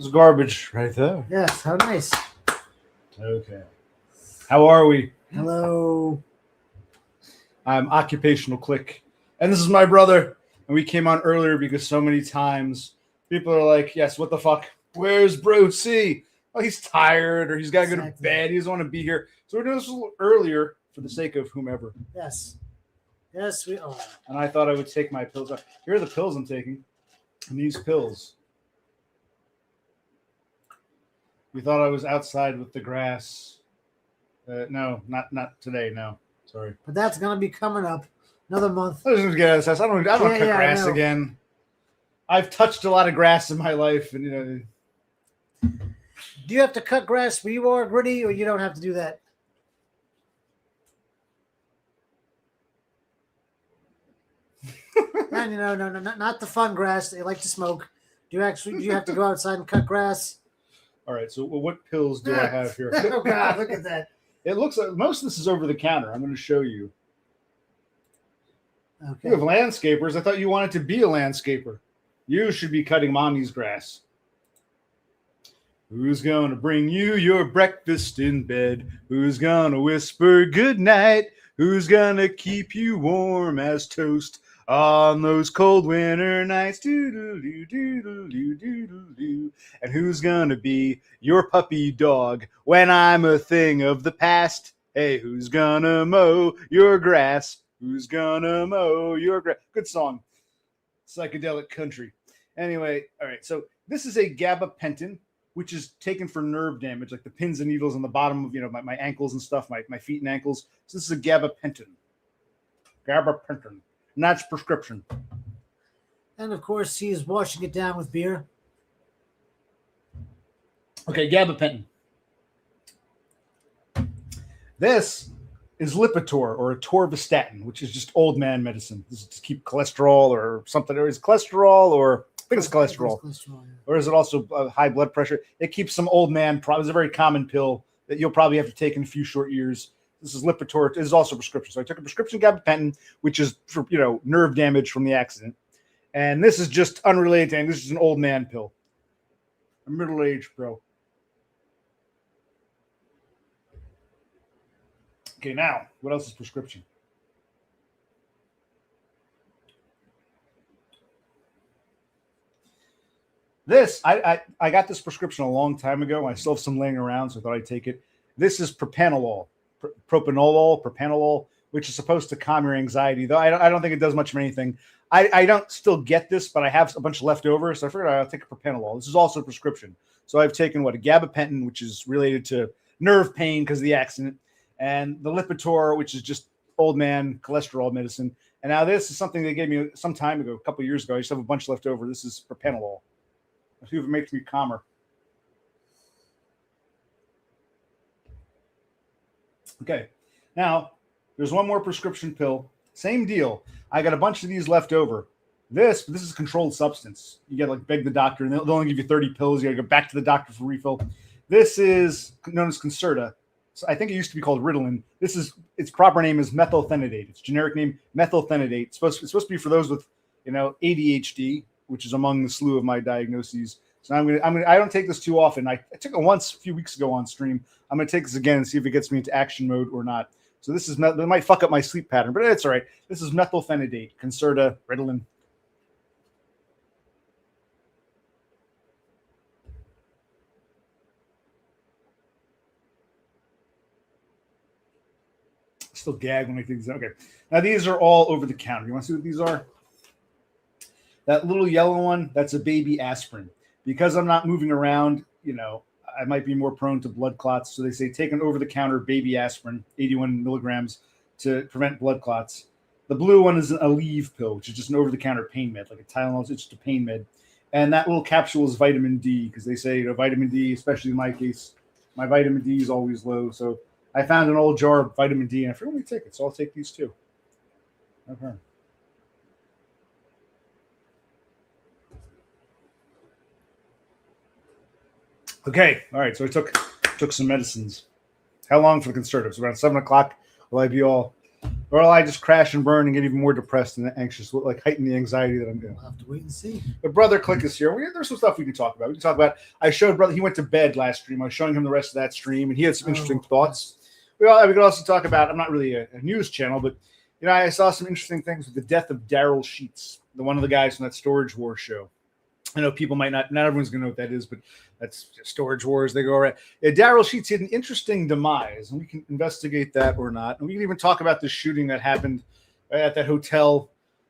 There's garbage right there. Yes, how nice. Okay. How are we? Hello. I'm Occupational Click. And this is my brother. And we came on earlier because so many times people are like, yes, what the fuck? Where's Bro C? Oh, he's tired or he's got to go to Exactly. bed. He doesn't want to be here. So we're doing this a little earlier for the sake of whomever. Yes. Yes, we are. And I thought I would take my pills. Here are the pills I'm taking. And these pills. You thought I was outside with the grass. No, not today. No, sorry. But that's going to be coming up another month. I don't cut grass again. I've touched a lot of grass in my life, and Do you have to cut grass where you are, Gritty, or you don't have to do that? And no, not the fun grass. They like to smoke. Do you have to go outside and cut grass? All right. So, what pills do I have here? Oh God, look at that. It looks like most of this is over the counter. I'm going to show you. Okay. You have landscapers. I thought you wanted to be a landscaper. You should be cutting mommy's grass. Who's going to bring you your breakfast in bed? Who's going to whisper goodnight? Who's going to keep you warm as toast on those cold winter nights? Do-do-do-do-do-do-do-do. And who's going to be your puppy dog when I'm a thing of the past? Hey, who's going to mow your grass? Who's gonna mow your grass? Good song. Psychedelic country. Anyway, all right. So this is a gabapentin, which is taken for nerve damage, like the pins and needles on the bottom of my ankles and stuff, my feet and ankles. So this is a gabapentin. Gabapentin. And that's prescription. And of course, he is washing it down with beer. Okay, gabapentin. This is Lipitor or atorvastatin, which is just old man medicine. This is to keep cholesterol or something. Or is it cholesterol or I think it's cholesterol. Or is it also high blood pressure? It keeps some old man problems. It's a very common pill that you'll probably have to take in a few short years. This is Lipitor. This is also prescription. So I took a prescription gabapentin, which is for nerve damage from the accident. And this is just unrelated to anything. This is an old man pill. I'm middle-aged, bro. Okay, now, what else is prescription? This, I got this prescription a long time ago. I still have some laying around, so I thought I'd take it. This is propanolol, propanolol, which is supposed to calm your anxiety, though I don't think it does much of anything. I don't still get this, but I have a bunch left over, so I figured I'll take a propanolol. This is also a prescription. So I've taken, a gabapentin, which is related to nerve pain because of the accident, and the Lipitor, which is just old man cholesterol medicine. And now this is something they gave me some time ago, a couple of years ago. I just have a bunch left over. This is propanolol. Let's see if it makes me calmer. Okay. Now, there's one more prescription pill. Same deal. I got a bunch of these left over. This is a controlled substance. You got to beg the doctor, and they'll only give you 30 pills. You got to go back to the doctor for refill. This is known as Concerta. So I think it used to be called Ritalin. Its proper name is methylphenidate. Its generic name, methylphenidate. It's supposed to be for those with, ADHD, which is among the slew of my diagnoses. So I don't take this too often. I took it once a few weeks ago on stream. I'm going to take this again and see if it gets me into action mode or not. So it might fuck up my sleep pattern, but it's all right. This is methylphenidate, Concerta, Ritalin. Still gag when I think okay. Now these are all over the counter. You want to see what these are? That little yellow one, that's a baby aspirin. Because I'm not moving around, I might be more prone to blood clots. So they say take an over-the-counter baby aspirin, 81 milligrams, to prevent blood clots. The blue one is an Aleve pill, which is just an over-the-counter pain med, like a Tylenol. It's just a pain med. And that little capsule is vitamin D, because they say vitamin D, especially in my case, my vitamin D is always low. So I found an old jar of vitamin D, and I forgot to take it, so I'll take these too. Okay. Okay, all right. So I took some medicines. How long for the Concerta? It's around 7 o'clock. Will I be all or will I just crash and burn and get even more depressed and anxious, like heighten the anxiety that I'm doing? We'll have to wait and see. But Brother Click is here. There's some stuff we can talk about. We can talk about. I showed Brother. He went to bed last stream. I was showing him the rest of that stream, and he had some interesting thoughts. We could also talk about. I'm not really a news channel, but I saw some interesting things with the death of Daryl Sheets, one of the guys from that Storage Wars show. I know people might not everyone's going to know what that is, but that's Storage Wars. They go around. Yeah, Daryl Sheets had an interesting demise, and we can investigate that or not. And we can even talk about the shooting that happened at that hotel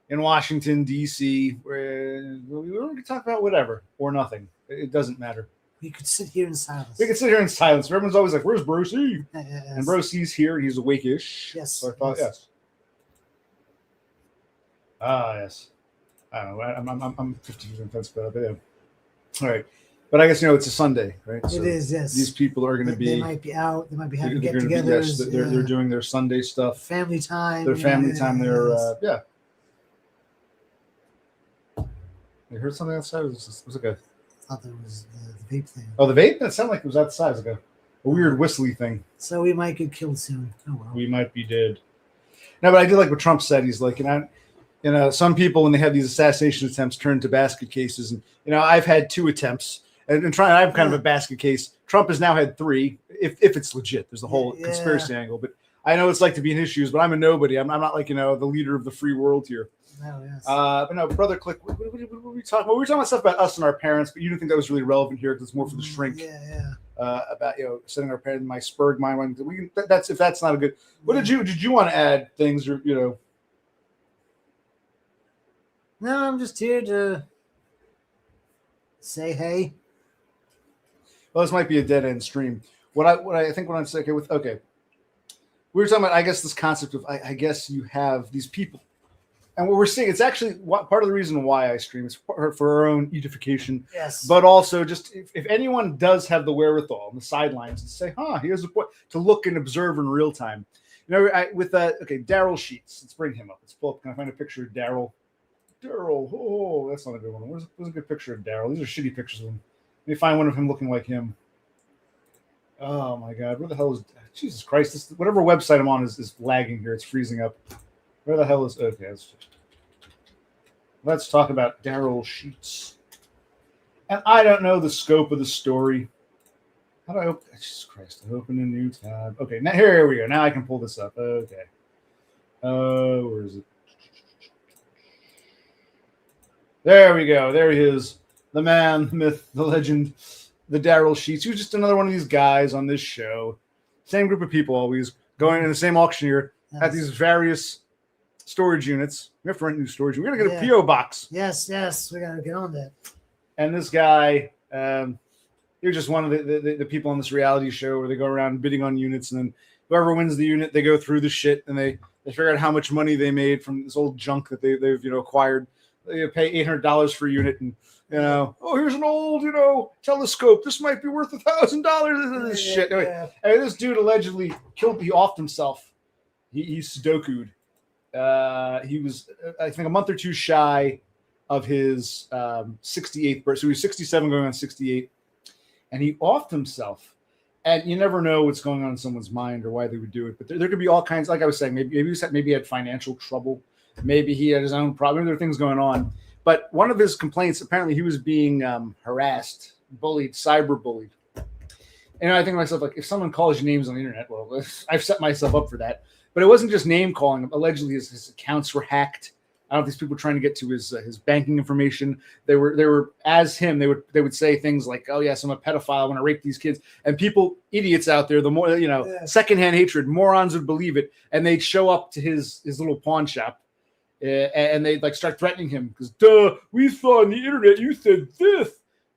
in Washington, D.C., where we can talk about whatever or nothing. It doesn't matter. We could sit here in silence. We can sit here in silence. Everyone's always like, where's Brucey? Yes. And Brucey's here. He's awake-ish. Yes. So I thought, yes. Yes. I don't know. I'm 50% fence, but yeah. All right. But I guess, it's a Sunday, right? It is, yes. These people are going to be. They might be out. They might be having they're get-togethers. Yes, they're doing their Sunday stuff. Family time. Their family time. Yeah. You heard something outside? Was it good? I thought there was the vape thing. Oh, the vape? That sounded like it was outside. It was like a weird whistly thing. So we might get killed soon. Oh, well. We might be dead. No, but I did like what Trump said. He's like, some people, when they have these assassination attempts, turn to basket cases. And, I've had 2 attempts. And I'm kind of a basket case. Trump has now had 3, if it's legit. There's the whole conspiracy angle. But I know it's like to be in his shoes, but I'm a nobody. I'm not like, the leader of the free world here. Oh, yes. But no, Brother Click, what were we talking about? We were talking about stuff about us and our parents, but you didn't think that was really relevant here because it's more for the shrink. Yeah. About sending our parents, my Spurg mind. That's if that's not a good. What did you want to add things or No, I'm just here to say hey. Well, this might be a dead end stream. What I think what I'm saying with we were talking about, I guess, this concept of I guess you have these people. And what we're seeing, it's actually part of the reason why I stream is for our own edification. Yes. But also just if anyone does have the wherewithal on the sidelines to say, here's a point, to look and observe in real time. Daryl Sheets. Let's bring him up. Let's pull up. Can I find a picture of Daryl? Oh, that's not a good one. Where's a good picture of Daryl? These are shitty pictures of him. Let me find one of him looking like him. Oh my God. Where the hell is Jesus Christ? Whatever website I'm on is lagging here. It's freezing up. Where the hell is okay? Let's talk about Daryl Sheets. And I don't know the scope of the story. How do I open? Jesus Christ! I open a new tab. Okay, now here we go. Now I can pull this up. Okay. Where is it? There we go. There he is. The man, the myth, the legend, the Daryl Sheets. He was just another one of these guys on this show. Same group of people always going in the same auctioneer at these various storage units. We have to rent new storage. We're gonna get a PO box. Yes, we gotta get on that. And this guy, you're just one of the people on this reality show where they go around bidding on units, and then whoever wins the unit, they go through the shit and they figure out how much money they made from this old junk that they've acquired. They pay $800 for a unit, and here's an old telescope. This might be worth $1,000. This shit. Anyway, and this dude allegedly he offed himself. He Sudoku'd. He was, I think, a month or two shy of his 68th birthday. So he was 67 going on 68. And he offed himself. And you never know what's going on in someone's mind or why they would do it. But there could be all kinds, like I was saying, maybe he had financial trouble. Maybe he had his own problem. There are things going on. But one of his complaints, apparently he was being harassed, bullied, cyberbullied. And I think to myself, like, if someone calls you names on the internet, well, I've set myself up for that. But it wasn't just name calling. Allegedly, his accounts were hacked. I don't know if these people were trying to get to his banking information. They were as him. They would say things like, "Oh yes, I'm a pedophile. I want to rape these kids." And people, idiots out there, the more secondhand hatred, morons would believe it, and they'd show up to his little pawn shop, and they'd like start threatening him because, we saw on the internet you said this.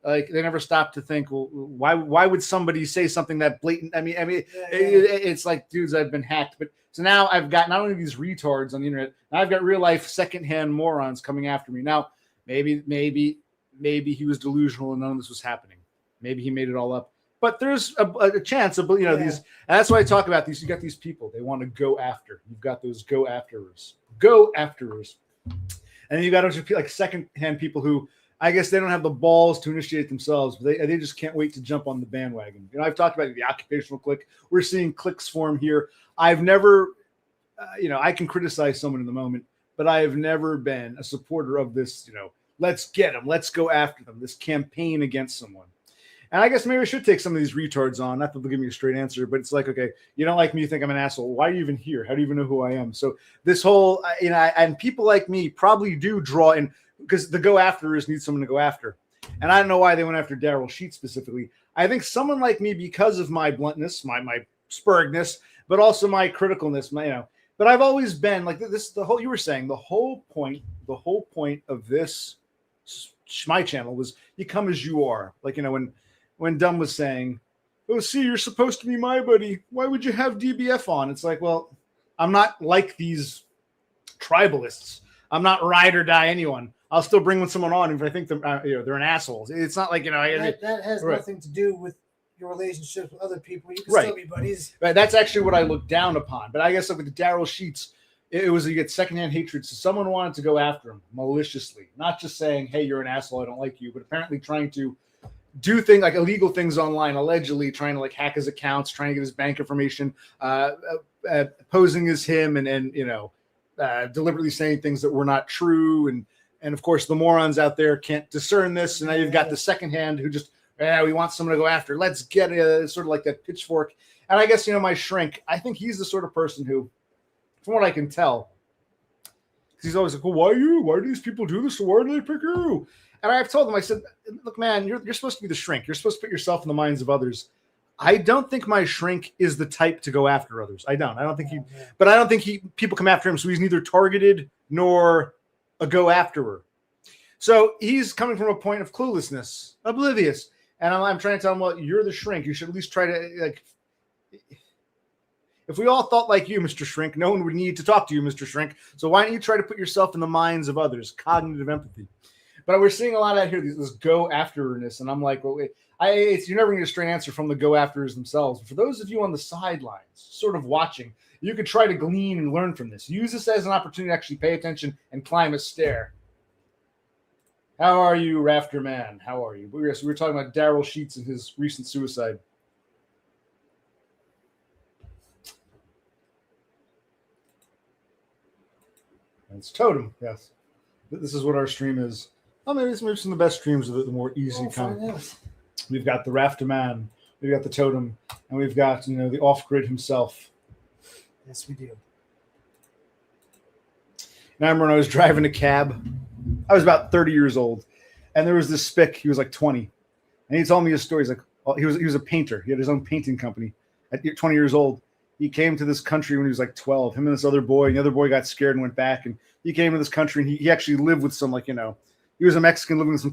Like, they never stopped to think, well, why would somebody say something that blatant? I mean, it's like, dudes, I've been hacked. But so now I've got not only these retards on the internet, now I've got real life secondhand morons coming after me. Now, maybe he was delusional and none of this was happening. Maybe he made it all up. But there's a chance of, these. And that's why I talk about these. You got these people they want to go after. You've got those go afterers. And then you got those like secondhand people who, I guess they don't have the balls to initiate themselves, but they just can't wait to jump on the bandwagon. I've talked about the occupational clique. We're seeing cliques form here. I've never I can criticize someone in the moment, but I have never been a supporter of this, let's get them, let's go after them, this campaign against someone. And I guess maybe I should take some of these retards on. Not that they'll give me a straight answer, but it's like, okay, you don't like me, you think I'm an asshole. Why are you even here? How do you even know who I am? So this whole, and people like me probably do draw in, because the go afterers need someone to go after. And I don't know why they went after Daryl Sheets specifically. I think someone like me, because of my bluntness, my spurgness, but also my criticalness, but I've always been like this. You were saying the whole point of this, my channel, was you come as you are. Like, when Dumb was saying, oh, see, you're supposed to be my buddy. Why would you have DBF on? It's like, well, I'm not like these tribalists. I'm not ride or die anyone. I'll still bring someone on if I think they're an asshole. It's not like, that has right. nothing to do with your relationships with other people. You can Right. still be buddies. Right. That's actually what I look down upon. But I guess like with the Daryl Sheets, it was you get secondhand hatred. So someone wanted to go after him maliciously, not just saying, hey, you're an asshole, I don't like you, but apparently trying to do things like illegal things online, allegedly trying to like hack his accounts, trying to get his bank information, posing as him, and deliberately saying things that were not true. And of course, the morons out there can't discern this. And now you've got the second hand who just, we want someone to go after. Let's get sort of like that pitchfork. And I guess, my shrink, I think he's the sort of person who, from what I can tell, he's always like, well, why you? Why do these people do this? Why do they pick you? And I've told him, I said, look, man, you're supposed to be the shrink. You're supposed to put yourself in the minds of others. I don't think my shrink is the type to go after others. I don't think but I don't think people come after him. So he's neither targeted nor a go afterer. So he's coming from a point of cluelessness, oblivious. And I'm trying to tell him, well, you're the shrink. You should at least try to, like, if we all thought like you, Mr. Shrink, no one would need to talk to you, Mr. Shrink. So why don't you try to put yourself in the minds of others? Cognitive empathy. But we're seeing a lot out here, this go afterness. And I'm like, well, you're never going to get a straight answer from the go afterers themselves. But for those of you on the sidelines, sort of watching, you could try to glean and learn from this. Use this as an opportunity to actually pay attention and climb a stair. How are you, Rafter Man? How are you? We were talking about Daryl Sheets and his recent suicide. It's Totem, yes. This is what our stream is. Oh, maybe some of the best streams are the more easy kind. We've got the Rafter Man, we've got the Totem, and we've got the off-grid himself. Yes, we do. And I remember when I was driving a cab. I was about 30 years old, and there was this spick. He was like 20, and he told me his story. He's like, he was a painter. He had his own painting company. At 20 years old, he came to this country when he was like 12. Him and this other boy, and the other boy got scared and went back. And he came to this country, and he actually lived with some he was a Mexican living with some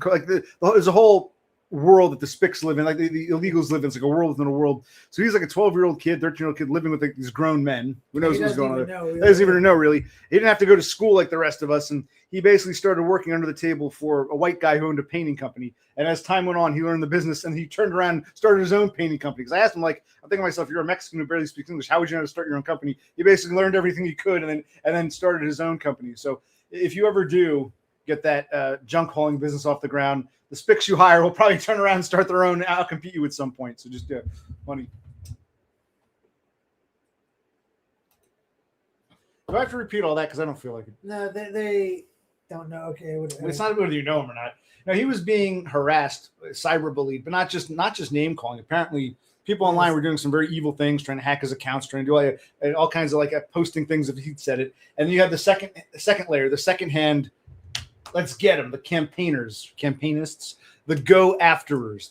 there's a whole world that the Spicks live in, like the illegals live in. It's like a world within a world. So he's like a 12-year-old kid, 13-year-old kid living with these grown men. Who knows what's going on? He doesn't even know, really. He didn't have to go to school like the rest of us. And he basically started working under the table for a white guy who owned a painting company. And as time went on, he learned the business, and he turned around and started his own painting company. Because I asked him, I'm thinking to myself, you're a Mexican who barely speaks English. How would you know how to start your own company? He basically learned everything he could and then started his own company. So if you ever do get that junk hauling business off the ground, the Spicks you hire will probably turn around and start their own. I'll compete you at some point. So just funny. Do I have to repeat all that? Because I don't feel like it. No, they don't know. Okay, it's not whether you know him or not. No, he was being harassed, cyberbullied, but not just name calling. Apparently, people online were doing some very evil things, trying to hack his accounts, trying to do all kinds of posting things if he'd said it. And then you have the second layer, the second hand. Let's get them, the campaignists, the go afterers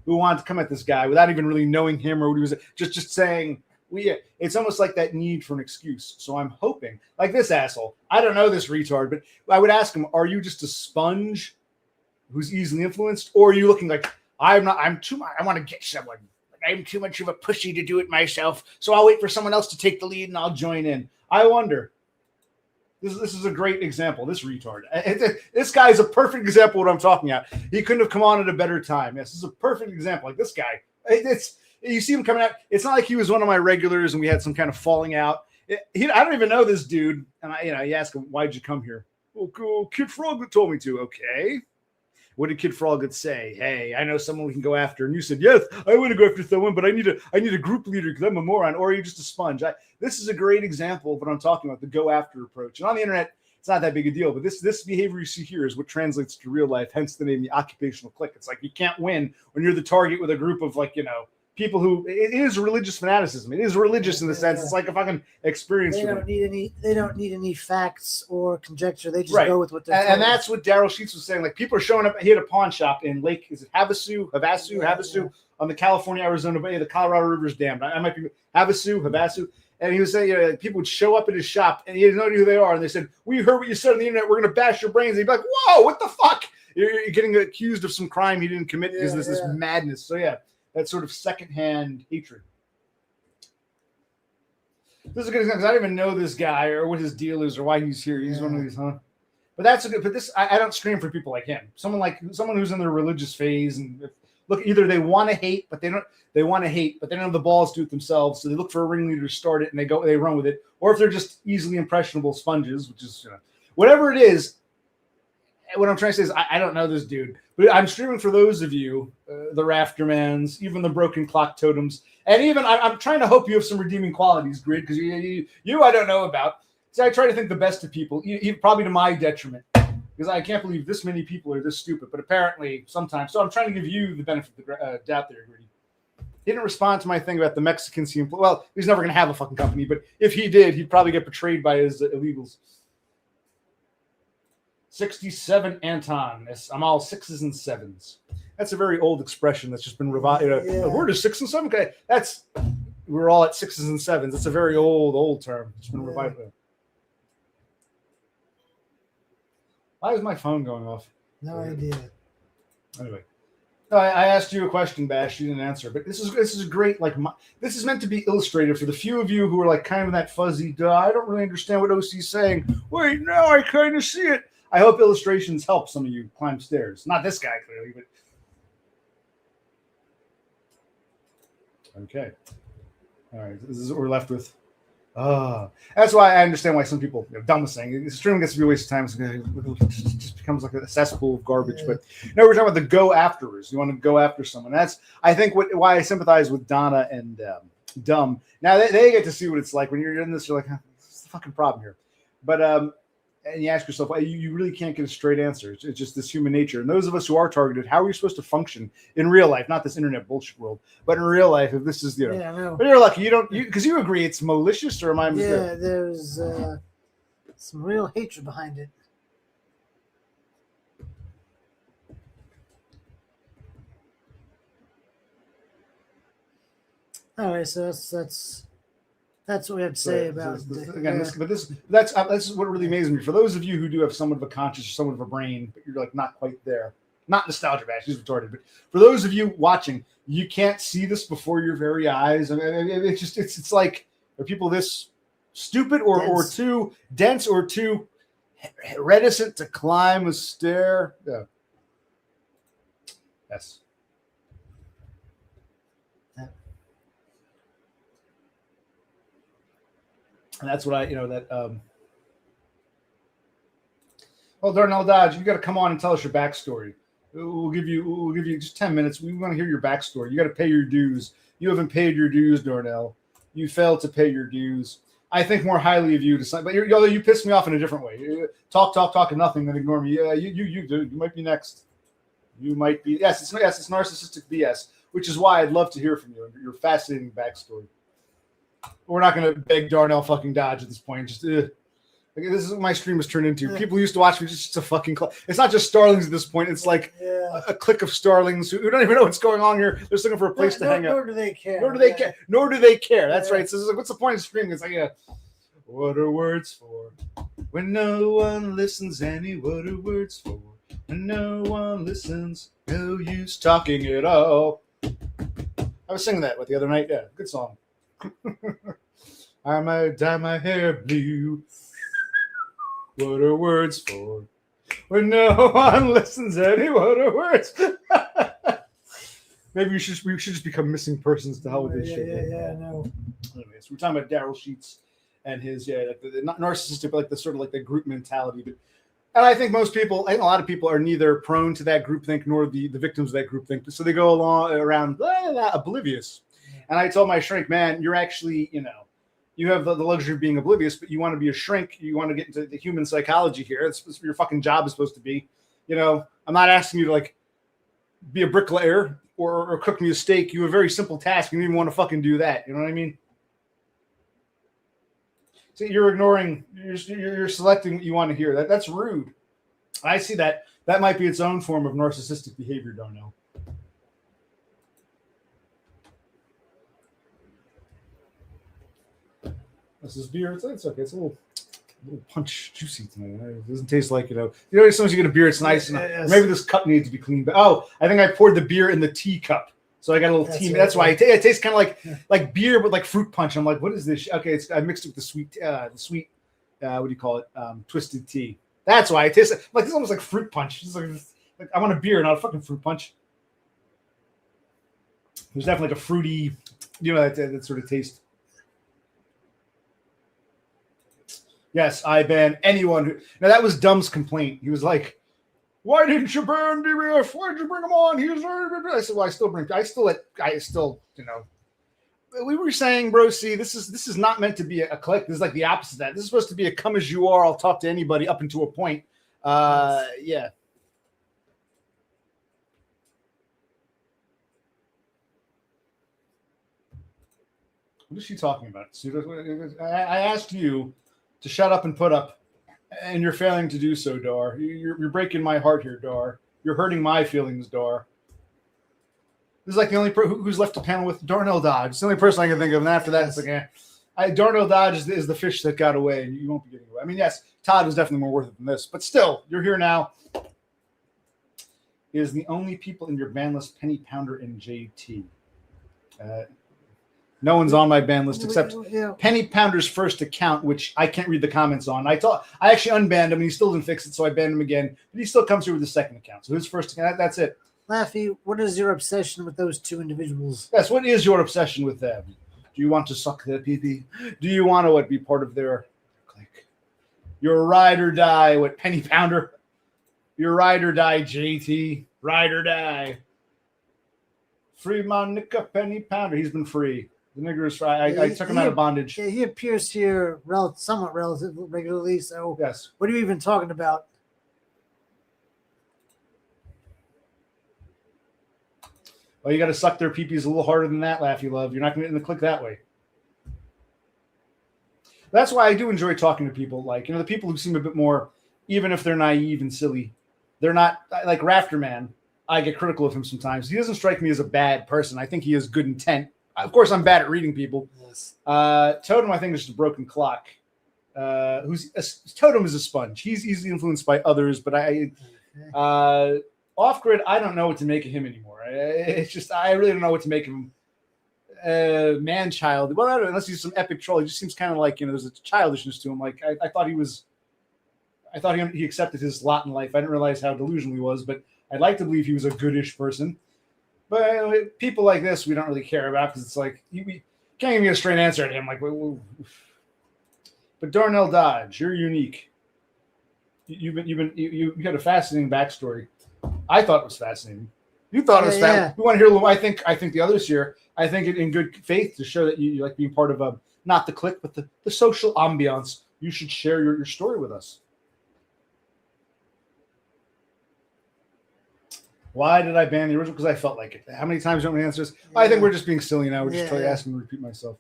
who want to come at this guy without even really knowing him or what he was, just saying, it's almost like that need for an excuse. So I'm hoping, like this asshole, I don't know this retard, but I would ask him, are you just a sponge who's easily influenced? Or are you looking like, I want to get someone. I'm too much of a pussy to do it myself. So I'll wait for someone else to take the lead and I'll join in. I wonder. This is a great example. This retard. This guy is a perfect example of what I'm talking about. He couldn't have come on at a better time. Yes, this is a perfect example. Like this guy. You see him coming out. It's not like he was one of my regulars and we had some kind of falling out. I don't even know this dude. And you ask him, why'd you come here? Oh, cool. Kid Frog told me to. Okay. What did Kid Froligut say? Hey, I know someone we can go after. And you said, yes, I want to go after someone, but I need a group leader because I'm a moron. Or are you just a sponge? This is a great example of what I'm talking about, the go after approach. And on the internet, it's not that big a deal, but this behavior you see here is what translates to real life, hence the name, the occupational clique. It's like you can't win when you're the target with a group of people who it is religious fanaticism. It is religious in the sense it's like a fucking experience. They don't need any facts or conjecture. They just Right. go with what they're and that's what Daryl Sheets was saying. Like people are showing up. He had a pawn shop in Lake, is it Havasu on the California-Arizona Bay. The Colorado River's dammed. I might be Havasu. And he was saying, people would show up at his shop and he didn't know who they are. And they said, we heard what you said on the internet. We're going to bash your brains. And he'd be like, whoa, what the fuck? You're getting accused of some crime he didn't commit because there's this madness. So yeah, that sort of secondhand hatred. This is a good example because I don't even know this guy or what his deal is or why he's here. He's one of these, huh? But that's a good. But this, I don't scream for people like him. Someone who's in their religious phase and look, either they want to hate, but they don't. They want to hate, but they don't have the balls to do it themselves. So they look for a ringleader to start it, and they run with it. Or if they're just easily impressionable sponges, which is whatever it is. What I'm trying to say is I don't know this dude, but I'm streaming for those of you, the Raftermans, even the Broken Clock Totems, and even I'm trying to hope you have some redeeming qualities, Grid, because you I don't know about. So I try to think the best of people, probably to my detriment, because I can't believe this many people are this stupid. But apparently sometimes, so I'm trying to give you the benefit of the doubt there, Gritty. He didn't respond to my thing about the Mexicans. Well, he's never going to have a fucking company, but if he did, he'd probably get betrayed by his illegals. 67 Anton. I'm all 6s and 7s. That's a very old expression that's just been revived. We're just 6 and 7. Okay, we're all at 6s and 7s. It's a very old term. It's been revived. Why is my phone going off? No idea. Anyway, I asked you a question, Bash. You didn't answer, but this is great. This is meant to be illustrative for the few of you who are kind of in that fuzzy. I don't really understand what OC's saying. Wait, now I kind of see it. I hope illustrations help some of you climb stairs. Not this guy, clearly, but okay. All right, this is what we're left with. That's why I understand why some people, Dumb was saying, streaming gets to be a waste of time. It just becomes like a cesspool of garbage. But no, we're talking about the go afterers. You want to go after someone. That's, I think, why I sympathize with Donna and Dumb. Now they get to see what it's like when you're in this. You're like, what's the fucking problem here? But and you ask yourself, you really can't get a straight answer. It's just this human nature. And those of us who are targeted, how are we supposed to function in real life? Not this internet bullshit world, but in real life, if this is, but you're lucky. Because you agree it's malicious, or am I mistaken? Yeah, there's some real hatred behind it. All right, so that's what we have to say about that's what really amazes me. For those of you who do have somewhat of a conscience or somewhat of a brain, but you're not quite there. Not nostalgia bash, he's retarded. But for those of you watching, you can't see this before your very eyes. I mean, it's like, are people this stupid or too dense or too reticent to climb a stair? Yeah. Yes. And that's what well, Darnell Dodge, you got to come on and tell us your backstory. We'll give you just 10 minutes. We want to hear your backstory. You got to pay your dues. You haven't paid your dues, Darnell. You failed to pay your dues. I think more highly of you to sign, but although you pissed me off in a different way. Talk, and nothing, then ignore me. Yeah, you dude. You might be next. You might be. Yes, it's narcissistic BS, which is why I'd love to hear from you. Your fascinating backstory. We're not going to beg Darnell fucking Dodge at this point. Just this is what my stream has turned into. People used to watch me just a fucking. It's not just starlings at this point. It's like a clique of starlings who don't even know what's going on here. They're just looking for a place to hang out. Nor do they care. Nor do they care. That's right. So what's the point of streaming? It's like, what are words for? When no one listens, Annie, what are words for? When no one listens, no use talking at all. I was singing that the other night. Yeah, good song. I might dye my hair blue. What are words for? When no one listens, Annie, what are words? Maybe we should just become missing persons to hell with this shit. Yeah, no. Anyways, we're talking about Daryl Sheets and his the not narcissistic, but the sort of the group mentality. But And I think most people, and a lot of people, are neither prone to that groupthink nor the victims of that groupthink. So they go along around oblivious. And I told my shrink, man, you're actually, you have the luxury of being oblivious, but you want to be a shrink. You want to get into the human psychology here. That's what your fucking job is supposed to be. I'm not asking you to like be a bricklayer or cook me a steak. You have a very simple task. You don't even want to fucking do that. You know what I mean? So you're ignoring, you're selecting what you want to hear. That's rude. I see that. That might be its own form of narcissistic behavior, Darnell. This is beer. It's okay. It's a little punch juicy tonight. It doesn't taste like, as soon as you get a beer, it's nice. Yes. Maybe this cup needs to be cleaned. But I think I poured the beer in the teacup. So I got a little tea. That's why it tastes kind of like beer, but like fruit punch. I'm like, what is this? Okay, I mixed it with the sweet, what do you call it? Twisted tea. That's why it tastes like it's almost like fruit punch. It's like I want a beer, not a fucking fruit punch. There's definitely like a fruity, that sort of taste. Yes, I ban anyone who. Now that was Dumb's complaint. He was like, "Why didn't you ban DBF? Why did you bring him on?" I said, "Well, I still, We were saying, bro, see, this is not meant to be a clique. This is like the opposite of that. This is supposed to be a come as you are. I'll talk to anybody up until a point. Yeah. What is she talking about? I asked you to shut up and put up, and you're failing to do so, Dar. You're breaking my heart here, Dar. You're hurting my feelings, Dar. This is like the only who's left to panel with Darnell Dodge. It's the only person I can think of, and after that, it's like, Darnell Dodge is the fish that got away, and you won't be getting away. I mean, yes, Todd was definitely more worth it than this, but still, you're here now. Is the only people in your ban list Penny Pounder and JT. No one's on my ban list except Penny Pounder's first account, which I can't read the comments on. I actually unbanned him, and he still didn't fix it, so I banned him again. But he still comes here with the second account. So his first account, that's it. Laffy, what is your obsession with those two individuals? Yes, what is your obsession with them? Do you want to suck their pee-pee? Do you want to be part of their clique? Your ride or die, Penny Pounder? Your ride or die, JT? Ride or die. Free my nigga, Penny Pounder. He's been free. The nigger is free. I took him out of bondage. Yeah, he appears here somewhat relatively regularly. So yes. What are you even talking about? Well, you got to suck their pee-pees a little harder than that, Laffy Love. You're not going to get in the click that way. That's why I do enjoy talking to people. Like, the people who seem a bit more, even if they're naive and silly, they're not like Rafterman. I get critical of him sometimes. He doesn't strike me as a bad person. I think he has good intent. Of course, I'm bad at reading people. Yes. Totem, I think, is just a broken clock. Totem is a sponge. He's easily influenced by others, but Off-grid, I don't know what to make of him anymore. It's just I really don't know what to make of him. Man-child. Well, I don't know, unless he's some epic troll. He just seems kind of like, there's a childishness to him. Like, I thought he accepted his lot in life. I didn't realize how delusional he was, but I'd like to believe he was a goodish person. But people like this, we don't really care about because it's like, you can't give me a straight answer at him. Like, but Darnell Dodge, you're unique. You had a fascinating backstory. I thought it was fascinating. You thought it was fascinating. We want to hear a little. I think the others here. I think in good faith to show that you like being part of not the clique, but the social ambiance. You should share your story with us. Why did I ban the original? Because I felt like it. How many times don't we answer this? Yeah. I think we're just being silly now. We're just trying to ask me to repeat myself.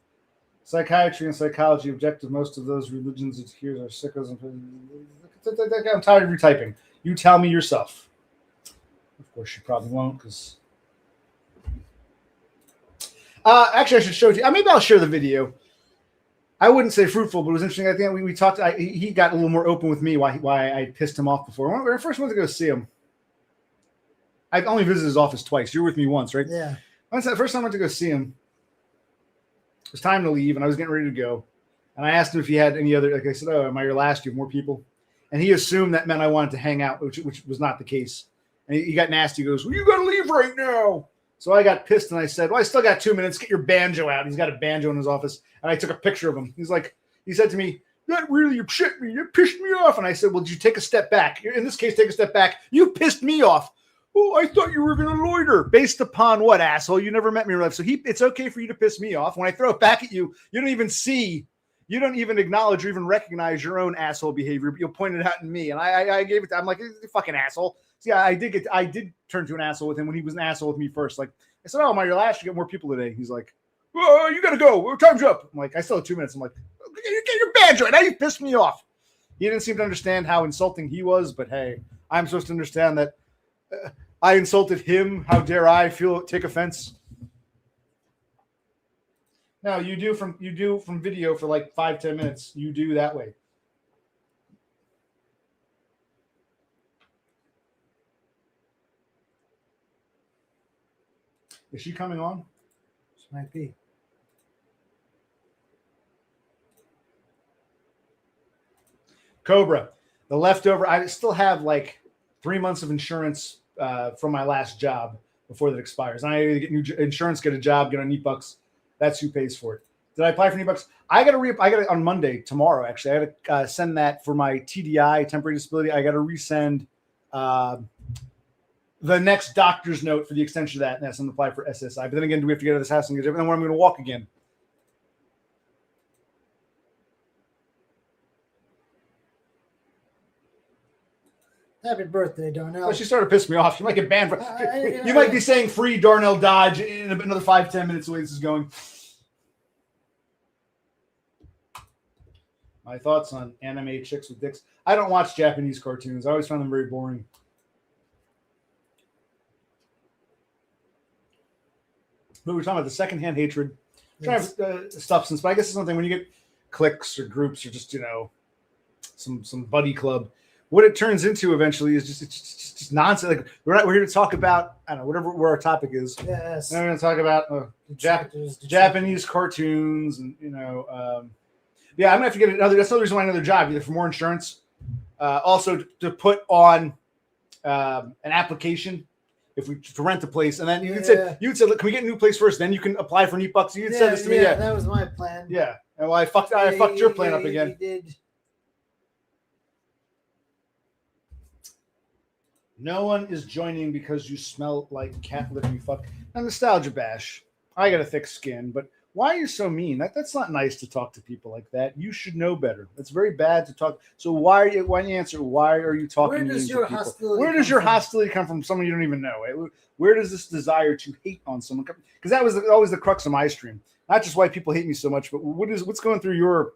Psychiatry and psychology objective. Most of those religions adhere are sickos. I'm tired of retyping. You tell me yourself. Of course, you probably won't because. Actually, I should show it to you. Maybe I'll share the video. I wouldn't say fruitful, but it was interesting. I think we talked. He got a little more open with me why I pissed him off before. When I first went to go see him, I've only visited his office twice. You were with me once, right? Yeah. The first time I went to go see him, it was time to leave, and I was getting ready to go. And I asked him if he had any other. Like I said, "Oh, am I your last? Do you have more people?" And he assumed that meant I wanted to hang out, which was not the case. And he got nasty. He goes, "Well, you got to leave right now." So I got pissed, and I said, "Well, I still got 2 minutes. Get your banjo out." He's got a banjo in his office, and I took a picture of him. He said to me, that really upset me. It pissed me off. And I said, well, did you take a step back? In this case, take a step back. You pissed me off. Oh, I thought you were going to loiter. Based upon what, asshole? You never met me in real life. So it's okay for you to piss me off. When I throw it back at you, you don't even see, you don't even acknowledge or even recognize your own asshole behavior, but you'll point it out in me. And I gave it, I'm like, you fucking asshole. See, I did turn to an asshole with him when he was an asshole with me first. Like, I said, oh, my, you're last. You get more people today. He's like, oh, you got to go. Time's up. I'm like, I still have 2 minutes. I'm like, you get your badge right now. You pissed me off. He didn't seem to understand how insulting he was, but hey, I'm supposed to understand that I insulted him. How dare I take offense? No, you do from video for like 5-10 minutes. You do that way. Is she coming on? She might be. Cobra, the leftover. I still have like 3 months of insurance from my last job before that expires. And I either get new insurance, get a job, get on Neatbucks. That's who pays for it. Did I apply for Neatbucks? I got it on Monday, tomorrow, actually. I got to send that for my TDI, temporary disability. I got to resend the next doctor's note for the extension of that, and that's going to apply for SSI. But then again, do we have to get out of this house and get it? And then when I'm going to walk again? Happy birthday, Darnell. Well, she started to piss me off. You might get banned for. You might be saying free Darnell Dodge in another 5-10 minutes. The way this is going. My thoughts on anime chicks with dicks. I don't watch Japanese cartoons. I always found them very boring. But we're talking about the secondhand hatred, yes. Substance. But I guess it's something when you get cliques or groups or just some buddy club. What it turns into eventually is just nonsense. Like we're here to talk about, I don't know, where our topic is. Yes. And we're going to talk about Japanese cartoons and yeah, I'm gonna have to get another. That's another reason why another job, either for more insurance, also to put on an application to rent a place, and then you said, look, can we get a new place first? Then you can apply for Neatbucks. You said this to me. Yeah, that was my plan. Yeah, and well, I fucked your plan up again. You did. No one is joining because you smell like cat litter. You fuck. Now, nostalgia bash. I got a thick skin, but. Why are you so mean? That's not nice to talk to people like that. You should know better. It's very bad to talk. So why don't you answer? Why are you talking? Where does your hostility come from? Someone you don't even know. Where does this desire to hate on someone come? Because that was always the crux of my stream. Not just why people hate me so much, but what's going through your,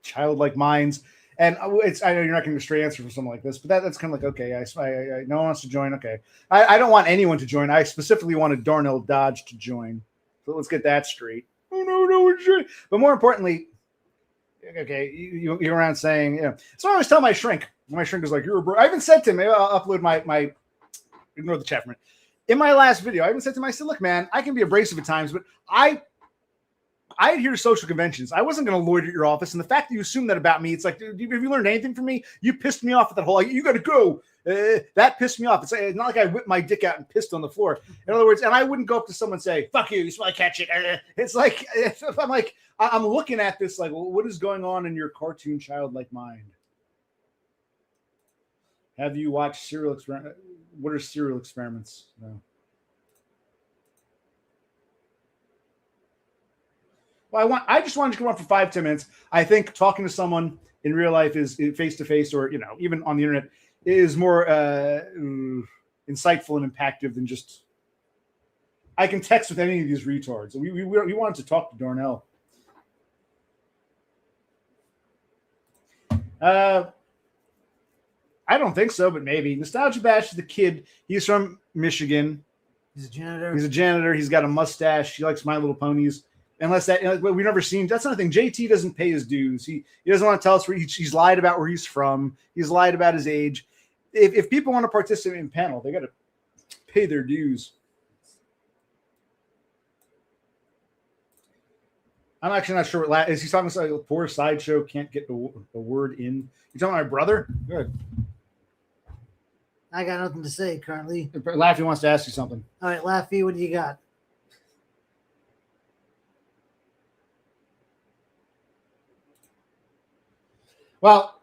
childlike minds. And I know you're not getting a straight answer for something like this, but that's kind of like, okay, I no one wants to join. Okay. I don't want anyone to join. I specifically wanted Darnell Dodge to join. So let's get that straight. Oh, no one's joining. But more importantly, okay, you're around saying, So I always tell my shrink. My shrink is like, you're a bro. I even said to him, maybe I'll upload my ignore the chat from it. In my last video, I even said to him, I said, look, man, I can be abrasive at times, but I adhere to social conventions. I wasn't going to loiter at your office. And the fact that you assume that about me, it's like, dude, have you learned anything from me? You pissed me off at that whole, you got to go. That pissed me off. It's not like I whipped my dick out and pissed on the floor. In other words, and I wouldn't go up to someone and say, fuck you smell like cat shit. It's like, I'm looking at this like, well, what is going on in your cartoon childlike mind? Have you watched serial experiments? What are serial experiments? No. Well, I just wanted to come on for 5-10 minutes. I think talking to someone in real life is face to face, or even on the internet, is more insightful and impactful than just. I can text with any of these retards. We wanted to talk to Darnell. I don't think so, but maybe. Nostalgia Bash is the kid. He's from Michigan. He's a janitor. He's got a mustache. He likes My Little Ponies. Unless we've never seen, that's another thing. JT doesn't pay his dues. He doesn't want to tell us he's lied about where he's from. He's lied about his age. If people want to participate in panel, they got to pay their dues. I'm actually not sure what is he talking about. Like, poor Sideshow can't get the word in. You talking about my brother? Good. I got nothing to say currently. Laffy wants to ask you something. All right, Laffy, what do you got? Well,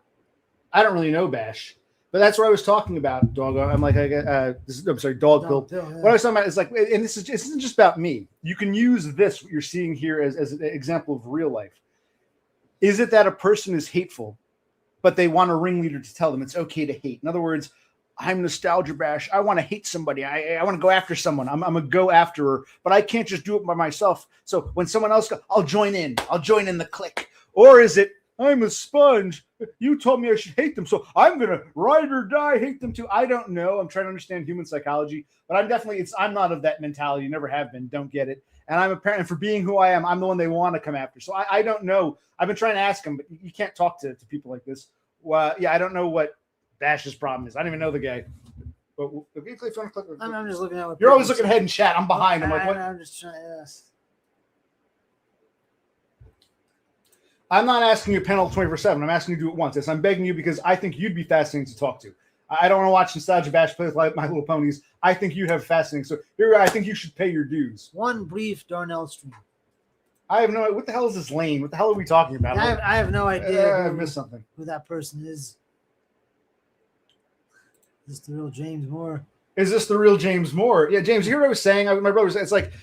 I don't really know Bash, but that's what I was talking about, dog. I'm like, I'm sorry, dog pill. What I was talking about is like, and this isn't just about me. You can use this, what you're seeing here, as an example of real life. Is it that a person is hateful, but they want a ringleader to tell them it's okay to hate? In other words, I'm Nostalgia Bash. I want to hate somebody. I want to go after someone. I'm a go after her, but I can't just do it by myself. So when someone else goes, I'll join in. I'll join in the clique. Or is it, I'm a sponge. You told me I should hate them, so I'm going to ride or die hate them too. I don't know. I'm trying to understand human psychology, but I'm not of that mentality. Never have been. Don't get it. And I'm apparently, for being who I am, I'm the one they want to come after. So I don't know. I've been trying to ask him, but you can't talk to people like this. Well, yeah, I don't know what Bash's problem is. I don't even know the guy. But I'm just looking at what you're always looking ahead in chat. I'm behind. I'm like, what? I'm just trying to ask. I'm not asking you to panel 24/7. I'm asking you to do it once. Yes, I'm begging you because I think you'd be fascinating to talk to. I don't want to watch Nostalgia Bash play with My Little Ponies. I think you'd have fascinating. So here, I think you should pay your dues. One brief Darnell stream. I have no idea. What the hell is this lane? What the hell are we talking about? I have no idea. I missed something. Who that person is. Is this the real James Moore? Is this the real James Moore? Yeah, James, you hear what I was saying? My brother was, it's like,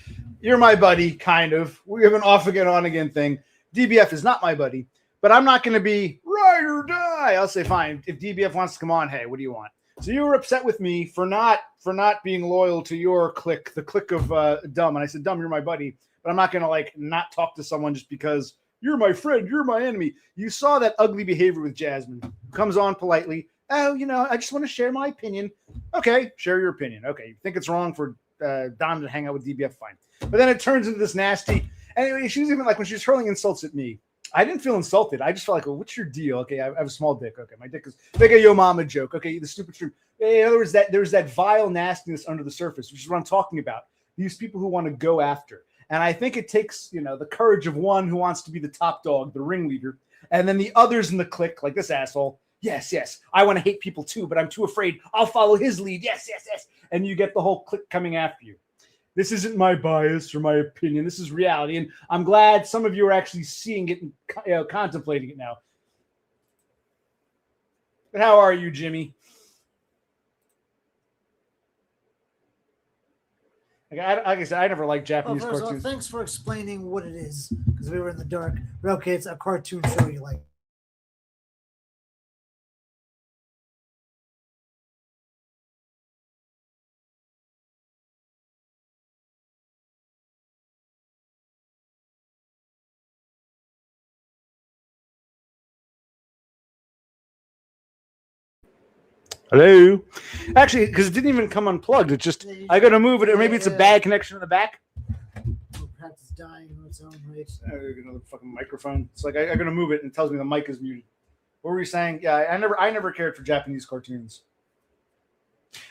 you're my buddy, kind of. We have an off again, on again thing. DBF is not my buddy, but I'm not going to be ride or die. I'll say, fine. If DBF wants to come on, hey, what do you want? So you were upset with me for not being loyal to your clique, the clique of Dumb. And I said, Dumb, you're my buddy, but I'm not going to like not talk to someone just because you're my friend, you're my enemy. You saw that ugly behavior with Jasmine, who comes on politely. Oh, I just want to share my opinion. Okay, share your opinion. Okay, you think it's wrong for Dom to hang out with DBF? Fine. But then it turns into this nasty. Anyway, she was even like, when she was hurling insults at me, I didn't feel insulted. I just felt like, well, what's your deal? Okay, I have a small dick. Okay, my dick is big. A yo mama joke. Okay, the stupid truth. In other words, there's that vile nastiness under the surface, which is what I'm talking about. These people who want to go after. And I think it takes, the courage of one who wants to be the top dog, the ringleader, and then the others in the clique, like this asshole. Yes. I want to hate people too, but I'm too afraid. I'll follow his lead. Yes. And you get the whole clique coming after you. This isn't my bias or my opinion. This is reality. And I'm glad some of you are actually seeing it and contemplating it now. But how are you, Jimmy? Like I said, I never liked Japanese cartoons. All, thanks for explaining what it is, because we were in the dark. But okay, it's a cartoon show you like. Hello. Actually, because it didn't even come unplugged. It's just I got to move it, or maybe it's a bad connection in the back. Or perhaps it's dying on its own right. Another fucking microphone. It's like I got to move it, and it tells me the mic is muted. What were you saying? Yeah, I never cared for Japanese cartoons.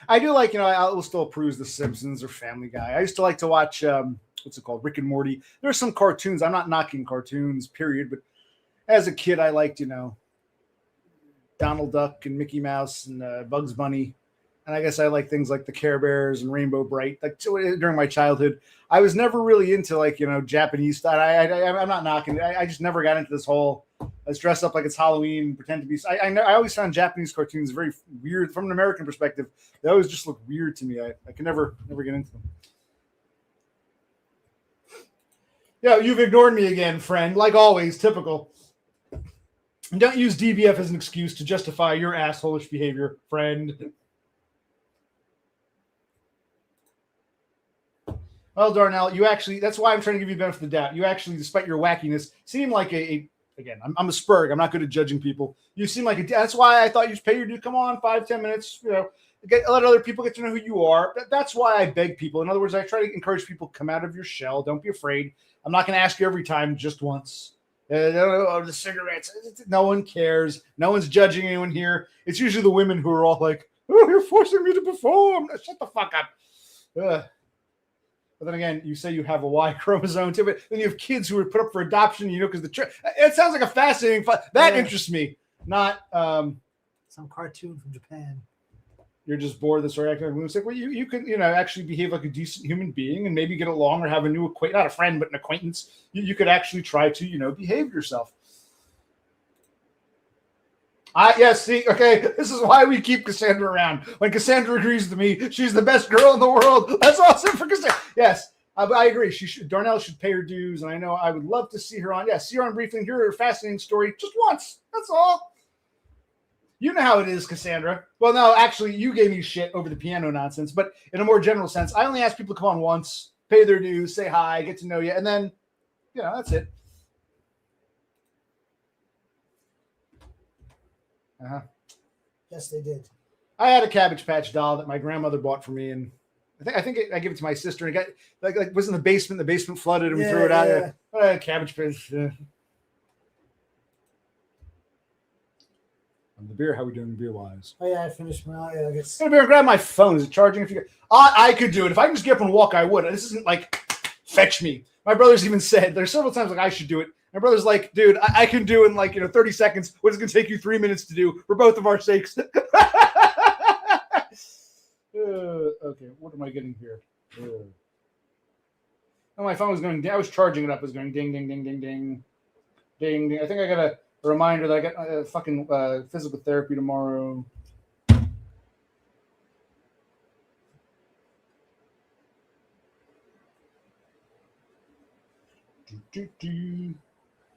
I do like, I will still peruse The Simpsons or Family Guy. I used to like to watch what's it called, Rick and Morty. There's some cartoons. I'm not knocking cartoons, period. But as a kid, I liked, Donald Duck and Mickey Mouse and Bugs Bunny. And I guess I like things like the Care Bears and Rainbow Bright. Like during my childhood, I was never really into Japanese style. I'm not knocking it. I just never got into this whole let's dress up like it's Halloween, pretend to be. I always found Japanese cartoons very weird from an American perspective. They always just look weird to me. I can never get into them. Yeah, you've ignored me again, friend. Like always, typical. And don't use DBF as an excuse to justify your assholish behavior, friend. Well, Darnell, you actually, that's why I'm trying to give you the benefit of the doubt. You actually, despite your wackiness, seem like again, I'm a Spurg. I'm not good at judging people. You seem like that's why I thought you should pay your due. Come on, 5-10 minutes, let other people get to know who you are. That's why I beg people. In other words, I try to encourage people to come out of your shell. Don't be afraid. I'm not going to ask you every time, just once. The cigarettes. No one cares. No one's judging anyone here. It's usually the women who are all like, "Oh, you're forcing me to perform." Shut the fuck up. But then again, you say you have a Y chromosome too, but then you have kids who were put up for adoption. Because it sounds like a fascinating. That interests me. Not some cartoon from Japan. You're just bored of this or acting like a lunatic. Well, you could, actually behave like a decent human being and maybe get along or have a new acquaintance, not a friend, but an acquaintance. You could actually try to, behave yourself. Yes, see, okay, this is why we keep Cassandra around. When Cassandra agrees with me, she's the best girl in the world. That's awesome for Cassandra. Yes, I agree. Darnell should pay her dues, and I know I would love to see her on. Yeah, see her on briefly, hear her fascinating story just once. That's all. You know how it is, Cassandra. Well, no, actually, you gave me shit over the piano nonsense, but in a more general sense, I only ask people to come on once, pay their dues, say hi, get to know you, and then, that's it. Uh-huh. Yes, they did. I had a Cabbage Patch doll that my grandmother bought for me, and I think I gave it to my sister, and it got like was in the basement. The basement flooded, and we threw it out. Cabbage Patch. And the beer, how we doing beer wise? Oh yeah, I finished my. I guess. I'm gonna grab my phone. Is it charging? If you, I could do it if I can just get up and walk. I would. This isn't like fetch me. My brother's even said there's several times like I should do it. My brother's like, dude, I can do in 30 seconds what is going to take you 3 minutes to do for both of our sakes. Okay, what am I getting here? Oh, my phone was going. I was charging it up. It was going ding, ding, ding, ding, ding, ding, ding. I think I got a reminder that I got fucking physical therapy tomorrow.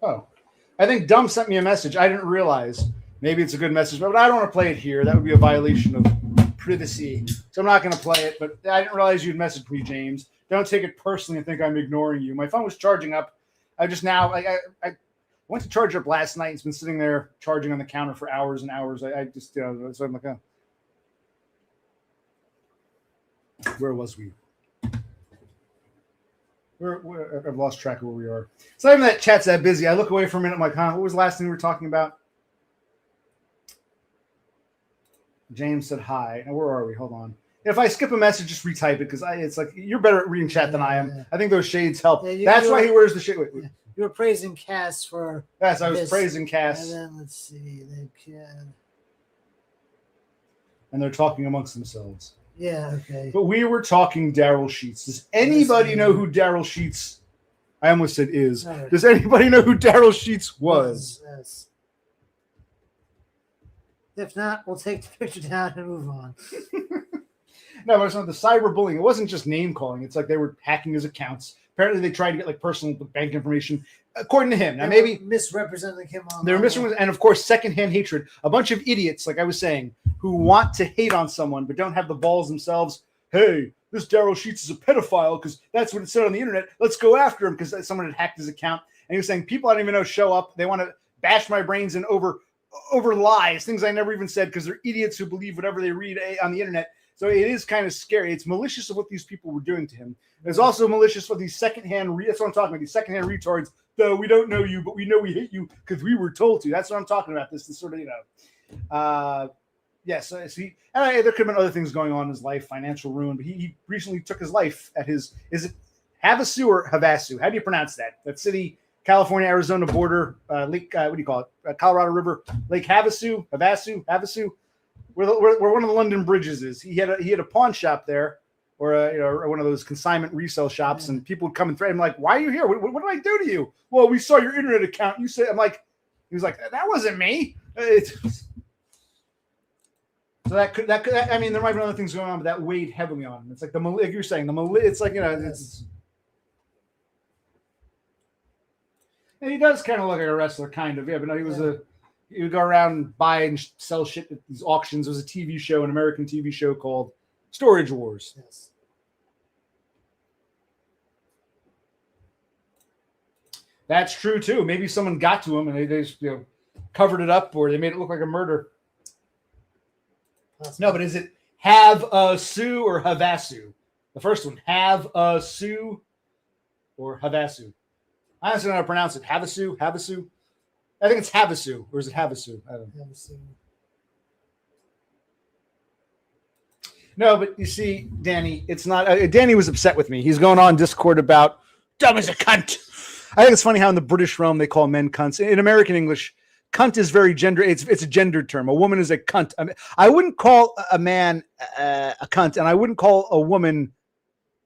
Oh, I think Dumb sent me a message. I didn't realize. Maybe it's a good message, but I don't want to play it here. That would be a violation of privacy. So I'm not going to play it, but I didn't realize you'd messaged me, James. Don't take it personally and think I'm ignoring you. My phone was charging up. I went to charge it up last night. It's been sitting there charging on the counter for hours and hours. So I'm like, oh. Where was we? I've lost track of where we are. It's not even that chat's that busy. I look away for a minute. I'm like, what was the last thing we were talking about? James said hi. Now, where are we? Hold on. If I skip a message, just retype it because it's like you're better at reading chat than I am. Yeah. I think those shades help. Yeah, That's why he wears the shade. Wait. You were praising Cass for. Yes, I was praising Cass. And then let's see. They can. And they're talking amongst themselves. Yeah, okay. But we were talking Daryl Sheets. Does anybody know who Daryl Sheets? I almost said is. Right. Does anybody know who Daryl Sheets was? Yes. If not, we'll take the picture down and move on. No, but it's not the cyberbullying. It wasn't just name calling. It's like they were hacking his accounts. Apparently, they tried to get personal bank information, according to him. Now, maybe misrepresenting him on. They were misrepresenting, and of course, secondhand hatred. A bunch of idiots, like I was saying, who want to hate on someone but don't have the balls themselves. Hey, this Daryl Sheets is a pedophile because that's what it said on the internet. Let's go after him because someone had hacked his account. And he was saying, people I don't even know show up. They want to bash my brains in over lies, things I never even said because they're idiots who believe whatever they read on the internet. So it is kind of scary. It's malicious of what these people were doing to him. There's also malicious of these secondhand. That's what I'm talking about. These secondhand retards. Though we don't know you, but we know we hate you because we were told to. That's what I'm talking about. This sort of, yes. See, there could have been other things going on in his life, financial ruin. But he recently took his life at his. Is it Havasu or Havasu? How do you pronounce that? That city, California, Arizona border, Lake. What do you call it? Colorado River, Lake Havasu, Havasu. Where one of the London bridges is. He had a pawn shop there, or one of those consignment resale shops, and people would come and threaten him like, "Why are you here? What did I do to you?" Well, we saw your internet account. You said, "I'm like," he was like, "That wasn't me." So that could. I mean, there might be other things going on, but that weighed heavily on him. It's like like you're saying, it's like it's. And he does kind of look like a wrestler, kind of, but no, he was he would go around and buy and sell shit at these auctions. There was a TV show, an American TV show called Storage Wars. Yes. That's true too. Maybe someone got to him and they just covered it up, or they made it look like a murder. No, but is it Havasu or Havasu? The first one, Havasu or Havasu? I don't know how to pronounce it. Havasu. I think it's Havasu, or is it Havasu? I don't know. Havasu. No, but you see, Danny, it's not. Danny was upset with me. He's going on Discord about dumb as a cunt. I think it's funny how in the British realm they call men cunts. In American English, cunt is very gender. It's a gendered term. A woman is a cunt. I wouldn't call a man a cunt, and I wouldn't call a woman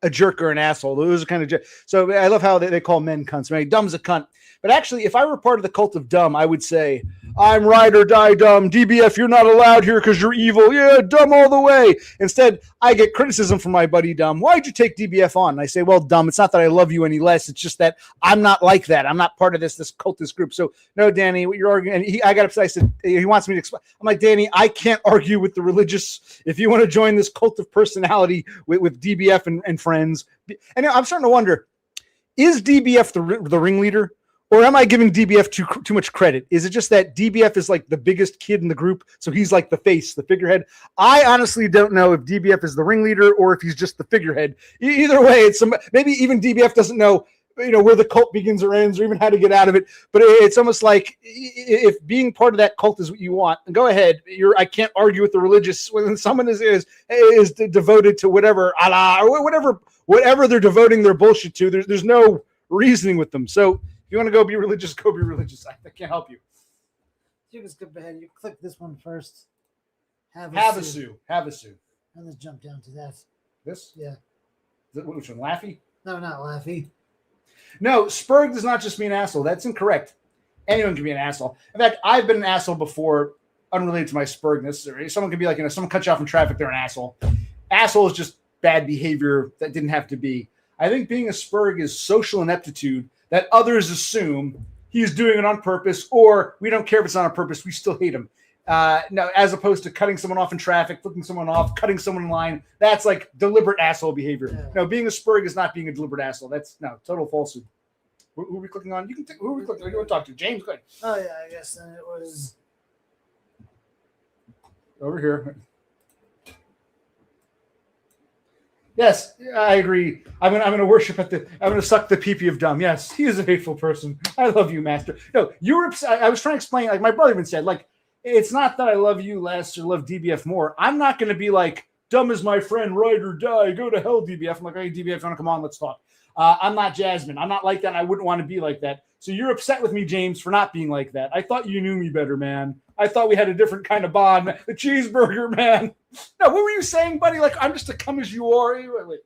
a jerk or an asshole. Those are kind of so. I love how they call men cunts. Right? Dumb's a cunt. But actually, if I were part of the cult of dumb, I would say I'm ride or die dumb. DBF, you're not allowed here because you're evil. Yeah, dumb all the way. Instead, I get criticism from my buddy Dumb. Why'd you take DBF on? And I say, well, Dumb, it's not that I love you any less. It's just that I'm not like that. I'm not part of this cultist group. So no, Danny, what you're arguing. And I got upset. I said, he wants me to explain. I'm like, Danny, I can't argue with the religious. If you want to join this cult of personality with DBF and friends. And I'm starting to wonder, is DBF the ringleader? Or am I giving DBF too much credit? Is it just that DBF is like the biggest kid in the group, so he's like the face, the figurehead? I honestly don't know if DBF is the ringleader or if he's just the figurehead. Either way, it's maybe even DBF doesn't know, where the cult begins or ends, or even how to get out of it. But it's almost like if being part of that cult is what you want, go ahead. I can't argue with the religious when someone is devoted to whatever Allah or whatever they're devoting their bullshit to. There's no reasoning with them. So. You want to go be religious, go be religious. I can't help you. You can skip ahead. You click this one first. Havasu. And let's jump down to that. This? Yeah. Which one? Laffy? No, not Laffy. No, Spurg does not just mean asshole. That's incorrect. Anyone can be an asshole. In fact, I've been an asshole before, unrelated to my Spurgness. Someone can be like, someone cuts you off in traffic, they're an asshole. Asshole is just bad behavior that didn't have to be. I think being a Spurg is social ineptitude that others assume he's doing it on purpose, or we don't care if it's not on purpose, we still hate him. No, as opposed to cutting someone off in traffic, flipping someone off, cutting someone in line. That's like deliberate asshole behavior. Yeah. No, being a Spurg is not being a deliberate asshole. That's total falsehood. Who are we clicking on? You can who are we clicking on? You want to talk to? James, go ahead. Oh yeah, I guess then it was over here. Yes, I agree. I'm gonna worship I'm gonna suck the pee-pee of Dumb. Yes, he is a hateful person. I love you, Master. No, you were upset. I was trying to explain, like my brother even said, like, it's not that I love you less or love DBF more. I'm not gonna be like, Dumb is my friend, ride or die, go to hell, DBF. I'm like, hey, DBF, you wanna come on, let's talk. I'm not Jasmine. I'm not like that, and I wouldn't want to be like that. So you're upset with me, James, for not being like that. I thought you knew me better, man. I thought we had a different kind of bond. The cheeseburger, man. No, what were you saying, buddy? Like, I'm just a come as you are. Wait.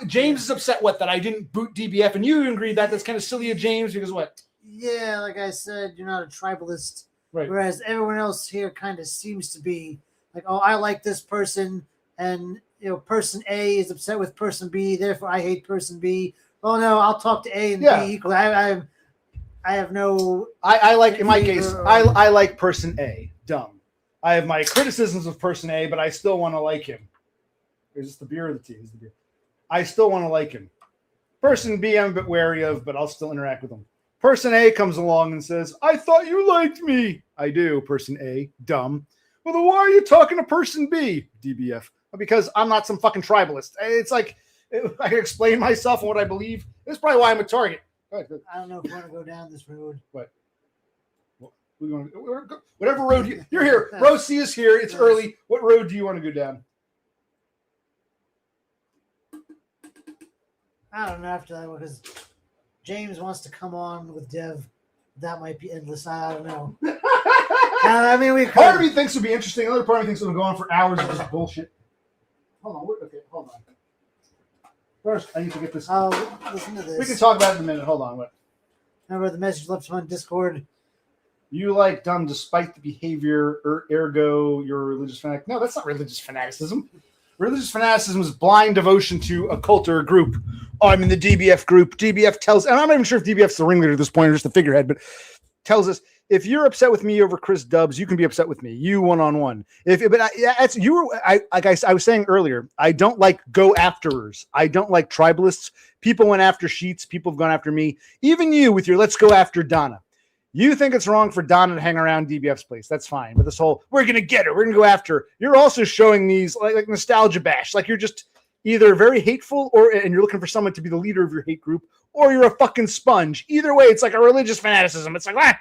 James is upset, that I didn't boot DBF, and you agreed that's kind of silly of James, because what? Yeah, like I said, you're not a tribalist. Right. Whereas everyone else here kind of seems to be like, oh, I like this person, and, person A is upset with person B, therefore I hate person B. Oh, no, I'll talk to A and B equally. I have no. I like, in my case, I like person A, Dumb. I have my criticisms of person A, but I still want to like him. Is this the beer or the tea? It's the beer. I still want to like him. Person B, I'm a bit wary of, but I'll still interact with him. Person A comes along and says, I thought you liked me. I do, person A, Dumb. Well, then why are you talking to person B, DBF? Because I'm not some fucking tribalist. It's like, I can explain myself and what I believe. That's probably why I'm a target. I don't know if you want to go down this road. What? Whatever road you're here. Row C is here. It's early. What road do you want to go down? I don't know after that because James wants to come on with Dev. That might be endless. I don't know. I mean, part of me thinks it would be interesting. Another part of me thinks it will go on for hours of just bullshit. Hold on. Okay, hold on. First, I need to get this. Oh, listen to this. We can talk about it in a minute. Hold on. What? Remember the message left on Discord? You like Dumb despite the behavior, ergo you're a religious fanatic. No, that's not religious fanaticism. Religious fanaticism is blind devotion to a cult or a group. Oh, I'm in the DBF group. DBF tells, and I'm not even sure if DBF's the ringleader at this point or just the figurehead, but tells us, if you're upset with me over Chris Dubs, you can be upset with me. You one-on-one. I was saying earlier, I don't like go-afterers. I don't like tribalists. People went after Sheets. People have gone after me. Even you with your let's go after Donna. You think it's wrong for Donna to hang around DBF's place. That's fine. But this whole, we're going to get her. We're going to go after her. You're also showing these like nostalgia bash. Like you're just either very hateful and you're looking for someone to be the leader of your hate group, or you're a fucking sponge. Either way, it's like a religious fanaticism. It's like,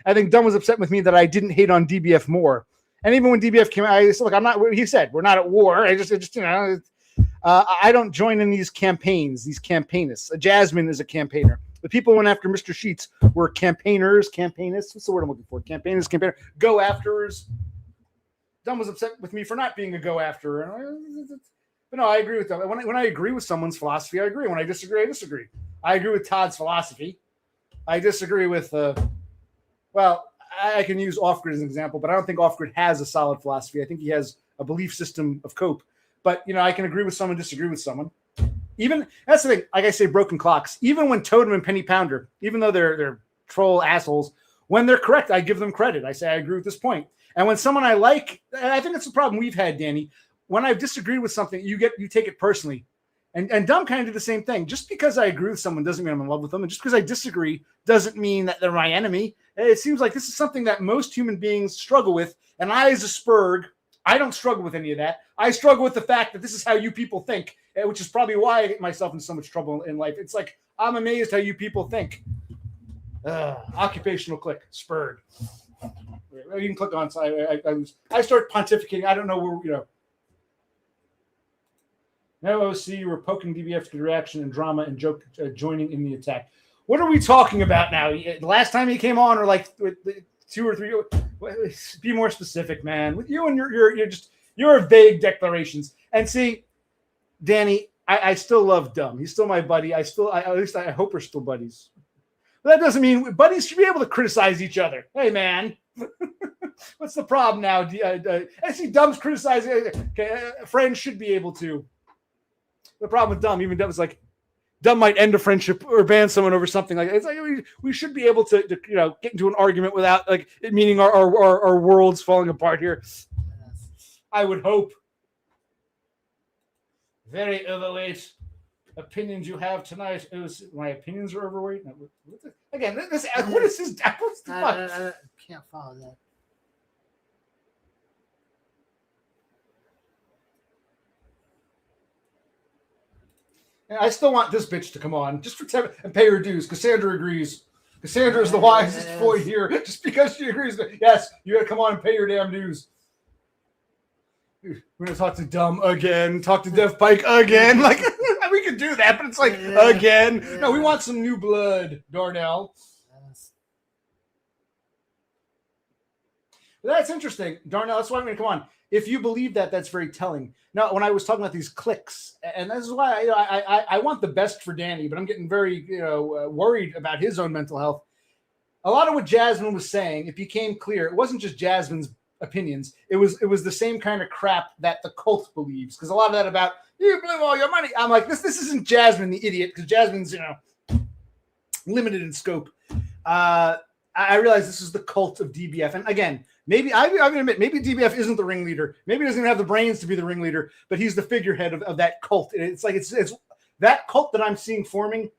I think Dumb was upset with me that I didn't hate on DBF more. And even when DBF came out, I said, look, I'm not, he said, we're not at war. I don't join in these campaigns, these campaignists. Jasmine is a campaigner. The people who went after Mr. Sheets were campaigners, campaignists. What's the word I'm looking for? Campaigners, campaigner, go-afterers. Dumb was upset with me for not being a go-afterer. But no, I agree with them. When I agree with someone's philosophy, I agree. When I disagree, I disagree. I agree with Todd's philosophy. I disagree with, I can use Off-Grid as an example, but I don't think Off-Grid has a solid philosophy. I think he has a belief system of cope. But, I can agree with someone, disagree with someone. Even, that's the thing, like I say, broken clocks. Even when Totem and Penny Pounder, even though they're troll assholes, when they're correct, I give them credit. I say, I agree with this point. And when someone I like, and I think that's the problem we've had, Danny, when I've disagreed with something, you take it personally. And Dumb kind of did the same thing. Just because I agree with someone doesn't mean I'm in love with them. And just because I disagree doesn't mean that they're my enemy. It seems like this is something that most human beings struggle with. And I, as a Spurg, I don't struggle with any of that. I struggle with the fact that this is how you people think, which is probably why I get myself in so much trouble in life. It's like, I'm amazed how you people think. Occupational click, Spurg. You can click on, so I start pontificating. I don't know where, No OC, we're poking DBF to reaction and drama and joke joining in the attack. What are we talking about now? The last time he came on, or like 2 or 3? Be more specific, man. With you and your vague declarations. And see, Danny, I still love Dumb. He's still my buddy. at least I hope we're still buddies. But that doesn't mean buddies should be able to criticize each other. Hey, man. What's the problem now? I see Dumb's criticizing. Okay, friends should be able to. The problem with Dumb, even Dumb, is like Dumb might end a friendship or ban someone over something like that. It's like we should be able to get into an argument without like it meaning our worlds falling apart here. I would hope. Very overweight opinions you have tonight. My opinions are overweight. Again, what is this? What's the fuck? I can't follow that. I still want this bitch to come on just for and pay her dues. Cassandra agrees. Cassandra is the wisest boy here. Just because she agrees, yes, you gotta come on and pay your damn dues. We're gonna talk to Dumb again. Talk to Dev Pike again. Like we could do that, but it's like again. Yeah. No, we want some new blood, Darnell. Yes. That's interesting, Darnell. That's why I'm gonna come on. If you believe that, that's very telling. Now, when I was talking about these clicks, and this is why I want the best for Danny, but I'm getting very worried about his own mental health. A lot of what Jasmine was saying, it became clear. It wasn't just Jasmine's opinions. It was the same kind of crap that the cult believes. Because a lot of that about you blew all your money. I'm like, this isn't Jasmine the idiot, because Jasmine's limited in scope. I realize this is the cult of DBF, and again. Maybe I'm going to admit, maybe DBF isn't the ringleader. Maybe he doesn't even have the brains to be the ringleader, but he's the figurehead of that cult. And it's like it's that cult that I'm seeing forming.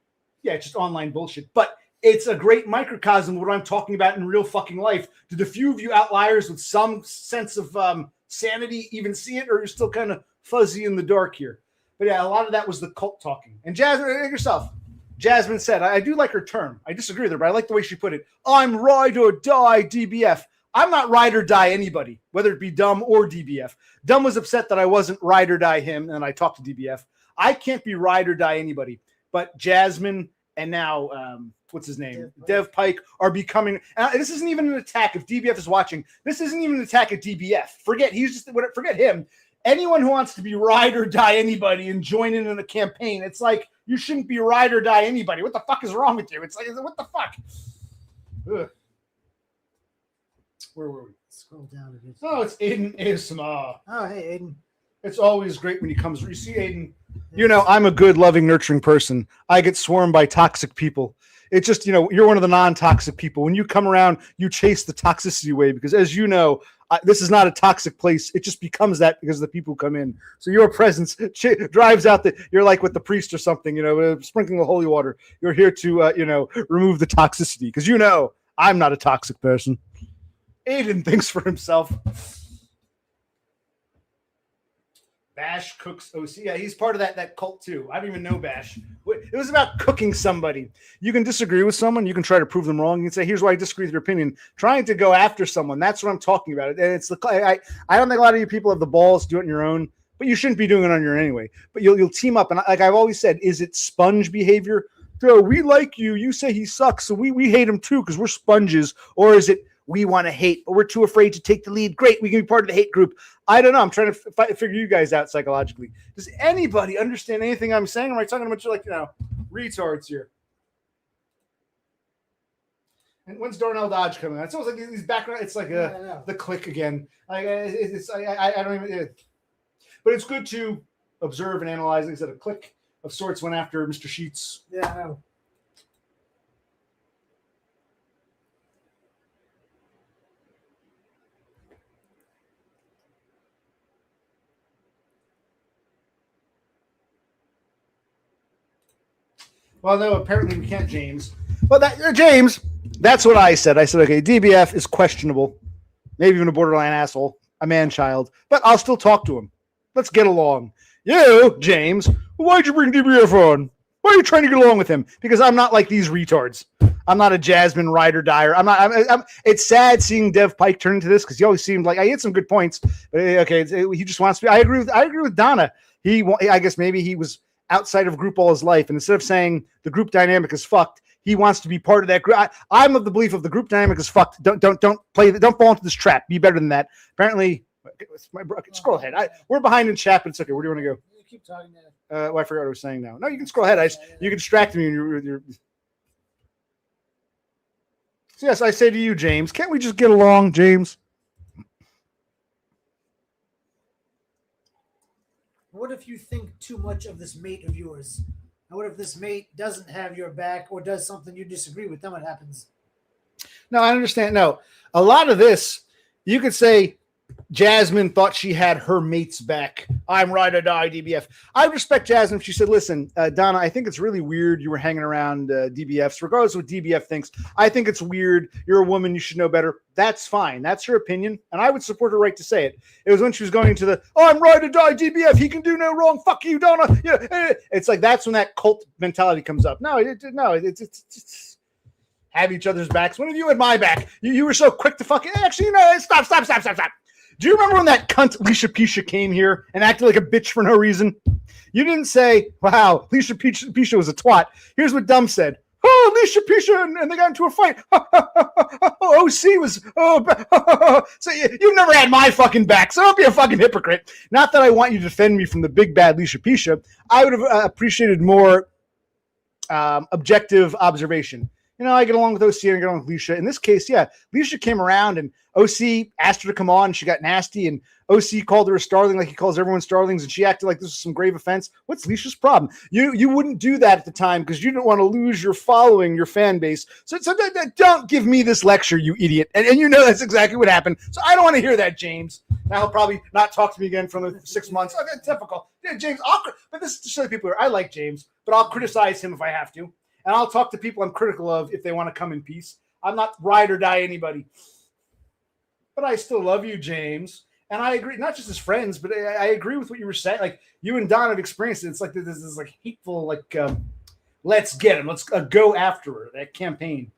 Yeah, it's just online bullshit, but it's a great microcosm of what I'm talking about in real fucking life. Do the few of you outliers with some sense of sanity even see it, or you're still kind of fuzzy in the dark here? But yeah, a lot of that was the cult talking. And Jasmine, yourself. Jasmine said, I do like her term. I disagree with her, but I like the way she put it. I'm ride or die DBF. I'm not ride or die anybody, whether it be Dumb or DBF. Dumb was upset that I wasn't ride or die him, and I talked to DBF. I can't be ride or die anybody. But Jasmine and now, what's his name? Dev Pike are becoming. This isn't even an attack. If DBF is watching, this isn't even an attack at DBF. Forget him. Anyone who wants to be ride or die anybody and join in a campaign, it's like you shouldn't be ride or die anybody. What the fuck is wrong with you? It's like, what the fuck? Ugh. Where were we? Scroll down a bit. Oh, it's Aiden ASMR. Oh, hey, Aiden. It's always great when he comes. You see, Aiden, I'm a good, loving, nurturing person. I get swarmed by toxic people. It's just, you're one of the non-toxic people. When you come around, you chase the toxicity away because, as you know, this is not a toxic place. It just becomes that because of the people who come in. So your presence drives out you're like with the priest or something, sprinkling the holy water. You're here to, remove the toxicity because, I'm not a toxic person. Aiden thinks for himself. Bash cooks OC. Yeah, he's part of that cult too. I don't even know Bash. It was about cooking somebody. You can disagree with someone. You can try to prove them wrong. You can say, here's why I disagree with your opinion. Trying to go after someone. That's what I'm talking about. And it's I don't think a lot of you people have the balls to do it on your own, but you shouldn't be doing it on your own anyway. But you'll team up. And like I've always said, is it sponge behavior? So we like you. You say he sucks. So we hate him too because we're sponges. Or is it, we want to hate, but we're too afraid to take the lead? Great, we can be part of the hate group. I don't know. I'm trying to figure you guys out psychologically. Does anybody understand anything I'm saying? Am I talking about you retards here? And when's Darnell Dodge coming on? It's almost like these background. It's like the click again. I don't even. But it's good to observe and analyze. Like I said, a click of sorts went after Mr. Sheets. Yeah, I know. Well, no, apparently we can't, James. Well, James, that's what I said. I said, okay, DBF is questionable, maybe even a borderline asshole, a man-child, but I'll still talk to him. Let's get along. You, James, why'd you bring DBF on? Why are you trying to get along with him? Because I'm not like these retards. I'm not a Jasmine ride or dyer. It's sad seeing Dev Pike turn into this because he always seemed like he had some good points. But okay, he just wants to be. I agree with Donna. I guess maybe he was outside of group all his life, and instead of saying the group dynamic is fucked, he wants to be part of that group. I'm of the belief of the group dynamic is fucked. Don't fall into this trap. Be better than that. Apparently, scroll ahead. We're behind in chat, but it's okay. Where do you want to go? You keep talking there. Well, I forgot what I was saying now. No, you can scroll ahead. You can distract me. You're... So yes, I say to you, James, can't we just get along, James? What if you think too much of this mate of yours? And what if this mate doesn't have your back or does something you disagree with? Then what happens? No, I understand. No, a lot of this, you could say Jasmine thought she had her mate's back. I'm ride or die, DBF. I respect Jasmine. She said, listen, Donna, I think it's really weird you were hanging around DBFs, regardless of what DBF thinks. I think it's weird. You're a woman. You should know better. That's fine. That's her opinion. And I would support her right to say it. It was when she was going to I'm ride or die, DBF. He can do no wrong. Fuck you, Donna. Yeah. It's like that's when that cult mentality comes up. No, it's have each other's backs. When have you had my back? You were so quick to fucking actually, stop. Do you remember when that cunt Alicia Pisha came here and acted like a bitch for no reason? You didn't say, wow, Alicia Pisha was a twat. Here's what Dumb said. Oh, Alicia Pisha, and they got into a fight. OC was, so you've never had my fucking back, so don't be a fucking hypocrite. Not that I want you to defend me from the big bad Alicia Pisha. I would have appreciated more objective observation. I get along with OC and I get along with Alicia. In this case, yeah, Alicia came around and OC asked her to come on. And she got nasty, and OC called her a starling like he calls everyone starlings, and she acted like this was some grave offense. What's Alicia's problem? You wouldn't do that at the time because you didn't want to lose your following, your fan base. So don't give me this lecture, you idiot. And that's exactly what happened. So I don't want to hear that, James. Now he'll probably not talk to me again for the 6 months. Okay, typical. Yeah, James, but this is to show the people here. I like James, but I'll criticize him if I have to. And I'll talk to people I'm critical of if they want to come in peace. I'm not ride or die anybody. But I still love you, James. And I agree, not just as friends, but I agree with what you were saying. Like, you and Don have experienced it. It's like this is like hateful, like, let's get him. Let's go after her, that campaign.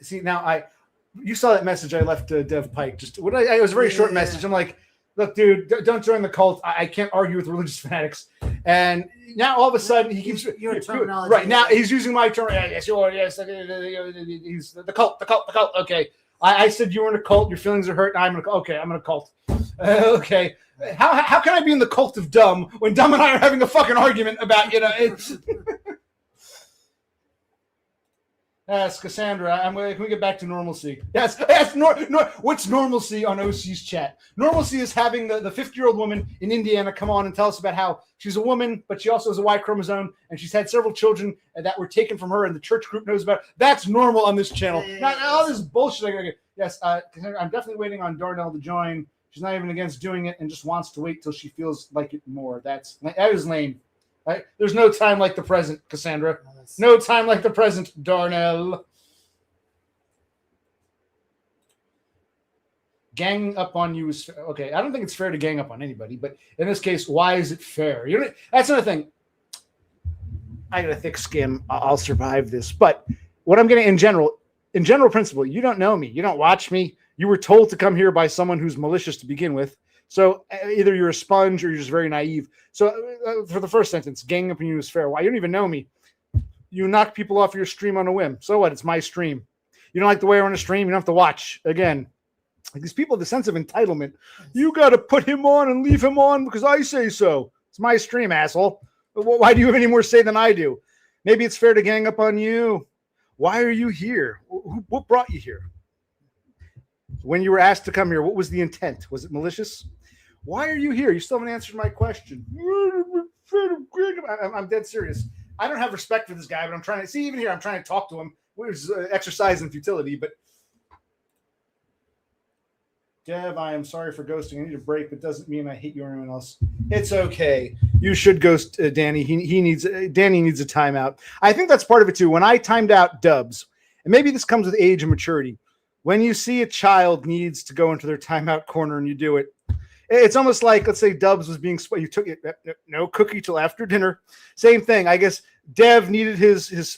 See, now you saw that message I left Dev Pike. It was a very short message. I'm like, look, dude, don't join the cult. I can't argue with religious fanatics. And now all of a sudden he keeps your terminology. Right now he's using my term. Yes, you are. Yes, he's the cult. Okay, I said you were in a cult. Your feelings are hurt. I'm in a cult. Okay, how can I be in the cult of Dumb when Dumb and I are having a fucking argument about it's. Yes, Cassandra, can we get back to normalcy? Yes, what's normalcy on OC's chat? Normalcy is having the 50-year-old woman in Indiana come on and tell us about how she's a woman, but she also has a Y chromosome, and she's had several children that were taken from her, and the church group knows about it. That's normal on this channel. Not all this bullshit. Yes, Cassandra, I'm definitely waiting on Darnell to join. She's not even against doing it and just wants to wait till she feels like it more. That is lame. Right? There's no time like the present, Cassandra. No time like the present, Darnell. Gang up on you is okay. I don't think it's fair to gang up on anybody, but in this case, why is it fair? That's another thing. I got a thick skin. I'll survive this. But what I'm getting in general principle, you don't know me. You don't watch me. You were told to come here by someone who's malicious to begin with. So either you're a sponge or you're just very naive. So for the first sentence, ganging up on you is fair. Why? You don't even know me. You knock people off your stream on a whim. So what? It's my stream. You don't like the way I run a stream? You don't have to watch. Again, like these people have the sense of entitlement. You got to put him on and leave him on because I say so. It's my stream, asshole. Why do you have any more say than I do? Maybe it's fair to gang up on you. Why are you here? What brought you here? When you were asked to come here, what was the intent? Was it malicious? Why are you here? You still haven't answered my question. I'm dead serious. I don't have respect for this guy, but I'm trying to see, even here, I'm trying to talk to him, which is exercise in futility. But Dev, I am sorry for ghosting. I need a break, but doesn't mean I hate you or anyone else. It's okay. You should ghost Danny. Danny needs a timeout. I think that's part of it too. When I timed out Dubs, and maybe this comes with age and maturity, when you see a child needs to go into their timeout corner and you do it, it's almost like, let's say Dubs was being, you took it, no cookie till after dinner. Same thing. I guess Dev needed his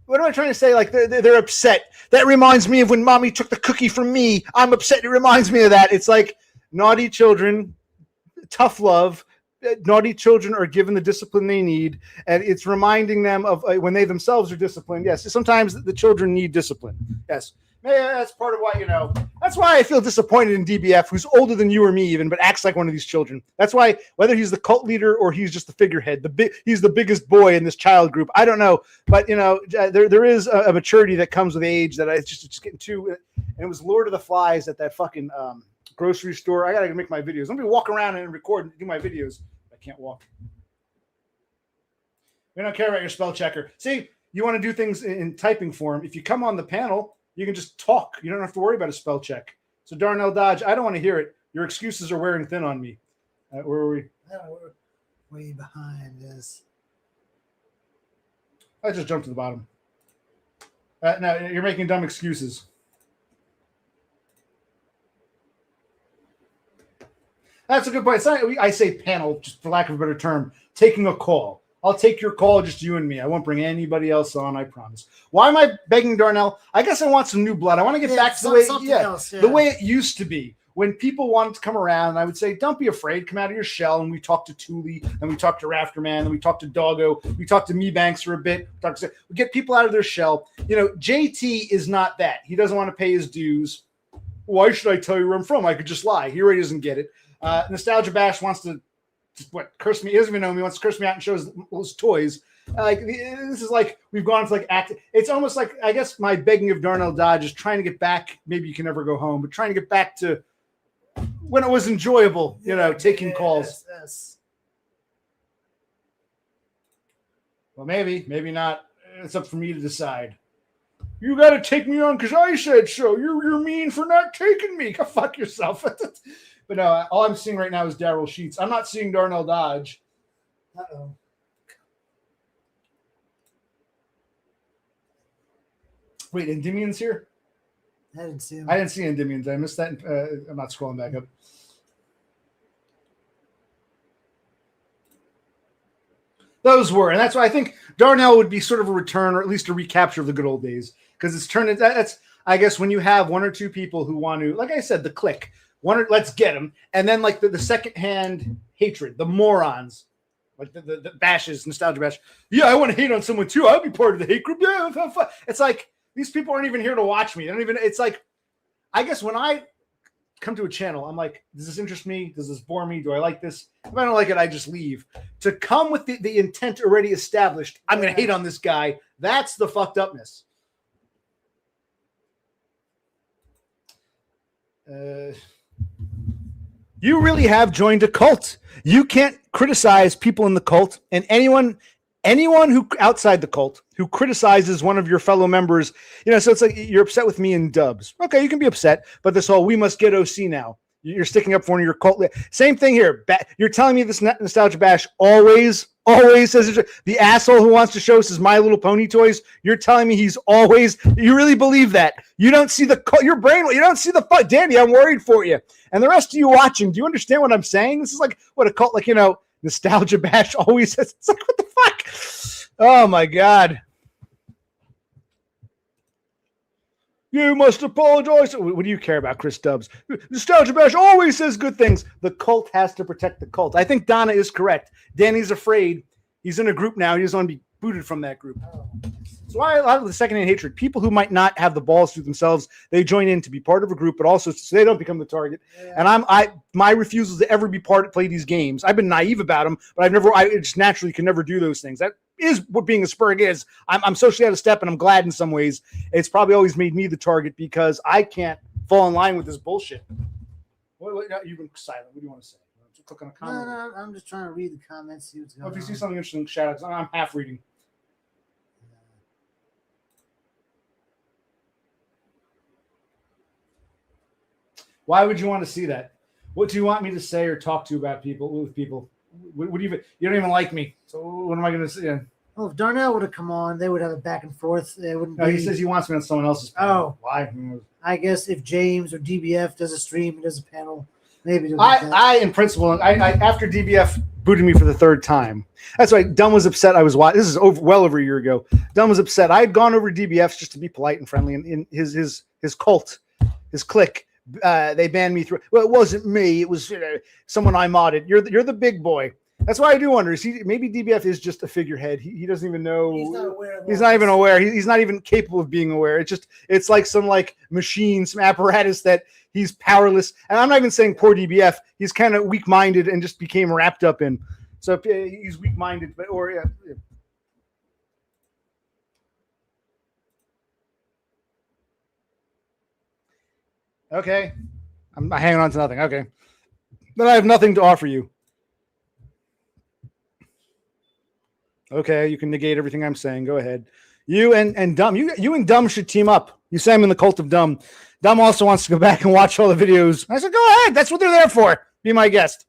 what am I trying to say? Like they're upset. That reminds me of when mommy took the cookie from me. I'm upset. It reminds me of that. It's like naughty children, tough love. Naughty children are given the discipline they need, and it's reminding them of when they themselves are disciplined. Yes, sometimes the children need discipline. Yes. That's part of why, that's why I feel disappointed in DBF, who's older than you or me even, but acts like one of these children. That's why, whether he's the cult leader or he's just the figurehead, he's the biggest boy in this child group. I don't know, but there is a maturity that comes with age that it's just getting too. And it was Lord of the Flies at that fucking grocery store. I gotta make my videos. Let me walk around and record and do my videos. I can't walk. We don't care about your spell checker. See, you want to do things in typing form. If you come on the panel, you can just talk. You don't have to worry about a spell check. So Darnell Dodge, I don't want to hear it. Your excuses are wearing thin on me. Where are we? We're way behind this. I just jumped to the bottom. No, you're making dumb excuses. That's a good point. I say panel, just for lack of a better term, taking a call. I'll take your call, just you and me. I won't bring anybody else on, I promise. Why am I begging Darnell? I guess I want some new blood. I want to get back to the way it used to be. When people wanted to come around, I would say, don't be afraid. Come out of your shell. And we talked to Thule, and we talked to Rafterman, and we talked to Doggo. We talked to Me Banks for a bit. We get people out of their shell. JT is not that. He doesn't want to pay his dues. Why should I tell you where I'm from? I could just lie. He already doesn't get it. Nostalgia Bash wants to curse me. He doesn't even know me. He wants to curse me out and show his toys. This is like we've gone to act. It's almost like, I guess my begging of Darnell Dodge is trying to get back. Maybe you can never go home, but trying to get back to when it was enjoyable. Taking calls. Yes. Well, maybe not. It's up for me to decide. You got to take me on because I said so. You're mean for not taking me. Go fuck yourself. But no, all I'm seeing right now is Daryl Sheets. I'm not seeing Darnell Dodge. Uh-oh. Wait, Endymion's here? I didn't see him. I didn't see Endymion. Did I miss that? I'm not scrolling back up. Those were, and that's why I think Darnell would be sort of a return or at least a recapture of the good old days. Because it's turned into, that's, I guess, when you have one or two people who want to, like I said, the clique. Let's get them. And then the second-hand hatred, the morons, like the bashes, Nostalgia Bash. Yeah, I want to hate on someone too. I'll be part of the hate group. Yeah, it's like these people aren't even here to watch me. They don't even. It's like, I guess when I come to a channel, I'm like, does this interest me? Does this bore me? Do I like this? If I don't like it, I just leave. To come with the intent already established, I'm going to hate on this guy. That's the fucked upness. You really have joined a cult. You can't criticize people in the cult, and anyone who outside the cult who criticizes one of your fellow members, so it's like you're upset with me and Dubs. Okay, you can be upset, but this whole we must get OC now. You're sticking up for one of your cult. Same thing here. You're telling me this Nostalgia Bash always says the asshole who wants to show us his My Little Pony toys. You're telling me he's always. You really believe that? You don't see your brain. You don't see the fuck, Danny. I'm worried for you. And the rest of you watching, do you understand what I'm saying? This is like what a cult, Nostalgia Bash always says. It's like, what the fuck? Oh my God. You must apologize. What do you care about, Chris Dubs? Nostalgia Bash always says good things. The cult has to protect the cult. I think Donna is correct. Danny's afraid. He's in a group now. He doesn't want to be booted from that group. Oh, That's why a lot of the secondhand hatred, people who might not have the balls to themselves, they join in to be part of a group, but also so they don't become the target. Yeah. And my refusal to ever play these games. I've been naive about them, but I just naturally can never do those things. That is what being a Spurg is. I'm socially out of step, and I'm glad in some ways. It's probably always made me the target because I can't fall in line with this bullshit. You've been silent. What do you want to say? Click on a comment. No, I'm just trying to read the comments. See what's going on. If you see something interesting, shout out. I'm half reading. Why would you want to see that? What do you want me to say or talk to about people? With people, what do you don't even like me? So what am I going to say? Well, if Darnell would have come on, they would have a back and forth. They wouldn't. No, he says he wants me on someone else's panel. Oh, why? I guess if James or DBF does a stream and does a panel, maybe. I in principle, I after DBF booted me for the third time. That's why Dumb was upset. I was watching. This is well over a year ago. Dumb was upset. I had gone over to DBF's just to be polite and friendly, and in his cult, his clique. They banned me through. Well, it wasn't me. It was someone I modded. You're the big boy. That's why I do wonder. Is maybe DBF is just a figurehead. He doesn't even know. He's not aware. He's not even aware. He's not even capable of being aware. It's like some machine, some apparatus that he's powerless. And I'm not even saying poor DBF. He's kind of weak-minded and just became wrapped up in. So he's weak-minded, yeah. Okay. I'm hanging on to nothing. Okay. But I have nothing to offer you. Okay, you can negate everything I'm saying. Go ahead. You and Dumb. You and Dumb should team up. You say I'm in the cult of Dumb. Dumb also wants to go back and watch all the videos. I said, go ahead. That's what they're there for. Be my guest.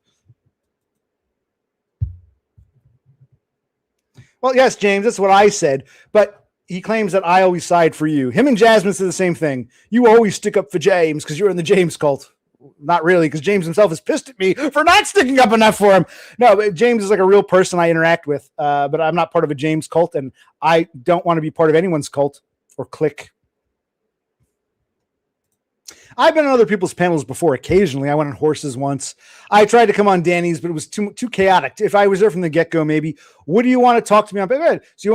Well, yes, James, that's what I said. But he claims that I always side for you. Him and Jasmine say the same thing. You always stick up for James because you're in the James cult. Not really, because James himself is pissed at me for not sticking up enough for him. No, but James is like a real person I interact with, but I'm not part of a James cult, and I don't want to be part of anyone's cult or clique. I've been on other people's panels before. Occasionally, I went on Horses once. I tried to come on Danny's, but it was too chaotic. If I was there from the get-go, maybe. What do you want to talk to me on? So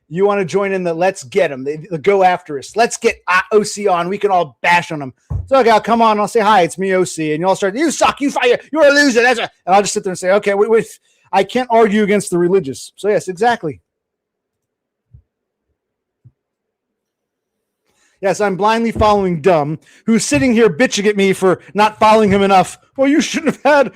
you want to join in the let's get them. They go after us. Let's get OC on. We can all bash on them. So okay, I'll come on. I'll say, hi, it's me, OC. And you all start, you suck. You fire. You're a loser. And I'll just sit there and say, okay, wait. I can't argue against the religious. So yes, exactly. Yes, I'm blindly following Dumb, who's sitting here bitching at me for not following him enough. Well, you shouldn't have had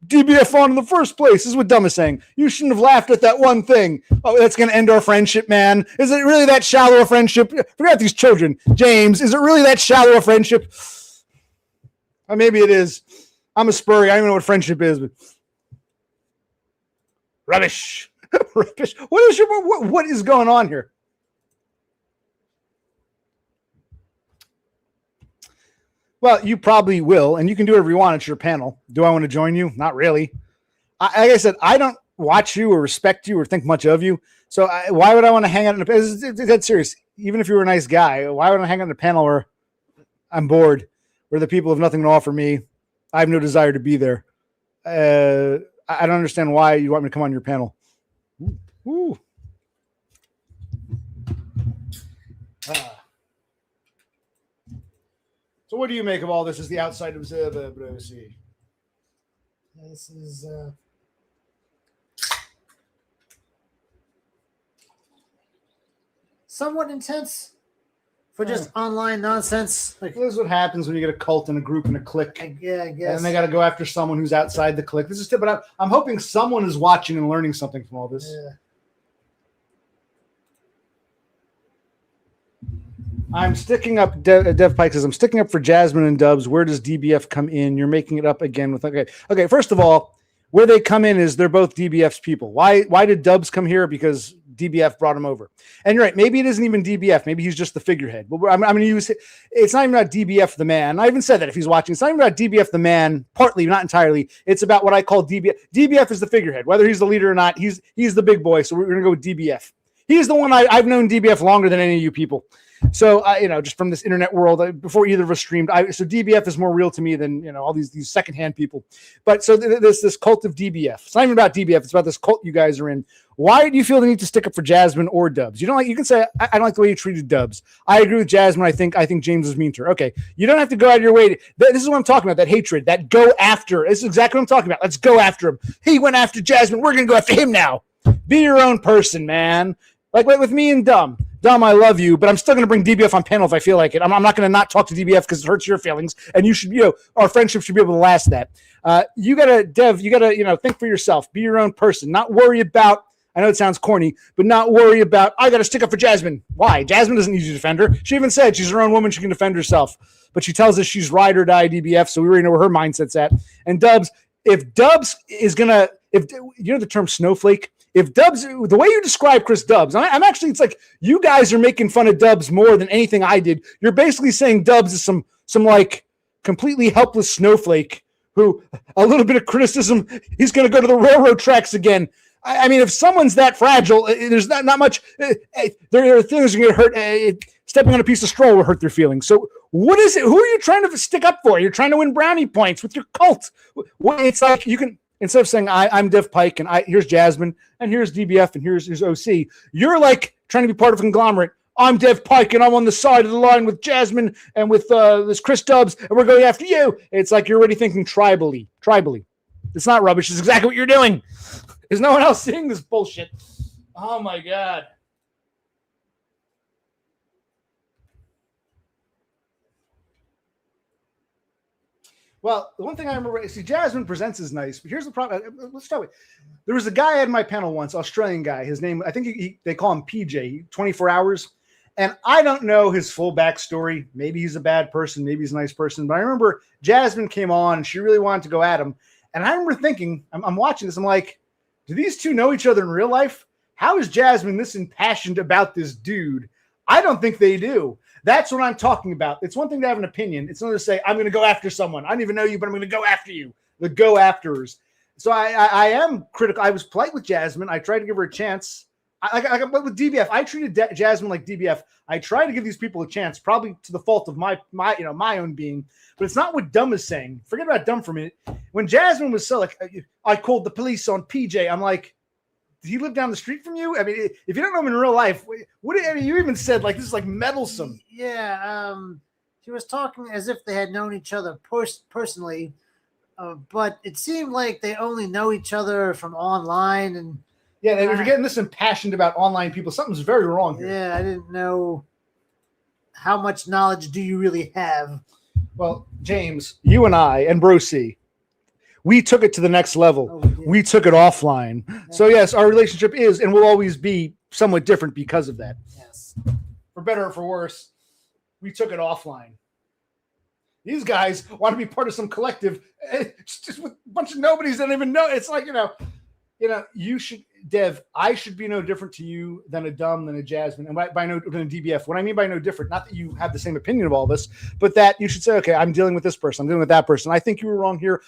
DBF on in the first place. This is what Dumb is saying. You shouldn't have laughed at that one thing. Oh, that's going to end our friendship, man. Is it really that shallow a friendship? Forget these children. James, is it really that shallow a friendship? Or maybe it is. I'm a Spurry. I don't even know what friendship is, but rubbish. Rubbish. What is going on here? Well, you probably will, and you can do whatever you want at your panel. Do I want to join you? Not really. Like I said, I don't watch you or respect you or think much of you. So why would I want to hang out in a panel? That's serious. Even if you were a nice guy, why would I hang out in a panel where I'm bored, where the people have nothing to offer me? I have no desire to be there. I don't understand why you want me to come on your panel. Ooh. So what do you make of all this as the outside observer, Brosi? This is somewhat intense for just online nonsense. This is what happens when you get a cult and a group and a clique. I guess. And they got to go after someone who's outside the clique. This is, but I'm hoping someone is watching and learning something from all this. Yeah. I'm sticking up. Dev Pike says, I'm sticking up for Jasmine and Dubs. Where does DBF come in? You're making it up again with okay. First of all, where they come in is they're both DBF's people. Why did Dubs come here? Because DBF brought him over. And you're right. Maybe it isn't even DBF. Maybe he's just the figurehead. But I'm going to use it. It's not even about DBF the man. I even said that if he's watching, it's not even about DBF the man. Partly, not entirely. It's about what I call DBF. DBF is the figurehead. Whether he's the leader or not, he's the big boy. So we're going to go with DBF. He's the one I've known DBF longer than any of you people. So, just from this internet world, before either of us streamed, so DBF is more real to me than, all these secondhand people. But so there's this cult of DBF. It's not even about DBF. It's about this cult you guys are in. Why do you feel the need to stick up for Jasmine or Dubs? You can say, I don't like the way you treated Dubs. I agree with Jasmine. I think James is mean to her. Okay. You don't have to go out of your way. This is what I'm talking about. That hatred, that go after. This is exactly what I'm talking about. Let's go after him. He went after Jasmine. We're going to go after him now. Be your own person, man. Like with me and Dumb. Dumb, I love you, but I'm still going to bring DBF on panel if I feel like it. I'm not going to not talk to DBF because it hurts your feelings, and you should, our friendship should be able to last that. Dev, think for yourself. Be your own person. Not worry about, I know it sounds corny, but not worry about, I got to stick up for Jasmine. Why? Jasmine doesn't need you to defend her. She even said she's her own woman. She can defend herself. But she tells us she's ride or die DBF, so we already know where her mindset's at. And Dubs, if Dubs is going to, if you know the term snowflake, if Dubs, the way you describe Chris Dubs, I'm actually, it's like you guys are making fun of Dubs more than anything I did. You're basically saying Dubs is some like completely helpless snowflake who a little bit of criticism, he's going to go to the railroad tracks again. I mean, if someone's that fragile, there's not much, there are things that can get hurt. Stepping on a piece of straw will hurt their feelings. So what is it? Who are you trying to stick up for? You're trying to win brownie points with your cult. It's like you can, instead of saying I'm Dev Pike and here's Jasmine and here's DBF and here's OC, you're like trying to be part of a conglomerate. I'm Dev Pike and I'm on the side of the line with Jasmine and with this Chris Dubs and we're going after you. It's like you're already thinking tribally. It's not rubbish. It's exactly what you're doing. There's no one else seeing this bullshit. Oh my God. Well, the one thing I remember, Jasmine Presents is nice, but here's the problem. Let's start with, there was a guy at my panel once, Australian guy. His name, I think they call him PJ, 24 Hours. And I don't know his full backstory. Maybe he's a bad person. Maybe he's a nice person. But I remember Jasmine came on and she really wanted to go at him. And I remember thinking, I'm watching this. I'm like, do these two know each other in real life? How is Jasmine this impassioned about this dude? I don't think they do. That's what I'm talking about. It's one thing to have an opinion. It's another to say, I'm going to go after someone. I don't even know you, but I'm going to go after you. The go-afters. So I am critical. I was polite with Jasmine. I tried to give her a chance. But with DBF, I treated Jasmine like DBF. I try to give these people a chance, probably to the fault of my own being. But it's not what Dumb is saying. Forget about Dumb for a minute. When Jasmine was so like, I called the police on PJ. I'm like, did he live down the street from you? I mean, if you don't know him in real life, you even said like this is like meddlesome. Yeah, she was talking as if they had known each other personally, but it seemed like they only know each other from online. And yeah, if you're getting this impassioned about online people, something's very wrong here. Yeah, I didn't know how much knowledge do you really have. Well, James, you and I and Bro C, we took it to the next level. We took it offline. Yeah. So yes, our relationship is and will always be somewhat different because of that. Yes. For better or for worse, we took it offline. These guys want to be part of some collective, just with a bunch of nobodies that don't even know. It's like, you should, Dev, I should be no different to you than a Dumb, than a Jasmine, and by no than a DBF. What I mean by no different, not that you have the same opinion of all this, but that you should say, okay, I'm dealing with this person, I'm dealing with that person. I think you were wrong here,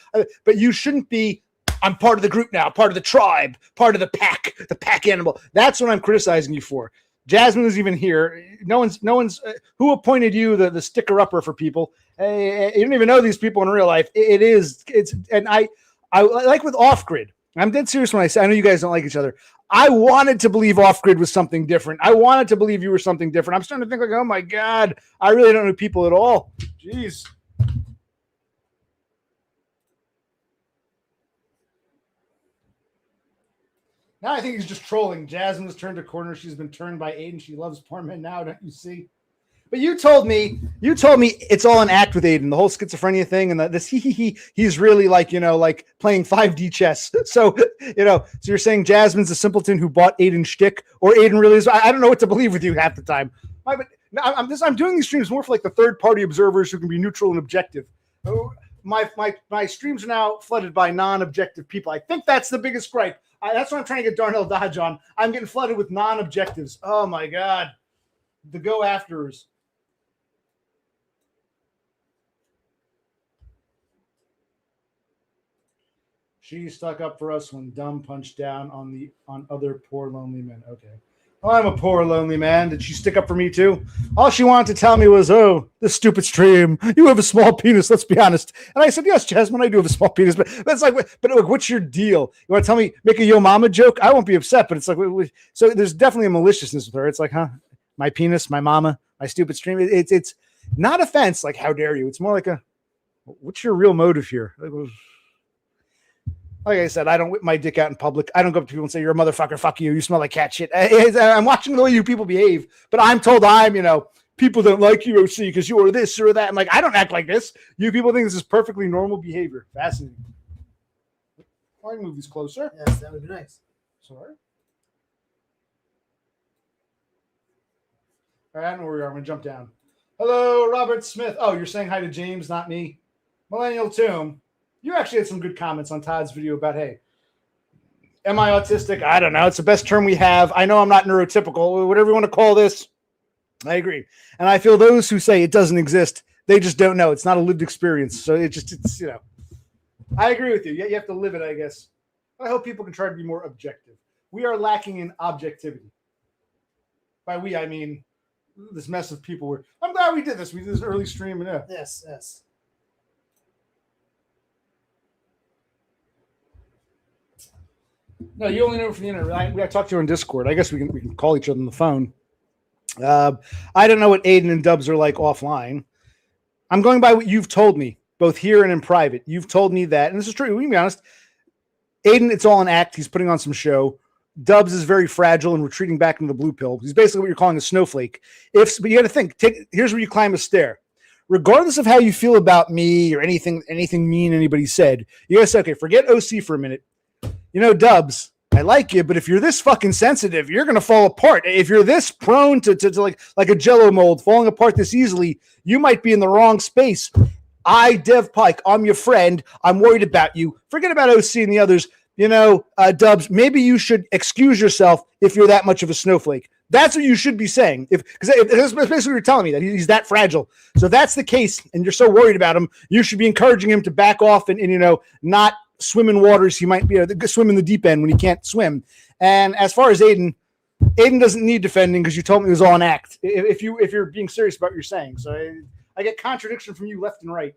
but you shouldn't be, I'm part of the group now, part of the tribe, part of the pack animal. That's what I'm criticizing you for. Jasmine is even here. No one's. Who appointed you the sticker-upper for people? You don't even know these people in real life. And I like with Off-Grid. I'm dead serious when I say, I know you guys don't like each other. I wanted to believe Off-Grid was something different. I wanted to believe you were something different. I'm starting to think like, oh my God, I really don't know people at all. Jeez. Now I think he's just trolling. Jasmine has turned a corner. She's been turned by Aiden. She loves poor men now, don't you see? But you told me it's all an act with Aiden, the whole schizophrenia thing, and this he's really like playing 5D chess. So so you're saying Jasmine's a simpleton who bought Aiden's shtick, or Aiden really is? I don't know what to believe with you half the time. But I'm doing these streams more for like the third party observers who can be neutral and objective. My streams are now flooded by non-objective people. I think that's the biggest gripe. That's what I'm trying to get Darnell Dodge on. I'm getting flooded with non-objectives. Oh my God, the go-afters. She stuck up for us when Dumb punched down on other poor lonely men. Okay. Oh, I'm a poor, lonely man. Did she stick up for me too? All she wanted to tell me was, oh, this stupid stream. You have a small penis, let's be honest. And I said, yes, Jasmine, I do have a small penis. But it's like, but what's your deal? You want to tell me, make a yo mama joke? I won't be upset, but it's like, so there's definitely a maliciousness with her. It's like, huh? My penis, my mama, my stupid stream. It's not offense, like, how dare you? It's more like what's your real motive here? Like I said, I don't whip my dick out in public. I don't go up to people and say, you're a motherfucker, fuck you, you smell like cat shit. I'm watching the way you people behave, but I'm told people don't like you, OC, because you are this or that. I'm like, I don't act like this. You people think this is perfectly normal behavior. Fascinating. I can move these closer. Yes, that would be nice. Sorry. All right, I don't know where we are. I'm going to jump down. Hello, Robert Smith. Oh, you're saying hi to James, not me. Millennial Tomb. You actually had some good comments on Todd's video about, hey, am I autistic? I don't know. It's the best term we have. I know I'm not neurotypical, whatever you want to call this. I agree. And I feel those who say it doesn't exist, they just don't know. It's not a lived experience. So it's I agree with you. You have to live it, I guess. I hope people can try to be more objective. We are lacking in objectivity. By we, I mean this mess of people. I'm glad we did this. We did this early stream. And Yes. No, you only know it from the internet. We got to talk to you on Discord. I guess we can call each other on the phone. I don't know what Aiden and Dubs are like offline. I'm going by what you've told me, both here and in private. You've told me that, and this is true. We can be honest. Aiden, it's all an act. He's putting on some show. Dubs is very fragile and retreating back into the blue pill. He's basically what you're calling a snowflake. But you got to think. Here's where you climb a stair. Regardless of how you feel about me or anything mean anybody said, you got to say, okay, forget OC for a minute. Dubs, I like you, but if you're this fucking sensitive, you're going to fall apart. If you're this prone to like a Jello mold falling apart this easily, you might be in the wrong space. Dev Pike, I'm your friend. I'm worried about you. Forget about OC and the others. Dubs, maybe you should excuse yourself if you're that much of a snowflake. That's what you should be saying. Because that's basically what you're telling me, that he's that fragile. So if that's the case, and you're so worried about him, you should be encouraging him to back off and not swim in waters he might be swim in the deep end when he can't swim. And as far as Aiden doesn't need defending because you told me it was all an act. If you're being serious about what you're saying, so I get contradiction from you left and right.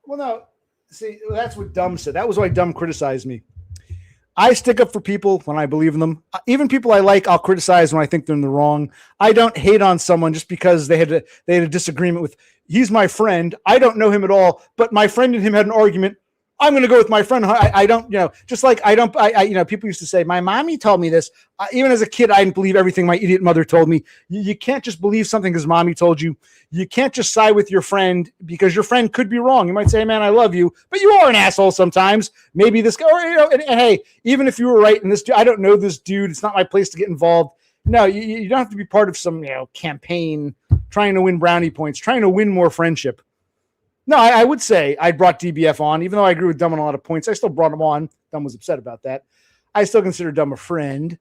Well, no, see, that's what Dumb said. That was why Dumb criticized me. I stick up for people when I believe in them. Even people I like, I'll criticize when I think they're in the wrong. I don't hate on someone just because they had a disagreement with. He's my friend. I don't know him at all, but my friend and him had an argument. I'm going to go with my friend. I don't, just like I don't, people used to say, my mommy told me this. Even as a kid, I didn't believe everything my idiot mother told me. You can't just believe something because mommy told you. You can't just side with your friend because your friend could be wrong. You might say, man, I love you, but you are an asshole sometimes. Maybe this guy, or, and hey, even if you were right and this dude, I don't know this dude. It's not my place to get involved. No, you don't have to be part of some, campaign trying to win brownie points, trying to win more friendship. No, I would say I brought DBF on, even though I agree with Dumb on a lot of points. I still brought him on. Dumb was upset about that. I still consider Dumb a friend,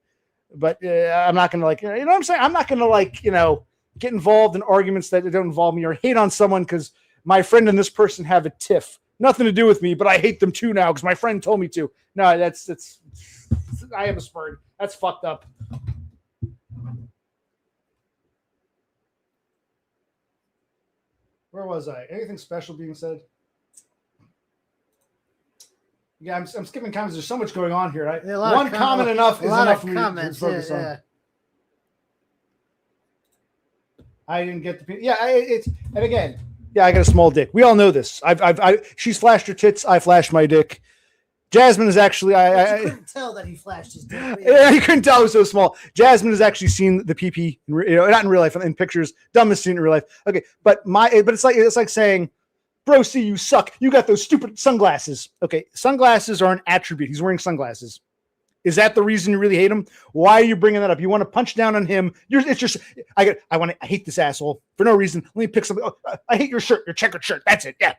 but I'm not going to what I'm saying? I'm not going to get involved in arguments that don't involve me or hate on someone because my friend and this person have a tiff. Nothing to do with me, but I hate them too now because my friend told me to. No, that's I am a spurred. That's fucked up. Where was I? Anything special being said? Yeah, I'm skipping comments. There's so much going on here. One comment enough is enough for me to focus on. I didn't get the. Yeah, and again, I got a small dick. We all know this. She's flashed her tits. I flashed my dick. Jasmine is actually. I couldn't tell that he flashed his dick. Yeah, you couldn't tell it was so small. Jasmine has actually seen the PP, not in real life, in pictures. Dumb has seen it in real life. Okay, but it's like saying, bro, see, you suck. You got those stupid sunglasses. Okay, sunglasses are an attribute. He's wearing sunglasses. Is that the reason you really hate him? Why are you bringing that up? You want to punch down on him? I hate this asshole for no reason. Let me pick something. Oh, I hate your shirt, your checkered shirt. That's it. Yeah.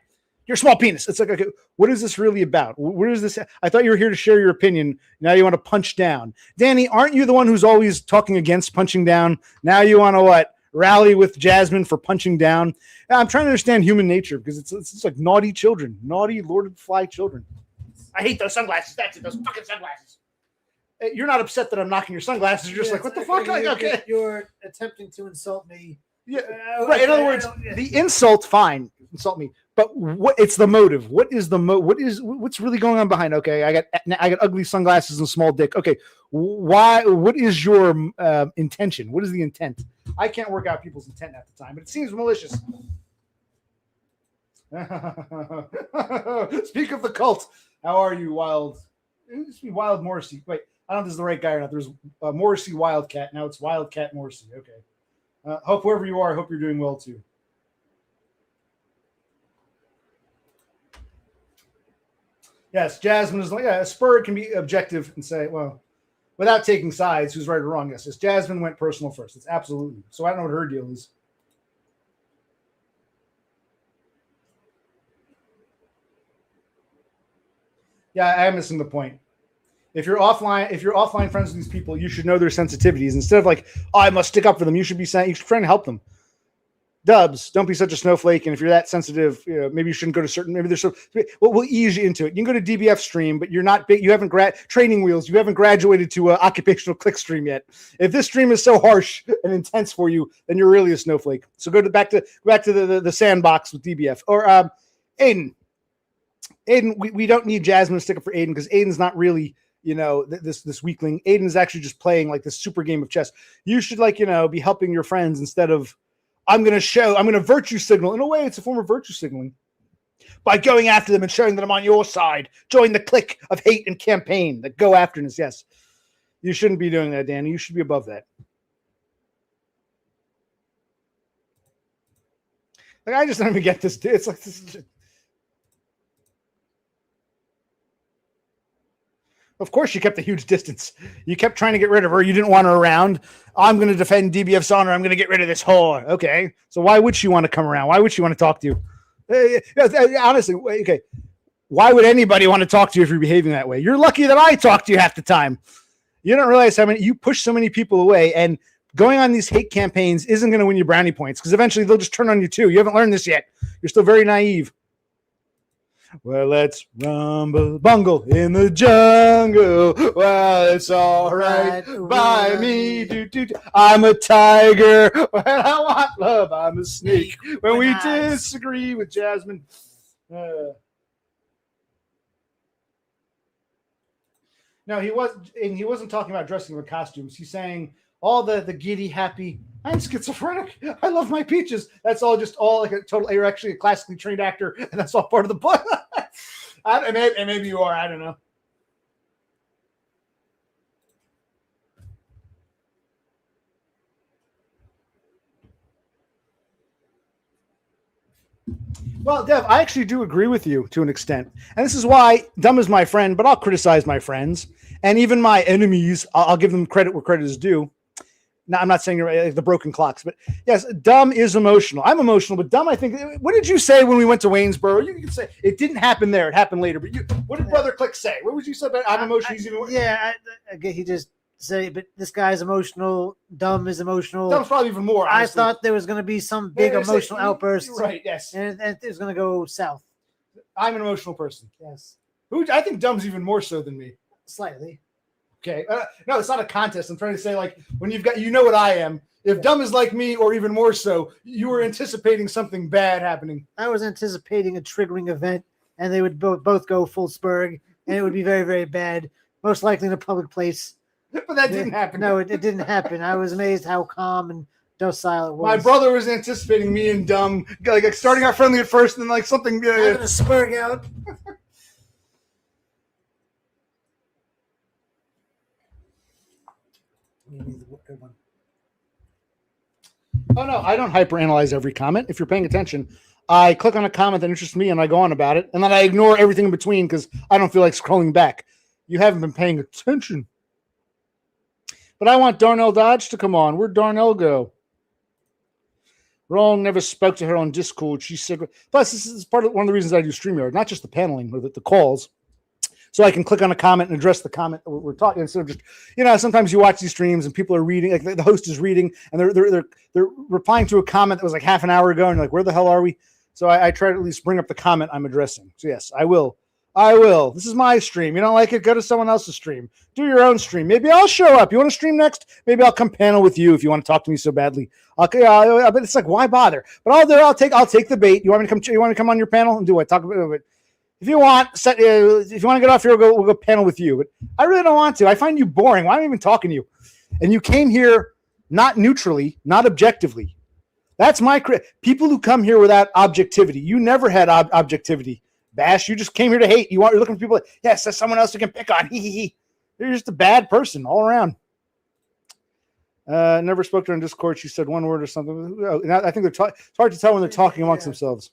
Your small penis. It's like, okay, what is this really about? What is this? I thought you were here to share your opinion. Now you want to punch down. Danny, aren't you the one who's always talking against punching down? Now you want to what? Rally with Jasmine for punching down? I'm trying to understand human nature because it's like naughty children, naughty Lord of the Fly children. I hate those sunglasses. That's it. Those fucking sunglasses. You're not upset that I'm knocking your sunglasses. You're just like, what the fuck? Like, okay. You're attempting to insult me. Yeah. Right. In other words, the insult, fine, insult me. But it's the motive. What is what's really going on behind? Okay, I got ugly sunglasses and small dick. Okay, why? What is your intention? What is the intent? I can't work out people's intent at the time, but it seems malicious. Speak of the cult. How are you, Wild? It used to be Wild Morrissey. Wait, I don't know if this is the right guy or not. There's Morrissey Wildcat. Now it's Wildcat Morrissey. Okay. Hope wherever you are, I hope you're doing well too. Yes, Jasmine is like, yeah, a Spur can be objective and say, well, without taking sides, who's right or wrong. Yes, Jasmine went personal first. It's absolutely. So I don't know what her deal is. Yeah, I am missing the point. If you're offline friends with these people, you should know their sensitivities. Instead of like, oh, I must stick up for them, you should be saying, you should try to help them. Dubs, don't be such a snowflake. And if you're that sensitive, maybe you shouldn't go to certain. Maybe there's some. We'll ease you into it. You can go to DBF stream, but you're not big. You haven't training wheels. You haven't graduated to occupational click stream yet. If this stream is so harsh and intense for you, then you're really a snowflake. So go back to the sandbox with DBF or Aiden. Aiden, we don't need Jasmine to stick up for Aiden because Aiden's not really, this weakling. Aiden is actually just playing like this super game of chess. You should be helping your friends instead of I'm going to virtue signal. In a way, it's a form of virtue signaling by going after them and showing that I'm on your side. Join the clique of hate and campaign that go afterness. Yes, you shouldn't be doing that, Danny. You should be above that. Like, I just don't even get this. It's like this. Of course, you kept a huge distance. You kept trying to get rid of her. You didn't want her around. I'm going to defend DBF's honor. I'm going to get rid of this whore. Okay. So why would she want to come around? Why would she want to talk to you? Honestly, okay. Why would anybody want to talk to you if you're behaving that way? You're lucky that I talk to you half the time. You don't realize how many you push so many people away, and going on these hate campaigns isn't going to win you brownie points because eventually they'll just turn on you too. You haven't learned this yet. You're still very naive. Well, let's rumble bungle in the jungle. Well, it's all right by me. I'm a tiger. When I want love, I'm a snake. When we disagree with Jasmine. No, he wasn't talking about dressing in costumes. He's saying all the giddy, happy. I'm schizophrenic. I love my peaches. That's all like a total. You're actually a classically trained actor, and that's all part of the book. And maybe you are. I don't know. Well, Dev, I actually do agree with you to an extent. And this is why Dumb is my friend, but I'll criticize my friends. And even my enemies, I'll give them credit where credit is due. Now, I'm not saying you're like the broken clocks, but yes, Dumb is emotional. I'm emotional, but Dumb, I think, what did you say when we went to Waynesboro? You can say it didn't happen there. It happened later. But what did Brother Click say? What would you say about I'm emotional? He just said, but this guy's emotional. Dumb is emotional. Dumb's probably even more. Honestly. I thought there was going to be some big emotional outburst. Right, yes. And it was going to go south. I'm an emotional person. Yes. I think Dumb's even more so than me. Slightly. Okay. No, it's not a contest. I'm trying to say, like, when you've got, what I am. If Dumb is like me, or even more so, you were anticipating something bad happening. I was anticipating a triggering event, and they would both go full Spurg, and it would be very, very bad. Most likely in a public place. But that didn't happen. No, it didn't happen. I was amazed how calm and docile it was. My brother was anticipating me and Dumb, like starting out friendly at first, and then like something. I'm gonna Spurg out. Oh no, I don't hyperanalyze every comment. If you're paying attention, I click on a comment that interests me and I go on about it, and then I ignore everything in between because I don't feel like scrolling back. You haven't been paying attention. But I want Darnell Dodge to come on. Where'd Darnell go? Wrong, never spoke to her on Discord. She said, plus this is one of the reasons I do StreamYard, not just the paneling, but the calls. So I can click on a comment and address the comment that we're talking instead of just, sometimes you watch these streams and people are reading, like the host is reading and they're replying to a comment that was like half an hour ago and you're like, where the hell are we? So I try to at least bring up the comment I'm addressing. So yes, I will I will. This is my stream. You don't like it? Go to someone else's stream. Do your own stream. Maybe I'll show up. You want to stream next? Maybe I'll come panel with you if you want to talk to me so badly. Okay, but it's like, why bother? But I'll take the bait. You want me to come? You want to come on your panel and do what? Talk about it. If you want, if you want to get off here, we'll go panel with you. But I really don't want to. I find you boring. Why am I even talking to you? And you came here not neutrally, not objectively. That's my people who come here without objectivity. You never had objectivity, Bash. You just came here to hate. You're looking for people. Yes, there's someone else you can pick on. You're just a bad person all around. Never spoke to her in Discord. She said one word or something. I think it's hard to tell when they're talking amongst themselves.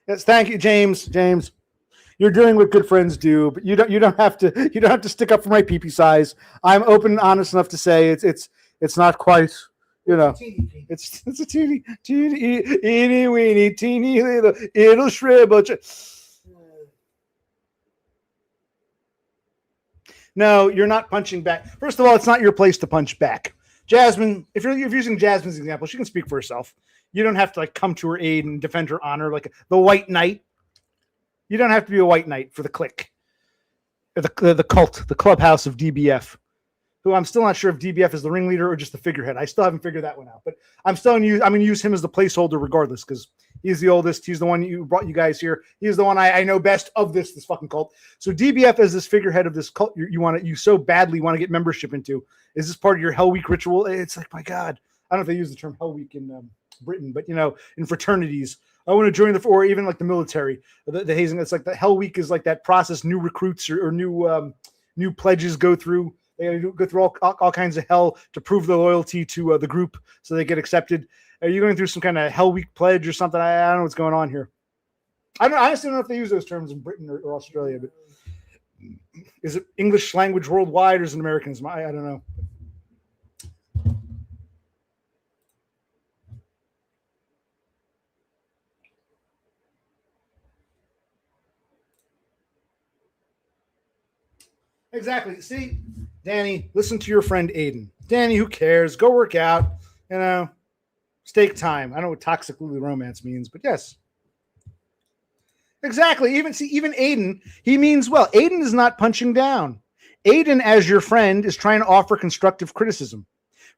Yes, thank you, James. James, you're doing what good friends do, but you don't have to stick up for my pee-pee size. I'm open and honest enough to say it's not quite, it's a teeny weeny teeny little it'll shrivel. No, you're not punching back. First of all, it's not your place to punch back. Jasmine, if you're using Jasmine's example, she can speak for herself. You don't have to come to her aid and defend her honor like the White Knight. You don't have to be a White Knight for the clique, the cult, the clubhouse of DBF. Who I'm still not sure if DBF is the ringleader or just the figurehead. I still haven't figured that one out. But I'm going to use him as the placeholder regardless because he's the oldest. He's the one you brought you guys here. He's the one I know best of this fucking cult. So DBF as this figurehead of this cult you so badly want to get membership into. Is this part of your Hell Week ritual? It's like, my God. I don't know if they use the term Hell Week in Britain, but in fraternities, I want to join or even like the military, the hazing. It's like the Hell Week is like that process new recruits or new pledges go through. They go through all kinds of hell to prove their loyalty to the group so they get accepted. Are you going through some kind of Hell Week pledge or something? I don't know what's going on here. I honestly don't know if they use those terms in Britain or Australia, but is it English language worldwide or is it Americanism? I don't know. Exactly. See, Danny, listen to your friend Aiden. Danny, who cares? Go work out. Steak time. I don't know what toxic romance means, but yes. Exactly. Even Aiden, he means well. Aiden is not punching down. Aiden, as your friend, is trying to offer constructive criticism.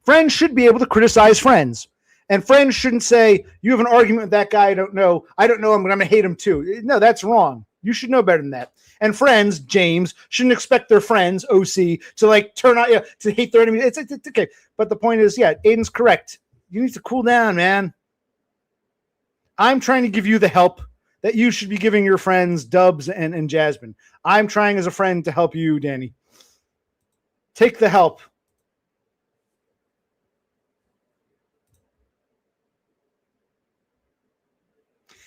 Friends should be able to criticize friends. And friends shouldn't say, you have an argument with that guy I don't know him, but I'm going to hate him too. No, that's wrong. You should know better than that. And friends, James, shouldn't expect their friends, OC, to turn out to hate their enemy. It's okay. But the point is, Aiden's correct. You need to cool down, man. I'm trying to give you the help that you should be giving your friends, Dubs and Jasmine. I'm trying as a friend to help you, Danny. Take the help.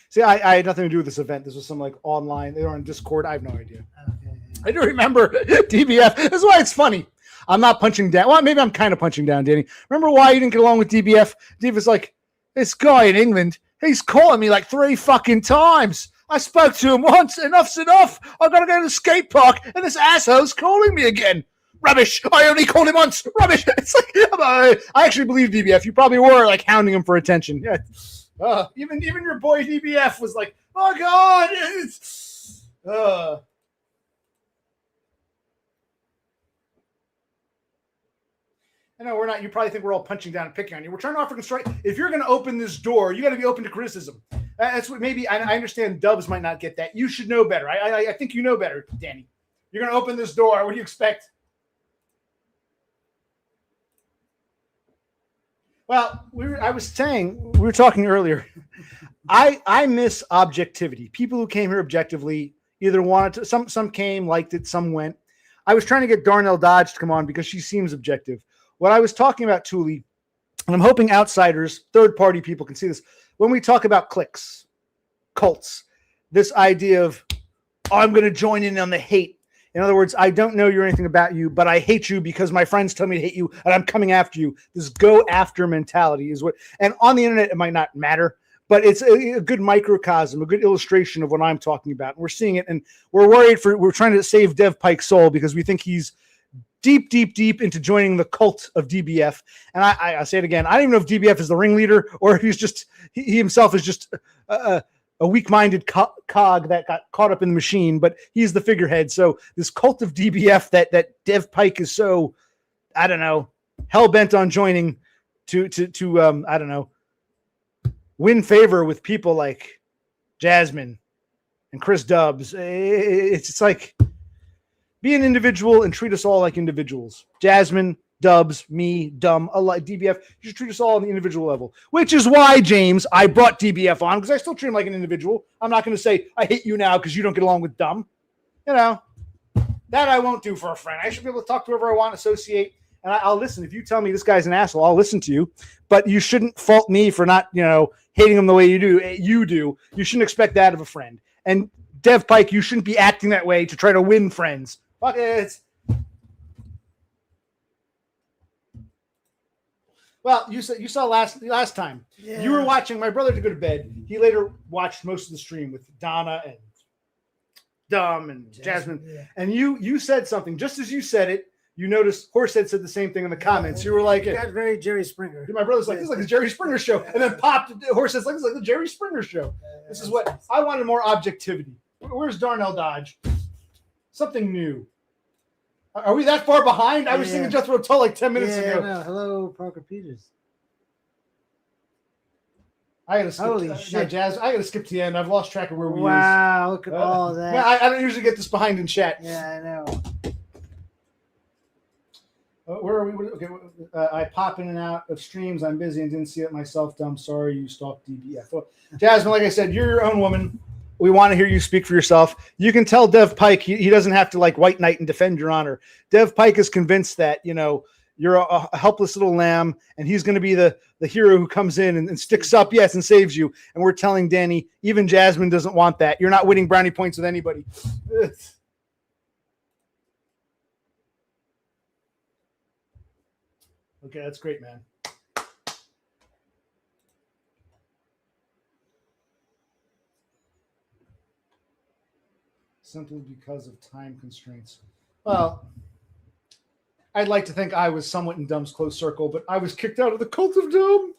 See, I had nothing to do with this event. This was some online. They were on Discord. I have no idea. Okay. I do remember DBF. That's why it's funny. I'm not punching down. Well, maybe I'm kind of punching down, Danny. Remember why you didn't get along with DBF? DBF's like, this guy in England, he's calling me 3 fucking times. I spoke to him once. Enough's enough. I've got to go to the skate park, and this asshole's calling me again. Rubbish. I only called him once. Rubbish. It's I actually believe DBF. You probably were hounding him for attention. Yeah. Even your boy DBF was like, oh God, I know we're not. You probably think we're all punching down and picking on you. We're trying to offer construct. If you're going to open this door, you got to be open to criticism. That's what maybe I understand. Dubs might not get that. You should know better. I think you know better, Danny. You're going to open this door. What do you expect? Well, I was saying, we were talking earlier. I miss objectivity. People who came here objectively either wanted to, some came, liked it, some went. I was trying to get Darnell Dodge to come on because she seems objective. What I was talking about, Thule, and I'm hoping outsiders, third-party people can see this. When we talk about cliques, cults, this idea of, I'm going to join in on the hate. In other words, I don't know you or anything about you, but I hate you because my friends tell me to hate you and I'm coming after you. This go after mentality is what, and on the internet, it might not matter, but it's a good microcosm, a good illustration of what I'm talking about. We're seeing it and we're trying to save Dev Pike's soul because we think he's deep into joining the cult of DBF. And I say it again. I don't even know if DBF is the ringleader or if he himself is just a a weak-minded cog that got caught up in the machine, but he's the figurehead. So this cult of DBF that Dev Pike is so, I don't know, hell-bent on joining to I don't know, win favor with people like Jasmine and Chris Dubs. It's like, be an individual and treat us all like individuals. Jasmine, Dubs, me, Dumb, alike, DBF. You should treat us all on the individual level, which is why, James, I brought DBF on, because I still treat him like an individual. I'm not going to say, I hate you now because you don't get along with Dumb. You know, that I won't do for a friend. I should be able to talk to whoever I want, associate, and I'll listen. If you tell me this guy's an asshole, I'll listen to you. But you shouldn't fault me for not, hating him the way you do. You shouldn't expect that of a friend. And Dev Pike, you shouldn't be acting that way to try to win friends. Fuck it. Well, you saw last time. Yeah. You were watching my brother to go to bed. He later watched most of the stream with Donna and Dumb and Jasmine. Yeah. And you said something. Just as you said it, you noticed Horsehead said the same thing in the comments. You were like, "Got very Jerry Springer." My brother's like, "This is like the Jerry Springer show," and then popped. Horsehead's like, "This is like the Jerry Springer show." This is what I wanted, more objectivity. Where's Darnell Dodge? Something new. Are we that far behind? I was singing Jethro Tull like 10 minutes ago. No. Hello, Parker Peters. I gotta skip. Holy shit, Jazz! I gotta skip to the end. I've lost track of where we are. Wow, look at all that. Yeah, I don't usually get this behind in chat. Yeah, I know. Where are we? Okay, I pop in and out of streams. I'm busy and didn't see it myself. Dumb. Sorry, you stalked DBF. Well, Jasmine, like I said, you're your own woman. We want to hear you speak for yourself. You can tell Dev Pike he doesn't have to like white knight and defend your honor. Dev Pike is convinced that you're a helpless little lamb, and he's going to be the hero who comes in and sticks up, yes, and saves you. And we're telling Danny, even Jasmine doesn't want that. You're not winning brownie points with anybody. Okay, that's great, man. Simply because of time constraints. Well, I'd like to think I was somewhat in Dumb's close circle, but I was kicked out of the cult of Dumb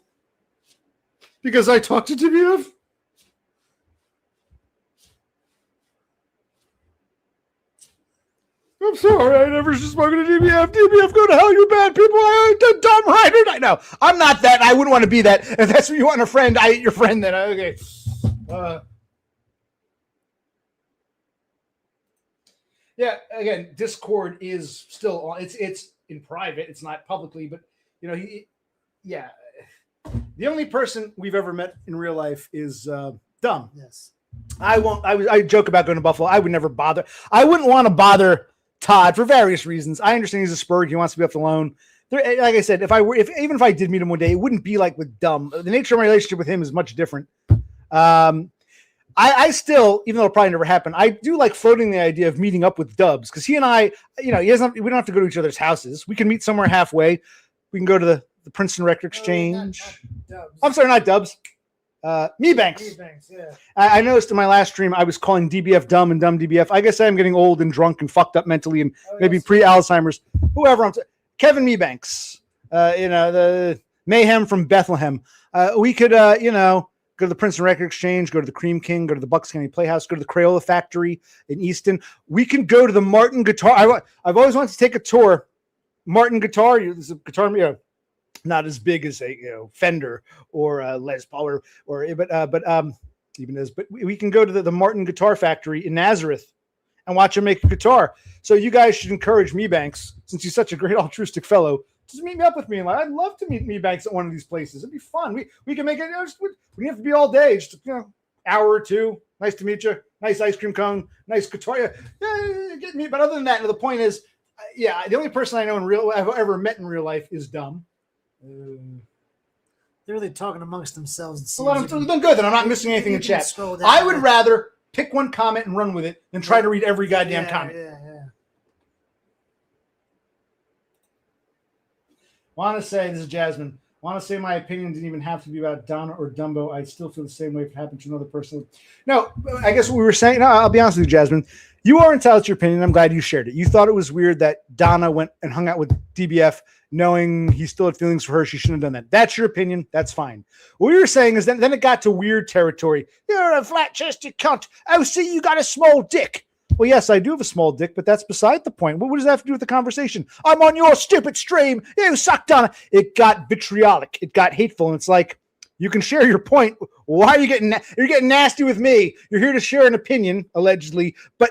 because I talked to DBF. I'm sorry, I never should have spoken to DBF. DBF, go to hell, you bad people. I did Dumb right. No, I'm not that. I wouldn't want to be that. If that's what you want in a friend, I ain't your friend then. Okay. Yeah, again, Discord is still on. It's in private. It's not publicly, but the only person we've ever met in real life is Dumb. Yes. I joke about going to Buffalo. I would never bother. I wouldn't want to bother Todd for various reasons. I understand he's a Spurg. He wants to be left alone. Like I said, even if I did meet him one day, it wouldn't be like with Dumb. The nature of my relationship with him is much different. I still, even though it'll probably never happen, I do like floating the idea of meeting up with Dubs, because he and I, we don't have to go to each other's houses. We can meet somewhere halfway. We can go to the Princeton Record Exchange. Not Dubs. I'm sorry, not Dubs. Mebanks. Yeah. I noticed in my last stream I was calling DBF Dumb and Dumb DBF. I guess I'm getting old and drunk and fucked up mentally and maybe pre-Alzheimer's. Whoever Kevin Mebanks. The Mayhem from Bethlehem. We could go to the Princeton Record Exchange, go to the Cream King, go to the Bucks County Playhouse, go to the Crayola Factory in Easton. We can go to the Martin Guitar. I've always wanted to take a tour. Martin Guitar. There's a guitar, not as big as a Fender or Les Paul but we can go to the Martin Guitar Factory in Nazareth and watch him make a guitar. So you guys should encourage Mebanks, since he's such a great altruistic fellow. Just meet me up with me. I'd love to meet Mebanks at one of these places. It'd be fun. We can make it. We have to be all day. Just hour or two. Nice to meet you. Nice ice cream cone. Nice guitar. Yeah, get me. But other than that, the point is, the only person I know I've ever met in real life is Dumb. They're really talking amongst themselves. Then good. Then I'm not missing anything in chat. I would rather pick one comment and run with it than try to read every goddamn comment. Yeah. Want to say, this is Jasmine, Want to say my opinion didn't even have to be about Donna or Dumbo. I still feel the same way if it happened to another person. No, I guess what we were saying, no, I'll be honest with you, Jasmine. You are entitled to your opinion. I'm glad you shared it. You thought it was weird that Donna went and hung out with DBF knowing he still had feelings for her. She shouldn't have done that. That's your opinion. That's fine. What we were saying is then it got to weird territory. You're a flat-chested cunt. Oh, see, you got a small dick. Well, yes, I do have a small dick, but that's beside the point. What does that have to do with the conversation? I'm on your stupid stream. You suck, Donna. It got vitriolic. It got hateful. And it's like, you can share your point. Why are you you're getting nasty with me? You're here to share an opinion, allegedly. But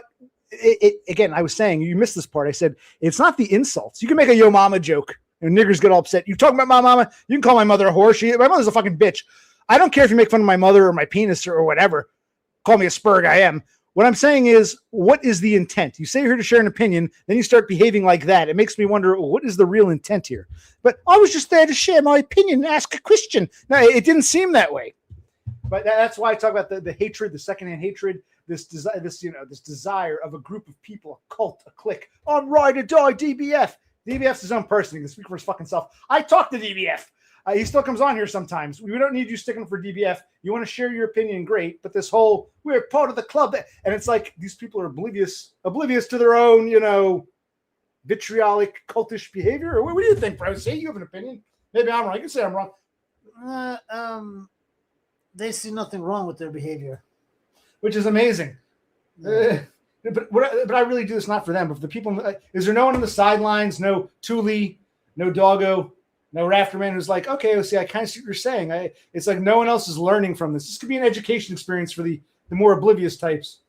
again, I was saying, you missed this part. I said, it's not the insults. You can make a yo mama joke and niggers get all upset. You talking about my mama? You can call my mother a whore. My mother's a fucking bitch. I don't care if you make fun of my mother or my penis or whatever. Call me a spurg. I am. What I'm saying is, what is the intent? You say you're here to share an opinion, then you start behaving like that. It makes me wonder, what is the real intent here? But I was just there to share my opinion and ask a question. No, it didn't seem that way. But that's why I talk about the hatred, the secondhand hatred, this desire of a group of people, a cult, a clique. On ride or die, DBF. DBF's his own person. He can speak for his fucking self. I talk to DBF. He still comes on here sometimes. We don't need you sticking for DBF. You want to share your opinion, great. But this whole, we're part of the club. And it's like these people are oblivious to their own, vitriolic, cultish behavior. Or what do you think, bro? Say you have an opinion. Maybe I'm wrong. You can say I'm wrong. They see nothing wrong with their behavior. Which is amazing. Yeah. But I really do this not for them, but for the people. Is there no one on the sidelines? No Thule, no Doggo, no Rafterman who's like, okay, see, I kind of see what you're saying. It's like no one else is learning from this. This could be an education experience for the more oblivious types.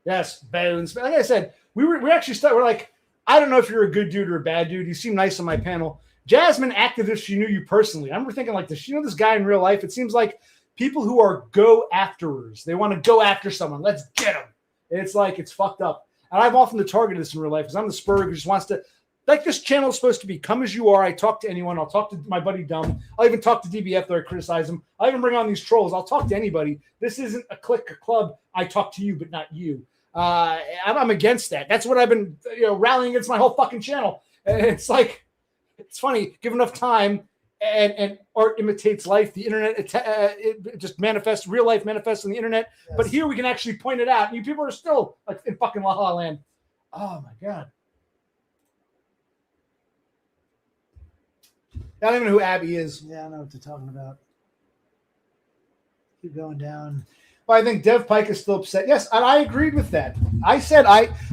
Yes, Bones. But like I said, we actually we're like, I don't know if you're a good dude or a bad dude. You seem nice on my panel. Jasmine acted as if she knew you personally. I remember thinking like, does she know this guy in real life? It seems like people who are go-afterers. They want to go after someone. Let's get them. And it's like, it's fucked up. And I've often targeted this in real life because I'm the spurg who just wants to, like this channel is supposed to be, come as you are. I talk to anyone. I'll talk to my buddy Dumb. I'll even talk to DBF though I criticize him. I'll even bring on these trolls. I'll talk to anybody. This isn't a clique, a club. I talk to you, but not you. I'm against that. That's what I've been rallying against my whole fucking channel. And it's like, it's funny, give enough time and art imitates life. The internet, it just manifests, real life manifests on the internet. Yes. But here we can actually point it out. And you people are still like in fucking La La Land. Oh my God. I don't even know who Abby is. Yeah, I know what they're talking about. Keep going down. Well, I think Dev Pike is still upset. Yes, and I agreed with that. I said,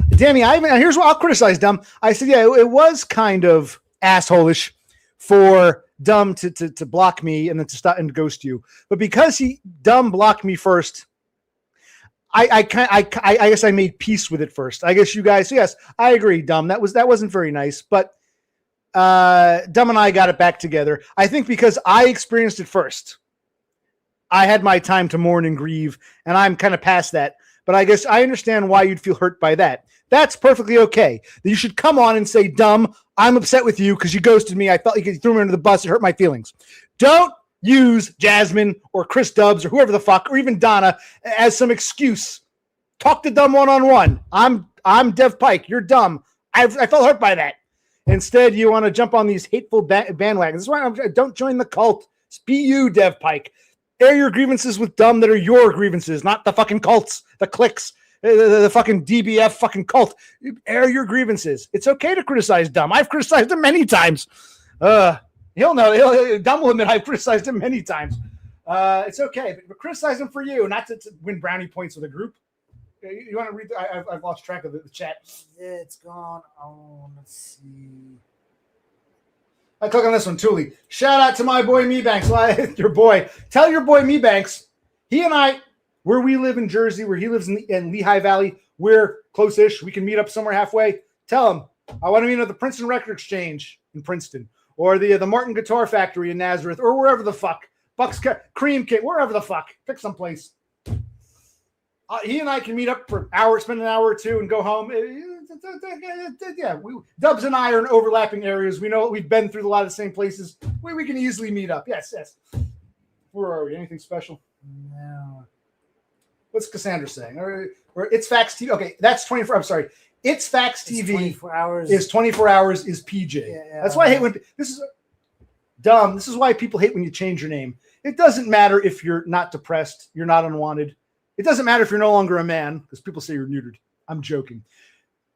Danny, here's what I'll criticize Dumb. I said, yeah, it was kind of asshole-ish for Dumb to block me and then to stop and ghost you. But because Dumb blocked me first, I guess I made peace with it first. I guess you guys, yes, I agree, Dumb. That wasn't very nice, but Dumb and I got it back together. I think because I experienced it first. I had my time to mourn and grieve, and I'm kind of past that. But I guess I understand why you'd feel hurt by that. That's perfectly okay. You should come on and say, Dumb, I'm upset with you because you ghosted me. I felt like you threw me under the bus. It hurt my feelings. Don't use Jasmine or Chris Dubs or whoever the fuck, or even Donna as some excuse. Talk to Dumb one-on-one. I'm Dev Pike. You're dumb. I felt hurt by that. Instead, you want to jump on these hateful bandwagons. That's why don't join the cult. Be you, Dev Pike. Air your grievances with Dumb that are your grievances, not the fucking cults, the cliques, the fucking DBF fucking cult. Air your grievances. It's okay to criticize Dumb. I've criticized him many times. He'll know. Dumb will admit I've criticized him many times. It's okay, but criticize him for you, not to win brownie points with a group. You want to read? I've lost track of the chat. Yeah, it's gone. Oh, let's see. I click on this one, Thule. Shout out to my boy Mebanks. Your boy. Tell your boy Mebanks. He and I, where we live in Jersey, where he lives in Lehigh Valley, we're close-ish. We can meet up somewhere halfway. Tell him I want to meet at the Princeton Record Exchange in Princeton, or the Martin Guitar Factory in Nazareth, or wherever the fuck. Bucks Cream Cake, wherever the fuck. Pick someplace. He and I can meet up for an hour, spend an hour or two, and go home. Yeah, Dubs and I are in overlapping areas. We know we've been through a lot of the same places. We can easily meet up. Yes. Where are we? Anything special? No. What's Cassandra saying? Or it's Facts TV. Okay, that's 24. I'm sorry. It's Facts It's TV 24 hours. is 24 hours is PJ. Yeah, That's why I hate when this is dumb. This is why people hate when you change your name. It doesn't matter if you're not depressed, you're not unwanted. It doesn't matter if you're no longer a man, because people say you're neutered. I'm joking.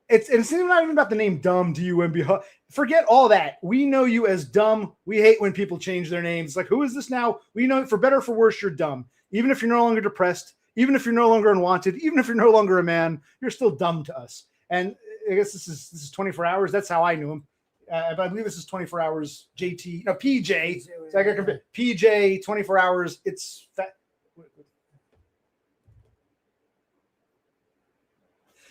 It's not even about the name dumb, D-U-M-B. Forget all that. We know you as dumb. We hate when people change their names. It's like, who is this now? We know, for better or for worse, you're dumb. Even if you're no longer depressed, even if you're no longer unwanted, even if you're no longer a man, you're still dumb to us. And I guess this is 24 hours. That's how I knew him. But I believe this is 24 hours. JT, no, PJ. So I got PJ, 24 hours. It's fat.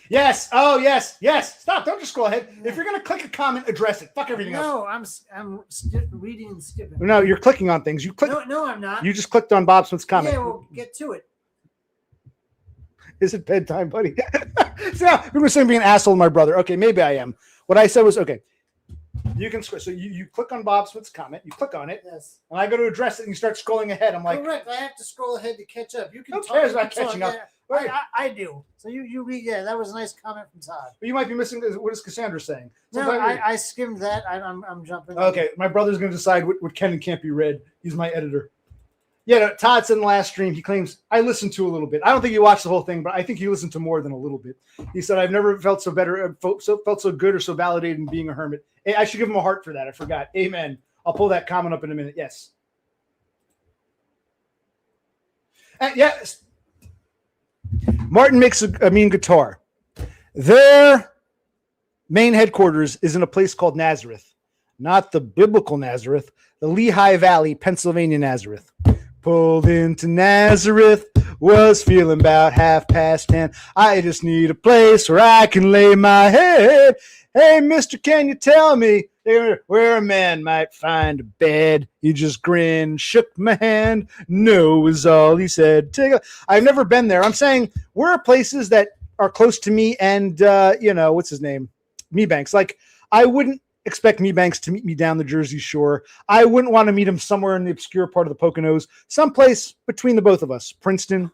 Yes. Oh, yes. Yes. Stop. Don't just scroll ahead. If you're going to click a comment, address it. Fuck everything else. No, I'm reading and skipping. No, you're clicking on things. You click. No, I'm not. You just clicked on Bob Smith's comment. Yeah, we'll get to it. Is it bedtime, buddy? So we were saying being an asshole to my brother. Okay, maybe I am. What I said was, okay, you can scroll. So you click on Bob Smith's comment. You click on it. Yes. And I go to address it, and you start scrolling ahead. I'm like, correct. I have to scroll ahead to catch up. You can who talk. cares about you can catching talk, up? yeah. I do. So you read. Yeah, that was a nice comment from Todd. But you might be missing. What is Cassandra saying? No, I skimmed that. I'm jumping. Okay, my brother's going to decide what can and can't be read. He's my editor. Yeah, no, Todd said in the last stream, he claims, I listened to a little bit. I don't think he watched the whole thing, but I think he listened to more than a little bit. He said, I've never felt so better, felt so good or so validated in being a hermit. Hey, I should give him a heart for that. I forgot. Amen. I'll pull that comment up in a minute. Yes. Yes. Martin makes a mean guitar. Their main headquarters is in a place called Nazareth, not the biblical Nazareth, the Lehigh Valley, Pennsylvania Nazareth. Pulled into Nazareth, was feeling about 10:30. I just need a place where I can lay my head. Hey, mister, can you tell me where a man might find a bed? He just grinned, shook my hand. No was all he said. I've never been there. I'm saying where are places that are close to me and, what's his name? Mebanks. Like, I wouldn't expect Mebanks to meet me down the Jersey Shore. I wouldn't want to meet him somewhere in the obscure part of the Poconos, someplace between the both of us. Princeton,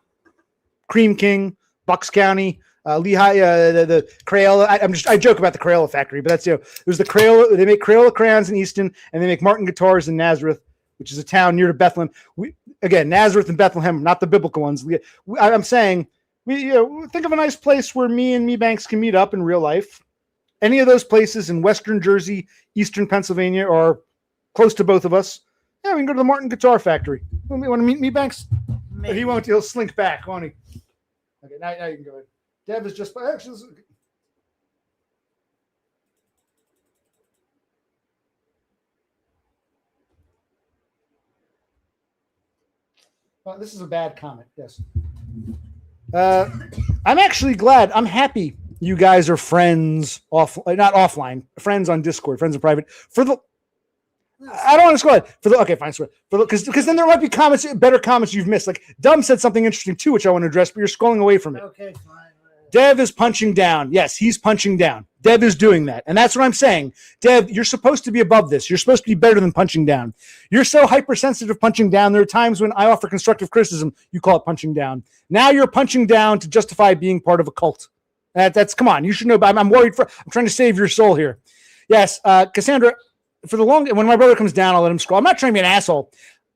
Cream King, Bucks County, Lehigh, the Crayola. I joke about the Crayola factory, but that's, there's the Crayola. They make Crayola crayons in Easton, and they make Martin guitars in Nazareth, which is a town near to Bethlehem. Nazareth and Bethlehem, not the biblical ones. I'm saying, think of a nice place where me and Mebanks can meet up in real life. Any of those places in Western Jersey, Eastern Pennsylvania, are close to both of us. Yeah, we can go to the Martin Guitar Factory. You want to meet me, Banks? He won't. He'll slink back, won't he? Okay, now you can go ahead. Deb is just actually. Well, this is a bad comment. Yes. I'm actually glad. I'm happy you guys are friends not offline, friends on Discord, friends in private. I don't want to scroll ahead. Okay, fine. Because then there might be better comments you've missed. Like Dumb said something interesting too, which I want to address, but you're scrolling away from it. Okay, fine. Dev is punching down. Yes, he's punching down. Dev is doing that. And that's what I'm saying. Dev, you're supposed to be above this. You're supposed to be better than punching down. You're so hypersensitive punching down. There are times when I offer constructive criticism, you call it punching down. Now you're punching down to justify being part of a cult. That's come on. You should know. I'm worried I'm trying to save your soul here. Yes, Cassandra. When my brother comes down, I'll let him scroll. I'm not trying to be an asshole.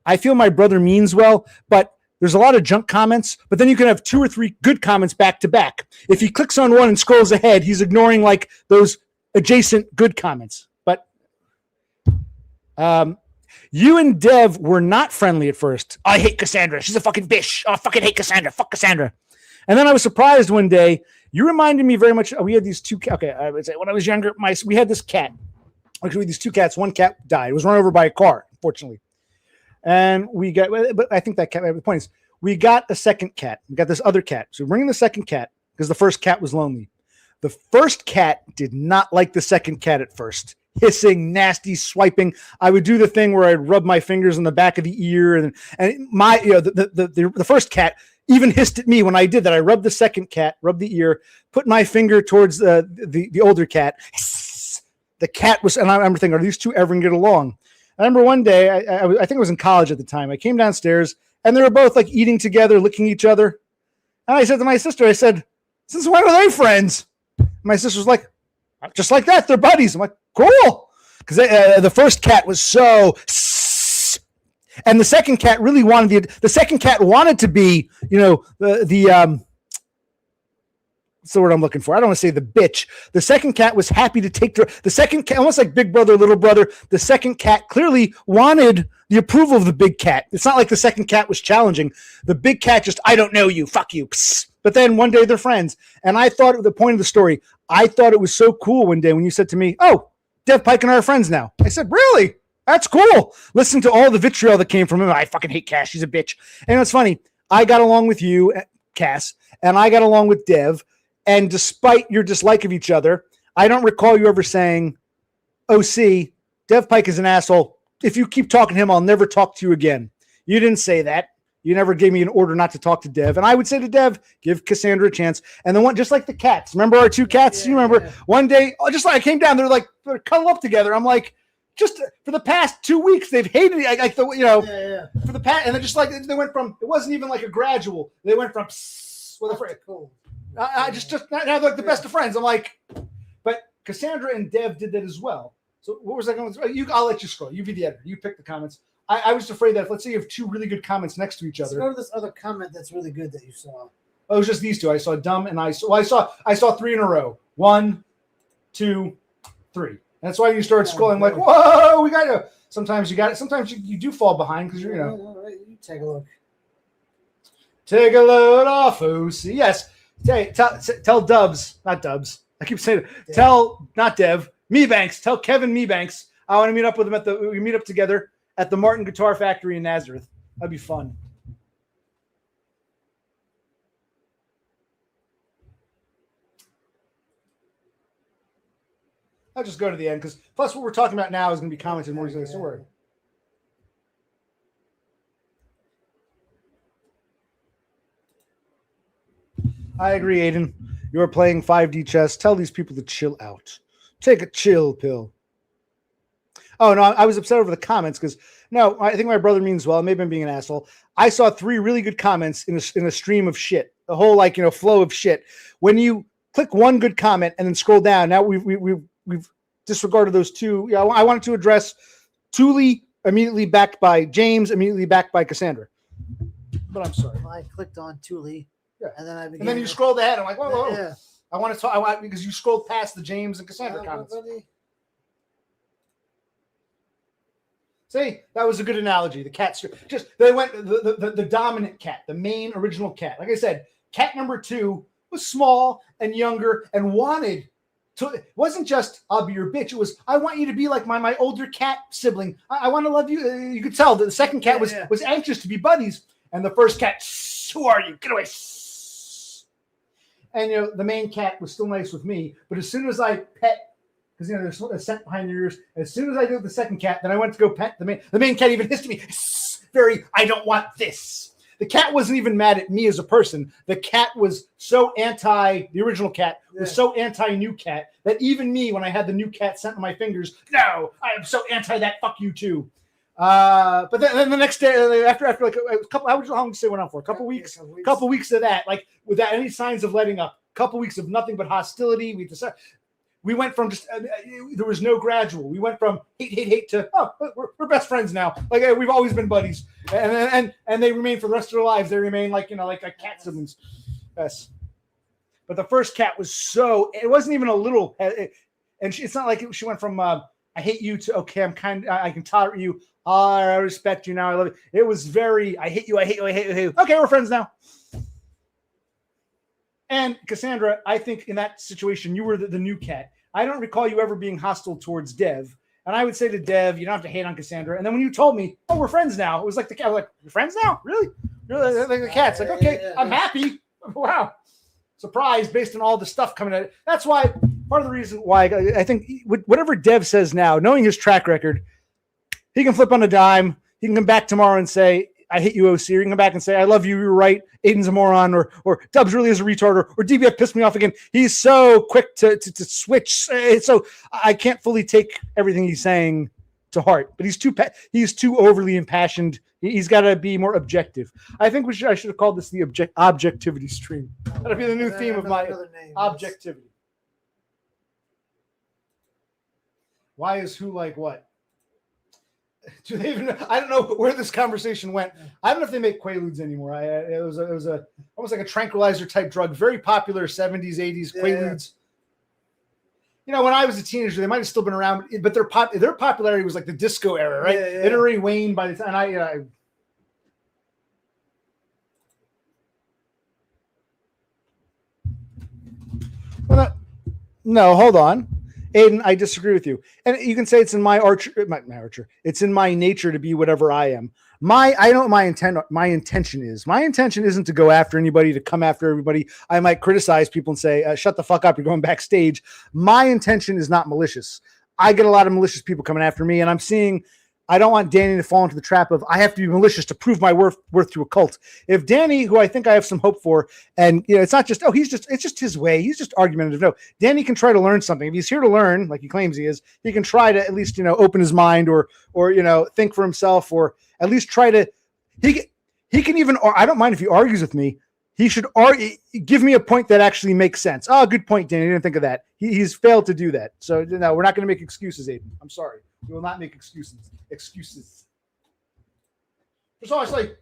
I feel my brother means well, but there's a lot of junk comments. But then you can have 2 or 3 good comments back to back. If he clicks on one and scrolls ahead, he's ignoring like those adjacent good comments. But you and Dev were not friendly at first. I hate Cassandra. She's a fucking bitch. Oh, I fucking hate Cassandra. Fuck Cassandra. And then I was surprised one day. You reminded me very much. We had these 2 cats. Okay, I would say when I was younger, we had this cat. Actually, these 2 cats. One cat died. It was run over by a car, unfortunately. And but I think that cat. The point is, we got a second cat. We got this other cat. So we're bringing the second cat because the first cat was lonely. The first cat did not like the second cat at first. Hissing, nasty, swiping. I would do the thing where I'd rub my fingers on the back of the ear, and the first cat even hissed at me when I did that. I rubbed the second cat, rubbed the ear, put my finger towards the older cat. The cat was, and I remember thinking, are these 2 ever going to get along? I remember one day, I think I was in college at the time. I came downstairs, and they were both like eating together, licking each other. And I said to my sister, I said, since when are they friends? My sister's like, just like that, they're buddies. I'm like, cool. Because the first cat was so, and the second cat really wanted the second cat wanted to be, what's the word I'm looking for? I don't want to say the bitch. The second cat was happy to take the second cat, almost like big brother, little brother. The second cat clearly wanted the approval of the big cat. It's not like the second cat was challenging. The big cat just, I don't know you, fuck you. Psst. But then one day they're friends. And I thought, the point of the story, I thought it was so cool one day when you said to me, oh, Dev Pike and I are friends now. I said, really? That's cool. Listen to all the vitriol that came from him. I fucking hate Cass. She's a bitch. And it's funny. I got along with you, Cass, and I got along with Dev. And despite your dislike of each other, I don't recall you ever saying, OC, Dev Pike is an asshole. If you keep talking to him, I'll never talk to you again. You didn't say that. You never gave me an order not to talk to Dev. And I would say to Dev, give Cassandra a chance. And then one, just like the cats. Remember our two cats? You remember one day, just like I came down, they're like, they're cuddled up together. I'm like, just for the past 2 weeks, they've hated it. For the past, and they're just like, they went from, it wasn't even like a gradual. They went from, Cool. I just now they're like the best of friends. I'm like, but Cassandra and Dev did that as well. So what was I going to? I'll let you scroll. You be the editor. You pick the comments. I was afraid that if, let's say you have two really good comments next to each other. Let's go to this other comment that's really good that you saw. Oh, it was just these two. I saw dumb and I saw three in a row. 1, 2, 3. And that's why you started scrolling. Like, whoa, we got you. Sometimes you got it. Sometimes you do fall behind because you're All right, you take a look. Take a load off, OC. Yes. Tell Dubs, not Dubs. I keep saying it. Dev. Tell, not Dev, Mebanks. Tell Kevin Mebanks I want to meet up with him we meet up together at the Martin Guitar Factory in Nazareth. That'd be fun. I'll just go to the end because plus what we're talking about now is going to be commented more easily. So worry. I agree, Aiden. You're playing 5D chess. Tell these people to chill out. Take a chill pill. Oh, no, I was upset over the comments because, no, I think my brother means well. Maybe I'm being an asshole. I saw 3 really good comments in a stream of shit. The whole, flow of shit. When you click one good comment and then scroll down, now we've disregarded those 2. Yeah, I wanted to address Thule, immediately backed by James, immediately backed by Cassandra. But I'm sorry. I clicked on Thule. Yeah. And then you scrolled ahead. I'm like, whoa. Yeah. I want to talk because you scrolled past the James and Cassandra comments. See, that was a good analogy. The cats they went the dominant cat, the main original cat. Like I said, cat number 2 was small and younger and wanted to. It wasn't just I'll be your bitch. It was I want you to be like my older cat sibling. I want to love you. You could tell that the second cat was anxious to be buddies, and the first cat, who are you? Get away. And the main cat was still nice with me, but as soon as I pet, because there's a scent behind their ears. As soon as I did the second cat, then I went to go pet the main. The main cat even hissed at me. Very, I don't want this. The cat wasn't even mad at me as a person. The cat was so the original cat was so anti-new cat that even me, when I had the new cat sent on my fingers, no, I am so anti that. Fuck you too. But then the next day, after like a couple, how long did you say it went on for? A couple weeks. Couple weeks of that, like without any signs of letting up. Couple weeks of nothing but hostility. We went from just there was no gradual. We went from hate to we're best friends now. Like we've always been buddies, and they remain for the rest of their lives. They remain like cat siblings. Yes, but the first cat was it wasn't even a little, and it's not like she went from I hate you to okay I can tolerate you. I respect you now. I love you. It was very I hate you. I hate you. I hate you. I hate you. Okay, we're friends now. And Cassandra, I think in that situation, you were the new cat. I don't recall you ever being hostile towards Dev. And I would say to Dev, you don't have to hate on Cassandra. And then when you told me, oh, we're friends now, it was like the cat. I was like, you're friends now? Really? You're like the cat's like, okay, I'm happy. Wow. Surprised based on all the stuff coming at it. That's why part of the reason why I think whatever Dev says now, knowing his track record, he can flip on a dime. He can come back tomorrow and say, I hate you, OC. Or you can come back and say, I love you. You're right. Aiden's a moron, or Dubs really is a retard, or DBF pissed me off again. He's so quick to switch. So I can't fully take everything he's saying to heart. But he's too overly impassioned. He's got to be more objective. I think I should have called this the objectivity stream. That'll be the new theme of my objectivity. Why is who like what? Do they even? I don't know where this conversation went. I don't know if they make Quaaludes anymore. It was a almost like a tranquilizer type drug, very popular 70s, 80s Quaaludes. You know, when I was a teenager, they might have still been around, but their popularity was like the disco era, right? It had already waned by the time. No, hold on. Aiden, I disagree with you. And you can say it's in my archer. It's in my nature to be whatever I am. I know what my intention is. My intention isn't to go after anybody, to come after everybody. I might criticize people and say, shut the fuck up, you're going backstage. My intention is not malicious. I get a lot of malicious people coming after me, and I'm seeing I don't want Danny to fall into the trap of I have to be malicious to prove my worth to a cult. If Danny, who I think I have some hope for, and it's not just it's just his way. He's just argumentative. No, Danny can try to learn something. If he's here to learn, like he claims he is, he can try to at least open his mind or think for himself, or at least try to. He can even. Or I don't mind if he argues with me. He should give me a point that actually makes sense. Oh, good point, Danny. I didn't think of that. He's failed to do that. So no, we're not going to make excuses, Aiden. I'm sorry. We will not make excuses. There's always like,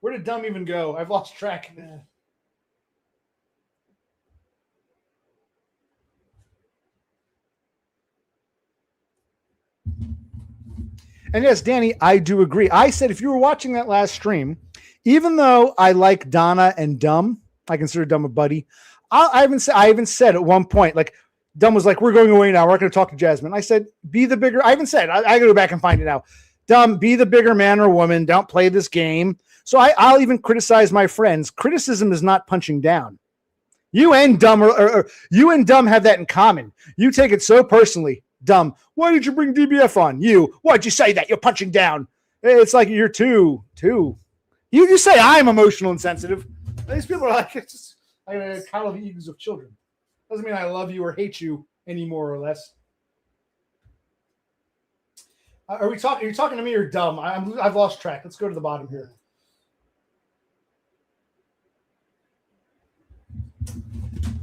where did dumb even go? I've lost track. And yes, Danny, I do agree. I said if you were watching that last stream, even though I like Donna and Dumb, I consider Dumb a buddy. I even said at one point, like, Dumb was like, we're going away now. We're not going to talk to Jasmine. I said, be the bigger. I even said, I got to go back and find it now. Dumb, be the bigger man or woman. Don't play this game. So I'll even criticize my friends. Criticism is not punching down. You and Dumb you and Dumb have that in common. You take it so personally. Dumb, why did you bring DBF on? Why'd you say that? You're punching down. It's like you're too. You say I'm emotional and sensitive. These people are like, it's just I coddle the egos of children. Doesn't mean I love you or hate you any more or less. Are you talking to me or Dumb? I've lost track. Let's go to the bottom here.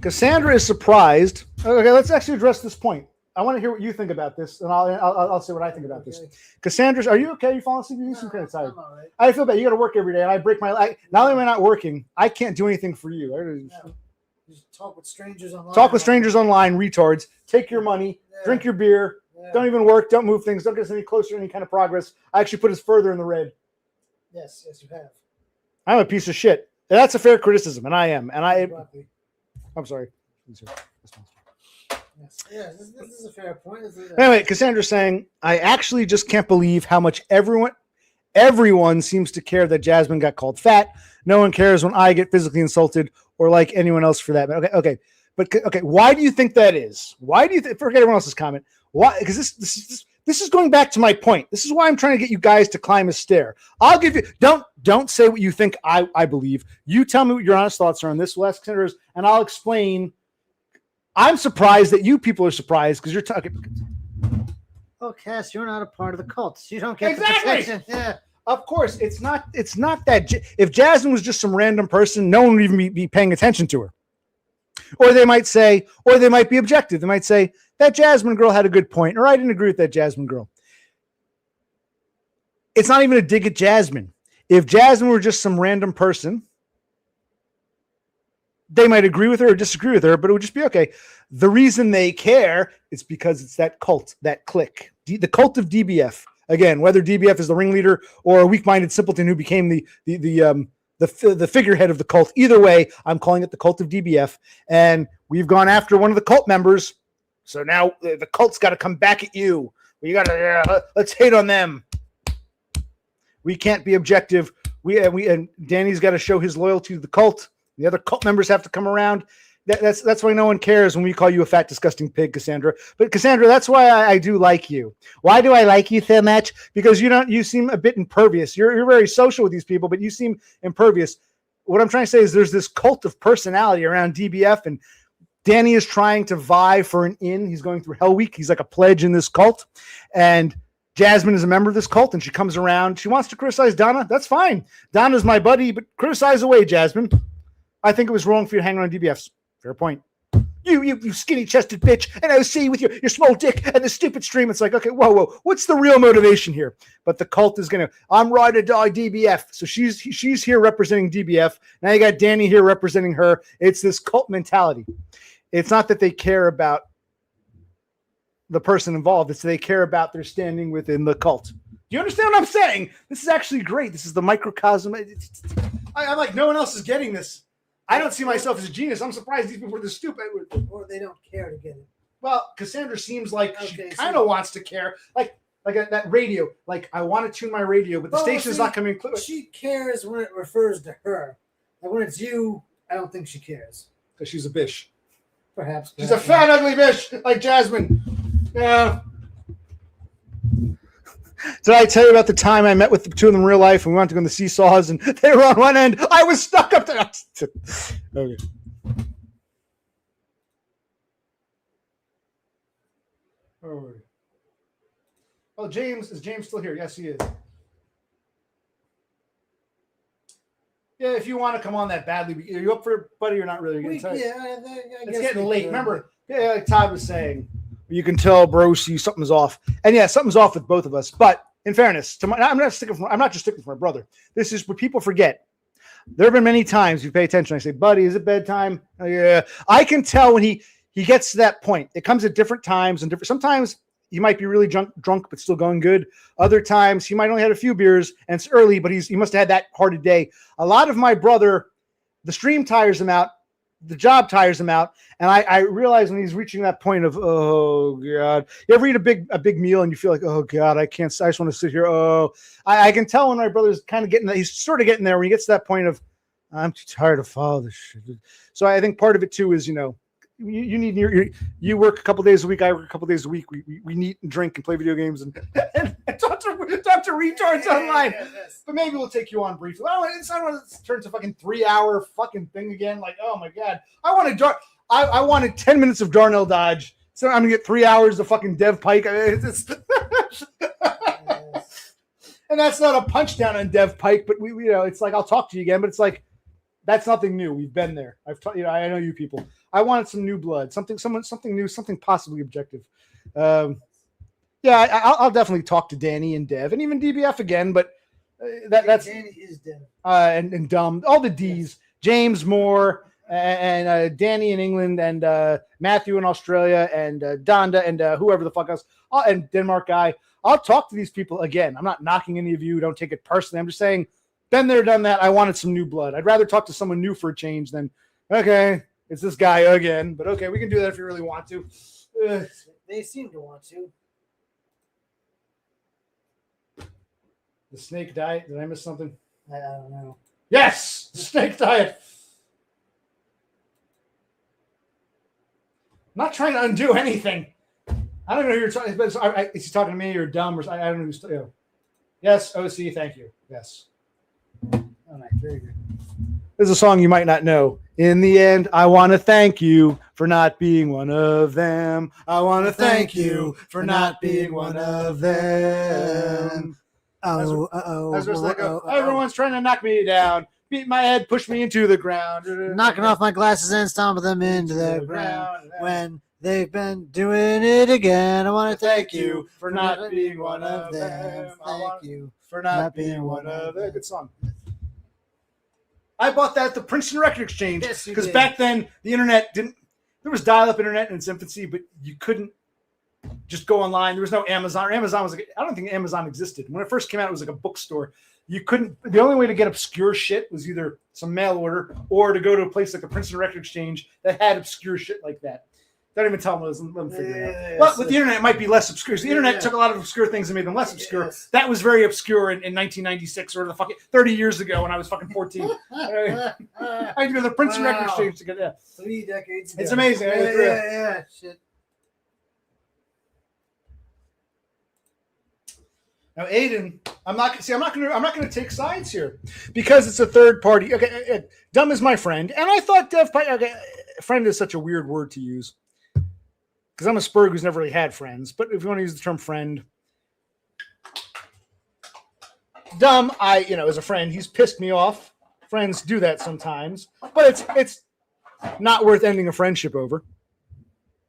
Cassandra is surprised. Okay, let's actually address this point. I want to hear what you think about this, and I'll say what I think about this. Cassandra, are you okay? You falling asleep? You seem kind of tired. I'm all right. I feel bad. You got to work every day, and I break my leg. Not only am I not working, I can't do anything for you. Just talk with strangers online. Retards. Take your money. Drink your beer. Don't even work. Don't move things. Don't get us any closer to any kind of progress. I actually put us further in the red. Yes, you have. I'm a piece of shit. And that's a fair criticism, and I am. And I'm sorry. Yes, this is a fair point. Anyway, Cassandra's saying, I actually just can't believe how much everyone seems to care that Jasmine got called fat. No one cares when I get physically insulted or like anyone else for that. Okay. But why do you think that is? Why do you forget everyone else's comment? Why? Because this is going back to my point. This is why I'm trying to get you guys to climb a stair. I'll give you don't say what you think I believe. You tell me what your honest thoughts are on this, Wes, and I'll explain. I'm surprised that you people are surprised because you're talking. Oh, Cass, you're not a part of the cult. You don't get exactly. The protection. Yeah. Of course, it's not that. If Jasmine was just some random person, no one would even be paying attention to her. Or they might be objective. They might say that Jasmine girl had a good point, or I didn't agree with that Jasmine girl. It's not even a dig at Jasmine. If Jasmine were just some random person, they might agree with her or disagree with her, but it would just be okay. The reason they care is because it's that cult, that clique, the cult of DBF. Again, whether DBF is the ringleader or a weak-minded simpleton who became the figurehead of the cult. Either way, I'm calling it the cult of DBF, and we've gone after one of the cult members. So now the cult's got to come back at you. Let's hate on them. We can't be objective. And Danny's got to show his loyalty to the cult. The other cult members have to come around. That's why no one cares when we call you a fat, disgusting pig, Cassandra. But Cassandra, that's why I do like you. Why do I like you so much? Because you seem a bit impervious. You're very social with these people, but you seem impervious. What I'm trying to say is there's this cult of personality around DBF, and Danny is trying to vie for an in. He's going through Hell Week. He's like a pledge in this cult. And Jasmine is a member of this cult, and she comes around. She wants to criticize Donna. That's fine. Donna's my buddy, but criticize away, Jasmine. I think it was wrong for you to hang around DBFs. Fair point. you skinny chested bitch, and OC with your small dick and the stupid stream. It's like, okay, whoa, what's the real motivation here? But the cult is gonna, I'm ride or die DBF. So she's here representing DBF. Now you got Danny here representing her. It's this cult mentality. It's not that they care about the person involved. It's they care about their standing within the cult. Do you understand what I'm saying? This is actually great. This is the microcosm. I'm like, no one else is getting this. I don't see myself as a genius. I'm surprised these people are this stupid. Or they don't care to get it. Well, Cassandra seems like she kind of wants to care. Like that radio. Like, I want to tune my radio, but the station's not coming clear. She cares when it refers to her. Like when it's you, I don't think she cares. Because she's a bish. Perhaps. She's a fat, ugly bitch like Jasmine. Yeah. Did I tell you about the time I met with the two of them in real life and we went to go on the seesaws and they were on one end? I was stuck up there. Okay. Oh. Well, James, is James still here? Yes, he is. Yeah, if you want to come on that badly, are you up for it, buddy? You're not really. I it's guess getting late. Remember, yeah, like Todd was saying, you can tell, bro, see something's off, and yeah, something's off with both of us. But in fairness, I'm not just sticking for my brother. This is what people forget. There have been many times you pay attention. I say, buddy, is it bedtime? Oh, yeah, I can tell when he gets to that point. It comes at different times and different. Sometimes he might be really drunk, but still going good. Other times he might only had a few beers and it's early, but he must have had that hard a day. A lot of my brother, the stream tires him out, the job tires him out, and I realize when he's reaching that point of, oh God, you ever eat a big meal and you feel like, oh God, I can't, I just want to sit here. Oh, I can tell when my brother's kind of getting that. He's sort of getting there when he gets to that point of, I'm too tired to follow this shit. So I think part of it too is, you need you work a couple days a week. I work a couple days a week. We eat and drink and play video games and talk to retards online. Yes. But maybe we'll take you on briefly. I don't want to turn to fucking 3-hour fucking thing again. Like, oh my God, I wanted 10 minutes of Darnell Dodge. So I'm gonna get 3 hours of fucking Dev Pike. And that's not a punch down on Dev Pike, but we it's like I'll talk to you again, but it's like that's nothing new. We've been there. I know you people. I wanted some new blood, something new, something possibly objective. I'll definitely talk to Danny and Dev and even DBF again, but that's Danny is Dev. And Dumb, all the D's, yes. James Moore and Danny in England and Matthew in Australia and Donda and whoever the fuck else, and Denmark guy. I'll talk to these people again. I'm not knocking any of you. Don't take it personally. I'm just saying, been there, done that. I wanted some new blood. I'd rather talk to someone new for a change than, okay, it's this guy again. But okay, we can do that if you really want to. They seem to want to. The snake diet. Did I miss something? I don't know. Yes, the snake diet. I'm not trying to undo anything. I don't know who you're talking. Is he talking to me or Dumb? Or I don't know who's. Yes, OC. Thank you. Yes. All right, very good. There's a song you might not know. In the end, I want to thank you for not being one of them. I want to thank you for not being one of them. Everyone's trying to knock me down, beat my head, push me into the ground. Knocking off my glasses and stomping them into the ground. When they've been doing it again, I want to thank you for not being one of them. Thank you for not being one of them. Good song. I bought that at the Princeton Record Exchange because back then the internet didn't. There was dial-up internet in its infancy, but you couldn't just go online. There was no Amazon. Amazon was like, I don't think Amazon existed when it first came out. It was like a bookstore. You couldn't. The only way to get obscure shit was either some mail order or to go to a place like the Princeton Record Exchange that had obscure shit like that. Don't even tell them. Let them figure it out. But with the internet, it might be less obscure. The internet took a lot of obscure things and made them less obscure. Yes. That was very obscure in 1996 or the fucking 30 years ago when I was fucking 14. I had to go to the Princeton Record Exchange to get that. 3 decades ago. It's amazing. Yeah. Shit. Now, Aiden, I'm not going to take sides here because it's a third party. Okay, Dumb is my friend, and I thought Dev Pike. Okay, friend is such a weird word to use. Because I'm a Spurg who's never really had friends. But if you want to use the term friend, Dumb, as a friend, he's pissed me off. Friends do that sometimes. But it's not worth ending a friendship over.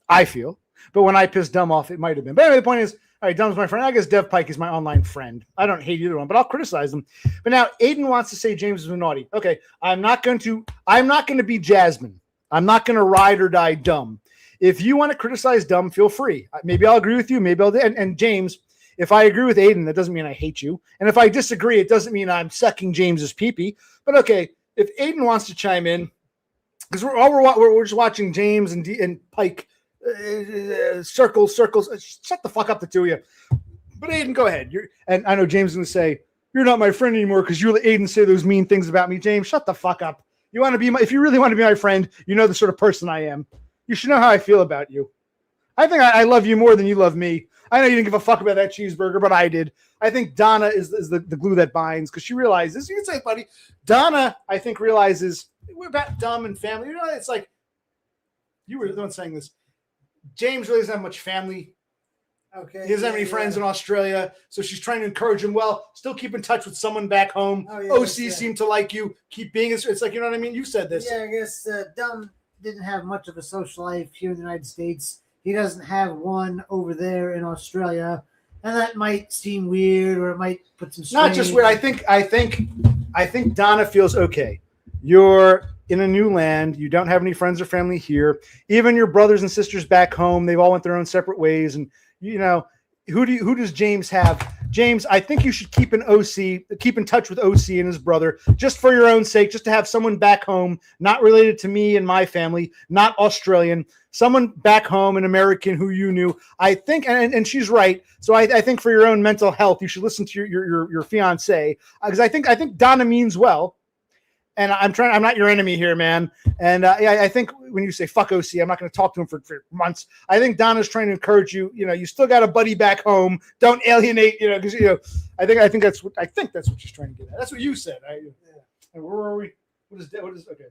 I feel. But when I pissed Dumb off, it might have been. But anyway, the point is, all right, Dumb's my friend. I guess Dev Pike is my online friend. I don't hate either one, but I'll criticize them. But now Aiden wants to say James is naughty. Okay, I'm not going to be Jasmine. I'm not going to ride or die Dumb. If you want to criticize Dumb, feel free. Maybe I'll agree with you. Maybe I'll. And James, if I agree with Aiden, that doesn't mean I hate you. And if I disagree, it doesn't mean I'm sucking James's pee-pee. But okay, if Aiden wants to chime in, because we're just watching James and Pike circles. Shut the fuck up, the two of you. But Aiden, go ahead. And I know James is going to say you're not my friend anymore because you let Aiden say those mean things about me. James, shut the fuck up. You want to be if you really want to be my friend, you know the sort of person I am. You should know how I feel about you. I think I love you more than you love me. I know you didn't give a fuck about that cheeseburger, but I did. I think Donna is the glue that binds because she realizes. You can say, buddy, Donna, I think realizes we're about Dumb and family. You know, it's like you were the one saying this. James really doesn't have much family. Okay. He doesn't have any friends in Australia, so she's trying to encourage him. Well, still keep in touch with someone back home. OC seem to like you. Keep being. It's like, you know what I mean. You said this. Yeah, I guess Dumb didn't have much of a social life here in the United States. He doesn't have one over there in Australia, and that might seem weird, or it might put some. Not just weird. I think Donna feels okay. You're in a new land. You don't have any friends or family here. Even your brothers and sisters back home, they've all went their own separate ways. And you know, who does James have? James, I think you should keep in touch with OC and his brother, just for your own sake, just to have someone back home, not related to me and my family, not Australian, someone back home, an American who you knew. I think, and she's right. So I think for your own mental health, you should listen to your fiance, because I think Donna means well. And I'm not your enemy here, man. And I think when you say fuck OC, I'm not going to talk to him for months. I think Donna's trying to encourage you. You know, you still got a buddy back home. Don't alienate. You know, because I think that's what she's trying to get at. That's what you said. And where are we? What is okay?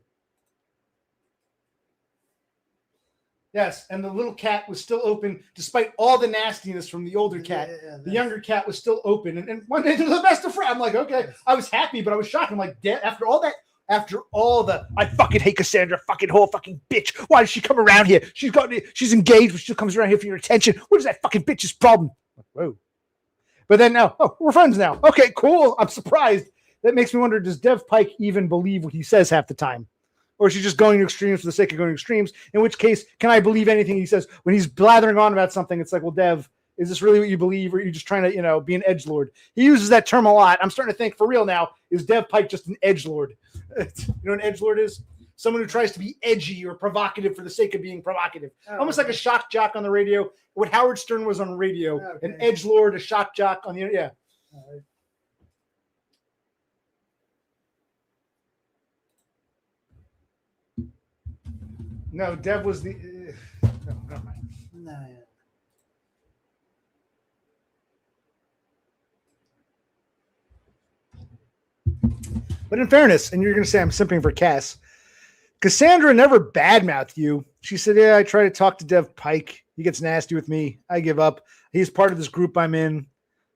Yes, and the little cat was still open despite all the nastiness from the older cat. The younger cat was still open, and one day to the best of friends. I'm like, okay, I was happy, but I was shocked. I'm like, after all the I fucking hate Cassandra, fucking whole fucking bitch. Why does she come around here? She's engaged, but she still comes around here for your attention. What is that fucking bitch's problem? Like, whoa. But then now, we're friends now. Okay, cool. I'm surprised. That makes me wonder, does Dev Pike even believe what he says half the time? Or is she just going to extremes for the sake of going to extremes? In which case, can I believe anything he says? When he's blathering on about something, it's like, well, Dev, is this really what you believe? Or are you just trying to, be an edgelord? He uses that term a lot. I'm starting to think, for real now, is Dev Pike just an edgelord? You know what an edgelord is? Someone who tries to be edgy or provocative for the sake of being provocative. Almost like a shock jock on the radio. What Howard Stern was on radio. Okay. An edgelord, a shock jock on the internet. Yeah. All right. No, Dev was the. No, never mind. No, yeah. But in fairness, and you're going to say I'm simping for Cass, Cassandra never badmouthed you. She said, yeah, I try to talk to Dev Pike. He gets nasty with me. I give up. He's part of this group I'm in.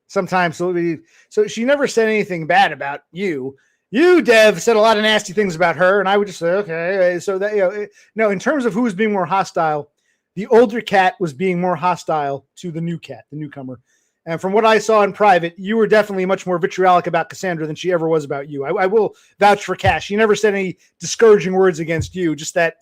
Sometimes. So she never said anything bad about you. You, Dev, said a lot of nasty things about her, and I would just say, okay. So that, no, in terms of who was being more hostile, the older cat was being more hostile to the new cat, the newcomer. And from what I saw in private, you were definitely much more vitriolic about Cassandra than she ever was about you. I will vouch for Cash. She never said any discouraging words against you, just that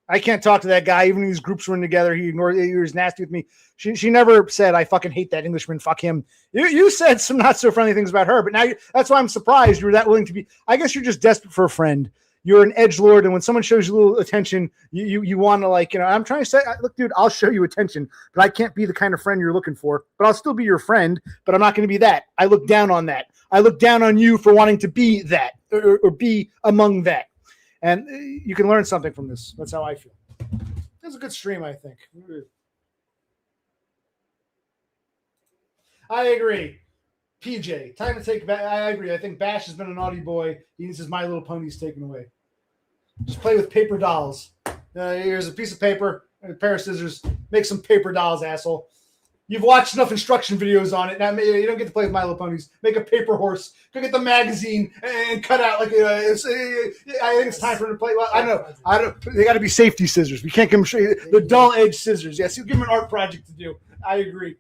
I can't talk to that guy. Even when these groups were in together, he was nasty with me. She never said, I fucking hate that Englishman. Fuck him. You said some not so friendly things about her, but now that's why I'm surprised you were that willing to be. I guess you're just desperate for a friend. You're an edgelord, and when someone shows you a little attention, you want to I'm trying to say, look, dude, I'll show you attention, but I can't be the kind of friend you're looking for. But I'll still be your friend, but I'm not going to be that. I look down on that. I look down on you for wanting to be that or be among that. And you can learn something from this. That's how I feel. It was a good stream, I think. I agree. PJ, time to take back. I agree. I think Bash has been a naughty boy. He needs his My Little Ponies taken away. Just play with paper dolls. Here's a piece of paper and a pair of scissors. Make some paper dolls, asshole. You've watched enough instruction videos on it. Now you don't get to play with My Little Ponies. Make a paper horse. Go get the magazine and cut out like. I think it's time for him to play. Well, I don't. They got to be safety scissors. We can't give them the dull edge scissors. Yes, you give them an art project to do. I agree.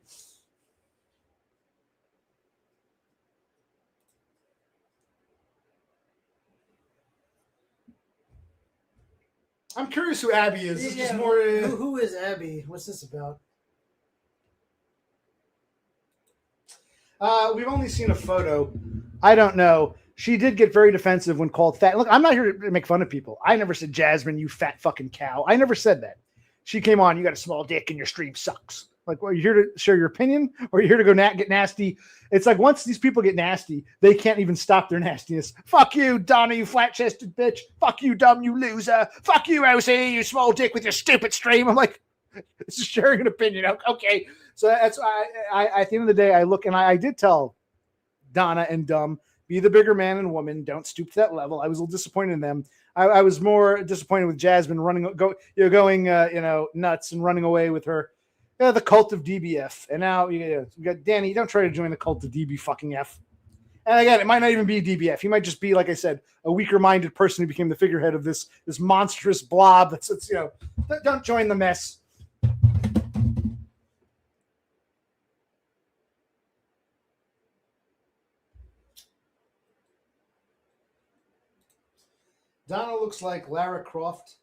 I'm curious who Abby is. This is more. Who is Abby? What's this about? We've only seen a photo. I don't know. She did get very defensive when called fat. Look, I'm not here to make fun of people. I never said, Jasmine, you fat fucking cow. I never said that. She came on, you got a small dick and your stream sucks. Like, well, are you here to share your opinion or are you here to go get nasty? It's like once these people get nasty, they can't even stop their nastiness. Fuck you, Donna, you flat-chested bitch. Fuck you, dumb, you loser. Fuck you, OC, you small dick with your stupid stream. I'm like, this is sharing an opinion. Okay. So that's I at the end of the day, I look and I did tell Donna and Dumb, be the bigger man and woman. Don't stoop to that level. I was a little disappointed in them. I was more disappointed with Jasmine going nuts and running away with her. The cult of DBF. And now you got Danny. Don't try to join the cult of DB fucking F. And again, it might not even be DBF. He might just be, like I said, a weaker-minded person who became the figurehead of this monstrous blob. That's don't join the mess. Donna looks like Lara Croft,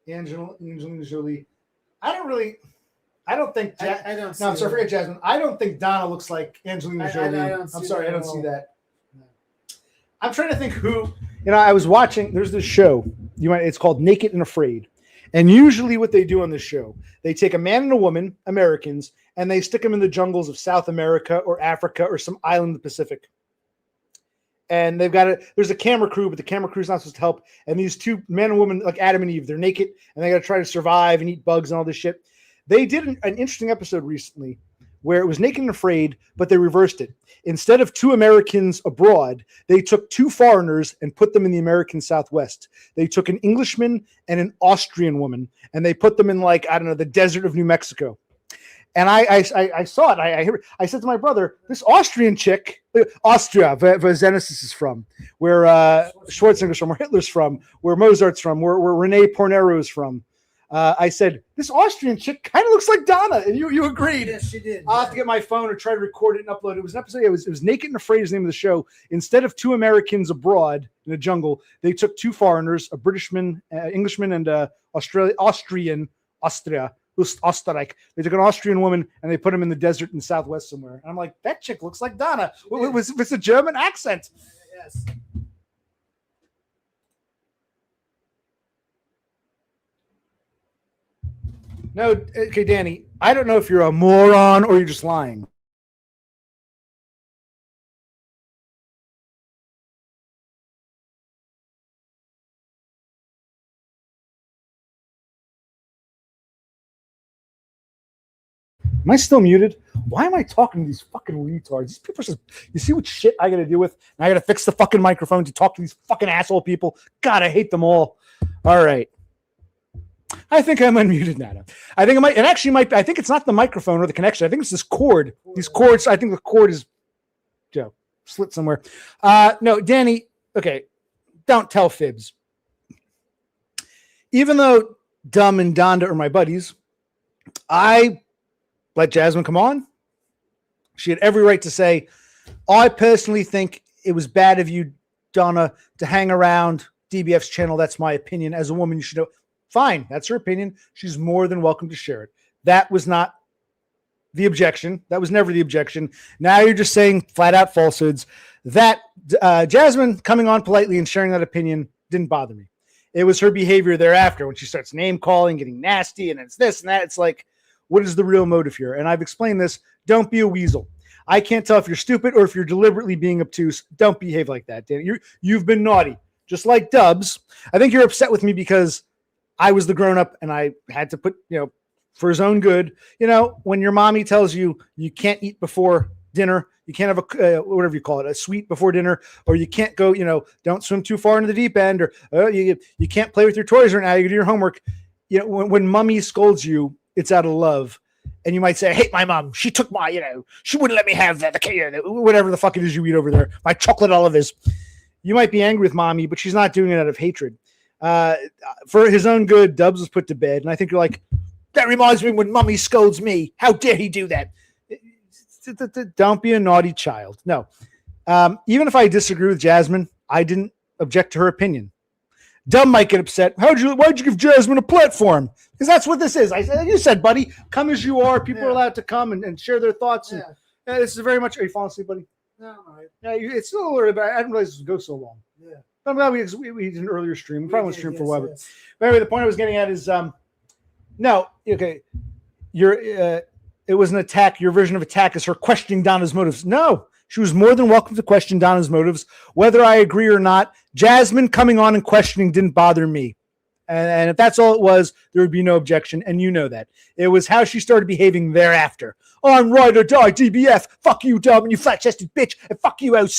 Angelina Jolie. I don't think. I don't. No, I'm sorry. Forget Jasmine. I don't think Donna looks like Angelina Jolie. I'm sorry. I don't see that. No. I'm trying to think who. I was watching. There's this show. It's called Naked and Afraid, and usually what they do on this show, they take a man and a woman, Americans, and they stick them in the jungles of South America or Africa or some island in the Pacific. And there's a camera crew, but the camera crew's not supposed to help. And these two men and women, like Adam and Eve, they're naked and they got to try to survive and eat bugs and all this shit. They did an interesting episode recently where it was Naked and Afraid, but they reversed it. Instead of 2 Americans abroad, they took 2 foreigners and put them in the American Southwest. They took an Englishman and an Austrian woman, and they put them in the desert of New Mexico. And I saw it. I said to my brother, this Austrian chick, Austria, where Xenesis is from, where Schwarzenegger's from, where Hitler's from, where Mozart's from, where Rene Pornero is from. I said, this Austrian chick kind of looks like Donna. And you agreed. Yes, she did. I'll have to get my phone or try to record it and upload it. It was an episode. It was Naked and Afraid is the name of the show. Instead of 2 Americans abroad in the jungle, they took 2 foreigners, a Britishman, Englishman, and Austria. Österreich. They took an Austrian woman and they put him in the desert in the Southwest somewhere. And I'm like, that chick looks like Donna. It's a German accent. Yes. No, okay, Danny, I don't know if you're a moron or you're just lying. Am I still muted? Why am I talking to these fucking retards? These people are just, you see what shit I got to deal with? And I got to fix the fucking microphone to talk to these fucking asshole people. God, I hate them all. All right. I think I'm unmuted now. I think I think it's not the microphone or the connection. I think it's this cord. These cords, I think the cord is slit somewhere. No, Danny, okay, don't tell fibs. Even though Dumb and Donda are my buddies, I let Jasmine come on. She had every right to say, I personally think it was bad of you, Donna, to hang around DBF's channel. That's my opinion. As a woman, you should know. Fine, that's her opinion. She's more than welcome to share it. That was not the objection. That was never the objection. Now you're just saying flat out falsehoods. That Jasmine coming on politely and sharing that opinion didn't bother me. It was her behavior thereafter when she starts name calling, getting nasty, and it's this and that. It's like, what is the real motive here? And I've explained this. Don't be a weasel. I can't tell if you're stupid or if you're deliberately being obtuse. Don't behave like that, Dan. You've been naughty. Just like Dubs. I think you're upset with me because I was the grown-up and I had to put, for his own good. When your mommy tells you you can't eat before dinner, you can't have a, whatever you call it, a sweet before dinner, or you can't go, don't swim too far into the deep end, or you can't play with your toys right now, you do your homework. When mommy scolds you, it's out of love. and you might say, I hate my mom. She took my, she wouldn't let me have whatever the fuck it is you eat over there, my chocolate Olivers. You might be angry with mommy, but she's not doing it out of hatred. For his own good, Dubs was put to bed, and I think you're like, that reminds me when mommy scolds me. How dare he do that? Don't be a naughty child. No. Even if I disagree with Jasmine, I didn't object to her opinion. Dumb might get upset. Why'd you give Jasmine a platform? Because that's what this is. You said, buddy, come as you are. People are allowed to come and share their thoughts. And, this is very much. Are you falling asleep, buddy? No, all right. Yeah, it's still a little bit. I didn't realize this would go so long. Yeah. I'm glad we did an earlier stream. We probably won't stream for a while. Yes. But anyway, the point I was getting at is, no, okay, it was an attack. Your version of attack is her questioning Donna's motives. No. She was more than welcome to question Donna's motives, whether I agree or not. Jasmine coming on and questioning didn't bother me. And if that's all it was, there would be no objection. And you know that. It was how she started behaving thereafter. Oh, I'm ride or die, DBF. Fuck you, Dub, and you flat-chested bitch. And fuck you, OC.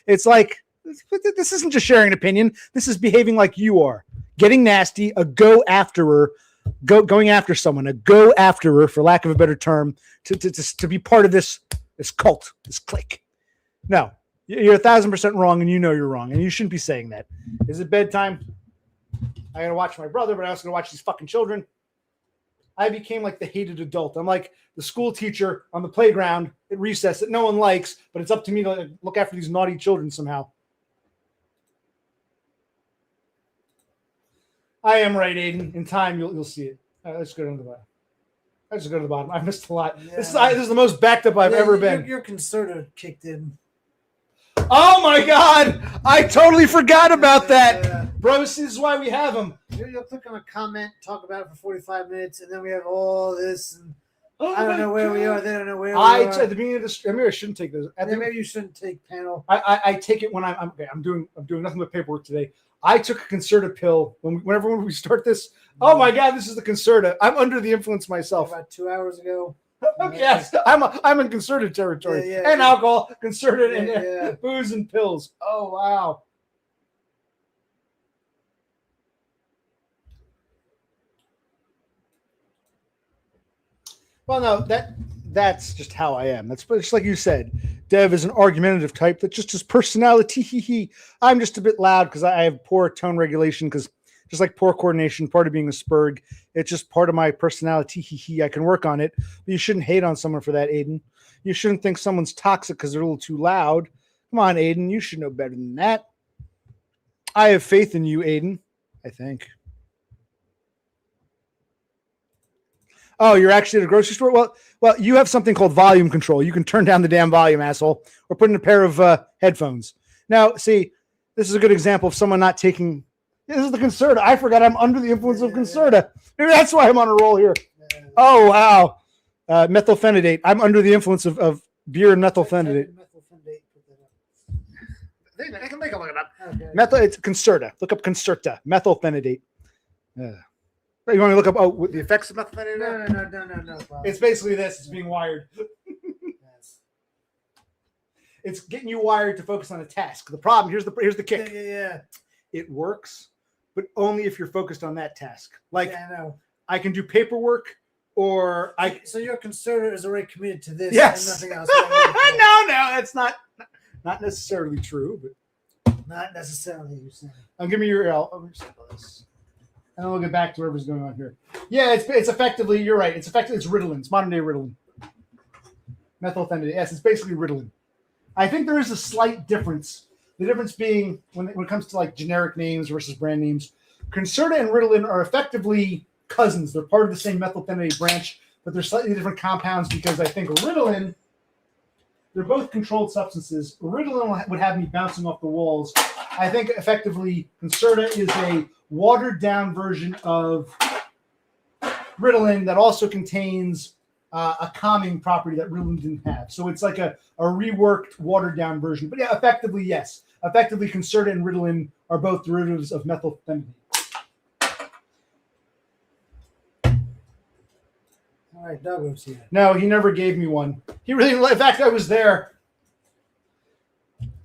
It's like, this isn't just sharing an opinion. This is behaving like you are. Getting nasty, a go after her, going after someone, a go after her, for lack of a better term, to be part of this cult, this clique. No, you're 1,000% wrong, and you know you're wrong, and you shouldn't be saying that. Is it bedtime? I gotta watch my brother, but I also gotta watch these fucking children. I became like the hated adult. I'm like the school teacher on the playground at recess that no one likes, but it's up to me to look after these naughty children somehow. I am right, Aiden. In time, you'll see it. Let's go to the bottom. I just go to the bottom. I missed a lot. Yeah. This is the most backed up I've ever been. Your concerto kicked in. Oh my God! I totally forgot about that. Yeah. Bro, this is why we have them. You'll click on a comment, talk about it for 45 minutes, and then we have all this. And I don't know where we are. They don't know where we are. At the beginning of this, maybe I shouldn't take those. Maybe you shouldn't take panel. I take it when I'm doing nothing but paperwork today. I took a Concerta pill whenever we start this. Oh my God, this is the Concerta. I'm under the influence myself. About 2 hours ago. Yes, I'm in Concerta territory. And alcohol, Concerta, and booze and pills. Oh wow. Well, no, that's just how I am. That's just like you said. Dev is an argumentative type. That's just his personality. I'm just a bit loud because I have poor tone regulation, because just like poor coordination, part of being a Spurg, it's just part of my personality. I can work on it. But you shouldn't hate on someone for that, Aiden. You shouldn't think someone's toxic because they're a little too loud. Come on, Aiden. You should know better than that. I have faith in you, Aiden, I think. Oh, you're actually at a grocery store? Well, you have something called volume control. You can turn down the damn volume, asshole, or put in a pair of headphones. Now, see, this is a good example of someone not taking. This is the Concerta. I forgot I'm under the influence of Concerta. Maybe that's why I'm on a roll here. Oh, wow. Methylphenidate. I'm under the influence of beer and methylphenidate. I can look it up. Okay. It's Concerta. Look up Concerta. Methylphenidate. You want me to look up the effects of methylphenidate? No. It's basically this. It's being wired. Yes. It's getting you wired to focus on a task. The problem, here's the kick. Yeah. It works, but only if you're focused on that task. Like, I know. I can do paperwork, or So your Concerta is already committed to this. Yes. And nothing else. No, that's not necessarily true, but not necessarily. You saying. Give me your this. And then we'll get back to whatever's going on here. Yeah, it's effectively, you're right. It's Ritalin. It's modern day Ritalin. Methylphenidate. Yes, it's basically Ritalin. I think there is a slight difference. The difference being when it comes to like generic names versus brand names. Concerta and Ritalin are effectively cousins. They're part of the same methylphenidate branch, but they're slightly different compounds, because I think Ritalin, they're both controlled substances. Ritalin would have me bouncing off the walls. I think effectively Concerta is a watered down version of Ritalin that also contains a calming property that Ritalin didn't have. So it's like a reworked, watered down version. But yeah, effectively, yes. Effectively, Concerta and Ritalin are both derivatives of methylphenidate. All right, Doug was here. No, he never gave me one. He really, in fact, I was there.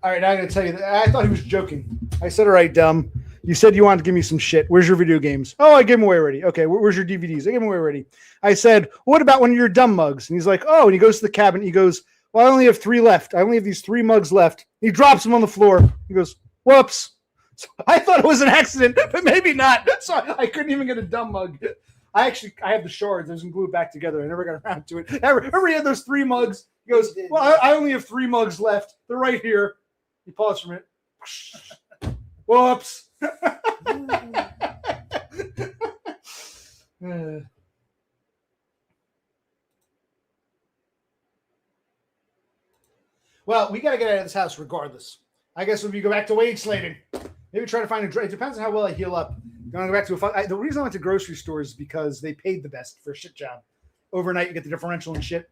All right, I got to tell you, I thought he was joking. I said, all right, dumb. You said you wanted to give me some shit. Where's your video games? Oh, I gave them away already. Okay, where's your DVDs? I gave them away already. I said, what about one of your dumb mugs? And he's like, oh, and he goes to the cabinet. He goes, well, I only have 3 left. I only have these 3 mugs left. He drops them on the floor. He goes, whoops. So I thought it was an accident, but maybe not. So I couldn't even get a dumb mug. I have the shards. I was glued back together. I never got around to it. Remember he had those 3 mugs? He goes, well, I only have 3 mugs left. They're right here. He paused from it. Whoops. Well, we got to get out of this house regardless. I guess if you go back to wage slaving, maybe try to find a. It depends on how well I heal up. Going to go back to the reason I went to grocery stores is because they paid the best for a shit job. Overnight, you get the differential and shit,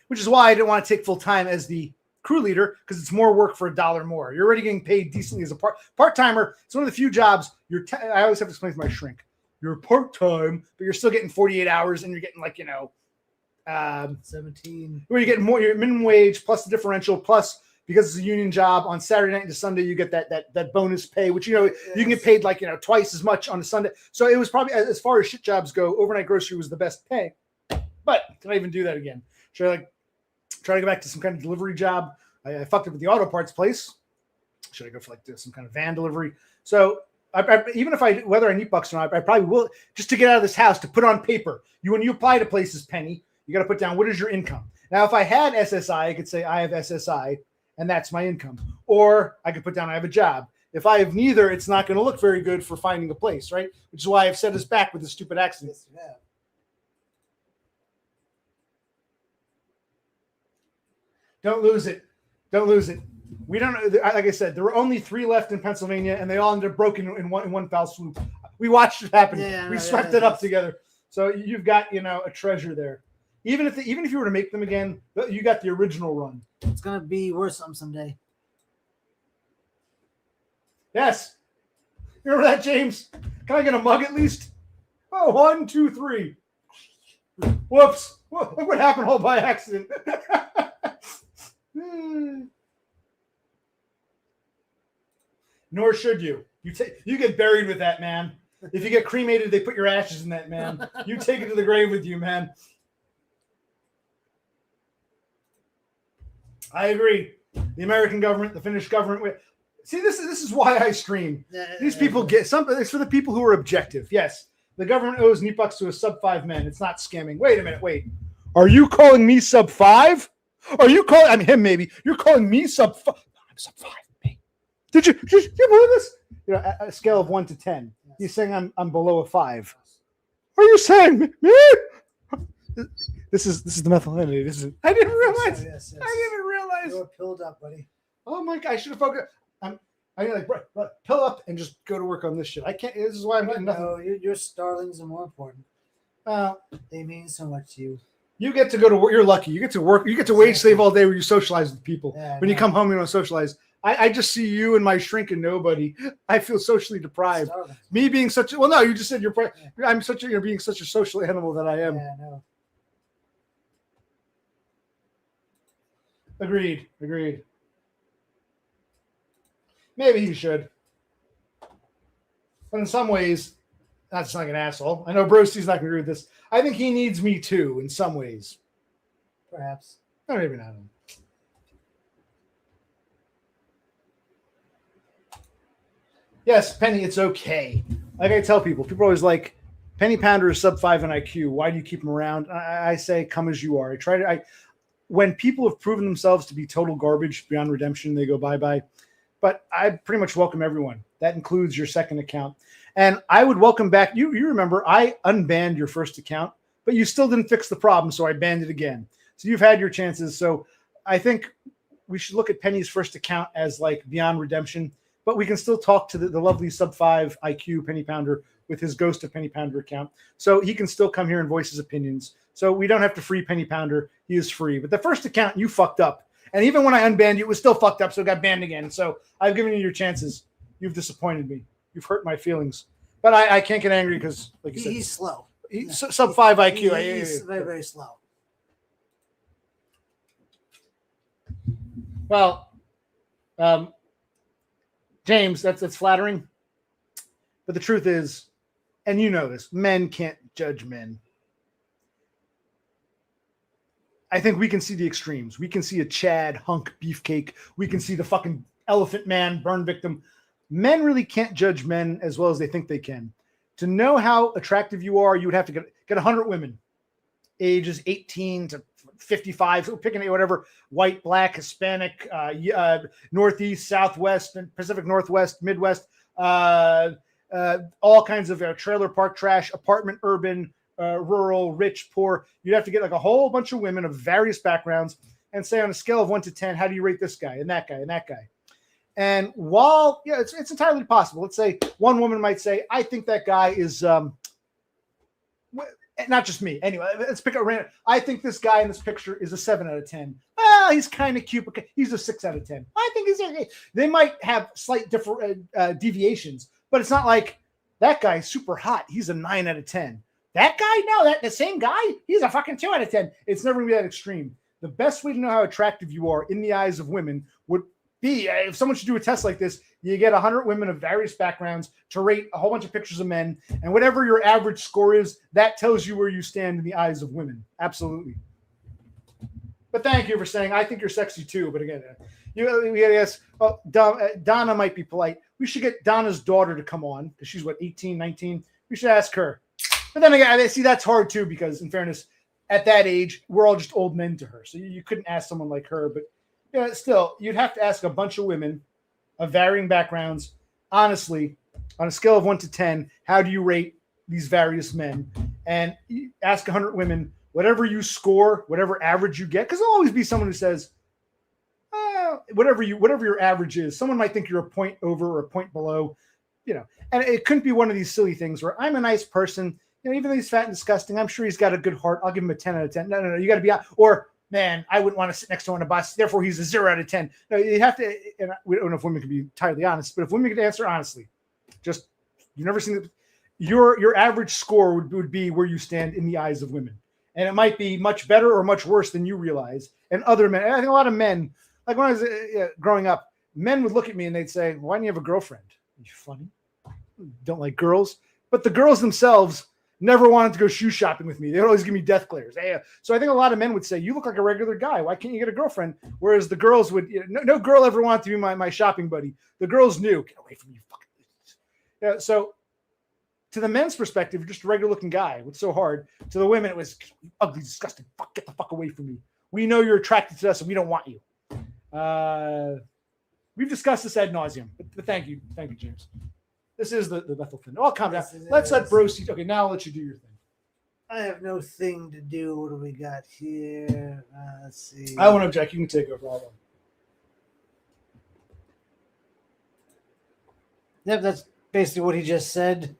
which is why I didn't want to take full time as the crew leader, because it's more work for $1 more. You're already getting paid decently as a part-timer. It's one of the few jobs I always have to explain to my shrink. You're part-time, but you're still getting 48 hours and you're getting 17. Where you get more, your minimum wage plus the differential, plus because it's a union job on Saturday night into Sunday, you get that bonus pay, which, you can get paid twice as much on a Sunday. So it was probably, as far as shit jobs go, overnight grocery was the best pay. But can I even do that again? Should I try to go back to some kind of delivery job? I fucked up with the auto parts place. Should I go for some kind of van delivery? So even if whether I need bucks or not, I probably will, just to get out of this house, to put on paper. When you apply to places, Penny, you got to put down, what is your income? Now, if I had SSI, I could say I have SSI and that's my income. Or I could put down I have a job. If I have neither, it's not going to look very good for finding a place, right? Which is why I've set us back with this stupid accident. Yes, you have. Don't lose it. Don't lose it. We don't know. Like I said, there were only 3 left in Pennsylvania, and they all ended up broken in one foul swoop. We watched it happen. We swept it up together. So you've got a treasure there. Even if you were to make them again, you got the original run. It's gonna be worth someday. Yes. Remember that, James? Can I get a mug at least? Oh, 1, 2, 3. Whoops. Look what happened all by accident. Nor should you. You get buried with that, man. If you get cremated, they put your ashes in that, man. You take it to the grave with you, man. I agree. The American government, the Finnish government. See, this is why I stream. These people get something. It's for the people who are objective. Yes, the government owes Neepucks to a sub-5 men. It's not scamming. Wait a minute. Wait. Are you calling me sub-5? Are you calling him? Maybe you're calling me sub-5. I'm sub-5. Me. Did you believe this? A scale of 1 to 10. Yes. He's saying I'm below a 5. Are you saying me? This is the methylene. This is. I didn't realize. Yes. I didn't realize. You're pilled up, buddy. Oh my God! I should have focused. I pill up and just go to work on this shit. I can't. This is why I'm getting nothing. No, your starlings are more important. They mean so much to you. You get to go to work. You're lucky. You get to work. You get to wage slave all day where you socialize with people. Yeah, when you come home, you don't socialize. I just see you and my shrink and nobody. I feel socially deprived. Starlings. Me being such a no, you just said you're. Yeah. I'm such a you're being such a social animal that I am. Yeah, no. Agreed. Maybe he should. But in some ways, that's like an asshole. I know Brosty's not going to agree with this. I think he needs me too in some ways. Perhaps. Or maybe not. Yes, Penny, it's okay. Like I tell people are always like, Penny Pounder is sub-5 in IQ. Why do you keep him around? I say, come as you are. When people have proven themselves to be total garbage beyond redemption, they go bye-bye. But I pretty much welcome everyone. That includes your second account. And I would welcome back. You remember, I unbanned your first account, but you still didn't fix the problem, so I banned it again. So you've had your chances. So I think we should look at Penny's first account as like beyond redemption, but we can still talk to the lovely sub-5 IQ Penny Pounder with his Ghost of Penny Pounder account. So he can still come here and voice his opinions. So we don't have to free Penny Pounder. He is free. But the first account, you fucked up. And even when I unbanned you, it was still fucked up, so it got banned again. So I've given you your chances. You've disappointed me. You've hurt my feelings. But I can't get angry because, like you said, he's slow. He's sub-5 IQ. He's very, very slow. Well, James, that's flattering. But the truth is, and you know this, men can't judge men. I think we can see the extremes. We can see a Chad hunk beefcake. We can see the fucking elephant man burn victim. Men really can't judge men as well as they think they can. To know how attractive you are, you would have to get 100 women, ages 18 to 55, so picking whatever, white, black, Hispanic, Northeast, Southwest, and Pacific Northwest, Midwest, all kinds of trailer park trash, apartment, urban, rural, rich, poor. You'd have to get like a whole bunch of women of various backgrounds and say on a scale of 1 to 10, how do you rate this guy and that guy and that guy? And while, it's entirely possible. Let's say one woman might say, I think that guy is, not just me. Anyway, let's pick a random. I think this guy in this picture is a 7 out of 10. Well, he's kind of cute, but he's a 6 out of 10. I think he's okay. They might have slight different deviations, but it's not like that guy's super hot. He's a 9 out of 10. That guy, no, the same guy, he's a fucking 2 out of 10. It's never gonna be that extreme. The best way to know how attractive you are in the eyes of women would be, if someone should do a test like this, you get 100 women of various backgrounds to rate a whole bunch of pictures of men, and whatever your average score is, that tells you where you stand in the eyes of women. Absolutely. But thank you for saying, I think you're sexy too. But again, we gotta ask, Donna might be polite. We should get Donna's daughter to come on, because she's, 18, 19? We should ask her. But then again, I see that's hard too, because in fairness, at that age, we're all just old men to her. So you couldn't ask someone like her, but still, you'd have to ask a bunch of women of varying backgrounds. Honestly, on a scale of 1 to 10, how do you rate these various men? And you ask 100 women, whatever you score, whatever average you get, because there'll always be someone who says, whatever your average is. Someone might think you're a point over or a point below, and it couldn't be one of these silly things where I'm a nice person, even though he's fat and disgusting, I'm sure he's got a good heart. I'll give him a 10 out of 10. No, you got to be out. Or, man, I wouldn't want to sit next to him on a bus. Therefore, he's a 0 out of 10. No, you have to, and we don't know if women can be entirely honest, but if women could answer honestly, just, you've never seen it, your average score would be where you stand in the eyes of women. And it might be much better or much worse than you realize. And other men, I think a lot of men, like when I was growing up, men would look at me and they'd say, why don't you have a girlfriend? Are you funny? Don't like girls. But the girls themselves never wanted to go shoe shopping with me. They would always give me death glares. So I think a lot of men would say, you look like a regular guy. Why can't you get a girlfriend? Whereas the girls would, no girl ever wanted to be my shopping buddy. The girls knew, get away from me, fucking. So to the men's perspective, you're just a regular looking guy. What's so hard? To the women, it was ugly, disgusting. Fuck, get the fuck away from me. We know you're attracted to us and we don't want you. We've discussed this ad nauseum, but thank you. Thank you, James. This is the Bethel thing. Oh, calm down. Let's let Bro see. Okay, now I'll let you do your thing. I have no thing to do. What do we got here? Let's see. I won't object. You can take over. All Yep, that's basically what he just said.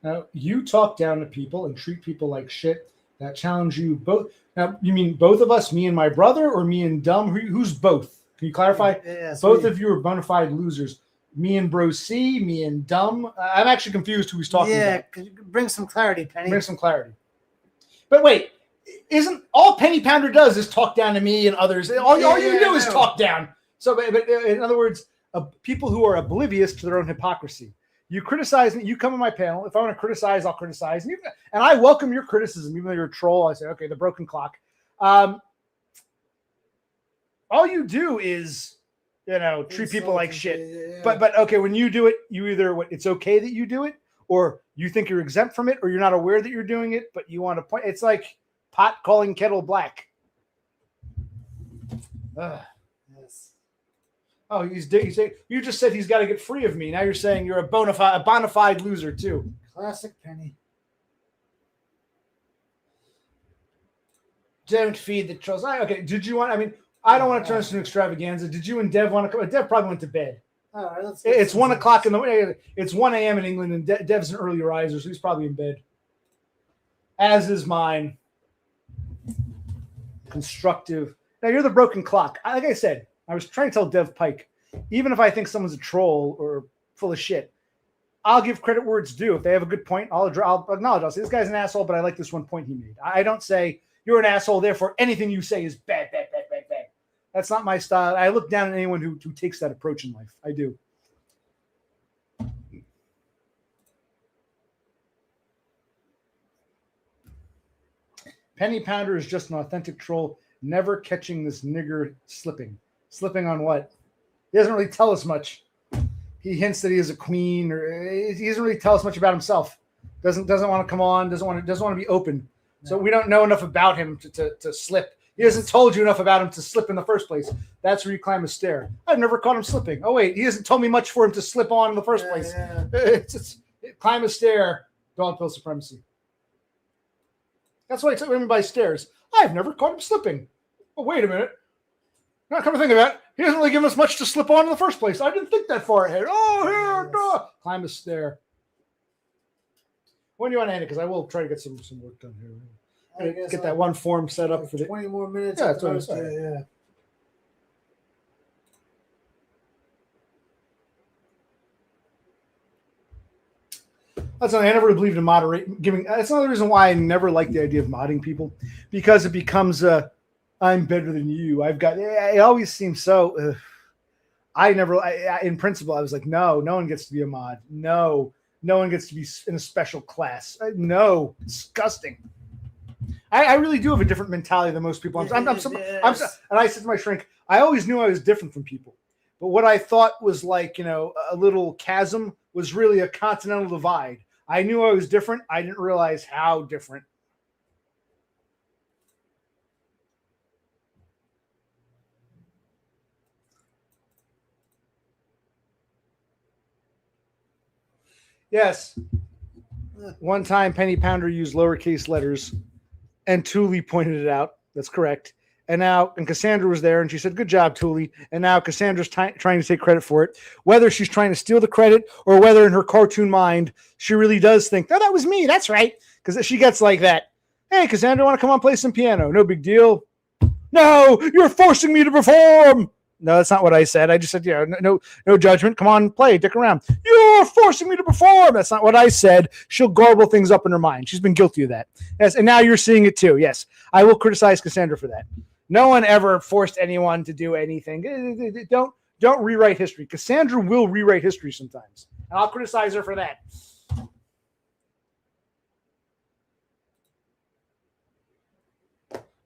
Now, you talk down to people and treat people like shit that challenge you both. Now, you mean both of us, me and my brother, or me and Dumb? Who's both? Can you clarify? Yes, both of you are bona fide losers. Me and Bro C, me and Dumb. I'm actually confused who he's talking about. Yeah, bring some clarity, Penny. Bring some clarity. But wait, isn't all Penny Pounder does is talk down to me and others? All you do is talk down. So, but in other words, people who are oblivious to their own hypocrisy. You criticize me. You come on my panel. If I want to criticize, I'll criticize. And I welcome your criticism, even though you're a troll. I say, okay, the broken clock. All you do is, treat people like shit. Yeah. But okay, when you do it, you either it's okay that you do it, or you think you're exempt from it, or you're not aware that you're doing it, but you want to point. It's like pot calling kettle black. Yes. Oh, you just said he's got to get free of me. Now you're saying you're a bona fide loser too. Classic Penny. Don't feed the trolls. Okay, did you want? I mean, I don't want to turn this into an extravaganza. Did you and Dev want to come? Dev probably went to bed. All right, it's 1 o'clock in the morning. It's 1 a.m. in England, and Dev's an early riser, so he's probably in bed. As is mine. Constructive. Now you're the broken clock. Like I said, I was trying to tell Dev Pike, even if I think someone's a troll or full of shit, I'll give credit where it's due. If they have a good point, I'll acknowledge. I'll say this guy's an asshole, but I like this one point he made. I don't say you're an asshole, therefore anything you say is bad. That's not my style. I look down at anyone who takes that approach in life. I do. Penny Pounder is just an authentic troll, never catching this nigger slipping. Slipping on what? He doesn't really tell us much. He hints that he is a queen, or he doesn't really tell us much about himself. Doesn't want to come on. Doesn't want to be open. No. So we don't know enough about him to slip. He hasn't told you enough about him to slip in the first place. That's where you climb a stair. I've never caught him slipping. Oh wait, he hasn't told me much for him to slip on in the first place. Yeah. It's climb a stair. Dog pill supremacy. That's why I took him by stairs. I've never caught him slipping. Oh wait a minute. Now come to think of it, he hasn't really given us much to slip on in the first place. I didn't think that far ahead. Oh, here, no. Climb a stair. When do you want to end it? Because I will try to get some work done here. Get that one form set up for the 20 more minutes. Yeah, that's what I'm saying. Yeah. That's I never believed in giving. That's another reason why I never liked the idea of modding people, because it becomes I'm better than you. It always seems so. In principle, I was like, no one gets to be a mod. No one gets to be in a special class. No, disgusting. I really do have a different mentality than most people. And I said to my shrink, I always knew I was different from people. But what I thought was like, a little chasm was really a continental divide. I knew I was different. I didn't realize how different. Yes. One time, Penny Pounder used lowercase letters, and Thule pointed it out. That's correct. And Cassandra was there, and she said, "Good job, Thule." And now Cassandra's trying to take credit for it. Whether she's trying to steal the credit or whether in her cartoon mind she really does think, "Oh, that was me. That's right," because she gets like that. "Hey, Cassandra, want to come on play some piano?" "No big deal." "No, you're forcing me to perform." "No, that's not what I said. I just said, no judgment. Come on, play, dick around." "You're forcing me to perform." "That's not what I said." She'll garble things up in her mind. She's been guilty of that. Yes, and now you're seeing it too. Yes, I will criticize Cassandra for that. No one ever forced anyone to do anything. Don't rewrite history. Cassandra will rewrite history sometimes, and I'll criticize her for that.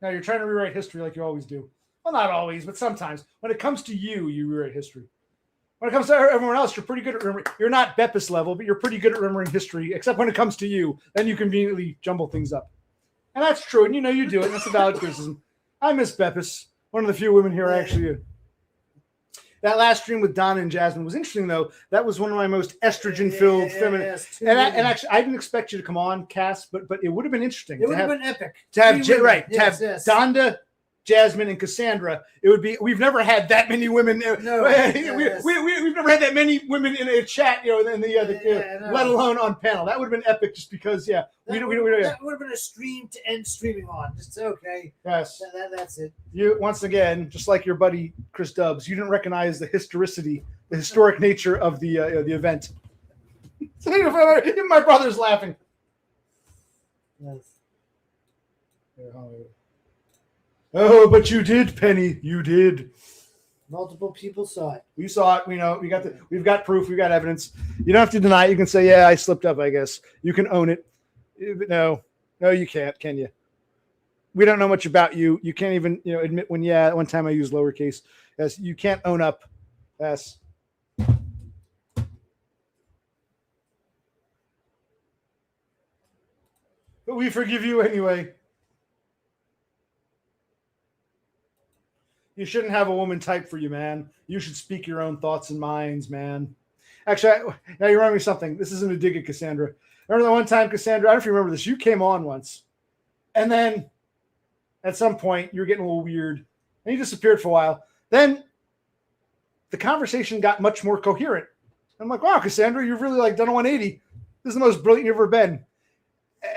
Now you're trying to rewrite history like you always do. Well, not always, but sometimes. When it comes to you, you rewrite history. When it comes to everyone else, you're pretty good at remembering. You're not Beppis level, but you're pretty good at remembering history, except when it comes to you. Then you conveniently jumble things up. And that's true, and you do it. And that's a valid criticism. I miss Beppis, one of the few women here actually. That last stream with Donna and Jasmine was interesting, though. That was one of my most estrogen-filled feminine. Yes, and actually, I didn't expect you to come on, Cass, but it would have been interesting. It would have been epic. To have Donda, Jasmine, and Cassandra. It would be. We've never had that many women. No, we've never had that many women in a chat. Let alone on panel. That would have been epic, just because. Yeah, that would have been a stream to end streaming on. Just okay. Yes, that's it. You once again, just like your buddy Chris Dubs, you didn't recognize the historicity, the historic nature of the event. Even my brother's laughing. Yes. Oh, but you did, Penny. You did. Multiple people saw it. We saw it. We know. We've got proof. We've got evidence. You don't have to deny it. You can say, "Yeah, I slipped up." I guess you can own it. But no, you can't. Can you? We don't know much about you. You can't even, admit when. Yeah, one time I used lowercase. Yes, you can't own up. Yes. But we forgive you anyway. You shouldn't have a woman type for you, man. You should speak your own thoughts and minds, man. Actually, now you remind me of something. This isn't a dig at Cassandra. Remember that one time, Cassandra, I don't know if you remember this, you came on once. And then at some point, you were getting a little weird. And you disappeared for a while. Then the conversation got much more coherent. I'm like, wow, Cassandra, you've really done a 180. This is the most brilliant you've ever been.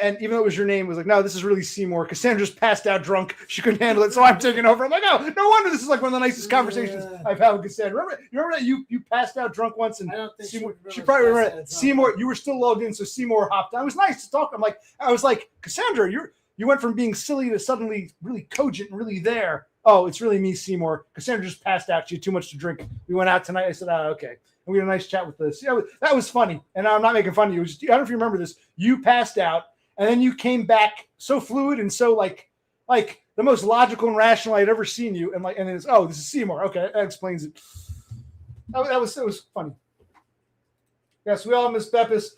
And even though it was your name, it was like, no, this is really Seymour. Cassandra's passed out drunk. She couldn't handle it, so I'm taking over. I'm like, oh, no wonder this is like one of the nicest conversations I've had with Cassandra. Remember that you passed out drunk once, and I don't think Seymour, she probably remember that. Seymour, you were still logged in, so Seymour hopped on. It was nice to talk. I was like, Cassandra, you went from being silly to suddenly really cogent and really there. Oh, it's really me, Seymour. Cassandra just passed out. She had too much to drink. We went out tonight. I said, oh, okay. And we had a nice chat with this. Yeah, that was funny. And I'm not making fun of you. I don't know if you remember this. You passed out. And then you came back so fluid and so like the most logical and rational I'd ever seen you. And then it's, oh, this is Seymour. Okay, that explains it. That was funny. Yes, we all miss Beppis.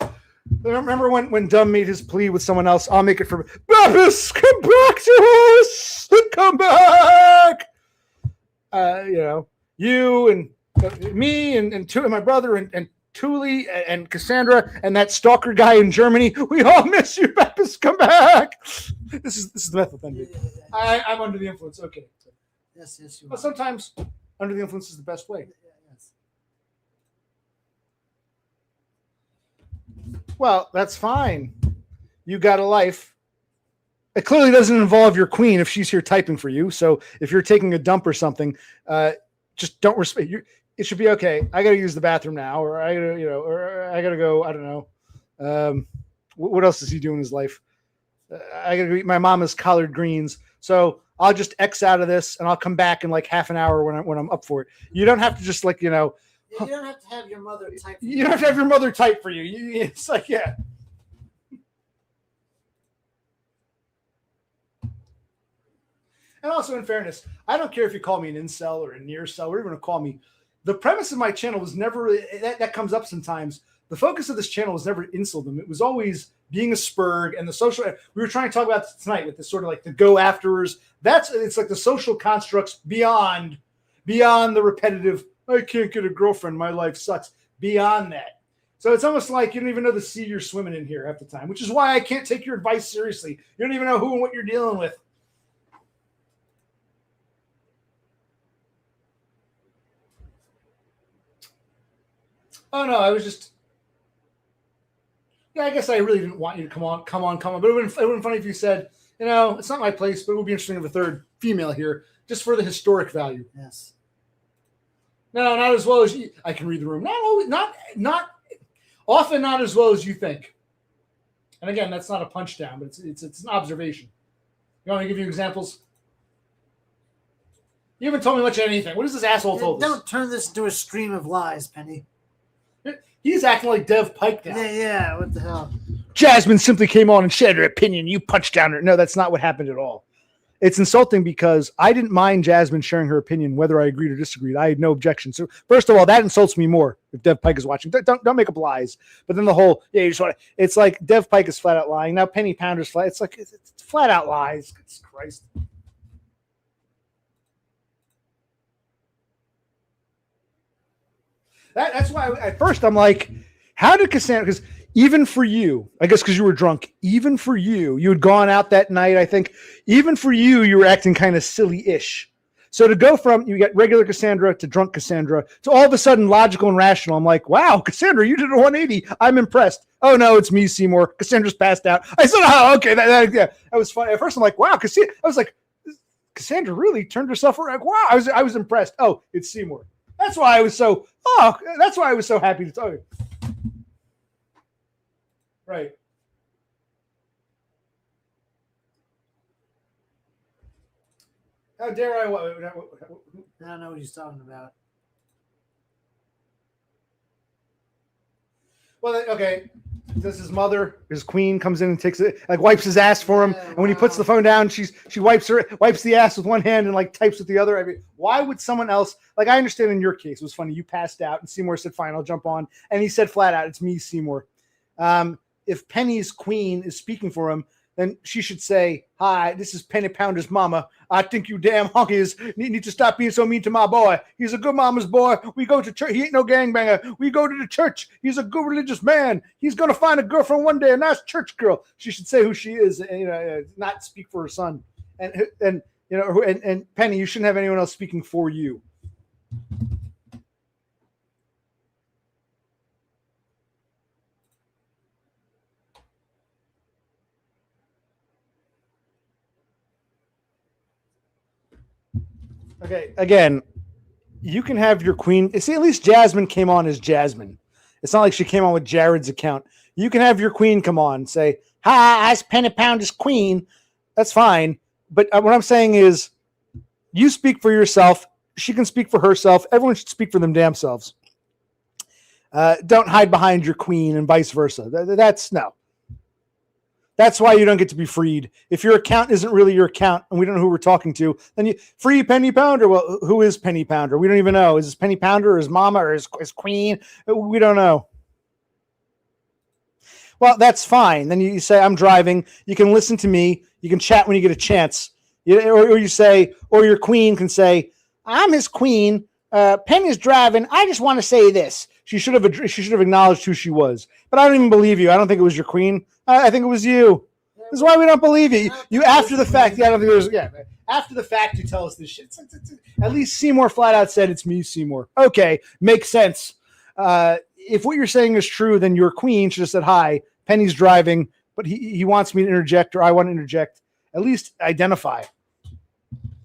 Remember when Dumb made his plea with someone else? I'll make it for Beppis. Come back to us. Come back. You and me and two and my brother and Thule and Cassandra and that stalker guy in Germany. We all miss you, Beppis. Come back. This is the methylphenidate. I'm under the influence. Okay. Yes, you But sometimes under the influence is the best way. Yes. Well, that's fine. You got a life. It clearly doesn't involve your queen if she's here typing for you. So if you're taking a dump or something, just don't respect you. It should be okay. I got to use the bathroom now, or I got to go. I don't know. What else does he do in his life? I got to eat my mama's collard greens. So I'll just X out of this, and I'll come back in like half an hour when I'm up for it. You don't have to just like You don't have to have your mother type. You don't have to have your mother type for you. It's like yeah. And also, in fairness, I don't care if you call me an incel or a near cell, or even to call me. The premise of my channel was never that comes up sometimes. The focus of this channel was never to insult them. It was always being a spurg and the social. We were trying to talk about this tonight with this sort of like the go afterers. It's like the social constructs beyond the repetitive. I can't get a girlfriend. My life sucks. Beyond that. So it's almost like you don't even know the sea you're swimming in here half the time, which is why I can't take your advice seriously. You don't even know who and what you're dealing with. Oh no, I was just. Yeah, I guess I really didn't want you to come on. But it would have been funny if you said, it's not my place, but it would be interesting to have a third female here, just for the historic value. Yes. No, not as well as you. I can read the room. Not often, not as well as you think. And again, that's not a punch down, but it's an observation. You want me to give you examples? You haven't told me much of anything. What is this asshole told us? Don't turn this into a stream of lies, Penny. He's acting like Dev Pike now. Yeah, what the hell? Jasmine simply came on and shared her opinion. You punched down her. No, that's not what happened at all. It's insulting because I didn't mind Jasmine sharing her opinion, whether I agreed or disagreed. I had no objection. So first of all, that insults me more if Dev Pike is watching. Don't make up lies. But then the whole, you just want to, it's like Dev Pike is flat out lying. Now Penny Pounder's flat. It's like, it's flat out lies. Goodness Christ. That's why at first I'm like, how did Cassandra, because even for you, I guess because you were drunk, even for you had gone out that night, I think, even for you were acting kind of silly-ish. So to go from, you get regular Cassandra to drunk Cassandra to all of a sudden logical and rational, I'm like, wow, Cassandra, you did a 180. I'm impressed. Oh, no, it's me, Seymour. Cassandra's passed out. I said, oh, okay, that was funny. At first I'm like, wow, I was like, Cassandra really turned herself around. Wow, I was impressed. Oh, it's Seymour. That's why I was so happy to tell you. Right. How dare I? I don't know what he's talking about. Well, okay. This his mother, his queen, comes in and takes it, like wipes his ass for him. And when he puts the phone down, she wipes the ass with one hand and like types with the other. I mean, why would someone else? Like, I understand in your case, it was funny. You passed out, and Seymour said, "Fine, I'll jump on." And he said flat out, "It's me, Seymour." If Penny's queen is speaking for him, then she should say, "Hi, this is Penny Pounder's mama. I think you damn honkies need to stop being so mean to my boy. He's a good mama's boy. We go to church. He ain't no gangbanger. We go to the church. He's a good religious man. He's going to find a girlfriend one day, a nice church girl." She should say who she is and not speak for her son. And Penny, you shouldn't have anyone else speaking for you. Okay, again, you can have your queen. See, at least Jasmine came on as Jasmine. It's not like she came on with Jared's account. You can have your queen come on and say, "Hi, I'm Penny Pounder's queen." That's fine. But what I'm saying is, you speak for yourself. She can speak for herself. Everyone should speak for them damn selves. Don't hide behind your queen and vice versa. That's no. That's why you don't get to be freed. If your account isn't really your account and we don't know who we're talking to, then you free Penny Pounder. Well, who is Penny Pounder? We don't even know. Is this Penny Pounder or his mama or his queen? We don't know. Well, that's fine. Then you say, I'm driving. You can listen to me. You can chat when you get a chance. Or you say, or your queen can say, I'm his queen. Penny's driving. I just want to say this. She should have acknowledged who she was. But I don't even believe you. I don't think it was your queen. I think it was you. This is why we don't believe you. You after the fact. Yeah, I don't think there's. Yeah, after the fact, you tell us this shit. At least Seymour flat out said it's me, Seymour. Okay, makes sense. If what you're saying is true, then your queen should have said, hi, Penny's driving, but he wants me to interject or I want to interject. At least identify.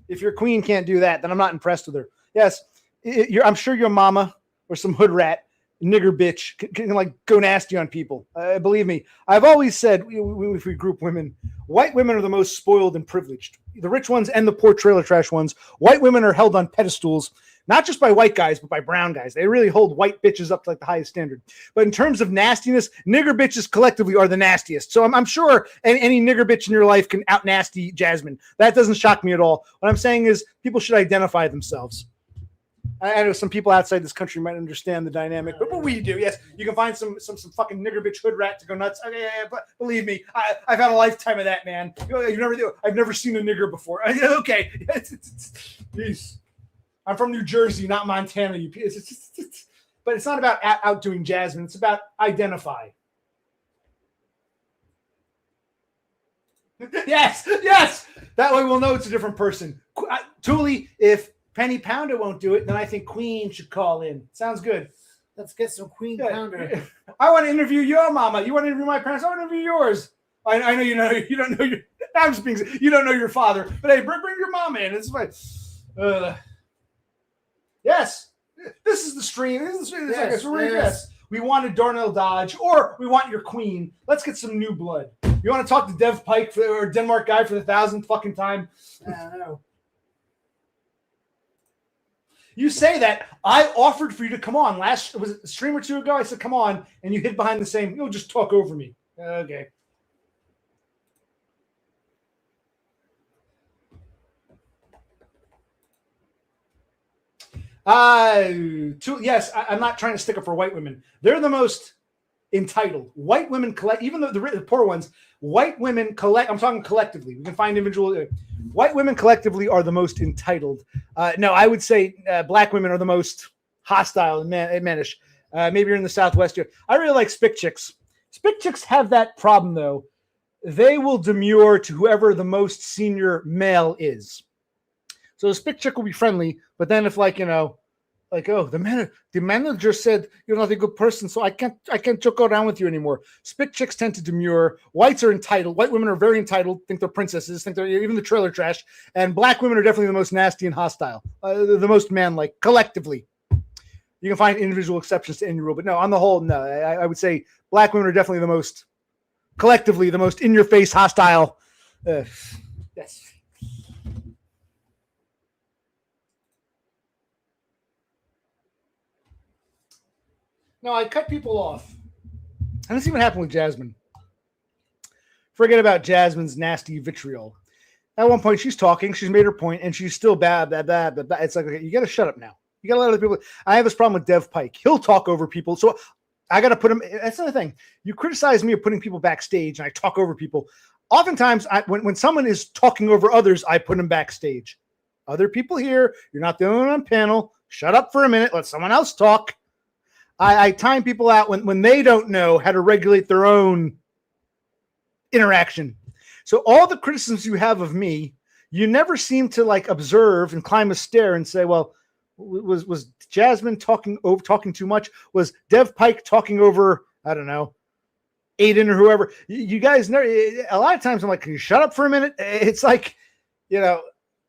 If your queen can't do that, then I'm not impressed with her. Yes, I'm sure your mama or some hood rat, nigger bitch, can like go nasty on people. Believe me, I've always said, if we group women, white women are the most spoiled and privileged. The rich ones and the poor trailer trash ones. White women are held on pedestals, not just by white guys, but by brown guys. They really hold white bitches up to like the highest standard. But in terms of nastiness, nigger bitches collectively are the nastiest. So I'm sure any nigger bitch in your life can out nasty Jasmine. That doesn't shock me at all. What I'm saying is people should identify themselves. I know some people outside this country might understand the dynamic, but we do. Yes, you can find some fucking nigger bitch hood rat to go nuts. Okay, but believe me, I've had a lifetime of that, man. I've never seen a nigger before. Okay, jeez. I'm from New Jersey, not Montana. But it's not about outdoing Jasmine. It's about identify. Yes. That way we'll know it's a different person. Thule, if Penny Pounder won't do it, then I think Queen should call in. Sounds good. Let's get some Queen Pounder. I want to interview your mama. You want to interview my parents? I want to interview yours. I know you don't know your. I'm just being. You don't know your father, but hey, bring your mama in. It's fine. Yes, this is the stream. Yes. We wanted Darnell Dodge, or we want your queen. Let's get some new blood. You want to talk to Dev Pike or Denmark guy for the 1,000th fucking time? I don't know. You say that. I offered for you to come on was it a stream or two ago? I said, come on. And you hid behind the same, you'll just talk over me. Okay. Yes, I'm not trying to stick up for white women. They're the most entitled. White women collect, even though the poor ones, white women collect, I'm talking collectively. We can find individual. White women collectively are the most entitled. No, I would say black women are the most hostile and mannish. Maybe you're in the Southwest here. I really like spick chicks. Spick chicks have that problem, though. They will demur to whoever the most senior male is. So a spick chick will be friendly, but then if the manager said you're not a good person, so I can't joke around with you anymore. Spick chicks tend to demur. Whites are entitled. White women are very entitled, think they're princesses, think they're even the trailer trash. And black women are definitely the most nasty and hostile, the most man-like collectively. You can find individual exceptions to any rule, but no, on the whole, no. I would say black women are definitely the most collectively the most in-your-face hostile. Yes. No, I cut people off. And let's see what happened with Jasmine. Forget about Jasmine's nasty vitriol. At one point, she's talking. She's made her point, and she's still bad. It's like, okay, you got to shut up now. You got to let other people. I have this problem with Dev Pike. He'll talk over people. So I got to put him. That's another thing. You criticize me of putting people backstage, and I talk over people. Oftentimes, when someone is talking over others, I put them backstage. Other people here, you're not the only one on panel. Shut up for a minute. Let someone else talk. I time people out when they don't know how to regulate their own interaction. So all the criticisms you have of me, you never seem to like observe and climb a stair and say, well, was Jasmine talking too much? Was Dev Pike talking over, I don't know, Aiden or whoever? You guys never, a lot of times I'm like, can you shut up for a minute? It's like,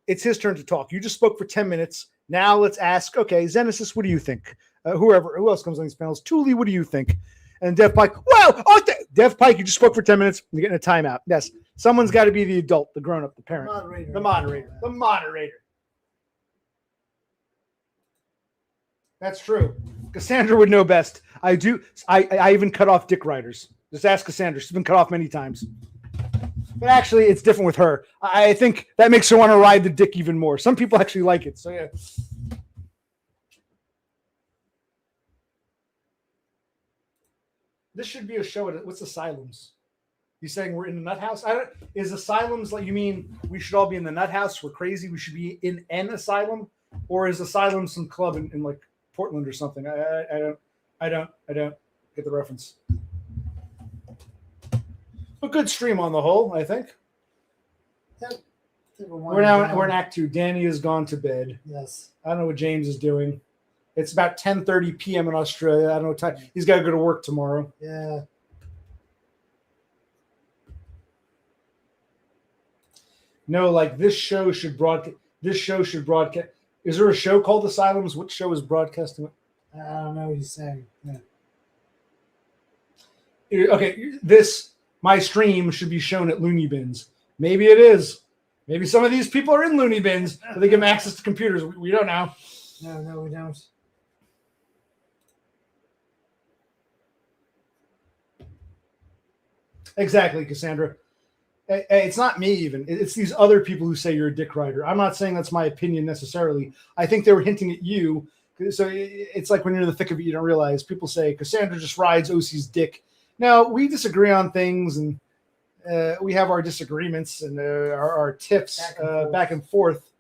it's his turn to talk. You just spoke for 10 minutes. Now let's ask, okay, Zenesis, what do you think? Who else comes on these panels? Thule, what do you think? And Dev Pike, whoa! Oh, Dev Pike, you just spoke for 10 minutes. You're getting a timeout. Yes, someone's got to be the adult, the grown-up, the parent. The moderator. That's true. Cassandra would know best. I do. I even cut off dick riders. Just ask Cassandra. She's been cut off many times. But actually, it's different with her. I think that makes her want to ride the dick even more. Some people actually like it. So, yeah. This should be a show. What's Asylums? You saying we're in the nut house? Is Asylums like, you mean we should all be in the nut house? We're crazy. We should be in an asylum? Or is Asylum some club in like Portland or something? I don't get the reference. A good stream on the whole, I think. We're in Act 2. Danny has gone to bed. Yes. I don't know what James is doing. It's about 10:30 p.m. in Australia. I don't know what time. He's got to go to work tomorrow. Yeah. No, like this show should broadcast. Is there a show called Asylums? What show is broadcasting? I don't know what he's saying. Yeah. Okay, my stream should be shown at Looney Bins. Maybe it is. Maybe some of these people are in Looney Bins, but they give them access to computers. We don't know. No, we don't. Exactly, Cassandra. It's not me even. It's these other people who say you're a dick rider. I'm not saying that's my opinion necessarily. I think they were hinting at you. So it's like when you're in the thick of it, you don't realize. People say Cassandra just rides OC's dick. No, we disagree on things, and we have our disagreements and our tips back and forth.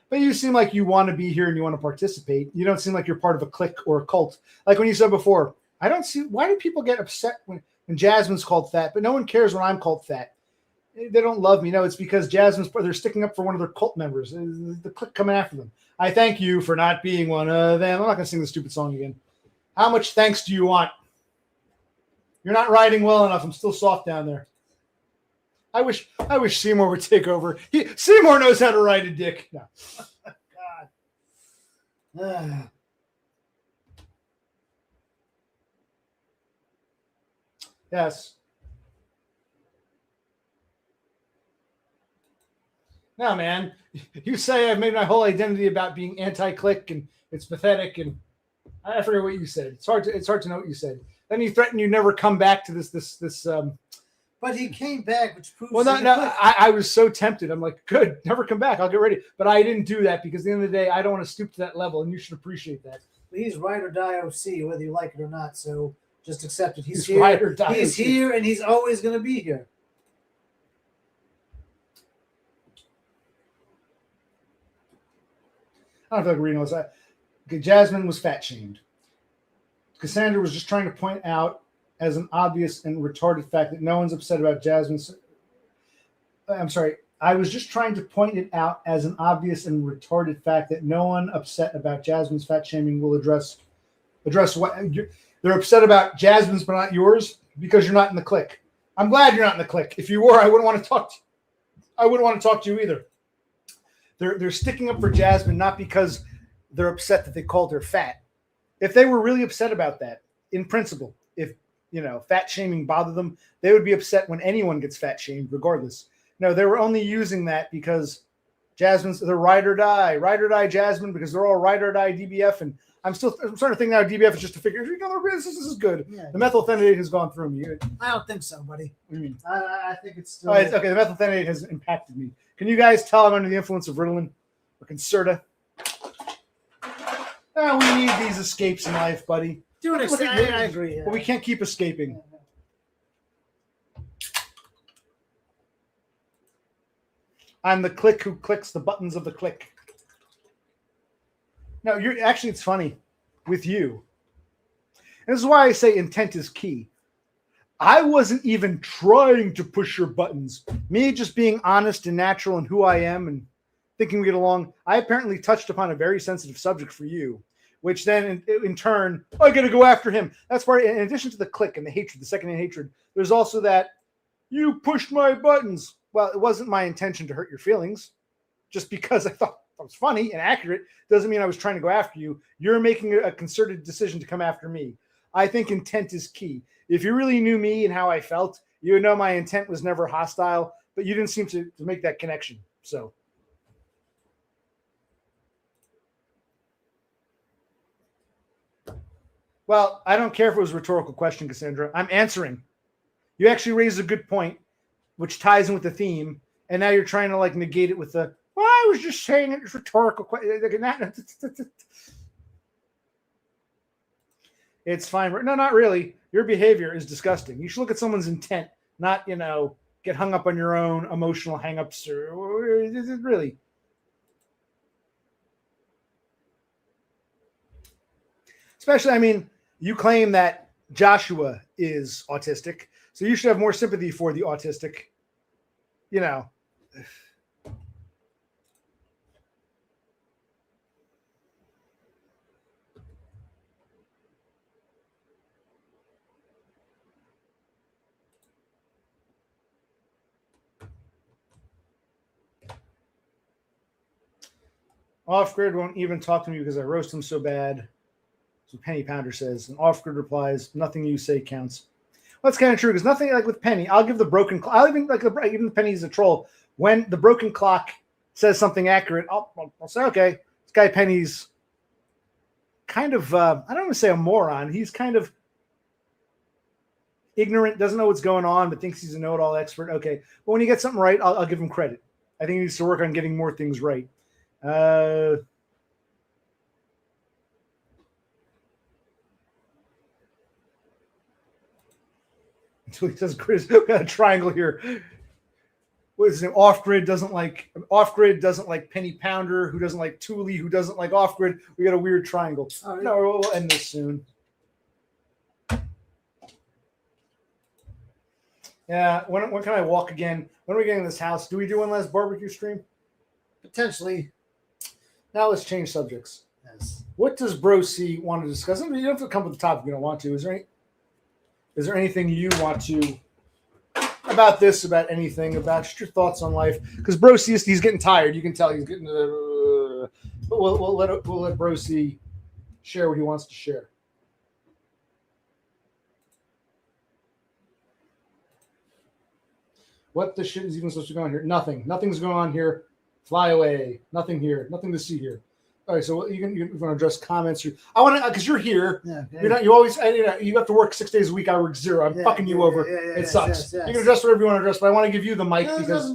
But you seem like you want to be here and you want to participate. You don't seem like you're part of a clique or a cult. Like when you said before, I don't see, why do people get upset when Jasmine's called fat, but no one cares when I'm called fat? They don't love me. No, it's because they're sticking up for one of their cult members. The clique coming after them. I thank you for not being one of them. I'm not going to sing the stupid song again. How much thanks do you want? You're not riding well enough. I'm still soft down there. I wish Seymour would take over. Seymour knows how to ride a dick. No. God. Yes. No, man. You say I've made my whole identity about being anti-click and it's pathetic, and I forget what you said. It's hard to know what you said. Then you threatened you'd never come back to this. But he came back, which proves. Well, no. I was so tempted. I'm like, good, never come back. I'll get ready. But I didn't do that because at the end of the day, I don't want to stoop to that level, and you should appreciate that. He's ride or die OC, whether you like it or not. So just accept it. He's here. Ride or die he's OC. Here, and he's always going to be here. I don't feel like reading all this. Jasmine was fat shamed. Cassandra was just trying to point out as an obvious and retarded fact that no one's upset about Jasmine's. I'm sorry. I was just trying to point it out as an obvious and retarded fact that no one upset about Jasmine's fat shaming will address what they're upset about Jasmine's but not yours because you're not in the clique. I'm glad you're not in the clique. If you were, I wouldn't want to talk to you. I wouldn't want to talk to you either. They're sticking up for Jasmine not because they're upset that they called her fat. If they were really upset about that, in principle, if fat shaming bothered them, they would be upset when anyone gets fat shamed, regardless. No, they were only using that because Jasmine's the ride or die Jasmine, because they're all ride or die DBF, and I'm starting to think now DBF is just to figure, this is good. Yeah. The methylphenidate has gone through me. I don't think so, buddy. What do you mean? I think it's still okay. The methylphenidate has impacted me. Can you guys tell I'm under the influence of Ritalin or Concerta? We need these escapes in life, buddy. To an extent, I agree. Yeah. But we can't keep escaping. I'm the click who clicks the buttons of the click. No, it's funny with you. And this is why I say intent is key. I wasn't even trying to push your buttons. Me just being honest and natural in who I am and thinking we get along. I apparently touched upon a very sensitive subject for you, which then in turn, I got to go after him. That's part. In addition to the click and the hatred, the secondhand hatred, there's also that you pushed my buttons. Well, it wasn't my intention to hurt your feelings. just because I thought it was funny and accurate doesn't mean I was trying to go after you. You're making a concerted decision to come after me. I think intent is key. If you really knew me and how I felt, you would know my intent was never hostile, but you didn't seem to make that connection. So. Well, I don't care if it was a rhetorical question, Cassandra. I'm answering. You actually raised a good point, which ties in with the theme, and now you're trying to like negate it with the, well, I was just saying it's rhetorical question. It's fine. No, not really. Your behavior is disgusting. You should look at someone's intent, not, get hung up on your own emotional hangups or really. Especially, I mean, you claim that Joshua is autistic, so you should have more sympathy for the autistic, Off-grid won't even talk to me because I roast him so bad. So Penny Pounder says, and Off-grid replies, nothing you say counts. Well, that's kind of true because nothing like with Penny. I'll give the broken clock. I'll even Penny's a troll. When the broken clock says something accurate, I'll say, okay, this guy Penny's kind of, I don't want to say a moron. He's kind of ignorant, doesn't know what's going on, but thinks he's a know-it-all expert. Okay, but when he gets something right, I'll give him credit. I think he needs to work on getting more things right. Until he says Chris got a triangle here. What is his name? Off-grid doesn't like Penny Pounder, who doesn't like Thule, who doesn't like Off-grid. We got a weird triangle. Right. No, we'll end this soon. Yeah, when can I walk again? When are we getting in this house? Do we do one last barbecue stream? Potentially. Now let's change subjects. Yes. What does Bro C want to discuss? I mean, you don't have to come with the topic if you don't want to. Is there anything you want to about this, about anything, about just your thoughts on life? Because Bro C, he's getting tired. You can tell he's getting. But we'll let Bro C share what he wants to share. What the shit is even supposed to go on here? Nothing. Nothing's going on here. Fly away. Nothing here. Nothing to see here. All right, so you want to address comments. I want to, because you're here. Yeah, okay. You're not. You always. You have to work 6 days a week. I work 0. I'm fucking you over. It sucks. Yes. You can address whatever you want to address, but I want to give you the mic because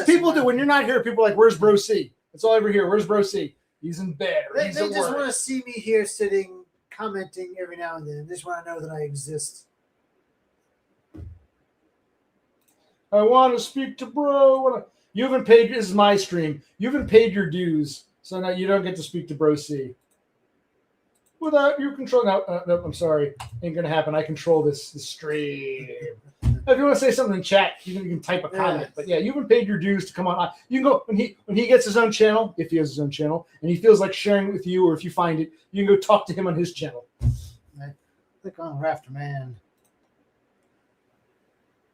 people do. When you're not here, people are like, "Where's Bro C?" That's all I ever hear. Where's Bro C? He's in bed. Or they just want to see me here sitting, commenting every now and then. They just want to know that I exist. I want to speak to Bro. You haven't paid. This is my stream. You haven't paid your dues. So now you don't get to speak to Bro C. Without you control. No, I'm sorry. Ain't going to happen. I control this stream. If you want to say something in chat, you can type a comment. Yeah. But yeah, you haven't paid your dues to come on. You can go when he gets his own channel, if he has his own channel, and he feels like sharing it with you, or if you find it, you can go talk to him on his channel. Right. Click on Rafter Man.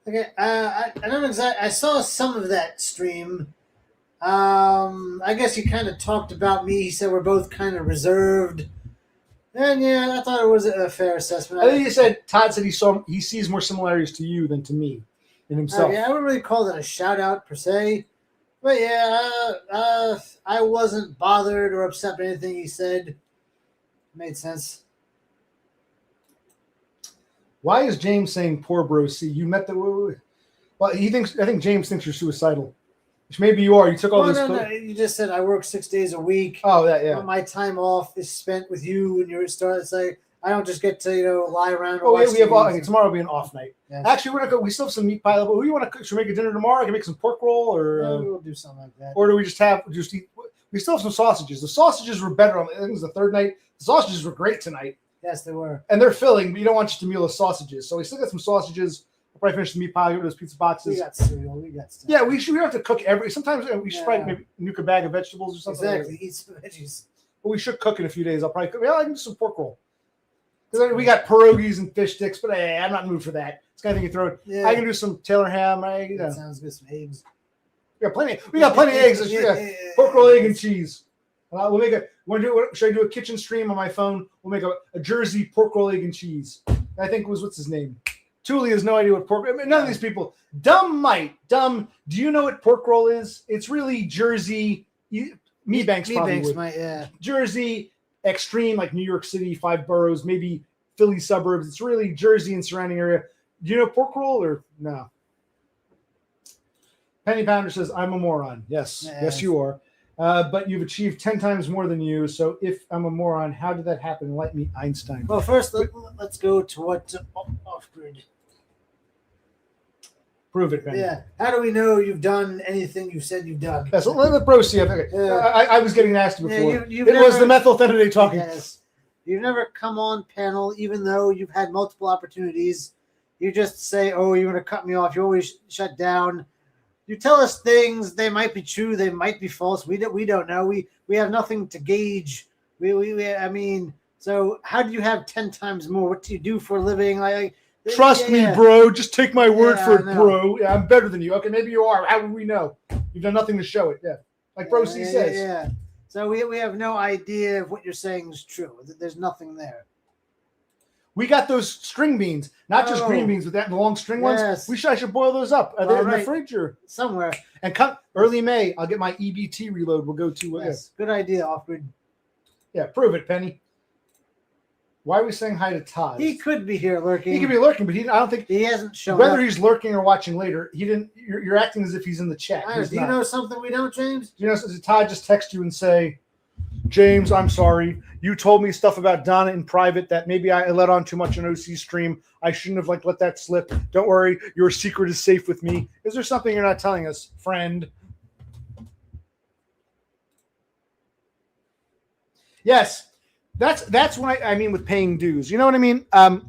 Okay, I don't exactly. I saw some of that stream. I guess he kind of talked about me. He said we're both kind of reserved, and yeah, I thought it was a fair assessment. I think he said Todd said he sees more similarities to you than to me in himself. Yeah, I wouldn't really call that a shout out per se, but yeah, I wasn't bothered or upset by anything he said. It made sense. Why is James saying poor Bro C? You met the well. I think James thinks you're suicidal. Which maybe you are. You took all this. No. You just said I work 6 days a week. Oh, yeah. My time off is spent with you and your start. It's like I don't just get to lie around. Oh, yeah, we have tomorrow will be an off night. Yes. Actually, we're gonna go. We still have some meat pile up. Who do you want to cook? Should we make a dinner tomorrow? I can make some pork roll, or we'll do something like that. Or do we just eat? We still have some sausages. The sausages were better on. I think it was the third night. The sausages were great tonight. Yes, they were. And they're filling, but you don't want just a meal of sausages. So we still got some sausages. We'll probably finish the meat pile, give those pizza boxes. We got cereal. We got stuff. Yeah, we don't have to cook sometimes we should probably maybe nuke a bag of vegetables or something. Exactly. Eat some veggies. But we should cook in a few days. I'll probably cook. I can do some pork roll. Because we got pierogies and fish sticks, but I'm not in the mood for that. It's kind of thing you throw it. Yeah. I can do some Taylor ham. That sounds good. Some eggs. We got plenty of eggs. Yeah. Pork roll, egg, and cheese. We'll make a. Should I do a kitchen stream on my phone? We'll make a Jersey pork roll, egg, and cheese. I think what's his name? Tuli has no idea what pork. I mean, none of these people. Dumb. Do you know what pork roll is? It's really Jersey. Meatbanks probably would. Yeah. Jersey, extreme like New York City, 5 boroughs, maybe Philly suburbs. It's really Jersey and surrounding area. Do you know pork roll or no? Penny Pounder says, I'm a moron. Yes, you are. But you've achieved 10 times more than you. So if I'm a moron, how did that happen? Enlighten me, Einstein. Well, first, let's go to what off-grid. Prove it, Penny. Yeah. How do we know you've done anything you said you've done? So let Bro see. I was getting nasty before. You've it was the methylphenidate talking. Yes. You've never come on panel, even though you've had multiple opportunities. You just say, oh, you're going to cut me off. You always shut down. You tell us things. They might be true. They might be false. We don't know. We have nothing to gauge. I mean, so how do you have 10 times more? What do you do for a living? Trust me, bro. Just take my word for it, bro. Yeah, I'm better than you. Okay, maybe you are. How would we know? You've done nothing to show it. Yeah, like Bro C says. Yeah. So we have no idea if what you're saying is true. There's nothing there. We got those string beans, not just green beans, but the long string ones. I should boil those up. Are they in the fridge or somewhere? And come early May, I'll get my EBT reload. We'll go to yes. Good idea, Off-Grid. Yeah, prove it, Penny. Why are we saying hi to Todd? He could be here lurking. He could be lurking, but I don't think he hasn't shown whether up. He's lurking or watching later. He didn't. You're acting as if he's in the chat. Do you know something we don't, James? Do you know? Does Todd just text you and say, James, I'm sorry. You told me stuff about Donna in private that maybe I let on too much on OC stream. I shouldn't have let that slip. Don't worry, your secret is safe with me. Is there something you're not telling us, friend? Yes, that's what I mean with paying dues. You know what I mean? I'm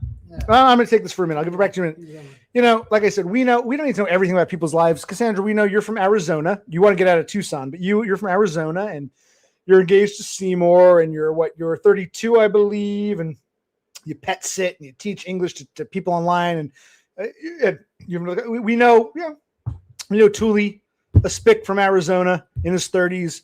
going to take this for a minute. I'll give it back to you in a minute. You know, like I said, we don't need to know everything about people's lives. Cassandra, we know you're from Arizona. You want to get out of Tucson, but you're from Arizona and you're engaged to Seymour, and you're 32, I believe, and you pet sit and you teach English to people online. And we know Tuli, a spick from Arizona in his 30s,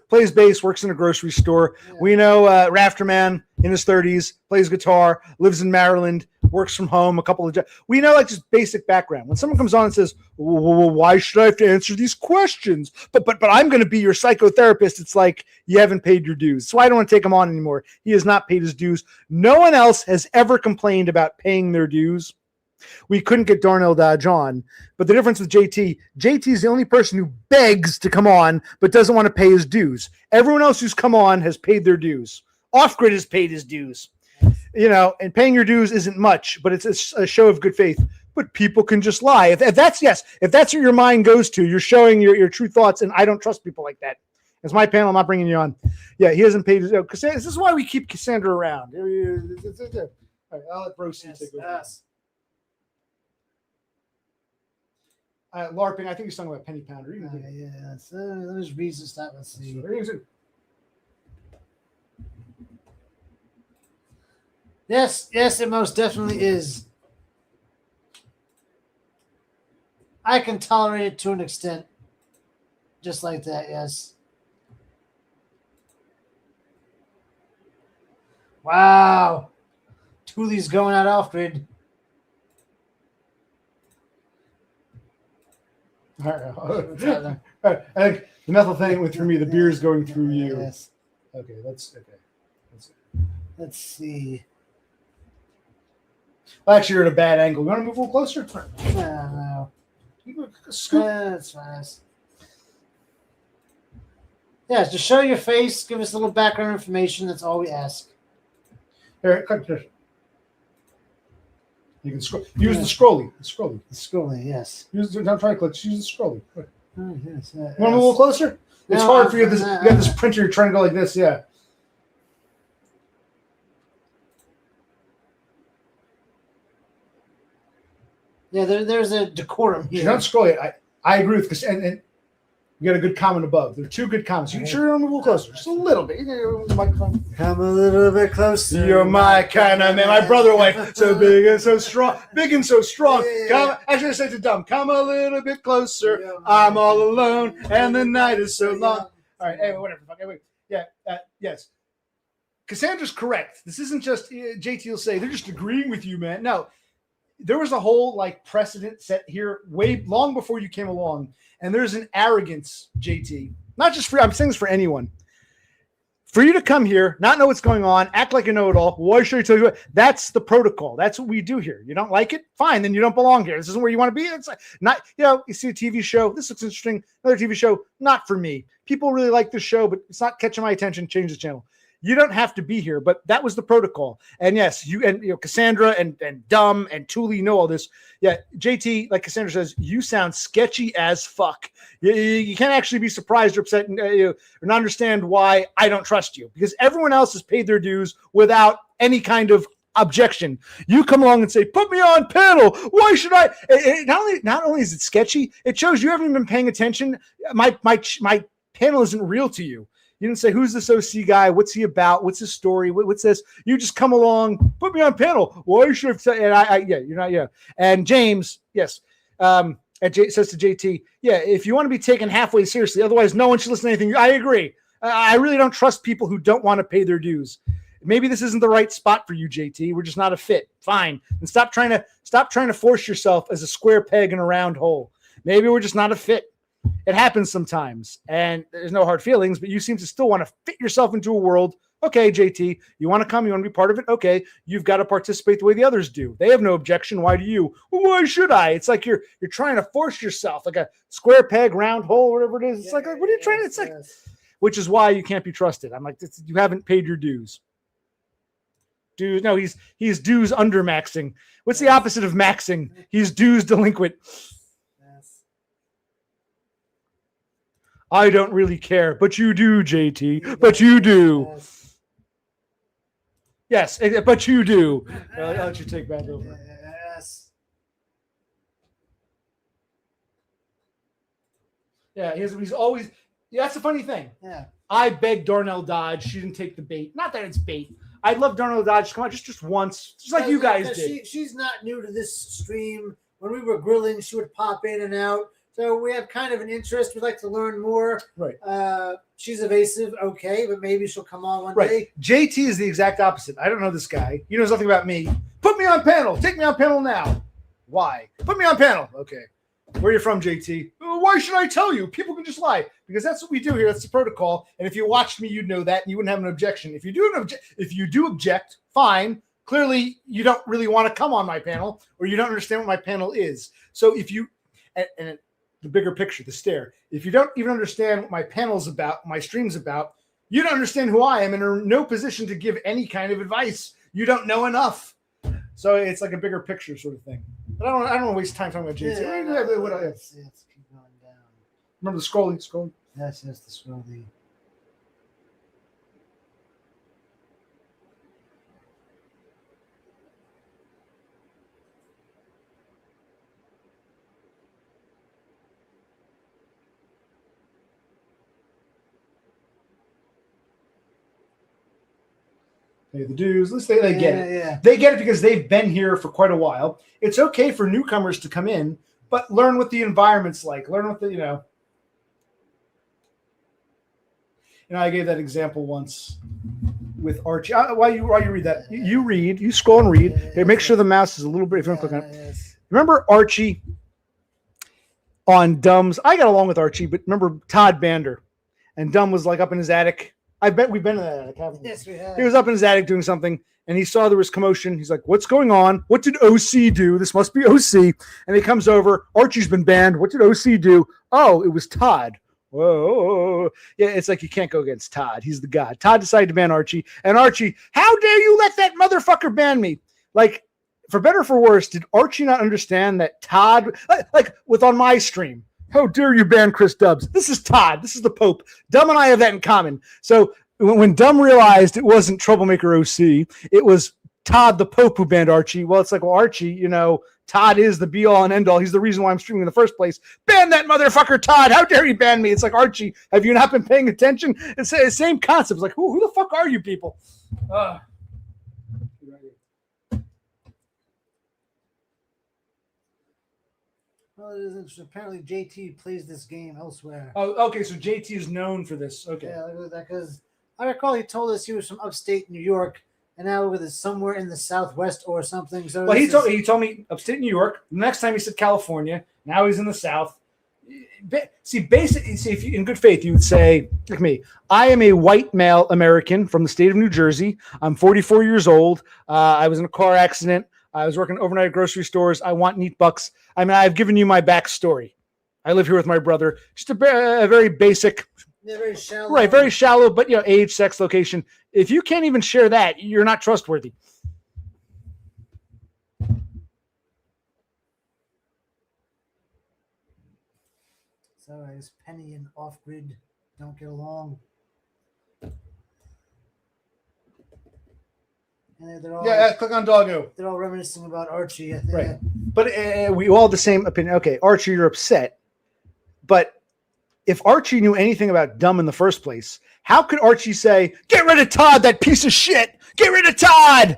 plays bass, works in a grocery store. Yeah. We know Rafterman in his 30s, plays guitar, lives in Maryland, works from home, a couple of jobs. We know just basic background. When someone comes on and says, well, why should I have to answer these questions? But I'm going to be your psychotherapist. It's like you haven't paid your dues. So I don't want to take him on anymore. He has not paid his dues. No one else has ever complained about paying their dues. We couldn't get Darnell Dodge on, but the difference with JT is the only person who begs to come on but doesn't want to pay his dues. Everyone else who's come on has paid their dues. Off-Grid has paid his dues. And paying your dues isn't much, but it's a show of good faith. But people can just lie. If that's what your mind goes to, you're showing your true thoughts, and I don't trust people like that. It's my panel. I'm not bringing you on. Yeah, he hasn't paid his dues. This is why we keep Cassandra around. All right, I'll let Bro C take over. Yes. LARPing, I think he's talking about Penny Pounder. There's reasons that. Let's see. Yes, it most definitely is. I can tolerate it to an extent. Just like that, yes. Wow. Tuli's going out Off-Grid. All right. I think the methylphenidate went through me. The beer is going through you. Yes. Okay. Let's see. Well, actually, you're at a bad angle. You want to move a little closer? No. Scoop. That's fine. Yeah, just show your face. Give us a little background information. That's all we ask. Here, cut this. You can scroll. Use the scrolly. The scrolly, yes. Don't try to click. Use the scrolly. Yes, want to move a little closer? It's hard for you. You got this printer. You're trying to go like this. Yeah. Yeah, there's a decorum here. You don't scroll it. I agree with this. And We got a good comment above. There are 2 good comments. You can sure move a little closer, just a little bit. Microphone. Come a little bit closer. You're my kind of man. My brother wife, so big and so strong. Big and so strong. Come, I should have said to Dumb, come a little bit closer. I'm all alone, and the night is so long. All right, anyway, whatever. Okay, wait. Yeah, yes. Cassandra's correct. This isn't just JT will say they're just agreeing with you, man. No, there was a whole like precedent set here way long before you came along, and there's an arrogance, JT. Not just for I'm saying this for anyone. For you to come here, not know what's going on, act like you know it all. Why should I tell you what? That's the protocol. That's what we do here. You don't like it? Fine, then you don't belong here. This isn't where you want to be. It's like not, you see a TV show. This looks interesting. Another TV show, not for me. People really like this show, but it's not catching my attention. Change the channel. You don't have to be here, but that was the protocol. And yes, you Cassandra and Dumb and Thule, know all this. Yeah, JT, like Cassandra says, you sound sketchy as fuck. You can't actually be surprised or upset or not understand why I don't trust you, because everyone else has paid their dues without any kind of objection. You come along and say, put me on panel. Why should I? Not only is it sketchy, it shows you haven't even been paying attention. My panel isn't real to you. You didn't say, who's this OC guy? What's he about? What's his story? What's this? You just come along, put me on panel. Why should I say? And you're not, yeah. And James, yes. Says to JT, yeah, if you want to be taken halfway seriously, otherwise no one should listen to anything. I agree. I really don't trust people who don't want to pay their dues. Maybe this isn't the right spot for you, JT. We're just not a fit. Fine. And stop trying to force yourself as a square peg in a round hole. Maybe we're just not a fit. It happens sometimes, and there's no hard feelings, but you seem to still want to fit yourself into a world. Okay, JT, you want to come? You want to be part of it? Okay, you've got to participate the way the others do. They have no objection. Why do you? Well, why should I? It's like you're trying to force yourself, like a square peg, round hole, whatever it is. It's like what are you trying to? It's like, which is why you can't be trusted. I'm like, you haven't paid your dues. Dues? No, he's dues under maxing. What's the opposite of maxing? He's dues delinquent. I don't really care, but you do, JT. But you do. Yes, but you do. I'll let you take back over. Yes. Yeah, he's always. Yeah, that's the funny thing. Yeah. I begged Darnell Dodge. She didn't take the bait. Not that it's bait. I'd love Darnell Dodge to come on just once, just like you guys did. She's not new to this stream. When we were grilling, she would pop in and out. So we have kind of an interest. We'd like to learn more. Right. She's evasive, okay, but maybe she'll come on one day. JT is the exact opposite. I don't know this guy. He knows nothing about me. Put me on panel. Take me on panel now. Why? Put me on panel. Okay. Where are you from, JT? Why should I tell you? People can just lie, because that's what we do here. That's the protocol. And if you watched me, you'd know that, and you wouldn't have an objection. If you do object, fine. Clearly, you don't really want to come on my panel, or you don't understand what my panel is. So if you and the bigger picture, the stare. If you don't even understand what my panel's about, my stream's about, you don't understand who I am and are in no position to give any kind of advice. You don't know enough. So it's like a bigger picture sort of thing. But I don't want to waste time talking about JT. Let's keep going down. Remember the scrolling. Yes, the scrolling. Pay the dues. At least they get it. Yeah. They get it because they've been here for quite a while. It's okay for newcomers to come in, but learn what the environment's like. Learn what the, I gave that example once with Archie. While you read that, you scroll and read. Hey, make sure the mouse is a little bit, if you don't click on it. Yes. Remember Archie on Dumb's? I got along with Archie, but remember Todd Bander, and Dumb was like up in his attic. I bet we've been in that attic, haven't we? Yes, we have. He was up in his attic doing something, and he saw there was commotion. He's like, what's going on? What did OC do? This must be OC. And he comes over. Archie's been banned. What did OC do? Oh, it was Todd. Whoa. Yeah, it's like you can't go against Todd. He's the god. Todd decided to ban Archie. And Archie, how dare you let that motherfucker ban me? Like, for better or for worse, did Archie not understand that Todd, like with on my stream, how dare you ban Chris Dubs? This is Todd. This is the Pope. Dumb and I have that in common. So when Dumb realized it wasn't Troublemaker OC, it was Todd the Pope who banned Archie. Well, it's like, well, Archie, you know, Todd is the be all and end all. He's the reason why I'm streaming in the first place. Ban that motherfucker, Todd. How dare you ban me? It's like, Archie, have you not been paying attention? It's the same concept. It's like, who the fuck are you people? Well, it is interesting. Apparently, JT plays this game elsewhere. Oh, okay. So JT is known for this. Okay. Yeah, look at that. Because I recall he told us he was from upstate New York, and now look at this, somewhere in the Southwest or something. So Well, he told me upstate New York. The next time he said California. Now he's in the South. See, if you, in good faith, you would say, like me, I am a white male American from the state of New Jersey. I'm 44 years old. I was in a car accident. I was working overnight at grocery stores. I want neat bucks. I mean, I've given you my backstory. I live here with my brother. Just a very basic, yeah, very shallow. right? Very shallow, but you know, age, sex, location. If you can't even share that, you're not trustworthy. So I guess Penny and Off Grid don't get along. And they're all click on Doggo. they're all reminiscing about Archie. I think. Right. But we all have the same opinion. Okay, Archie, you're upset. But if Archie knew anything about Dumb in the first place, how could Archie say, get rid of Todd, that piece of shit? Get rid of Todd!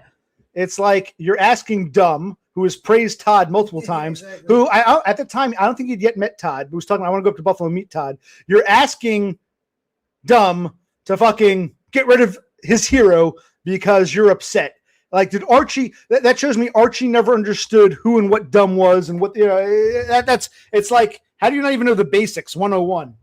It's like you're asking Dumb, who has praised Todd multiple times, Exactly. who at the time, I don't think he'd yet met Todd, but was talking, I want to go up to Buffalo and meet Todd. You're asking Dumb to fucking get rid of his hero because you're upset. Like, did Archie, that shows me Archie never understood who and what Dumb was and what, you know, it's like, how do you not even know the basics? 101.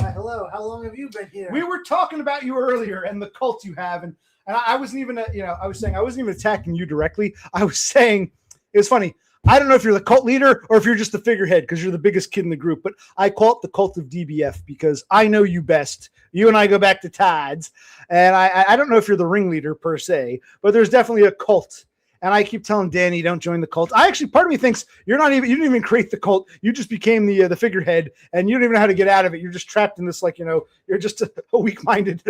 Hi, hello. How long have you been here? We were talking about you earlier and the cult you have. And I wasn't even, I was saying, I wasn't even attacking you directly. I was saying, it was funny. I don't know if you're the cult leader or if you're just the figurehead because you're the biggest kid in the group, but I call it the cult of DBF because I know you best. You and I go back to Todd's, and I don't know if you're the ringleader per se, but there's definitely a cult. And I keep telling Danny, don't join the cult. Part of me thinks you didn't even create the cult. You just became the figurehead, and you don't even know how to get out of it. You're just trapped in this, like, you're just a weak-minded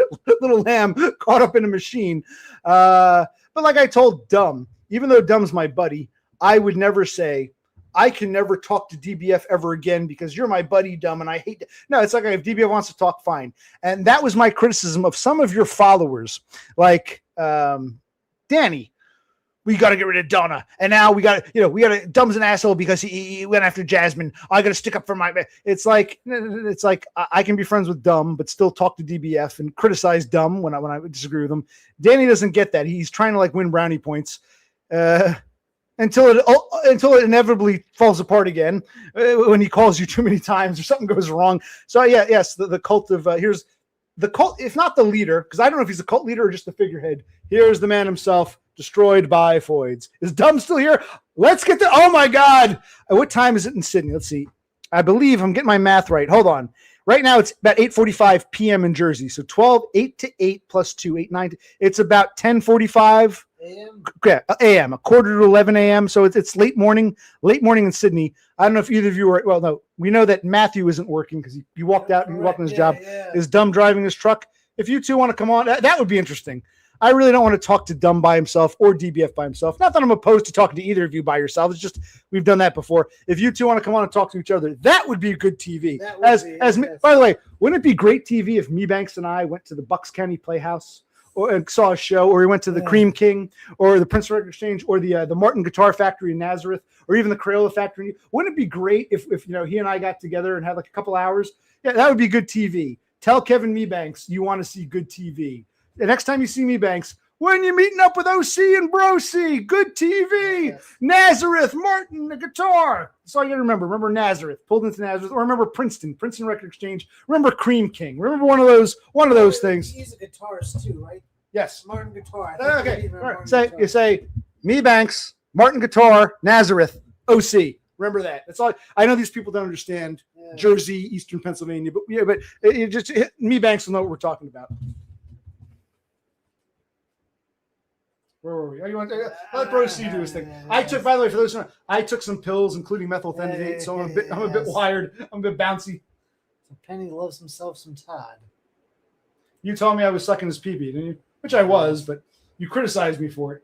little lamb caught up in a machine. But like I told Dumb, even though Dumb's my buddy, I would never say, I can never talk to DBF ever again because you're my buddy, Dumb, and I hate it. No, it's like if DBF wants to talk, fine. And that was my criticism of some of your followers, like Danny. We got to get rid of Donna, and now we got Dumb's an asshole because he went after Jasmine. I got to stick up for my. It's like I can be friends with Dumb, but still talk to DBF and criticize Dumb when I disagree with him. Danny doesn't get that. He's trying to like win brownie points. Until it inevitably falls apart again when he calls you too many times or something goes wrong. So yes, the cult of here's the cult, if not the leader, because I don't know if he's a cult leader or just the figurehead. Here's the man himself, destroyed by Foids. Is Dumb still here? Let's get to. Oh my God! What time is it in Sydney? Let's see. I believe I'm getting my math right. Hold on. Right now it's about 8:45 p.m. in Jersey. So 8 to 8 plus 2, 8, 9. It's about 10:45 a.m. A quarter to 11 a.m. So it's late morning in Sydney. I don't know if either of you are. Well, no, we know that Matthew isn't working because he walked out and he walked on his job. Yeah. Is Dumb driving his truck? If you two want to come on, that would be interesting. I really don't want to talk to Dumb by himself or DBF by himself. Not that I'm opposed to talking to either of you by yourself. It's just we've done that before. If you two want to come on and talk to each other, that would be good TV. By the way, wouldn't it be great TV if Mebanks and I went to the Bucks County Playhouse and saw a show, or we went to the Cream King or the Prince Record Exchange or the Martin Guitar Factory in Nazareth or even the Crayola Factory? Wouldn't it be great if he and I got together and had like a couple hours? Yeah, that would be good TV. Tell Kevin Mebanks you want to see good TV. The next time you see Mebanks, when you're meeting up with OC and Bro C, good TV. Yes. Nazareth, Martin, the guitar. That's all you got to remember. Remember Nazareth, pulled into Nazareth, or remember Princeton Record Exchange. Remember Cream King. Remember one of those things. He's a guitarist too, right? Yes. Martin Guitar. Okay. All right. You say Mebanks, Martin Guitar, Nazareth, OC. Remember that. That's all. I know these people don't understand Jersey, Eastern Pennsylvania, but it just Mebanks will know what we're talking about. Where were we? Oh, you want to let Bro C do his thing? I took, by the way, for those who know, I took some pills, including methylphenidate, so I'm a bit wired. I'm a bit bouncy. So Penny loves himself some Todd. You told me I was sucking his pee-pee, didn't you? Which I was, but you criticized me for it.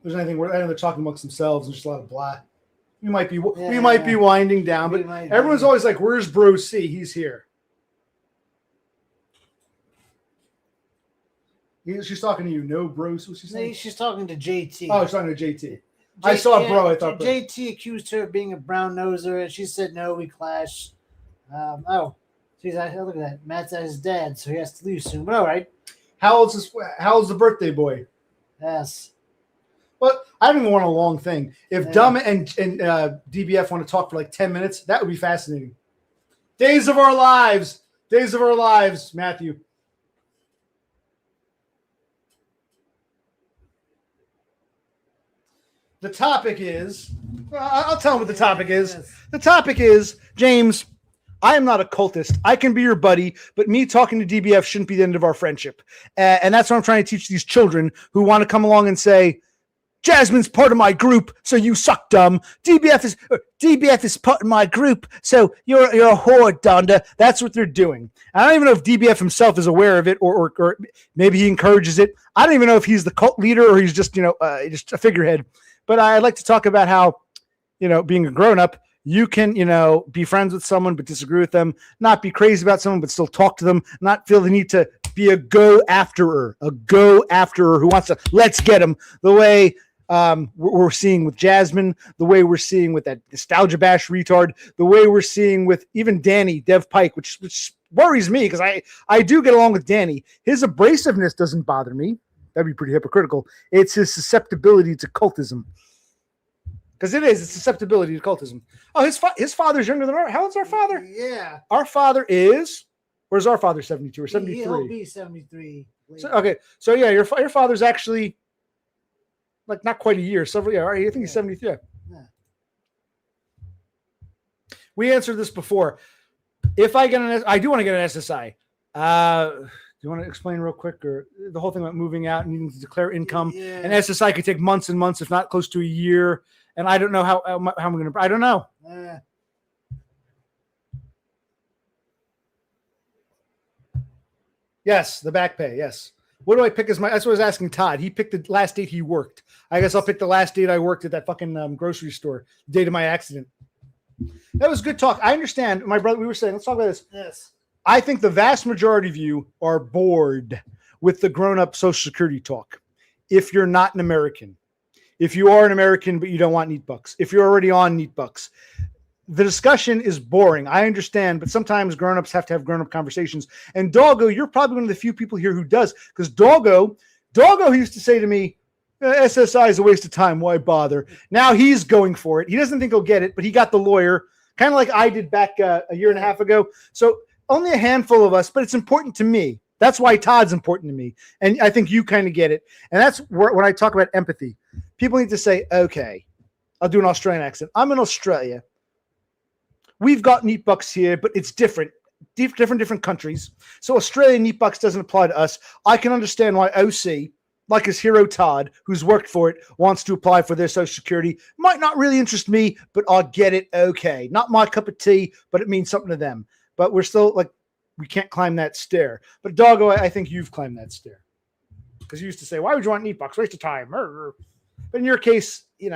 there's anything where I know they're talking amongst themselves and just a lot of blah. We might be Yeah. winding down, We but might everyone's be. always like, "Where's Bro C? He's here." She's talking to you. No, Bro. What's she saying? She's talking to JT. Oh, she's talking to JT. I saw Bro. I thought JT accused her of being a brown noser, and she said no. We clashed. She's like, oh, look at that. Matt's at his dad, so he has to leave soon. But all right. How old's the birthday boy? Yes. Well, I don't even want a long thing. If Yeah. Dumb and DBF want to talk for like 10 minutes, that would be fascinating. Days of our lives, Matthew. The topic is, I'll tell him what the topic is. Yes. The topic is, James, I am not a cultist. I can be your buddy, but me talking to DBF shouldn't be the end of our friendship. And that's what I'm trying to teach these children who want to come along and say, Jasmine's part of my group, so you suck, dumb. DBF is part of my group, so you're a whore, Donda. That's what they're doing. I don't even know if DBF himself is aware of it, or maybe he encourages it. I don't even know if he's the cult leader or he's just just a figurehead. But I'd like to talk about how, being a grown up, you can, be friends with someone but disagree with them, not be crazy about someone but still talk to them, not feel the need to be a go-afterer who wants to let's get him, the way we're seeing with Jasmine, the way we're seeing with that Nostalgia Bash retard, the way we're seeing with even Danny, Dev Pike, which worries me because I do get along with Danny. His abrasiveness doesn't bother me. That'd be pretty hypocritical. It's his susceptibility to cultism. Because it's susceptibility to cultism. Oh, his father's younger than how old's our father? Yeah. Our father is, where's our father, 72 or 73? He'll be 73. So yeah, your father's actually like not quite a year. Several, yeah, right, I think he's 73. Yeah. We answered this before. If I do want to get an SSI. Do you want to explain real quick, or the whole thing about moving out and needing to declare income? Yeah. And SSI could take months and months, if not close to a year. And I don't know how I'm going to. I don't know. Yes, the back pay. Yes. What do I pick as my? That's what I was asking Todd. He picked the last date he worked. I guess I'll pick the last date I worked at that fucking grocery store. The date of my accident. That was good talk. I understand. My brother. We were saying. Let's talk about this. Yes. I think the vast majority of you are bored with the grown-up Social Security talk. If you're not an American, if you are an American but you don't want neat bucks, if you're already on neat bucks, the discussion is boring. I understand, but sometimes grown-ups have to have grown-up conversations. And Doggo, you're probably one of the few people here who does, because Doggo used to say to me, SSI is a waste of time. Why bother? Now he's going for it. He doesn't think he'll get it, but he got the lawyer, kind of like I did back a year and a half ago. So only a handful of us, but it's important to me. That's why Todd's important to me. And I think you kind of get it. And that's where, when I talk about empathy, people need to say, okay, I'll do an Australian accent. I'm in Australia. We've got neat bucks here, but it's different. Different countries. So Australian neat bucks doesn't apply to us. I can understand why OC, like his hero Todd, who's worked for it, wants to apply for their Social Security. Might not really interest me, but I'll get it. Okay. Not my cup of tea, but it means something to them. But we're still like, we can't climb that stair. But Doggo, I think you've climbed that stair. Because you used to say, why would you want neat bucks? Waste of time. But in your case, you'd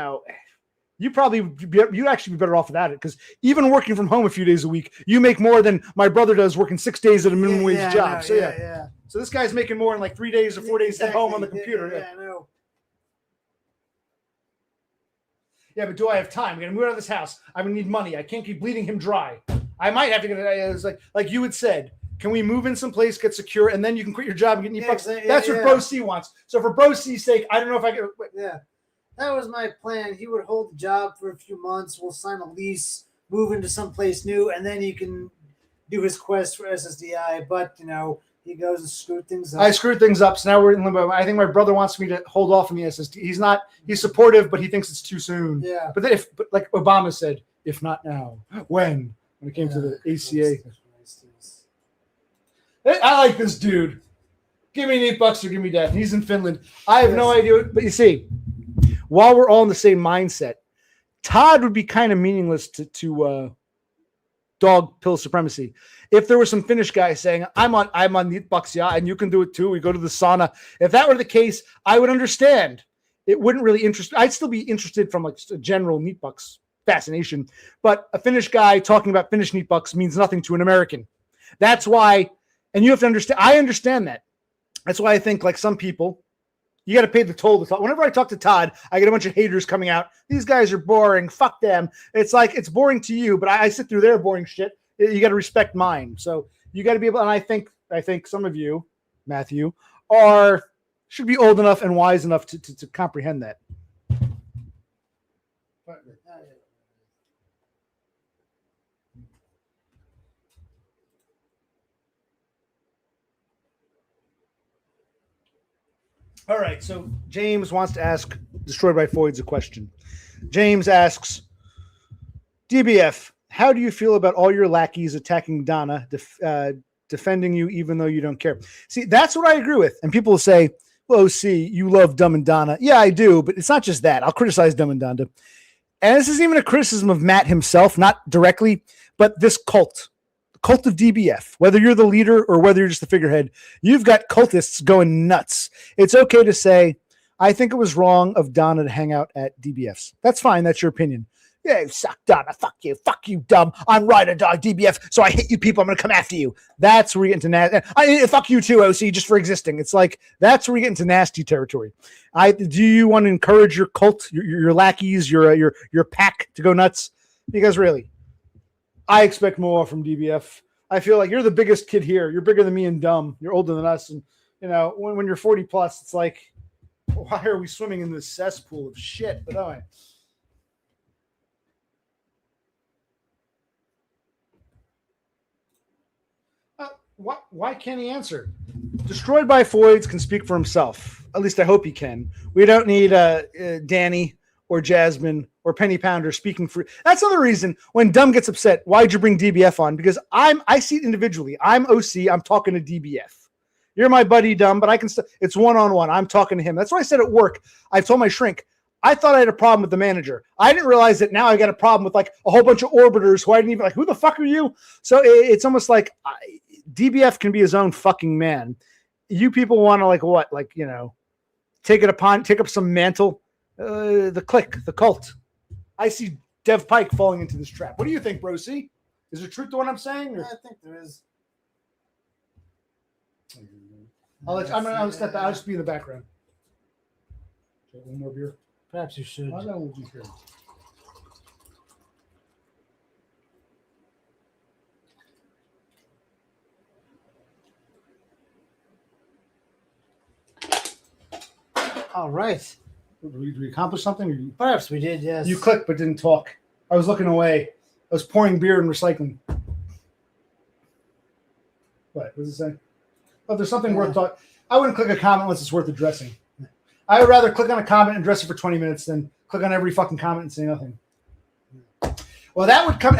actually be better off without it. Because even working from home a few days a week, you make more than my brother does working 6 days at a minimum wage job. So this guy's making more in like 3 days or 4 days at home on the computer. Yeah, I know. Yeah, but do I have time? I'm going to move out of this house. I'm going to need money. I can't keep bleeding him dry. I might have to get it. It's like you had said, can we move in someplace, get secure, and then you can quit your job and get neat bucks? That's what Bro C wants. So for Bro C's sake, I don't know if I can. Yeah, that was my plan. He would hold the job for a few months. We'll sign a lease, move into someplace new, and then he can do his quest for SSDI. But, he goes and screwed things up. I screwed things up, so now we're in limbo. I think my brother wants me to hold off on the SSD. He's supportive, but he thinks it's too soon. Yeah. But then but like Obama said, if not now, when it came to the ACA. I like this dude. Give me neat bucks or give me death. He's in Finland. I have no idea. But you see, while we're all in the same mindset, Todd would be kind of meaningless to dog pill supremacy. If there was some Finnish guy saying, I'm on neat bucks, yeah, and you can do it too. We go to the sauna. If that were the case, I would understand. it wouldn't really interest. I'd still be interested from like a general Neat Bucks fascination, but a Finnish guy talking about Finnish Neat Bucks means nothing to an American. That's why, and you have to understand. I understand that. That's why I think like some people, you got to pay the toll to talk. Whenever I talk to Todd, I get a bunch of haters coming out. These guys are boring. Fuck them. It's like it's boring to you, but I sit through their boring shit. You got to respect mine. So you got to be able. And I think some of you, Matthew, should be old enough and wise enough to comprehend that. All right, so James wants to ask Destroyed by Foids a question. James asks, DBF, how do you feel about all your lackeys attacking Donna, defending you even though you don't care? See, that's what I agree with. And people will say, well, see, you love Dumb and Donna. Yeah, I do, but it's not just that. I'll criticize Dumb and Donna. And this isn't even a criticism of Matt himself, not directly, but this cult of DBF, whether you're the leader or whether you're just the figurehead, you've got cultists going nuts. It's okay to say, I think it was wrong of Donna to hang out at DBF's. That's fine. That's your opinion. Yeah, you suck, Donna. Fuck you, dumb. I'm Ride or Die DBF, so I hate you people. I'm going to come after you. That's where you get into nasty. Fuck you too, OC, just for existing. It's like, that's where you get into nasty territory. Do you want to encourage your cult, your lackeys, your pack to go nuts? Because really, I expect more from DBF. I feel like you're the biggest kid here. You're bigger than me and dumb. You're older than us. And, you know, when you're 40 plus, it's like, why are we swimming in this cesspool of shit? But anyway. Why can't he answer? Destroyed by Foids can speak for himself. At least I hope he can. We don't need Danny or Jasmine or Penny Pounder speaking for. That's another reason when Dumb gets upset. Why'd you bring DBF on? Because I see it individually. I'm OC. I'm talking to DBF. You're my buddy, Dumb, but I can. It's one-on-one. I'm talking to him. That's what I said at work. I told my shrink, I thought I had a problem with the manager. I didn't realize that now I got a problem with like a whole bunch of orbiters who I didn't even like. Who the fuck are you? So it's almost like DBF can be his own fucking man. You people want to like what? Like, you know, take up some mantle. The clique, the cult. I see Dev Pike falling into this trap. What do you think, Bro C? Is there truth to what I'm saying? Yeah, I think there is. I'll step back. I'll just be in the background. One more beer. Perhaps you should. I'll go beer. All right. Did we accomplish something? Perhaps we did, yes. You clicked but didn't talk. I was looking away. I was pouring beer and recycling. What does it say? Oh, there's something worth talking. I wouldn't click a comment unless it's worth addressing. I would rather click on a comment and address it for 20 minutes than click on every fucking comment and say nothing. Well, that would come.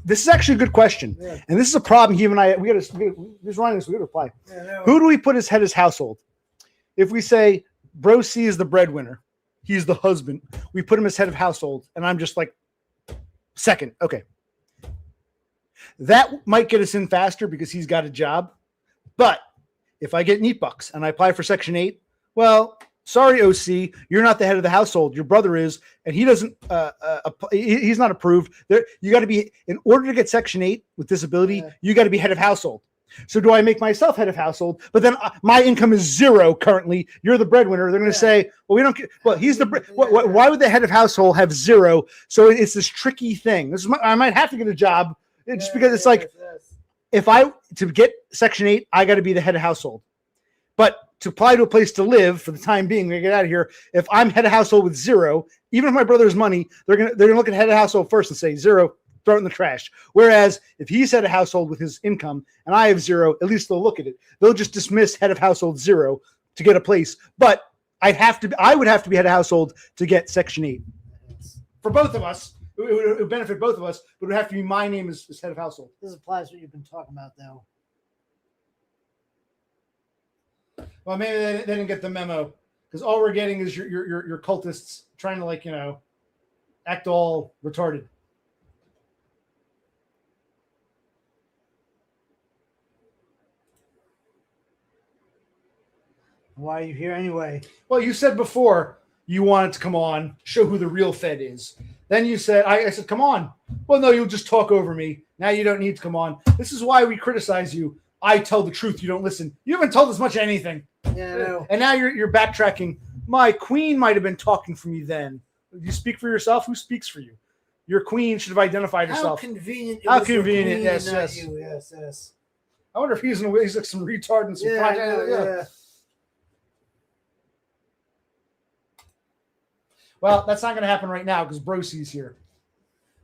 This is actually a good question, and this is a problem. He and I, we got to. He's running this. We got to reply. Who do we put as head of household? If we say Bro C is the breadwinner, he's the husband. We put him as head of household, and I'm just like second. Okay, that might get us in faster because he's got a job. But if I get Neat Bucks and I apply for Section 8, well, sorry, OC, you're not the head of the household. Your brother is, and he doesn't. He's not approved. There, you got to be in order to get Section 8 with disability. You got to be head of household. So do I make myself head of household? But then my income is zero currently. You're the breadwinner. They're going to say, well, we don't. Well, he's the. Why would the head of household have zero? So it's this tricky thing. I might have to get a job just because it's like. If to get Section 8, I got to be the head of household. But to apply to a place to live for the time being, we get out of here. If I'm head of household with zero, even if my brother has money, they're gonna look at head of household first and say zero, throw it in the trash. Whereas if he's head of household with his income and I have zero, at least they'll look at it. They'll just dismiss head of household zero to get a place. But I would have to be head of household to get Section 8 for both of us. It would benefit both of us, but it would have to be my name as head of household. This applies to what you've been talking about, though. Well, maybe they didn't get the memo because all we're getting is your cultists trying to, like, you know, act all retarded. Why are you here anyway? Well, you said before you wanted to come on, show who the real Fed is. Then you said, I said, come on. Well, no, you'll just talk over me. Now you don't need to come on. This is why we criticize you. I tell the truth. You don't listen. You haven't told us much of anything. Yeah, I know. And now you're backtracking. My queen might have been talking for me then. You speak for yourself. Who speaks for you? Your queen should have identified herself. How convenient. How convenient. Yes, yes. Yes, yes. I wonder if he's like some retard and some project. Yeah. Well, that's not going to happen right now because Brosy's here.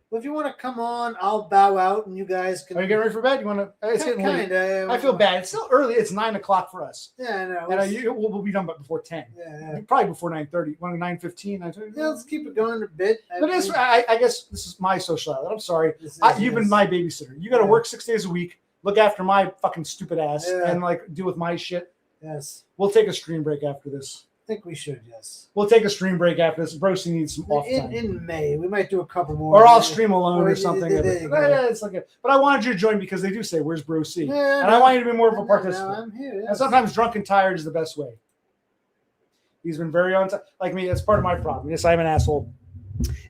Well, if you want to come on, I'll bow out and you guys can. Are you getting ready for bed? You want to? It's getting late. Kinda, I feel bad. It's still early. It's 9 o'clock for us. Yeah, I know. And we'll be done before 10. Yeah. Probably before 9:30. 9:15. 9:30. Yeah, let's keep it going a bit. But I guess this is my social outlet. I'm sorry. You've been my babysitter. You got to work 6 days a week, look after my fucking stupid ass, and like deal with my shit. Yes. We'll take a stream break after this. I think we should, yes. We'll take a stream break after this. Brosy needs some off time. In May, we might do a couple more. Or I'll stream alone or something. Yeah, it's like but I wanted you to join because they do say, "Where's Brosy?" Yeah, and I want you to be more of a participant. No, I'm here. Yes. And sometimes drunk and tired is the best way. He's been very on time. Like me, that's part of my problem. Yes, I'm an asshole.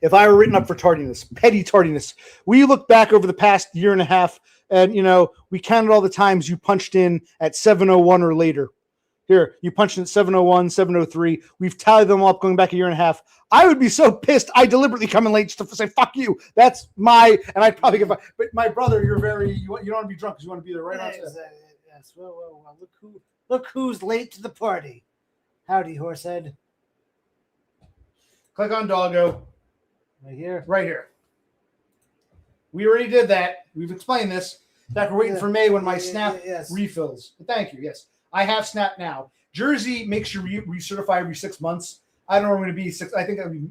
If I were written up for tardiness, petty tardiness, we look back over the past year and a half, and we counted all the times you punched in at 7:01 or later. Here, you punched in at 7:01, 7:03. We've tallied them all up going back a year and a half. I would be so pissed. I deliberately come in late just to say, fuck you. That's and I'd probably get, but my brother, you don't want to be drunk because you want to be there right on time. Yes. Well, look who's late to the party. Howdy, horsehead. Click on Doggo. Right here. Right here. We already did that. We've explained this. In fact, we're waiting for May when my Snap refills. But thank you. Yes. I have Snap now. Jersey makes you recertify every 6 months. I don't know when to be six. I think that'll be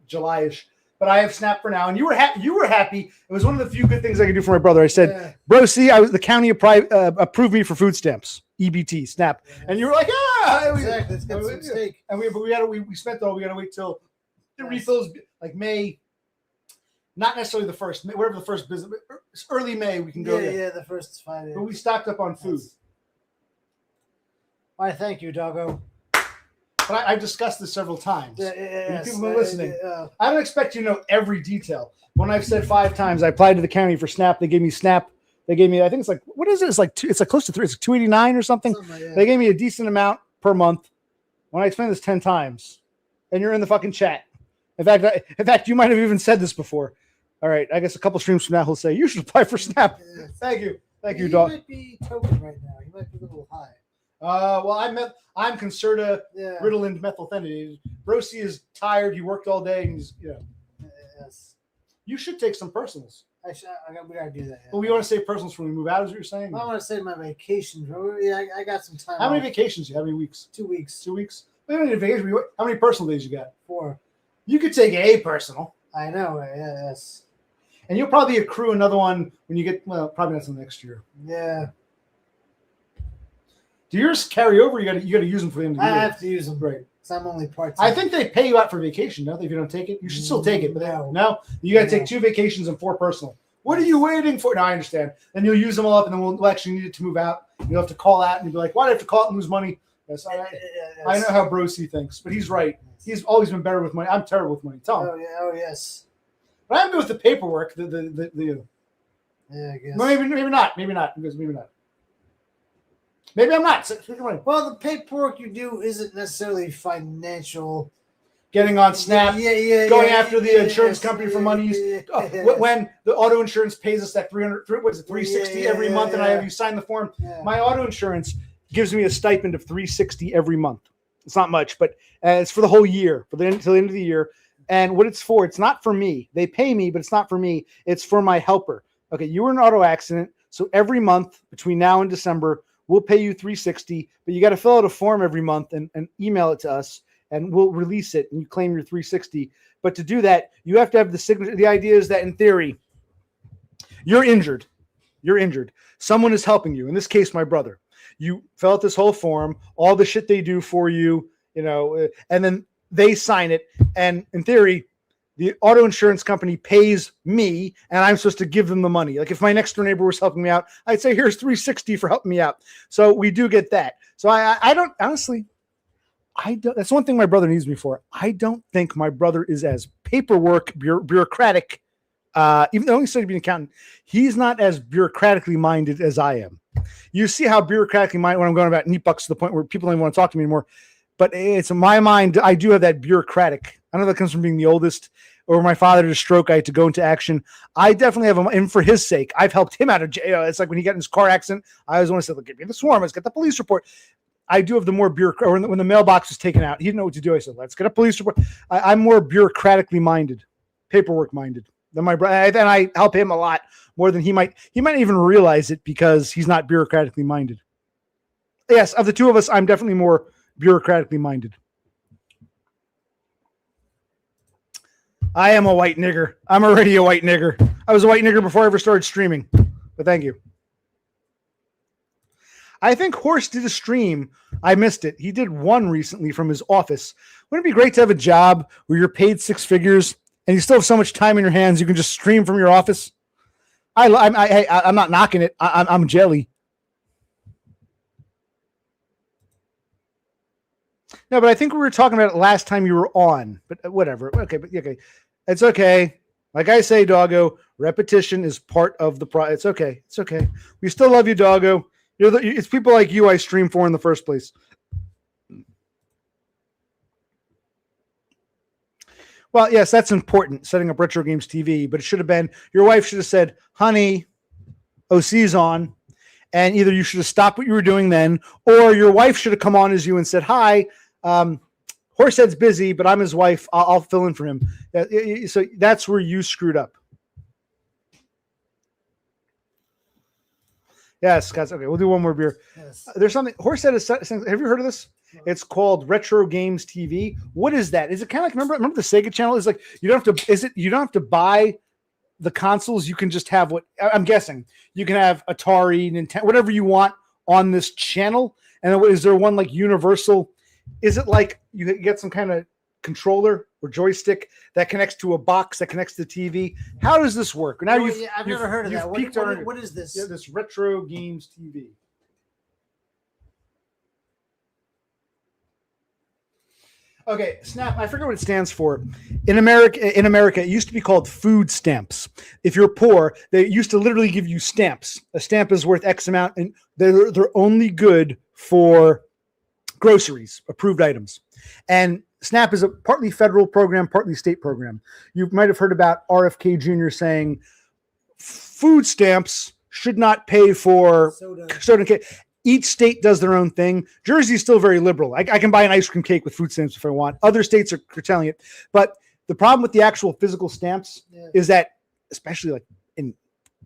July-ish. But I have Snap for now. And you were happy. It was one of the few good things I could do for my brother. I said, bro, see, the county approved me for food stamps, EBT, Snap. Yes. And you were like, exactly. Let's get some steak. And we spent we got to wait till the refills like May. Not necessarily the first, whatever the first business, early May we can go there. Yeah, the first is fine. But we stocked up on food. Why, thank you, Doggo. But I've discussed this several times. Yes, people have been listening. I don't expect you to know every detail. When I've said 5 times, I applied to the county for Snap. They gave me Snap. They gave me, I think it's like, what is it? It's like close to 3. It's like $289 or something. They gave me a decent amount per month. When I explained this 10 times, and you're in the fucking chat. In fact, you might have even said this before. All right, I guess a couple streams from now he'll say you should apply for Snap. Yes. Thank you, He dog. might be token right now. He might be a little high. Well, I'm Concerta Ritalin methylphenidate. Brosy is tired. He worked all day, and he's Yes. You should take some personals. We gotta do that. But we want to save personals when we move out, is what you're saying? I want to save my vacation. I got some time. How many vacations do you have? How many weeks? 2 weeks. 2 weeks. We don't need a vacation. How many personal days you got? 4. You could take a personal. I know. Yes. And you'll probably accrue another one when you get, probably not until next year. Yeah. Do yours carry over? You got to use them for the end of the year. I have to use them. Right. Because I'm only part-time. I think they pay you out for vacation, don't they? If you don't take it, you should still take it. But No. You got to take 2 vacations and 4 personal. What are you waiting for? No, I understand. Then you'll use them all up, and then we'll actually need it to move out. You'll have to call out, and you'll be like, "Why do I have to call out and lose money?" Yes, I know how Brosy thinks, but he's right. He's always been better with money. I'm terrible with money. Tell him. Oh yes. But I'm good with the paperwork. Yeah, I guess. Maybe not. Maybe not. Maybe I'm not. Well, the paperwork you do isn't necessarily financial. Getting on Snap, going after the insurance company for money. When the auto insurance pays us that $360 every month, and I have you sign the form. My auto insurance gives me a stipend of $360 every month. It's not much, but it's for the whole year, until the end of the year. And what it's for, it's not for me. They pay me, but it's not for me. It's for my helper. Okay, you were in an auto accident, so every month between now and December, we'll pay you $360, but you got to fill out a form every month and email it to us, and we'll release it, and you claim your $360. But to do that, you have to have the signature. The idea is that in theory, you're injured. Someone is helping you. In this case, my brother. You fill out this whole form, all the shit they do for you, and then they sign it. And in theory, the auto insurance company pays me, and I'm supposed to give them the money. Like if my next door neighbor was helping me out, I'd say, here's $360 for helping me out. So we do get that. So I don't, honestly, I don't. That's one thing my brother needs me for. I don't think my brother is as bureaucratic. Even though he studied to be an accountant, he's not as bureaucratically minded as I am. You see how bureaucratically minded when I'm going about neat bucks to the point where people don't even want to talk to me anymore. But it's in my mind, I do have that bureaucratic. I don't know if that comes from being the oldest or my father to stroke. I had to go into action. I definitely have him, and for his sake, I've helped him out of jail. It's like when he got in his car accident, I always want to say, look, give me the swarm. Let's get the police report. I do have the more bureaucratic. When the mailbox was taken out, he didn't know what to do. I said, let's get a police report. I'm more bureaucratically minded, paperwork minded than my brother. And I help him a lot more than he might. He might even realize it because he's not bureaucratically minded. Yes, of the two of us, I'm definitely more bureaucratically minded. I am a white nigger. I'm already a white nigger. I was a white nigger before I ever started streaming. But thank you. I think Horst did a stream. I missed it. He did one recently from his office. Wouldn't it be great to have a job where you're paid six figures and you still have so much time in your hands you can just stream from your office? I'm not knocking it. I'm jelly. No, but I think we were talking about it last time you were on. But whatever. Okay, but okay, it's okay. Like I say, doggo, repetition is part of the pro. It's okay. It's okay. We still love you, doggo. It's people like you I stream for in the first place. Well, yes, that's important, setting up Retro Games TV, but it should have been, your wife should have said, honey, OC's on, and either you should have stopped what you were doing then, or your wife should have come on as you and said, hi, Horsehead's busy, but I'm his wife. I'll fill in for him. So that's where you screwed up. Yes, guys. Okay, we'll do one more beer. Yes. There's something. Horsehead is. Have you heard of this? It's called Retro Games TV. What is that? Is it kind of like remember the Sega channel? Is like you don't have to. Is it you don't have to buy the consoles? You can just have what I'm guessing. You can have Atari, Nintendo, whatever you want on this channel. And is there one like universal? Is it like you get some kind of controller or joystick that connects to a box that connects to the TV? How does this work? Now I've never heard of that. What is this? Yeah, this Retro Games TV. Okay, SNAP. I forget what it stands for. In America, it used to be called food stamps. If you're poor, they used to literally give you stamps. A stamp is worth X amount, and they're only good for groceries, approved items. And SNAP is a partly federal program, partly state program. You might have heard about RFK Jr. saying food stamps should not pay for soda and cake. Each state does their own thing. Jersey is still very liberal. I can buy an ice cream cake with food stamps if I want. Other states are curtailing it. But the problem with the actual physical stamps is that, especially like in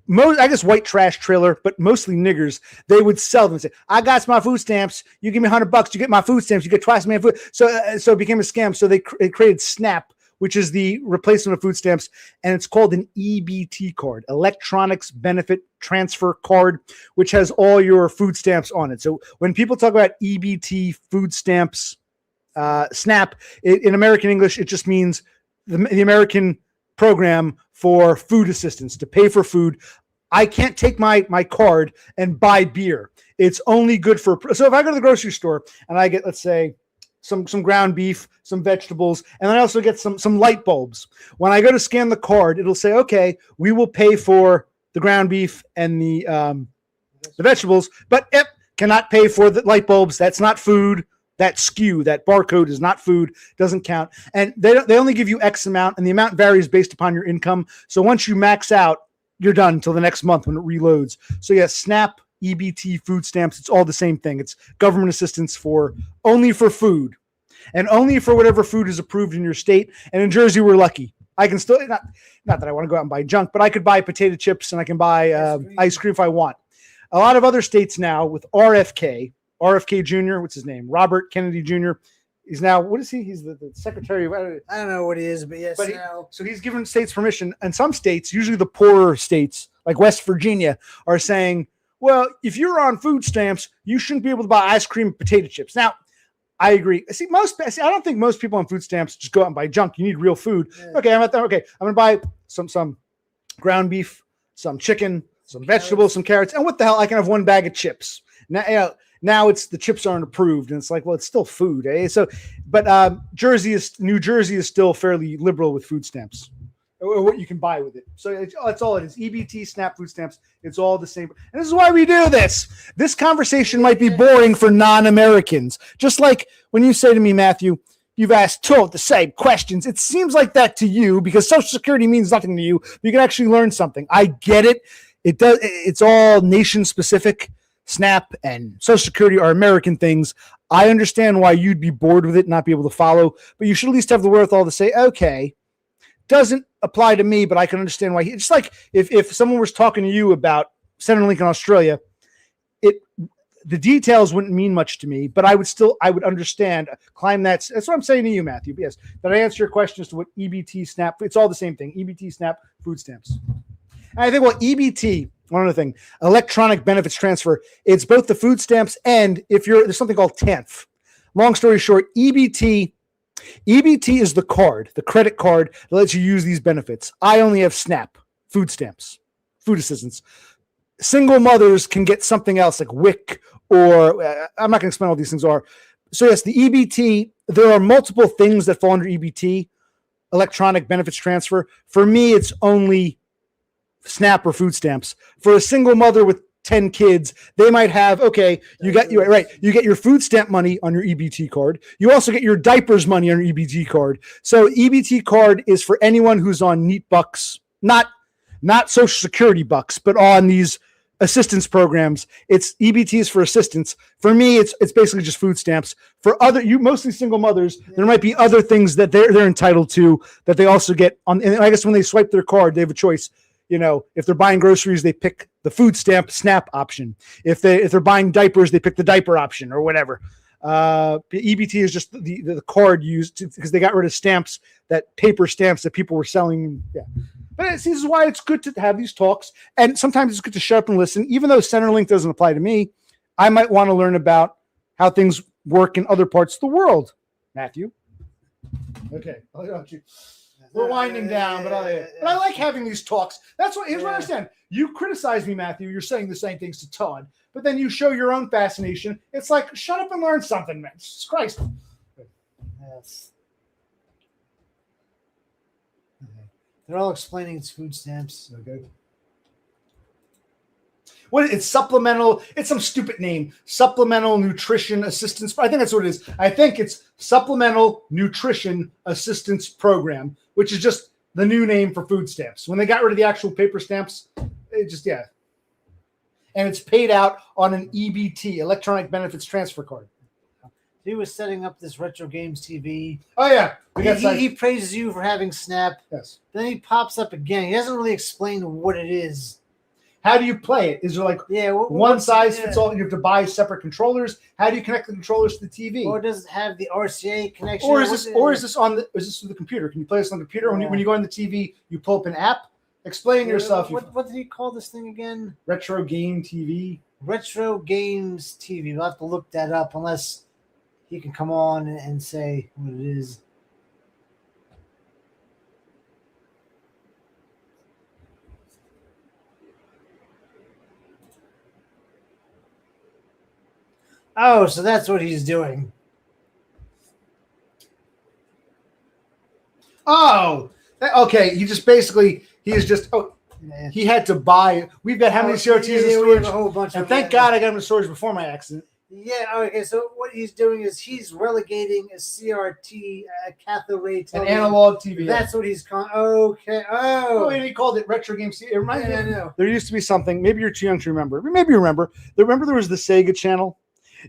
most, I guess, white trash trailer, but mostly niggers, they would sell them and say, I got my food stamps. You give me $100, you get my food stamps. You get twice my food. So it became a scam. So they created SNAP, which is the replacement of food stamps, and it's called an EBT card, Electronics Benefit Transfer Card, which has all your food stamps on it. So when people talk about EBT, food stamps, SNAP, in American English, it just means the American program for food assistance, to pay for food. I can't take my card and buy beer. It's only good for, so if I go to the grocery store and I get, let's say, some ground beef, some vegetables, and I also get some light bulbs. When I go to scan the card, it'll say, okay, we will pay for the ground beef and the vegetables, but cannot pay for the light bulbs. That's not food. That SKU, that barcode is not food, doesn't count. And they only give you X amount, and the amount varies based upon your income. So once you max out, you're done until the next month when it reloads. So yes, SNAP, EBT, food stamps, it's all the same thing. It's government assistance only for food, and only for whatever food is approved in your state. And in Jersey, we're lucky. I can still, not that I want to go out and buy junk, but I could buy potato chips and I can buy ice cream if I want. A lot of other states now with RFK Jr., what's his name? Robert Kennedy Jr. He's now, what is he? He's the secretary of, I don't know what he is, but yes. So he's given states permission. And some states, usually the poorer states, like West Virginia, are saying, well, if you're on food stamps, you shouldn't be able to buy ice cream and potato chips. Now, I agree. I don't think most people on food stamps just go out and buy junk. You need real food. Yeah. Okay, I'm going to buy some ground beef, some chicken, some vegetables, some carrots, and what the hell? I can have one bag of chips. Now, Now it's the chips aren't approved, and it's like, well, it's still food. So, but New Jersey is still fairly liberal with food stamps, or what you can buy with it. So that's all it is. EBT, SNAP, food stamps. It's all the same. And this is why we do this. This conversation might be boring for non-Americans. Just like when you say to me, Matthew, you've asked two of the same questions. It seems like that to you because Social Security means nothing to you. You can actually learn something. I get it. It does. It's all nation specific. SNAP and Social Security are American things. I understand why you'd be bored with it, not be able to follow, but you should at least have the wherewithal to say, okay, doesn't apply to me, but I can understand why. It's like if someone was talking to you about Centrelink in Australia, the details wouldn't mean much to me, but I would understand, climb that. That's what I'm saying to you, Matthew. But yes, that I answer your questions to what EBT, SNAP, it's all the same thing. EBT, SNAP, food stamps. And I think, well, EBT, one other thing, electronic benefits transfer, it's both the food stamps and there's something called TANF. Long story short, EBT is the card, the credit card that lets you use these benefits. I only have SNAP, food stamps, food assistance. Single mothers can get something else like WIC or I'm not going to explain what these things are. So yes, the EBT, there are multiple things that fall under EBT, electronic benefits transfer. For me, it's only SNAP or food stamps. For a single mother with 10 kids, they might have, you get your food stamp money on your EBT card. You also get your diapers money on your EBT card. So EBT card is for anyone who's on NEAT bucks, not Social Security bucks, but on these assistance programs. It's EBT is for assistance. For me, it's basically just food stamps. For mostly single mothers, there might be other things that they're entitled to that they also get on. And I guess when they swipe their card, they have a choice. If they're buying groceries, they pick the food stamp SNAP option. If they're buying diapers, they pick the diaper option or whatever. EBT is just the card used because they got rid of stamps, that paper stamps that people were selling. Yeah. But this is why it's good to have these talks. And sometimes it's good to shut up and listen. Even though Centrelink doesn't apply to me, I might want to learn about how things work in other parts of the world. Matthew? Okay. We're winding down, but I like having these talks. Here's what I understand. You criticize me, Matthew. You're saying the same things to Todd, but then you show your own fascination. It's like, shut up and learn something, man. Jesus Christ. Yes. They're all explaining it's food stamps. Okay. It's supplemental. It's some stupid name. Supplemental Nutrition Assistance. I think that's what it is. I think it's Supplemental Nutrition Assistance Program, which is just the new name for food stamps. When they got rid of the actual paper stamps, and it's paid out on an EBT, Electronic Benefits Transfer Card. He was setting up this Retro Games TV. Oh, yeah. He praises you for having SNAP. Yes. Then he pops up again. He doesn't really explain what it is. How do you play it? Is there like one size fits all? You have to buy separate controllers. How do you connect the controllers to the TV? Or does it have the RCA connection? Or is this through the computer? Can you play this on the computer? Yeah. When you go on the TV, you pull up an app. Explain yourself. What did he call this thing again? Retro Game TV. Retro Games TV. We'll have to look that up unless he can come on and say what it is. Oh, so that's what he's doing. Oh, okay. He had to buy. We've got how many CRTs in storage? A whole bunch and thank God I got them in storage before my accident. Yeah, okay. So what he's doing is he's relegating a CRT, a cathode ray television. An analog TV. That's what he's calling. Okay. Oh, and he called it Retro Game TV. It reminds me. I know. There used to be something. Maybe you're too young to remember. Maybe you remember. Remember there was the Sega channel.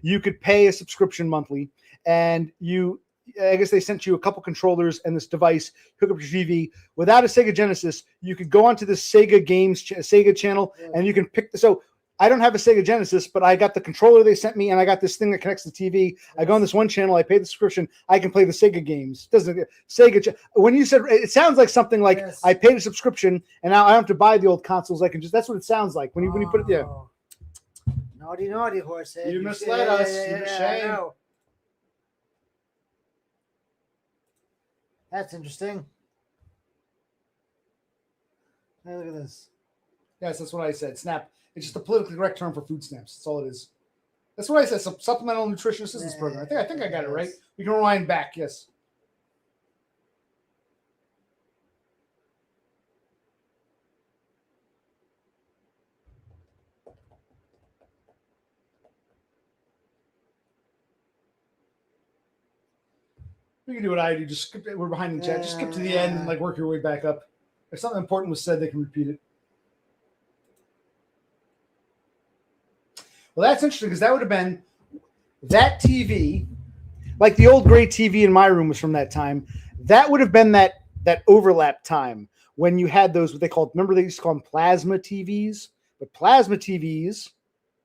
You could pay a subscription monthly, and I guess they sent you a couple controllers and this device, hook up your TV. Without a Sega Genesis, you could go onto the Sega Games, Sega channel, and you can pick. So I don't have a Sega Genesis, but I got the controller they sent me, and I got this thing that connects to the TV. I go on this one channel, I pay the subscription, I can play the Sega games. When you said it sounds like something like I paid a subscription, and now I don't have to buy the old consoles. I can just that's what it sounds like when you put it there. Naughty horsehead. You misled us. You're ashamed. That's interesting. Hey, look at this. Yes, that's what I said. SNAP. It's just a politically correct term for food stamps. That's all it is. That's what I said. Supplemental nutrition assistance program. I think I got it right. We can rewind back. Yes. We can do what I do. Just skip it. We're behind the chat. Just skip to the end and like work your way back up. If something important was said, they can repeat it. Well, that's interesting because that would have been that TV, like the old gray TV in my room was from that time. That would have been that overlap time when you had those, what they called, remember they used to call them plasma TVs? But plasma TVs,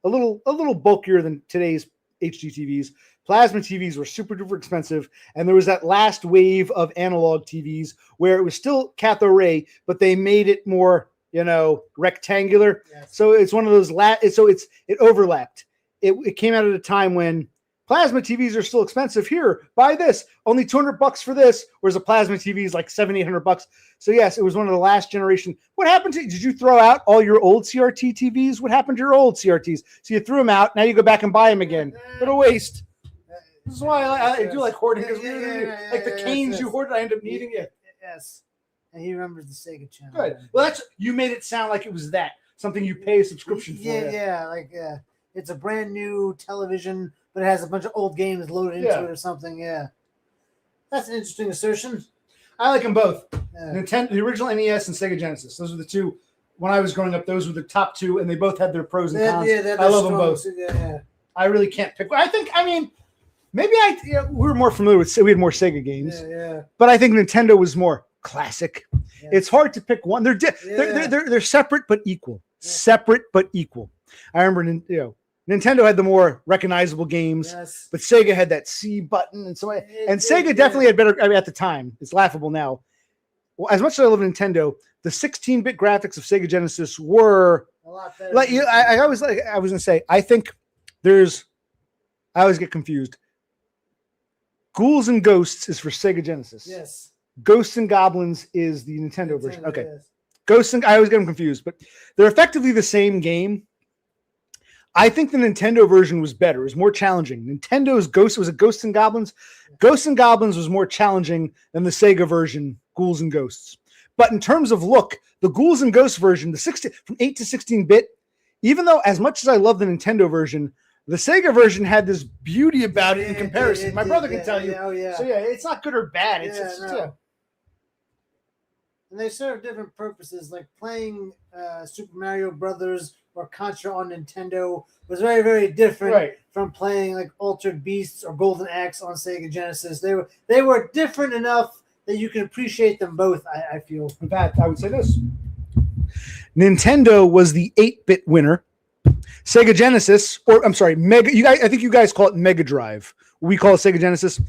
a little bulkier than today's HD TVs. Plasma TVs were super duper expensive, and there was that last wave of analog TVs where it was still cathode ray, but they made it more, rectangular. Yes. So it's one of those it overlapped. It came out at a time when plasma TVs are still expensive. Here, buy this, only $200 for this, whereas a plasma TV is like $700-800. So yes, it was one of the last generation. What happened did you throw out all your old CRT TVs? What happened to your old CRTs? So you threw them out. Now you go back and buy them again. What a waste. This is why I do like hoarding, because like the canes you hoarded, I end up needing it. Yes. And he remembers the Sega channel. Good. Well, you made it sound like it was something you pay a subscription for. Yeah. It's a brand new television, but it has a bunch of old games loaded into it or something. Yeah. That's an interesting assertion. I like them both. Nintendo, the original NES and Sega Genesis. Those were the two. When I was growing up, those were the top two, and they both had their pros and cons. I love them both. Yeah. I really can't pick. Maybe we were more familiar with. We had more Sega games. Yeah. But I think Nintendo was more classic. Yeah. It's hard to pick one. They're separate but equal. Yeah. Separate but equal. I remember, Nintendo had the more recognizable games, but Sega had that C button and Sega definitely had better. At the time, it's laughable now. Well, as much as I love Nintendo, the 16-bit graphics of Sega Genesis were a lot better. I was gonna say, I think I always get confused. Ghouls and Ghosts is for Sega Genesis. Yes. Ghosts and Goblins is the Nintendo version. Okay. Yes. Ghosts and I always get them confused, but they're effectively the same game. I think the Nintendo version was better. It was more challenging. Nintendo's Ghost was a Ghosts and Goblins. Ghosts and Goblins was more challenging than the Sega version, Ghouls and Ghosts. But in terms of look, the Ghouls and Ghosts version, from 8 to 16-bit, even though as much as I love the Nintendo version, the Sega version had this beauty about it in comparison. My brother can tell you. Yeah. So it's not good or bad. And they serve different purposes, like playing Super Mario Brothers or Contra on Nintendo was very, very different from playing like Altered Beasts or Golden Axe on Sega Genesis. They were different enough that you can appreciate them both, I feel. In fact, I would say this. Nintendo was the 8-bit winner. Sega Genesis, I think you guys call it Mega Drive. We call it Sega Genesis.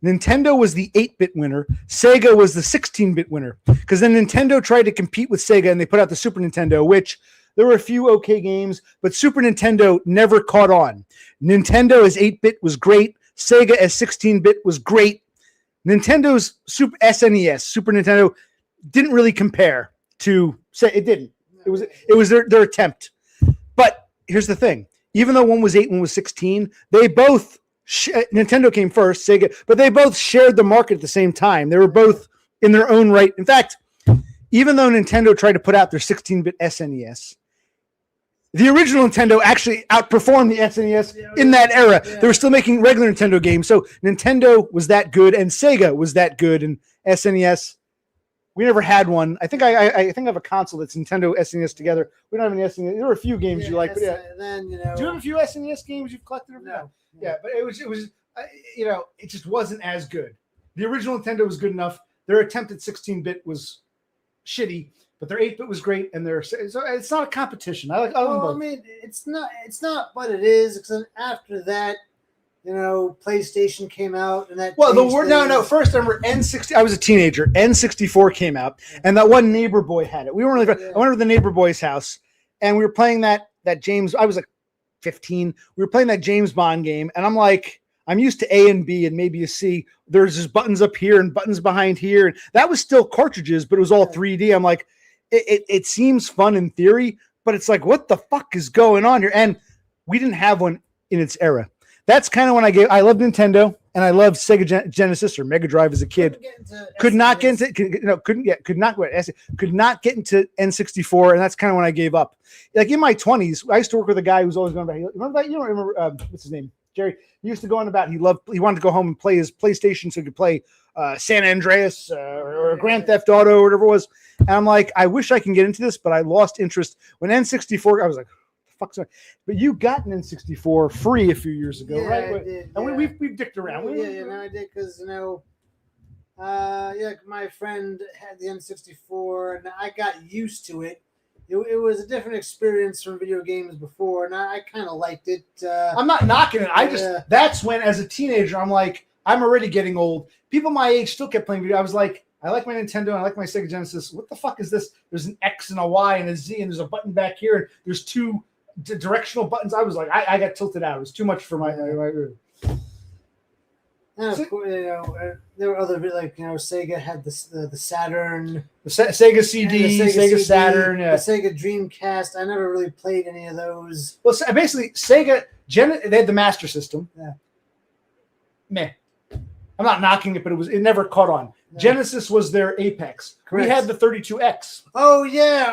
Nintendo was the 8-bit winner. Sega was the 16-bit winner. Because then Nintendo tried to compete with Sega and they put out the Super Nintendo, which there were a few okay games, but Super Nintendo never caught on. Nintendo as 8-bit was great. Sega as 16-bit was great. Nintendo's Super SNES, Super Nintendo, didn't really compare to say it didn't. It was their attempt. But here's the thing. Even though one was 8 and one was 16, they both Nintendo came first, Sega, but they both shared the market at the same time. They were both in their own right. In fact, even though Nintendo tried to put out their 16-bit SNES, the original Nintendo actually outperformed the SNES in that era. Yeah. They were still making regular Nintendo games. So Nintendo was that good and Sega was that good. And SNES, we never had one. I think I have a console that's Nintendo SNES together. We don't have any SNES. There were a few games you like. But then, do you have a few SNES games you've collected? No. Yeah, but it was it just wasn't as good. The original Nintendo was good enough. Their attempt at 16-bit was shitty, but their 8-bit was great, and so it's not a competition. I mean, it's not what it is. Because after that, PlayStation came out, and that. Well, First, I remember N60. I was a teenager. N64 came out, and that one neighbor boy had it. We weren't really. I went over to the neighbor boy's house, and we were playing that James. I was like 15. We were playing that James Bond game, and I'm like, I'm used to A and B and maybe a C. There's just buttons up here and buttons behind here. And that was still cartridges, but it was all 3D. I'm like, it seems fun in theory, but it's like, what the fuck is going on here? And we didn't have one in its era. That's kind of when I loved Nintendo and I loved Sega Genesis or Mega Drive as a kid. Could not get into N64, and that's kind of when I gave up. Like in my 20s, I used to work with a guy who's always going about. Remember that? You don't remember what's his name? Jerry. He used to go on about he wanted to go home and play his PlayStation so he could play San Andreas or Grand Theft Auto or whatever it was. And I'm like, I wish I can get into this, but I lost interest when N64. I was like, fuck. Sorry. But you got an N64 free a few years ago, right? I did, and we've dicked around. I did because my friend had the N64 and I got used to it. It was a different experience from video games before, and I kind of liked it. I'm not knocking it. That's when, as a teenager, I'm like, I'm already getting old. People my age still kept playing video. I was like, I like my Nintendo, and I like my Sega Genesis. What the fuck is this? There's an X and a Y and a Z, and there's a button back here, and there's two directional buttons. I was like, I got tilted out. It was too much for my. And of course, there were other Sega had the Saturn, the Sega CD, Sega CD, Saturn, the Sega Dreamcast. I never really played any of those. Well, basically, Sega they had the Master System. Yeah. Meh. I'm not knocking it, but it never caught on. No. Genesis was their apex. Correct. We had the 32X. Oh yeah.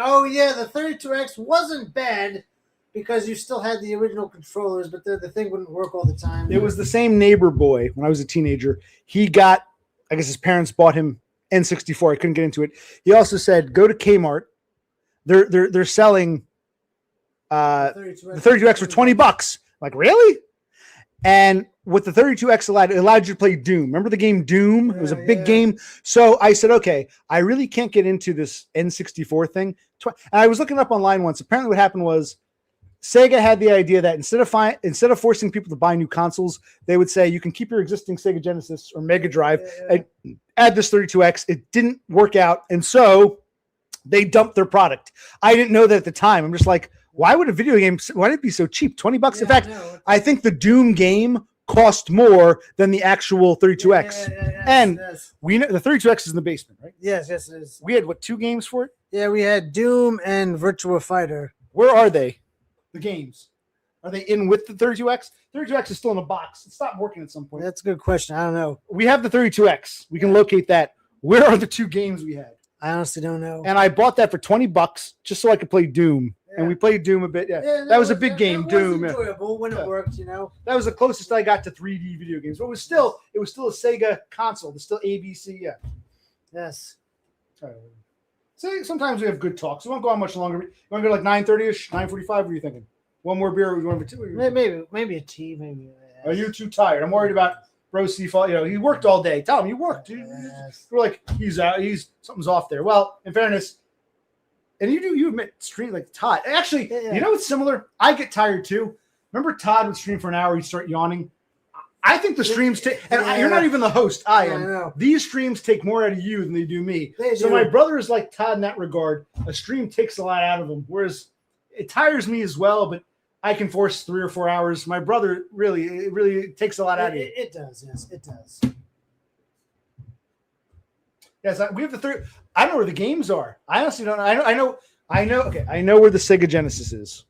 The 32X wasn't bad. Because you still had the original controllers, but the thing wouldn't work all the time. It was the same neighbor boy when I was a teenager. He got, I guess his parents bought him N64. I couldn't get into it. He also said, go to Kmart. They're selling the 32X for $20. I'm like, really? And what the 32X allowed, it allowed you to play Doom. Remember the game Doom? It was a big game. So I said, okay, I really can't get into this N64 thing. And I was looking up online once. Apparently what happened was, Sega had the idea that instead of forcing people to buy new consoles, they would say you can keep your existing Sega Genesis or Mega Drive and add this 32X. It didn't work out, and so they dumped their product. I didn't know that at the time. I'm just like, why would a video game? Why would it be so cheap? $20. In fact, I think the Doom game cost more than the actual 32X. And we know the 32X is in the basement, right? Yes, it is. We had 2 games for it? Yeah, we had Doom and Virtua Fighter. Where are they? The games, are they in with the 32X? 32X is still in a box. It stopped working at some point. That's a good question. I don't know. We have the 32X. We can locate that. Where are the 2 games we had? I honestly don't know. And I bought that for $20 just so I could play Doom. And we played Doom a bit. That was a big game. Doom. Was enjoyable when it worked. That was the closest I got to 3D video games. But it was still a Sega console. It's still ABC. Yeah. Yes. See, sometimes we have good talks. We won't go on much longer. You want to go like 9:30ish, 9:45? What are you thinking? One more beer? Or we want 2? Maybe a tea. Maybe. Are you too tired? I'm worried about Bro Seafall. He worked all day. Tell him you worked. Yes. We're like, he's out. Something's off there. Well, in fairness, and you admit stream like Todd. Actually, you know what's similar? I get tired too. Remember Todd would stream for an hour. He'd start yawning. I think the streams take, and you're not even the host. I am. I know. These streams take more out of you than they do me. So my brother is like Todd in that regard. A stream takes a lot out of him, whereas it tires me as well. But I can force 3 or 4 hours. My brother really takes a lot out of you. It does. Yes, it does. Yes, we have the 3rd. I don't know where the games are. I honestly don't know. I know. Okay, I know where the Sega Genesis is.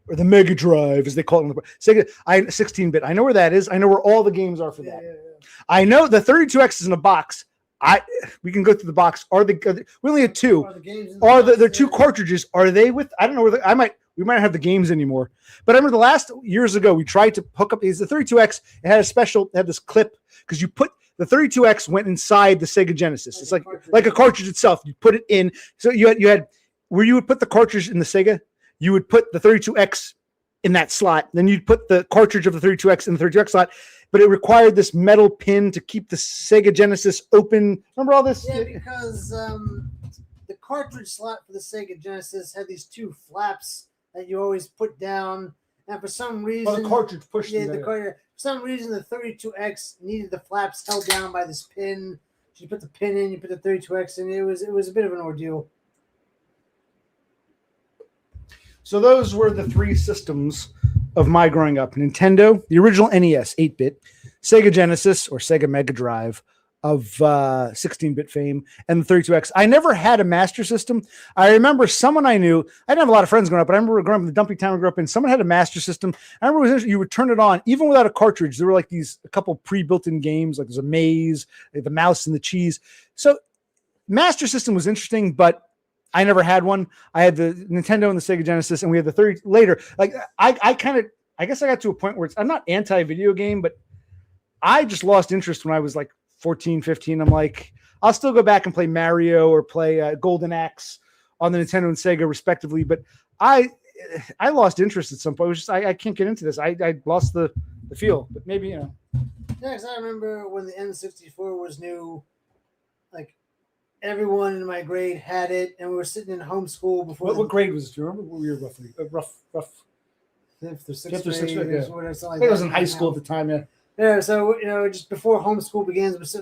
Or the Mega Drive, as they call it. Sega, 16-bit. I know where that is. I know where all the games are for that. Yeah. I know the 32X is in a box. We can go through the box. We only had 2. They're 2 cartridges? Are they with? I don't know where. We might not have the games anymore. But I remember the last years ago, we tried to hook up. Is the 32X? It had had this clip because you put the 32X went inside the Sega Genesis. It's like a cartridge itself. You put it in. So you had where you would put the cartridge in the Sega. You would put the 32X in that slot. Then you'd put the cartridge of the 32X in the 32X slot. But it required this metal pin to keep the Sega Genesis open. Remember all this? Yeah, because the cartridge slot for the Sega Genesis had these 2 flaps that you always put down. And for some reason... the cartridge pushed for some reason, the 32X needed the flaps held down by this pin. So you put the pin in, you put the 32X in. It was a bit of an ordeal. So those were the 3 systems of my growing up. Nintendo, the original NES, 8-bit, Sega Genesis or Sega Mega Drive, of 16-bit fame and the 32X. I never had a Master System. I remember someone I knew. I didn't have a lot of friends growing up, but I remember growing up in the dumpy town I grew up in. Someone had a Master System. I remember it was interesting. You would turn it on even without a cartridge. There were like a couple pre-built-in games, like there's a maze, like the mouse and the cheese. So Master System was interesting, but I never had one. I had the Nintendo and the Sega Genesis, and we had the 30 later. Like I guess I got to a point where I'm not anti-video game, but I just lost interest when I was like 14, 15. I'm like, I'll still go back and play Mario or play Golden Axe on the Nintendo and Sega respectively. But I lost interest at some point. It was just, I can't get into this. I lost the feel, but maybe, Yeah, because I remember when the N64 was new, like everyone in my grade had it, and we were sitting in homeschool before. What grade was it? Do you remember what we were roughly? Rough. Fifth or sixth Fifth or sixth grade, grade, or whatever, something like I think it was that. in high school at the time, yeah. Yeah, so just before homeschool begins,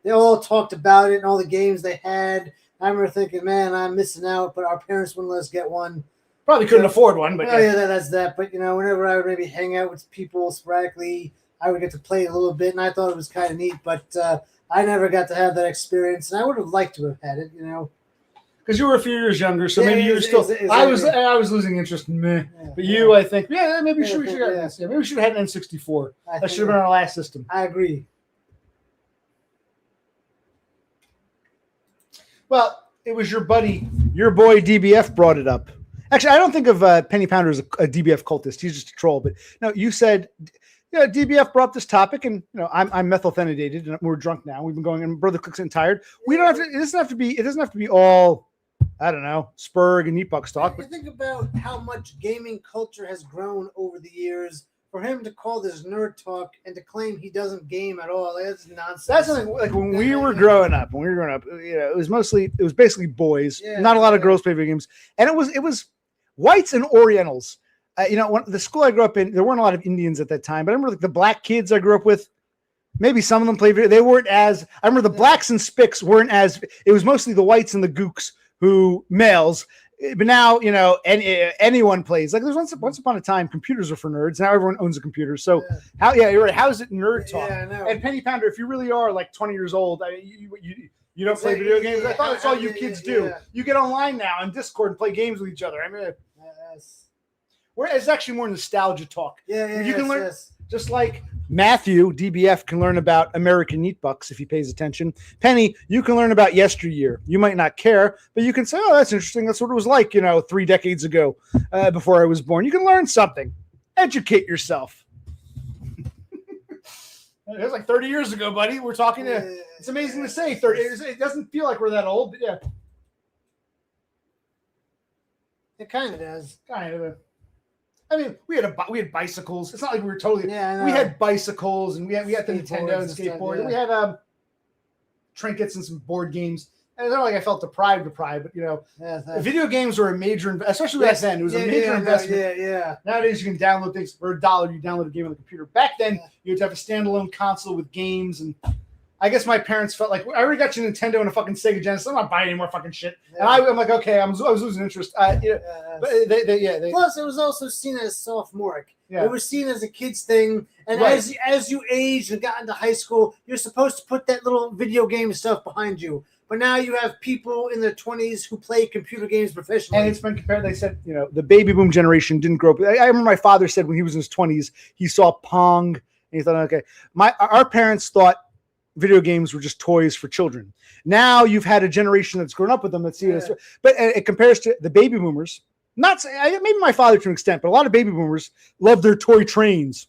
they all talked about it and all the games they had. I remember thinking, man, I'm missing out, but our parents wouldn't let us get one. Probably couldn't afford one, but that's that. But whenever I would maybe hang out with people sporadically, I would get to play a little bit, and I thought it was kind of neat. But I never got to have that experience, and I would have liked to have had it. Because you were a few years younger, so maybe you were still. Exactly. I was losing interest in meh. Yeah, But you, I think, maybe we should have yeah. this. Yeah, maybe we should have had an N64. I That should have been our last system. I agree. Well, it was your buddy, your boy DBF brought it up. Actually, I don't think of Penny Pounder as a DBF cultist. He's just a troll. But no, you said, DBF brought up this topic, and I'm methylphenidated, and we're drunk now. We've been going, and Brother Cook's tired. We don't have to. It doesn't have to be all. I don't know, Spurg and Neatbucks talk. But think about how much gaming culture has grown over the years. For him to call this nerd talk and to claim he doesn't game at all, that's nonsense. That's something like when we were growing up. It was basically boys. Yeah, not a lot of girls play video games, and it was whites and Orientals. When the school I grew up in, there weren't a lot of Indians at that time, but I remember the black kids I grew up with. Maybe some of them played video. They weren't as. I remember the blacks and Spicks weren't as. It was mostly the whites and the gooks who males. But now, anyone plays. Like there's once upon a time, computers are for nerds. Now everyone owns a computer. So you're right. How is it nerd talk? Yeah, I know. And Penny Pounder, if you really are like 20 years old, you don't play video games. I thought that's all you kids do. Yeah. You get online now on Discord and play games with each other. I mean, it's actually more nostalgia talk. You can learn just like Matthew DBF can learn about American Neatbucks if he pays attention. Penny, you can learn about yesteryear. You might not care, but you can say, "Oh, that's interesting. That's what it was like, 3 decades ago, before I was born." You can learn something. Educate yourself. It was like 30 years ago, buddy. We're talking. It's amazing to say 30. It doesn't feel like we're that old, but yeah. It kind of does. Kind of. I mean, we had bicycles. It's not like we were totally. Yeah, I know. We had bicycles, and we had the Nintendo and skateboard. And we had trinkets and some board games. And it's not like I felt deprived, but video games were a major, especially back then. It was a major investment. Yeah. Nowadays, you can download things for $1. You download a game on the computer. Back then, you had to have a standalone console with games, and I guess my parents felt like I already got you Nintendo and a fucking Sega Genesis. I'm not buying any more fucking shit. And I'm like, okay, I was losing interest. But they Plus, it was also seen as sophomoric. Yeah. It was seen as a kid's thing, and Right. as you aged and got into high school, you're supposed to put that little video game stuff behind you. But now you have people in their 20s who play computer games professionally. And it's been compared. They said, the baby boom generation didn't grow up. I remember my father said when he was in his 20s, he saw Pong, and he thought, okay, our parents thought video games were just toys for children. Now you've had a generation that's grown up with them that see it as, but it compares to the baby boomers. Maybe my father to an extent, but a lot of baby boomers love their toy trains.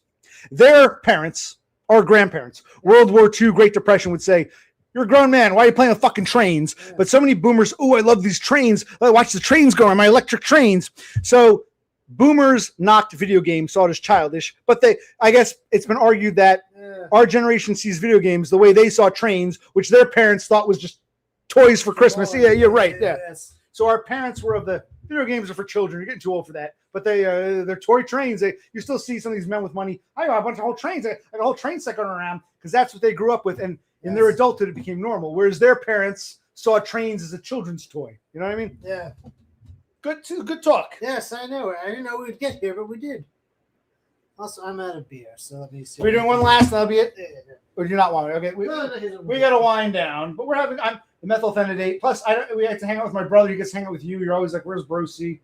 Their parents or grandparents, World War II, Great Depression would say, "You're a grown man. Why are you playing with fucking trains?" Yeah. But so many boomers, I love these trains. I watch the trains go on my electric trains. So boomers knocked video games, saw it as childish. But I guess it's been argued that our generation sees video games the way they saw trains, which their parents thought was just toys for Christmas. Yeah, you're right. Yeah. Yes. So our parents were of the video games are for children. You're getting too old for that. But they're toy trains. You still see some of these men with money. I got a bunch of whole trains. Like a whole train set going around because that's what they grew up with. And in their adulthood, it became normal. Whereas their parents saw trains as a children's toy. You know what I mean? Yeah. Good talk. Yes, I know. I didn't know we'd get here, but we did. Also, I'm out of beer, so let me see. We're doing one last, and that'll be it. Or do you not want it? Okay, we got to wind down. But we're having I'm the methylphenidate. Plus, we had to hang out with my brother. He gets to hang out with you. You're always like, "Where's Brocy?"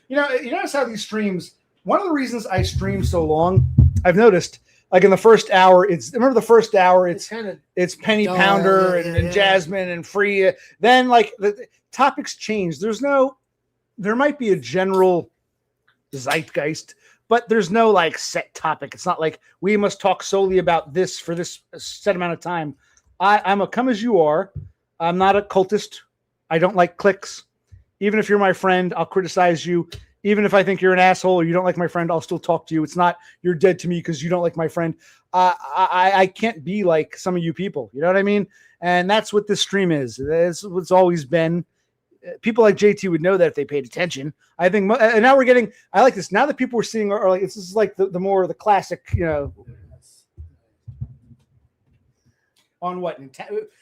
You notice how these streams. One of the reasons I stream so long, I've noticed, like in the first hour, it's kind of Penny dull, Pounder yeah, and Jasmine and Free. Then like the topics change. There might be a general zeitgeist, but there's no like set topic. It's not like we must talk solely about this for this set amount of time. I'm a come as you are. I'm not a cultist. I don't like cliques. Even if you're my friend, I'll criticize you. Even if I think you're an asshole or you don't like my friend, I'll still talk to you. It's not you're dead to me because you don't like my friend. I can't be like some of you people. You know what I mean? And that's what this stream is. That's what's always been. People like JT would know that if they paid attention. I think, and now we're getting. I like this. Now that people we're seeing are like this is like the more the classic. On what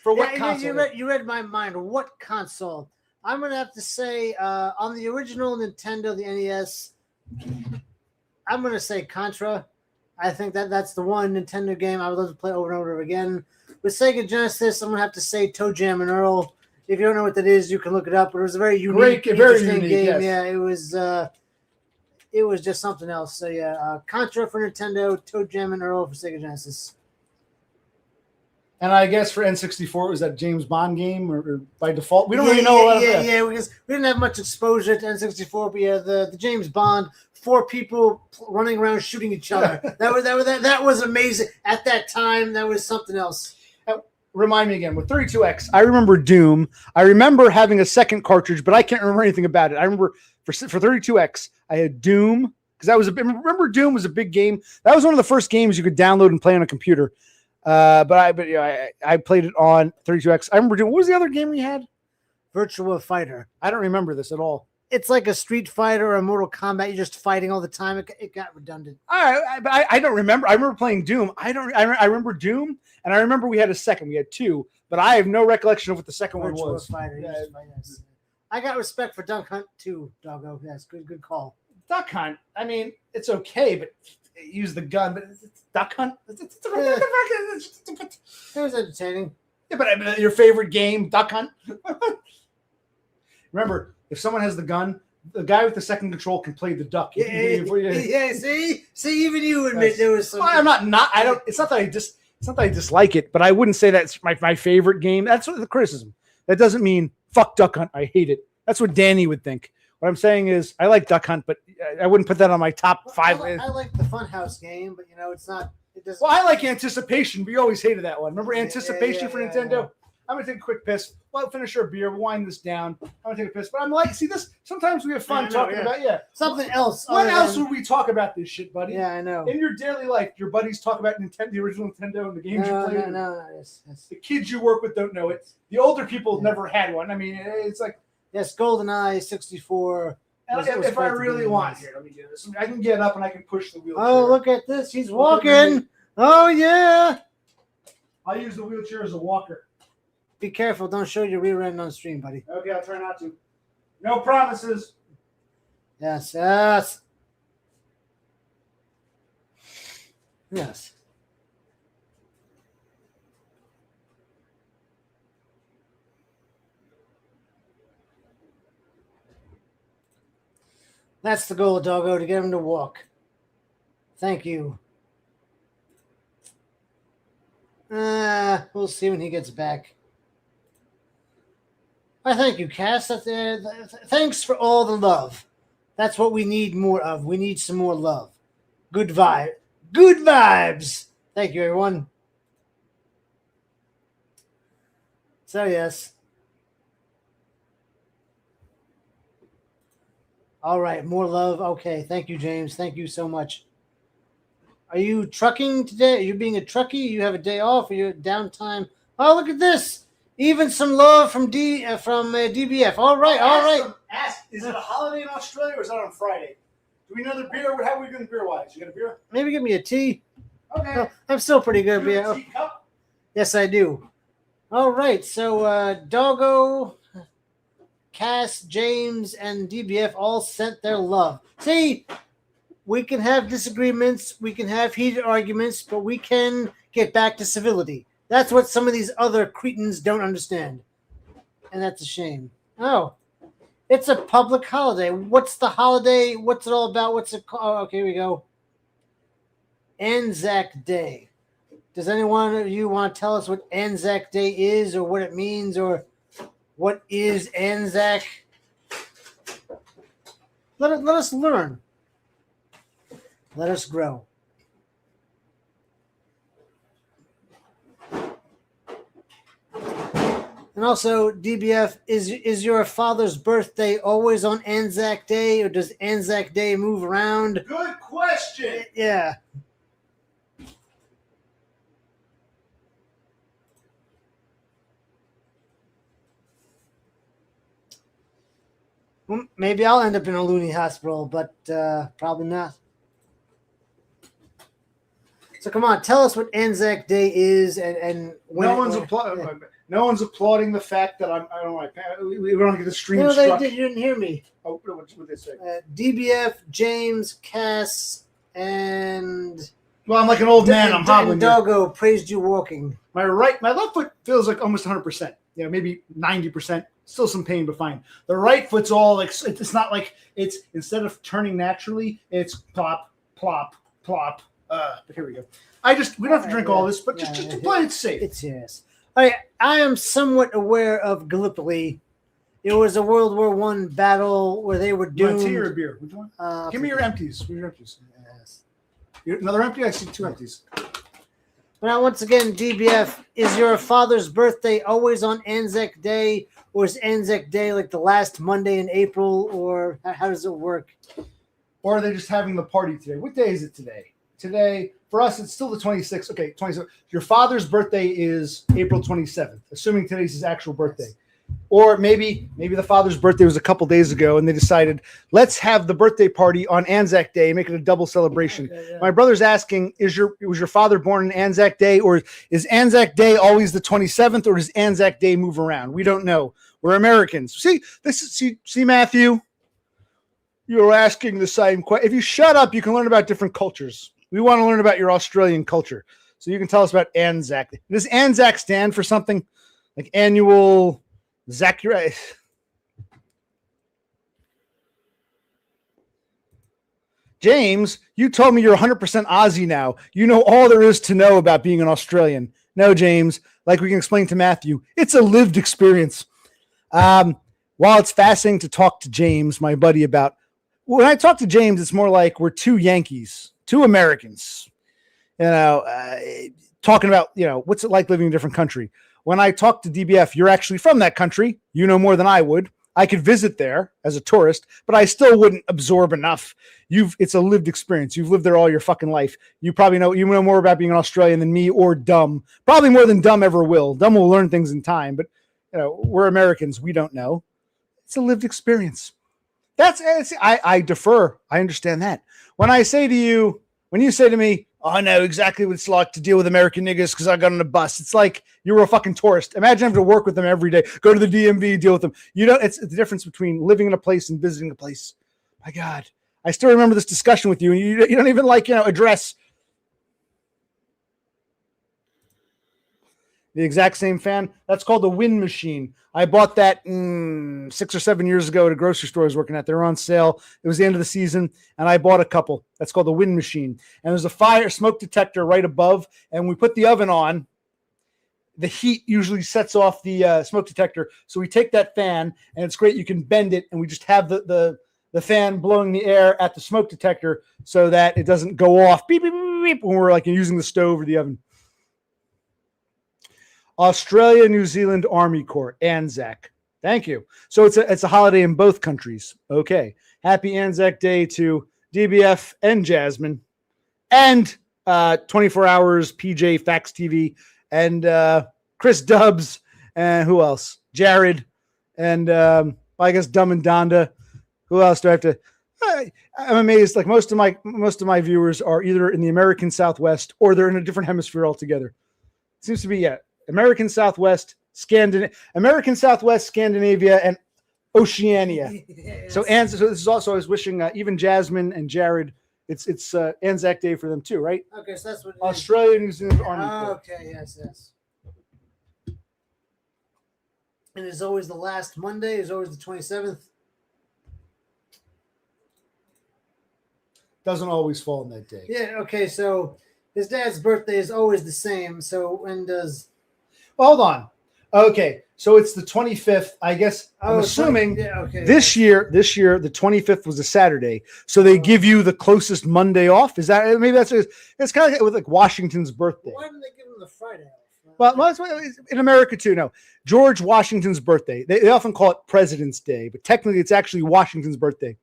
for what console? You read my mind. What console? I'm gonna have to say on the original Nintendo, the NES. I'm gonna say Contra. I think that's the one Nintendo game I would love to play over and over again. With Sega Genesis, I'm gonna have to say Toe Jam and Earl. If you don't know what that is, you can look it up. But it was a very unique, very unique game. Yes. Yeah, it was just something else. So yeah, Contra for Nintendo, Toe Jam and Earl for Sega Genesis. And I guess for N64, it was that James Bond game or by default? We don't really know a lot of that. Yeah, because we didn't have much exposure to N64, but yeah, the James Bond, 4 people running around shooting each other. that was amazing. At that time, that was something else. Remind me again, with 32X, I remember Doom. I remember having a second cartridge, but I can't remember anything about it. I remember for 32X, I had Doom, because remember Doom was a big game. That was one of the first games you could download and play on a computer. But I played it on 32X. I remember doing. What was the other game we had? Virtua Fighter. I don't remember this at all. It's like a Street Fighter or a Mortal Kombat. You're just fighting all the time. It got redundant. But I don't remember. I remember playing Doom. I remember Doom, and I remember we had a second. We had 2, but I have no recollection of what the second one was. Fighter. Yes. I got respect for Duck Hunt too, Doggo. Yes, good call. Duck Hunt. I mean, it's okay, but use the gun. But it's Duck Hunt. It was entertaining. Yeah, but your favorite game, Duck Hunt. Remember, if someone has the gun, the guy with the second control can play the duck. Yeah. See, even you admit there was some. Well, I'm not. I don't. It's not that I dislike it, but I wouldn't say that's my favorite game. That's what the criticism. That doesn't mean fuck Duck Hunt. I hate it. That's what Danny would think. What I'm saying is, I like Duck Hunt, but I wouldn't put that on my top 5. I like the Funhouse game, but it's not. It doesn't. Well, I like Anticipation. We always hated that one. Remember Anticipation for Nintendo? Yeah. I'm gonna take a quick piss. Well, finish our beer. We'll wind this down. I'm gonna take a piss. But I'm like, see this? Sometimes we have fun talking about something else. When else would we talk about this shit, buddy? Yeah, I know. In your daily life, your buddies talk about Nintendo, the original Nintendo, and the games you played. No. Yes. The kids you work with don't know it. The older people never had one. I mean, it's like GoldenEye 64. If I really want, here, let me do this. I can get up and I can push the wheelchair. Oh, look at this! He's walking. Oh yeah. I'll use the wheelchair as a walker. Be careful. Don't show your rear end on stream, buddy. Okay, I'll try not to. No promises. Yes. That's the goal, Doggo, to get him to walk. Thank you. We'll see when he gets back. I thank you, Cass. Thanks for all the love. That's what we need more of. We need some more love. Good vibes. Thank you, everyone. So, yes. All right, more love. Okay, thank you, James. Thank you so much. Are you trucking today? Are you being a truckie? You have a day off or you're downtime? Oh, look at this. Even some love from DBF. All right. Ask, is it a holiday in Australia or is that on Friday? Do we know the beer? How are we doing beer-wise? You got a beer? Maybe give me a tea. Okay. Oh, I'm still pretty good. Do you have a tea cup? Yes, I do. All right. So, Doggo, Cass, James, and DBF all sent their love. See, we can have disagreements, we can have heated arguments, but we can get back to civility. That's what some of these other cretins don't understand. And that's a shame. Oh, it's a public holiday. What's the holiday? What's it all about? What's it called? Oh, okay, here we go. Anzac Day. Does anyone of you want to tell us what Anzac Day is, or what it means, or what is Anzac? Let us learn. Let us grow. And also, DBF, is your father's birthday always on Anzac Day, or does Anzac Day move around? Good question. Yeah. Well, maybe I'll end up in a loony hospital, but probably not. So come on, tell us what Anzac Day is, and when. No one's applauding the fact that I don't like. We don't get the stream. No, struck. you didn't hear me. Oh, what they say? DBF, James, Cass, and. Well, I'm like an old man. I'm hobbling. Doggo praised you walking. My left foot feels like almost 100%. Maybe 90%. Still some pain, but fine. The right foot's all like, it's not like it's, instead of turning naturally, it's plop, plop, plop. But here we go. We don't have to drink all this, but just to play it safe. It's yes. I am somewhat aware of Gallipoli. It was a World War I battle where they were doomed. Tea or a beer? Which one? Give me your empties. Give me your empties. Yes. Another empty? I see 2 empties. Now, once again, DBF, is your father's birthday always on Anzac Day, or is Anzac Day like the last Monday in April, or how does it work? Or are they just having the party today? What day is it today? Today, for us, it's still the 26th. Okay, 27th. Your father's birthday is April 27th, assuming today's his actual birthday. Or maybe the father's birthday was a couple days ago, and they decided, let's have the birthday party on Anzac Day, make it a double celebration. Okay, yeah. My brother's asking, was your father born on Anzac Day, or is Anzac Day always the 27th, or does Anzac Day move around? We don't know. We're Americans. See, Matthew, you're asking the same question. If you shut up, you can learn about different cultures. We want to learn about your Australian culture. So you can tell us about Anzac. Does Anzac stand for something like annual Zachary? James, you told me you're 100% Aussie now. You know all there is to know about being an Australian. No, James, like we can explain to Matthew, it's a lived experience. While it's fascinating to talk to James, my buddy, about when I talk to James, it's more like we're two Yankees, two Americans, talking about, what's it like living in a different country. When I talk to DBF, you're actually from that country. You know more than I would. I could visit there as a tourist, but I still wouldn't absorb enough. It's a lived experience. You've lived there all your fucking life. You know more about being an Australian than me or Dumb. Probably more than Dumb ever will. Dumb will learn things in time, but we're Americans. We don't know. It's a lived experience. I defer. I understand that. When you say to me, oh, I know exactly what it's like to deal with American niggas because I got on a bus. It's like you were a fucking tourist. Imagine having to work with them every day, go to the DMV, deal with them. It's the difference between living in a place and visiting a place. My God, I still remember this discussion with you, and you don't even address the exact same fan. That's called the Wind Machine. I bought that 6 or 7 years ago at a grocery store I was working at. They were on sale. It was the end of the season, and I bought a couple. That's called the Wind Machine. And there's a smoke detector right above, and we put the oven on. The heat usually sets off the smoke detector. So we take that fan, and it's great. You can bend it, and we just have the fan blowing the air at the smoke detector so that it doesn't go off beep, beep, beep, beep, when we're using the stove or the oven. Australia, New Zealand Army Corps, Anzac. Thank you. So it's a holiday in both countries. Okay. Happy Anzac Day to DBF and Jasmine and 24 Hours PJ Fax TV and Chris Dubbs and who else? Jared and I guess Dumb and Donda. Who else do I have to? I'm amazed. Like most of my viewers are either in the American Southwest or they're in a different hemisphere altogether. It seems to be American Southwest, Scandinavia, and Oceania. Yes. So this is also, I was wishing even Jasmine and Jared It's Anzac Day for them too, right? Okay, so that's what it is. Australia, New Zealand Army Corps. Okay, yes. And it's always the last Monday. It's always the 27th. Doesn't always fall on that day. Yeah. Okay. So his dad's birthday is always the same. So when does? Hold on. Okay, so it's the 25th. I guess I'm assuming okay. this year the 25th was a Saturday, so they give you the closest Monday off. Is that maybe that's it's kind of with like Washington's birthday? Why didn't they give him the Friday off? Well, in America too. No, George Washington's birthday. They often call it President's Day, but technically it's actually Washington's birthday.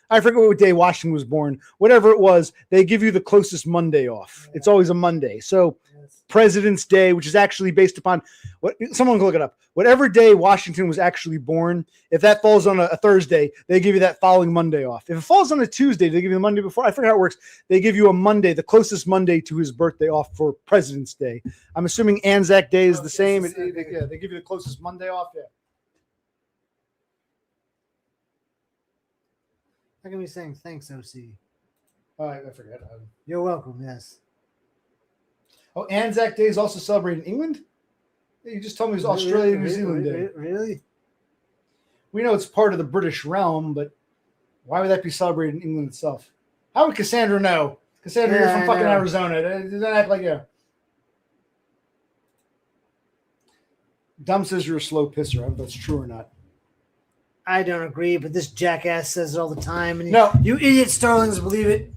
I forget what day Washington was born. Whatever it was, they give you the closest Monday off. Yeah. It's always a Monday. So President's Day, which is actually based upon what someone can look it up. Whatever day Washington was actually born, if that falls on a Thursday, they give you that following Monday off. If it falls on a Tuesday, they give you the Monday before. I forget how it works. They give you a Monday, the closest Monday to his birthday off for President's Day. I'm assuming Anzac Day is the same. Yeah, they give you the closest Monday off. Yeah. How can we saying thanks, OC? I forget. You're welcome. Yes. Oh, Anzac Day is also celebrated in England? You just told me it was Australia and New Zealand Day. Really? We know it's part of the British realm, but why would that be celebrated in England itself? How would Cassandra know? Cassandra, you're from fucking Arizona. Does that act like a... Dumb says you're a slow pisser. I don't know if that's true or not. I don't agree, but this jackass says it all the time. And no. You idiot Starlings believe it.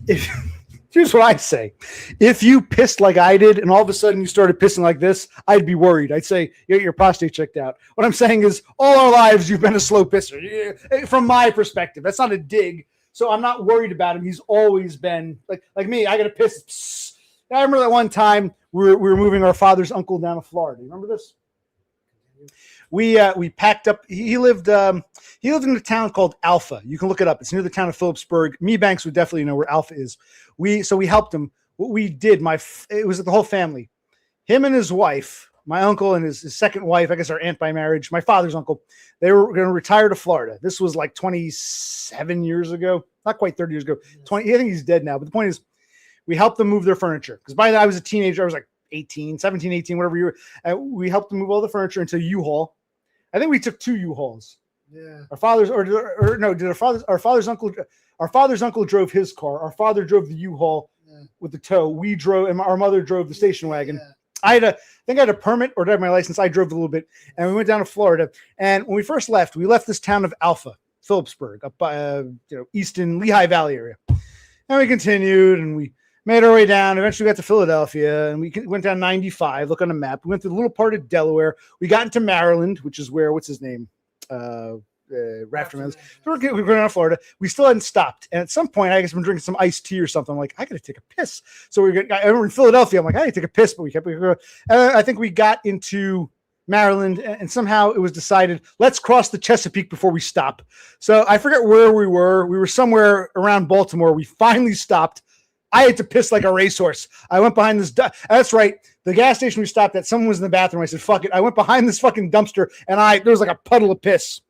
Here's what I say. If you pissed like I did and all of a sudden you started pissing like this, I'd be worried. I'd say, you get your prostate checked out. What I'm saying is all our lives you've been a slow pisser. From my perspective, that's not a dig. So I'm not worried about him. He's always been like me. I got to piss. Psst. I remember that one time we were moving our father's uncle down to Florida. You remember this? We packed up. He lived in a town called Alpha. You can look it up. It's near the town of Phillipsburg. Me Banks would definitely know where Alpha is. We helped him. What we did, it was the whole family, him and his wife, my uncle and his second wife, I guess our aunt by marriage, my father's uncle. They were going to retire to Florida. This was like 27 years ago, not quite 30 years ago. 20. I think he's dead now. But the point is, we helped them move their furniture because by then I was a teenager. I was like 17, 18, whatever you were. We helped them move all the furniture into a U-Haul. I think we took 2 U-Hauls. Yeah. Our father's our father's uncle drove his car. Our father drove the U-Haul with the tow. We drove, and our mother drove the station wagon. Yeah. I think I had a permit or did I have my license. I drove a little bit, and we went down to Florida. And when we first left, we left this town of Alpha, Phillipsburg, up by Easton, Lehigh Valley area. And we continued, and we made our way down. Eventually, we got to Philadelphia, and we went down 95. Look on the map. We went to the little part of Delaware. We got into Maryland, which is where what's his name, Rafterman. So we're going down to Florida. We still hadn't stopped, and at some point, I guess I'm drinking some iced tea or something. I'm like, I got to take a piss. So I remember in Philadelphia. I'm like, I got to take a piss, but we kept. I think we got into Maryland, and somehow it was decided let's cross the Chesapeake before we stop. So I forget where we were. We were somewhere around Baltimore. We finally stopped. I had to piss like a racehorse. I went behind this. That's right. The gas station we stopped at, someone was in the bathroom. I said, fuck it. I went behind this fucking dumpster, and there was like a puddle of piss.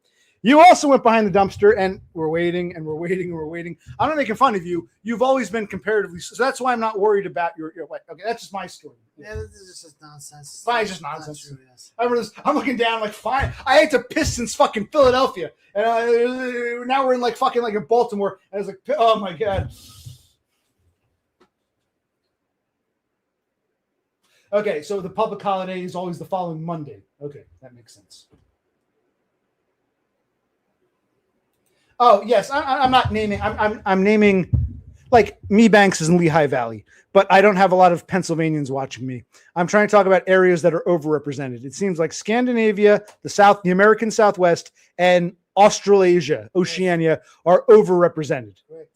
You also went behind the dumpster, and we're waiting, and we're waiting, and we're waiting. I'm not making fun of you. You've always been comparatively. So that's why I'm not worried about your okay, that's just my story. Yeah, this is just nonsense. Fine, it's just nonsense. True, yes. I remember this. I'm looking down like, fine. I had to piss since fucking Philadelphia. And now we're in like fucking like in Baltimore. And I was like, oh my God. Okay, so the public holiday is always the following Monday. Okay, that makes sense. Oh yes, I'm not naming. I'm naming, like me Banks is in Lehigh Valley, but I don't have a lot of Pennsylvanians watching me. I'm trying to talk about areas that are overrepresented. It seems like Scandinavia, the American Southwest, and Australasia, Oceania are overrepresented. Right.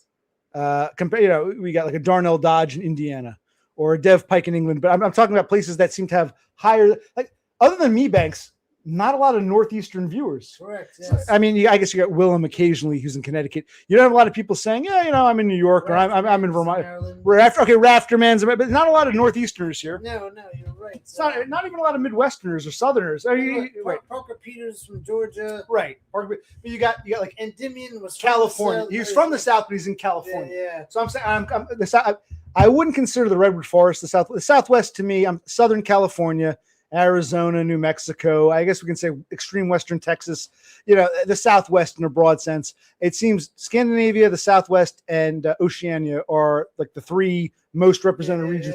We got like a Darnell Dodge in Indiana or a Dev Pike in England, but I'm talking about places that seem to have higher, like other than me Banks. Not a lot of Northeastern viewers. Correct. Yes. I mean, I guess you got Willem occasionally, who's in Connecticut. You don't have a lot of people saying, "Yeah, I'm in New York or I'm in Vermont." Rafterman's, but not a lot of Northeasterners here. No, you're Right. It's not even a lot of Midwesterners or Southerners. I mean, right. Parker Peters from Georgia. Right. But you got like And Dimian was California. From He was from the South, but he's in Yeah, California. yeah. So I'm saying the South. I wouldn't consider the Redwood Forest the South. The Southwest to me, I'm Southern California, Arizona, New Mexico. I guess we can say extreme Western Texas. The Southwest in a broad sense. It seems Scandinavia, the Southwest, and Oceania are like the three most represented regions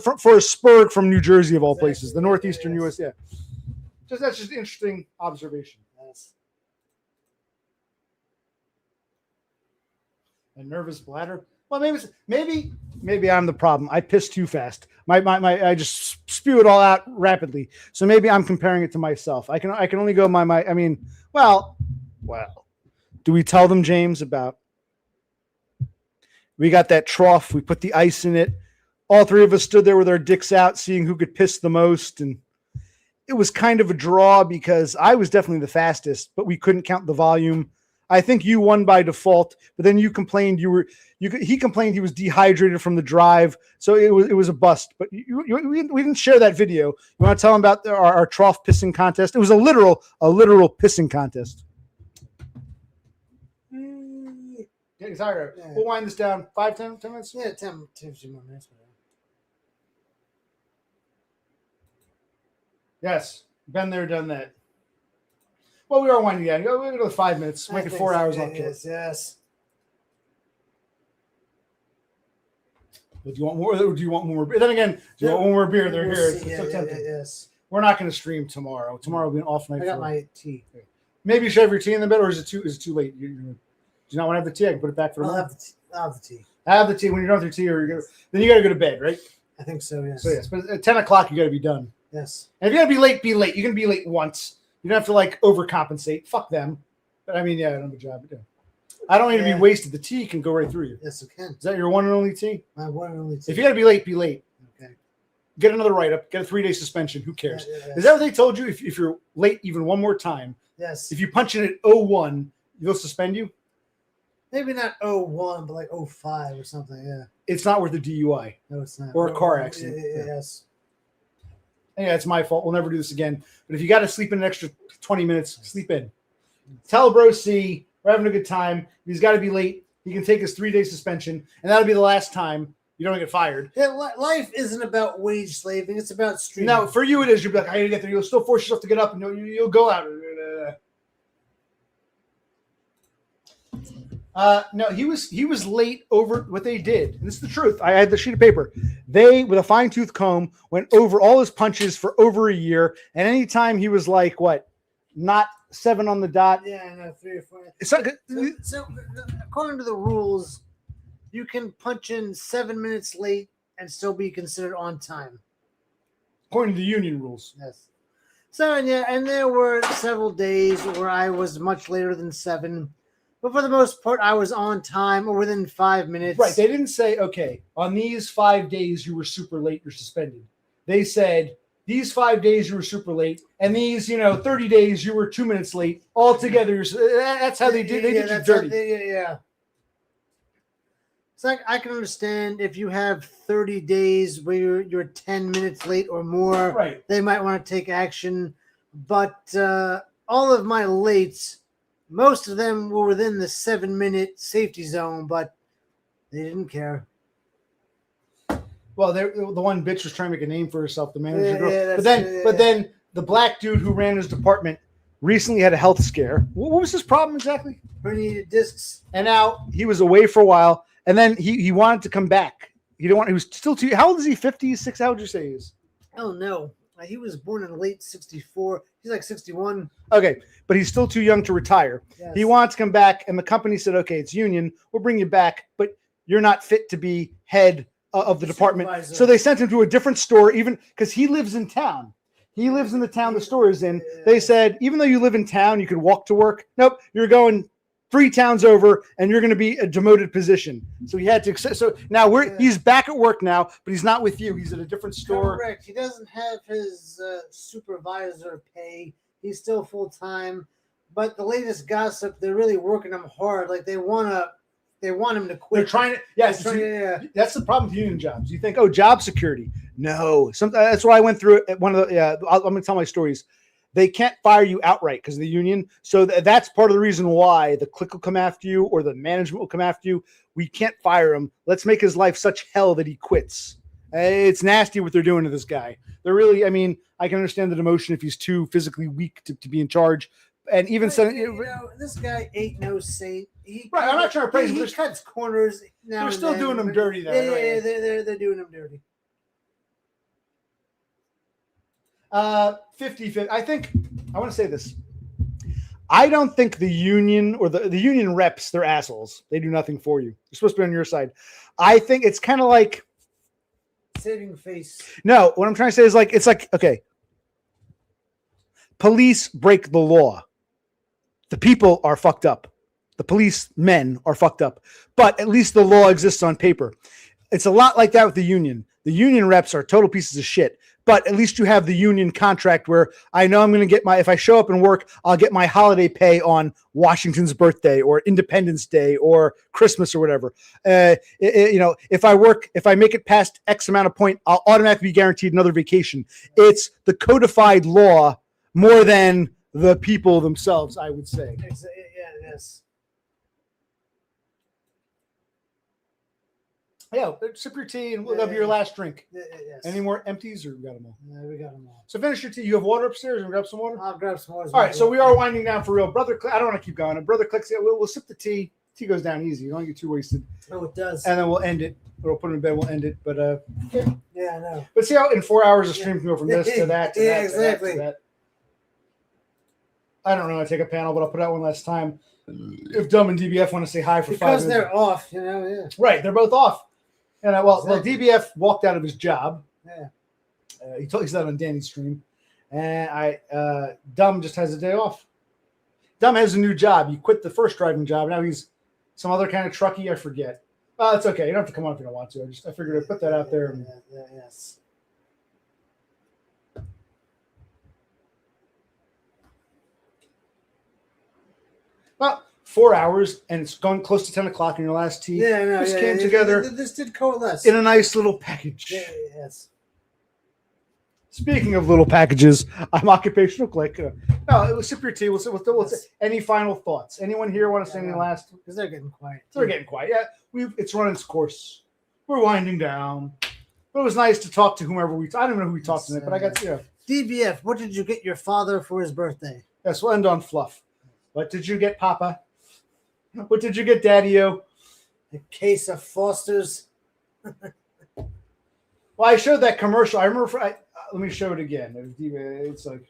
for a spur from New Jersey of all places, the northeastern U.S. Yeah, that's just an interesting observation. Yes. A nervous bladder. Well, maybe I'm the problem. I piss too fast. I just spew it all out rapidly. So maybe I'm comparing it to myself. I can only go I mean, well. Do we tell them, James, about we got that trough, we put the ice in it. All three of us stood there with our dicks out, seeing who could piss the most, and it was kind of a draw because I was definitely the fastest, but we couldn't count the volume. I think you won by default, but then you complained he complained he was dehydrated from the drive, so it was a bust. But we didn't share that video. You want to tell them about our trough pissing contest? It was a literal pissing contest. Yeah, sorry. Yeah. We'll wind this down 10 minutes. Yeah, 10 more minutes. Yes, been there, done that. Well, we are winding down. Go to 5 minutes. Make it 4 hours long. Yes. But do you want more? Or do you want more? Then again, do you want one more beer? They're here. It's so tempting. Yes. We're not going to stream tomorrow. Tomorrow will be an off night. I got my tea. Maybe you should have your tea in the bed, or is it too late? Do you not want to have the tea? I can put it back for I'll have the tea. Have the tea. When you're done with your tea, then you got to go to bed, right? I think so. Yes. So yes, but at 10 o'clock you got to be done. Yes. And if you got to be late, be late. You can be late once. You don't have to overcompensate. Fuck them. But I mean, yeah, I don't have a job. Yeah. I don't need to be wasted. The tea can go right through you. Yes, it can. Is that your one and only tea? My one and only tea. If you got to be late, be late. Okay. Get another write-up. Get a 3-day suspension. Who cares? Yeah. Is that what they told you? If you're late even one more time, yes. If you punch in at 01, they'll suspend you? Maybe not 01, but like 05 or something, yeah. It's not worth a DUI. No, it's not. Or a car accident. Yes. Yeah, it's my fault. We'll never do this again. But if you got to sleep in an extra 20 minutes, sleep in. Tell Bro C we're having a good time. If he's got to be late, he can take his 3-day suspension, and that'll be the last time you don't get fired. Yeah, life isn't about wage slaving. It's about streaming. No, for you it is. You'll be like, I got to get there. You'll still force yourself to get up, and you'll go out. No, he was late over what they did. And this is the truth. I had the sheet of paper. They, with a fine-tooth comb, went over all his punches for over a year. And anytime he was like, not 7 on the dot. Yeah, no, 3 or 4. It's not good. So according to the rules, you can punch in 7 minutes late and still be considered on time. According to the union rules. Yes. So, and there were several days where I was much later than 7. But for the most part, I was on time or within 5 minutes. Right. They didn't say, okay, on these 5 days you were super late, you're suspended. They said, these 5 days you were super late, and these, 30 days you were 2 minutes late. Altogether, that's how they did. They did you dirty. Yeah. It's like I can understand if you have 30 days where you're 10 minutes late or more. Right. They might want to take action. But all of my lates, most of them were within the 7-minute safety zone, but they didn't care. Well, the one bitch was trying to make a name for herself, the manager girl. Yeah, but then the black dude who ran his department recently had a health scare. What was his problem exactly? Herniated discs. And now he was away for a while, and then he wanted to come back. He was still too. How old is he? 56? How would you say he is? Oh no, he was born in late 64. He's like 61. Okay, but he's still too young to retire. Yes. He wants to come back, and the company said, "Okay, it's union. We'll bring you back, but you're not fit to be head of the department." Supervisor. So they sent him to a different store, even because he lives in town. He lives in the town the store is in. They said, even though you live in town, you could walk to work. Nope, you're going 3 towns over, and you're going to be a demoted position. So he had to. So now he's back at work now, but he's not with you. He's at a different store. Correct. He doesn't have his supervisor pay. He's still full time. But the latest gossip, they're really working him hard. Like they want to they want him to quit. They're trying to. Yes, Yeah. that's the problem with union jobs. You think, oh, job security? No, that's what I went through at one of the. Yeah, I'm going to tell my stories. They can't fire you outright because of the union. So that's part of the reason why the clique will come after you or the management will come after you. We can't fire him. Let's make his life such hell that he quits. It's nasty what they're doing to this guy. They're really. I mean, I can understand the demotion if he's too physically weak to be in charge. And even this guy ain't no saint. Right, I'm not trying to praise him. He cuts corners. They're still doing him dirty. Though, yeah, they're doing him dirty. 50-50. I think I want to say this. I don't think the union or the union reps, they're assholes. They do nothing for you. They're supposed to be on your side. I think it's kind of like saving face. No, what I'm trying to say is it's like, okay, police break the law. The people are fucked up. The policemen are fucked up. But at least the law exists on paper. It's a lot like that with the union. The union reps are total pieces of shit. But at least you have the union contract where I know I'm going to get if I show up and work, I'll get my holiday pay on Washington's birthday or Independence Day or Christmas or whatever. If I make it past X amount of point, I'll automatically be guaranteed another vacation. It's the codified law more than the people themselves, I would say. Yeah, it is. Yeah, sip your tea and that'll be your last drink. Yes. Any more empties, or we got them all? Yeah, we got them all. So finish your tea. You have water upstairs, and grab some water. I'll grab some water. All right, so we are winding down for real, brother. I don't want to keep going. Brother clicks. We'll sip the tea. Tea goes down easy. You don't get too wasted. Oh, it does. And then we'll end it. We'll put it in bed. We'll end it. But yeah, I know. But see how in 4 hours the stream can go from this to that to yeah, that exactly. to that. I don't know. I take a panel, but I'll put out one last time. If Dumb and DBF want to say hi for 5 minutes, because they're off, Yeah. Right, they're both off. And DBF walked out of his job. Yeah. He said that on Danny's stream. And Dumb just has a day off. Dumb has a new job. He quit the first driving job. Now he's some other kind of truckie. I forget. Well, it's okay. You don't have to come on if you don't want to. I figured I'd put that out there. Yes. Well, 4 hours, and it's going close to 10 o'clock in your last tea. Yeah, no, this came together. This did coalesce in a nice little package. Yes. Speaking of little packages, I'm Occupational Click. No, sip your tea. We'll say any final thoughts. Anyone here want to say any last? Because they're getting quiet. They're getting quiet. Yeah, it's run its course. We're winding down. But it was nice to talk to whomever I don't even know who we talked to, but I got DBF, what did you get your father for his birthday? Yes, we'll end on fluff. What did you get, Papa? What did you get, Daddy-O? A case of Foster's. Well, I showed that commercial. I remember. Let me show it again. It's like,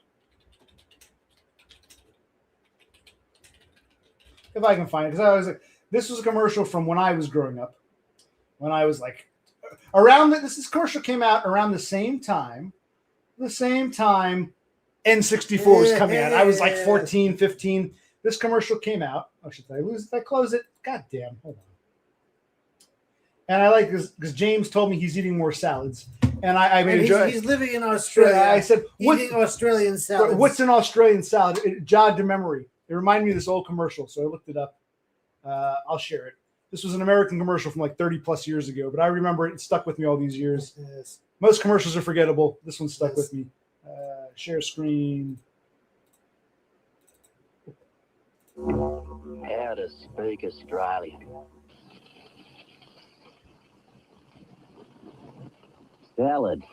if I can find it, because I was like, this was a commercial from when I was growing up. When I was like, this commercial came out around the same time. N64 was coming out. I was like 14, 15. This commercial came out. Oh, should I lose it? I close it. God damn. Hold on. And I like this because James told me he's eating more salads. And I made a joke. He's living in Australia. I said, eating Australian salad. What's an Australian salad? It jogged to memory. It reminded me of this old commercial. So I looked it up. I'll share it. This was an American commercial from like 30 plus years ago, but I remember it. It stuck with me all these years. Yes. Most commercials are forgettable. This one stuck with me. Share screen. How to speak Australian. Salad.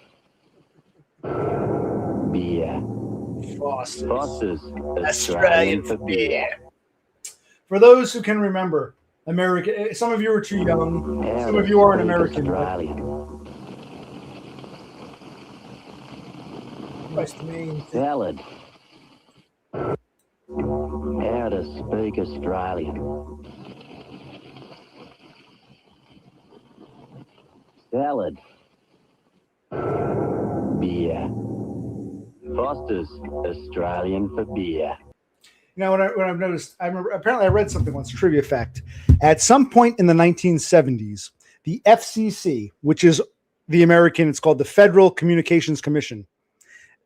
Beer. Foster's. Australian for beer. For those who can remember, American. Some of you are too young. Some of you aren't American. Salad. How to speak Australian. Salad. Beer. Foster's Australian for beer. Now, what I've noticed, I remember, apparently I read something once, trivia fact. At some point in the 1970s, the FCC, which is the American, it's called the Federal Communications Commission,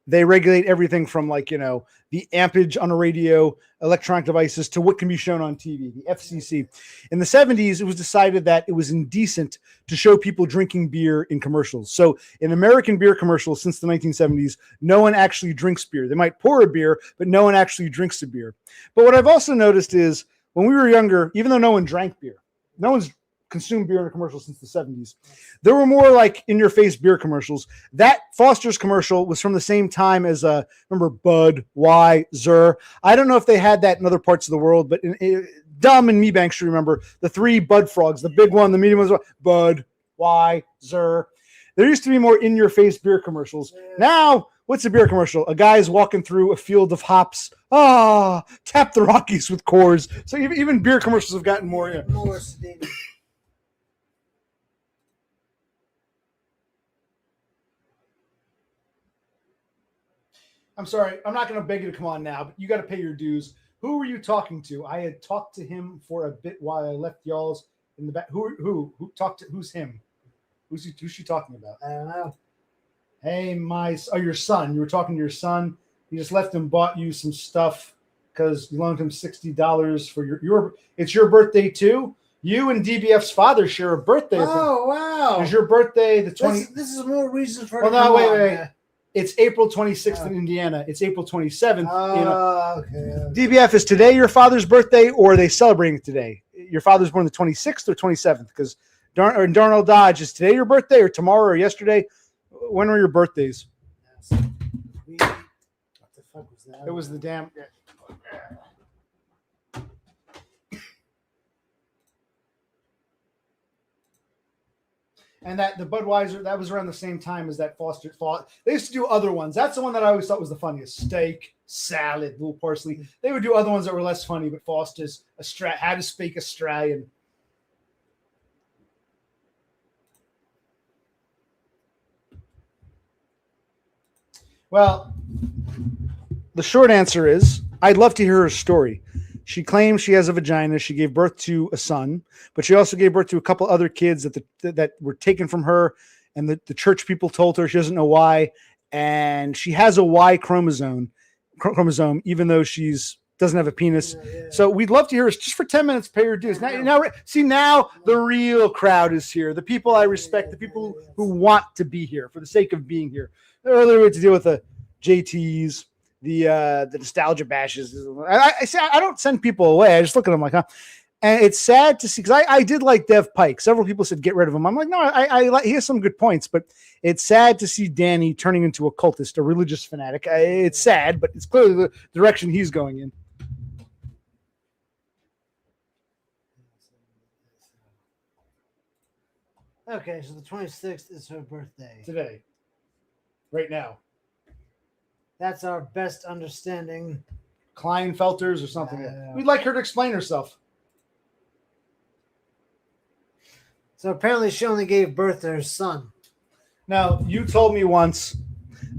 they regulate everything from like, the ampage on a radio, electronic devices to what can be shown on TV, the FCC. In the 70s, it was decided that it was indecent to show people drinking beer in commercials. So in American beer commercials since the 1970s, no one actually drinks beer. They might pour a beer, but no one actually drinks a beer. But what I've also noticed is when we were younger, even though no one drank beer, no one's consumed beer in a commercial since the 70s. There were more like in-your-face beer commercials. That Foster's commercial was from the same time as, remember, Bud, Weiser. I don't know if they had that in other parts of the world, but Dumb and Mebank should remember the 3 Bud frogs, the big one, the medium one, Bud, Weiser. There used to be more in-your-face beer commercials. Now, what's a beer commercial? A guy's walking through a field of hops. Tap the Rockies with Coors. So even beer commercials have gotten more. More sedated. I'm sorry. I'm not going to beg you to come on now, but you got to pay your dues. Who were you talking to? I had talked to him for a bit while I left y'all's in the back. Who talked to? Who's him? Who's she talking about? I don't know. Hey, your son. You were talking to your son. He just left and bought you some stuff because you loaned him $60 for your. It's your birthday too. You and DBF's father share a birthday. Oh wow! Is your birthday the 20th? This is more reason for. Well, no, wait. It's April 26th in Indiana. It's April 27th. Okay. DBF, is today your father's birthday, or are they celebrating it today? Your father's born the 26th or 27th? Because Darnell Dodge, is today your birthday or tomorrow or yesterday? When are your birthdays? What the fuck was that? It was the damn. And that the Budweiser, that was around the same time as that Foster fought. They used to do other ones. That's the one that I always thought was the funniest. Steak, salad, little parsley. They would do other ones that were less funny, but Foster's had to speak Australian. Well, the short answer is I'd love to hear her story. She claims she has a vagina. She gave birth to a son, but she also gave birth to a couple other kids that were taken from her, and the church people told her she doesn't know why. And she has a Y chromosome, even though she's doesn't have a penis. Yeah. So we'd love to hear her just for 10 minutes. Pay her dues. Now the real crowd is here. The people I respect, the people who want to be here for the sake of being here. Earlier we had to deal with the JTs. The nostalgia bashes. I don't send people away. I just look at them like, huh? And it's sad to see because I did like Dev Pike. Several people said get rid of him. I'm like, no, I like. He has some good points, but it's sad to see Danny turning into a cultist, a religious fanatic. It's sad, but it's clearly the direction he's going in. Okay, so the 26th is her birthday. Today, right now. That's our best understanding. Kleinfelters or something. We'd like her to explain herself. So apparently she only gave birth to her son. Now, you told me once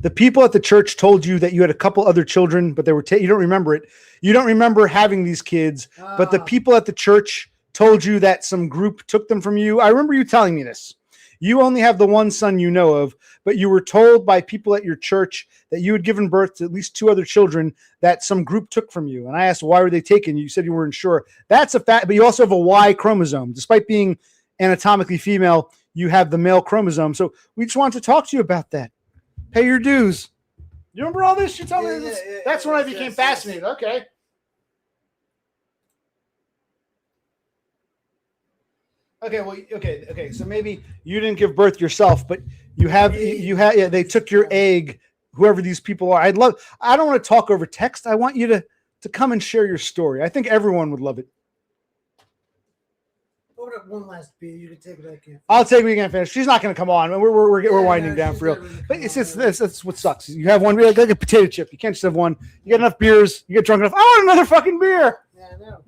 the people at the church told you that you had a couple other children, but they were you don't remember it. You don't remember having these kids, but the people at the church told you that some group took them from you. I remember you telling me this. You only have the one son you know of, but you were told by people at your church that you had given birth to at least 2 other children that some group took from you. And I asked, why were they taken? You said you weren't sure. That's a fact, but you also have a Y chromosome. Despite being anatomically female, you have the male chromosome. So we just wanted to talk to you about that. Pay your dues. You remember all this? You told me this? That's when I became fascinated. Okay. Okay. So maybe you didn't give birth yourself, but they took your egg, whoever these people are. I don't want to talk over text. I want you to come and share your story. I think everyone would love it. Open up one last beer. You can take it. I can't. I'll take it. We can't finish. She's not going to come on. We're winding down for real. But it's what sucks. You have one beer like a potato chip. You can't just have one. You get enough beers. You get drunk enough. I want another fucking beer. Yeah, I know.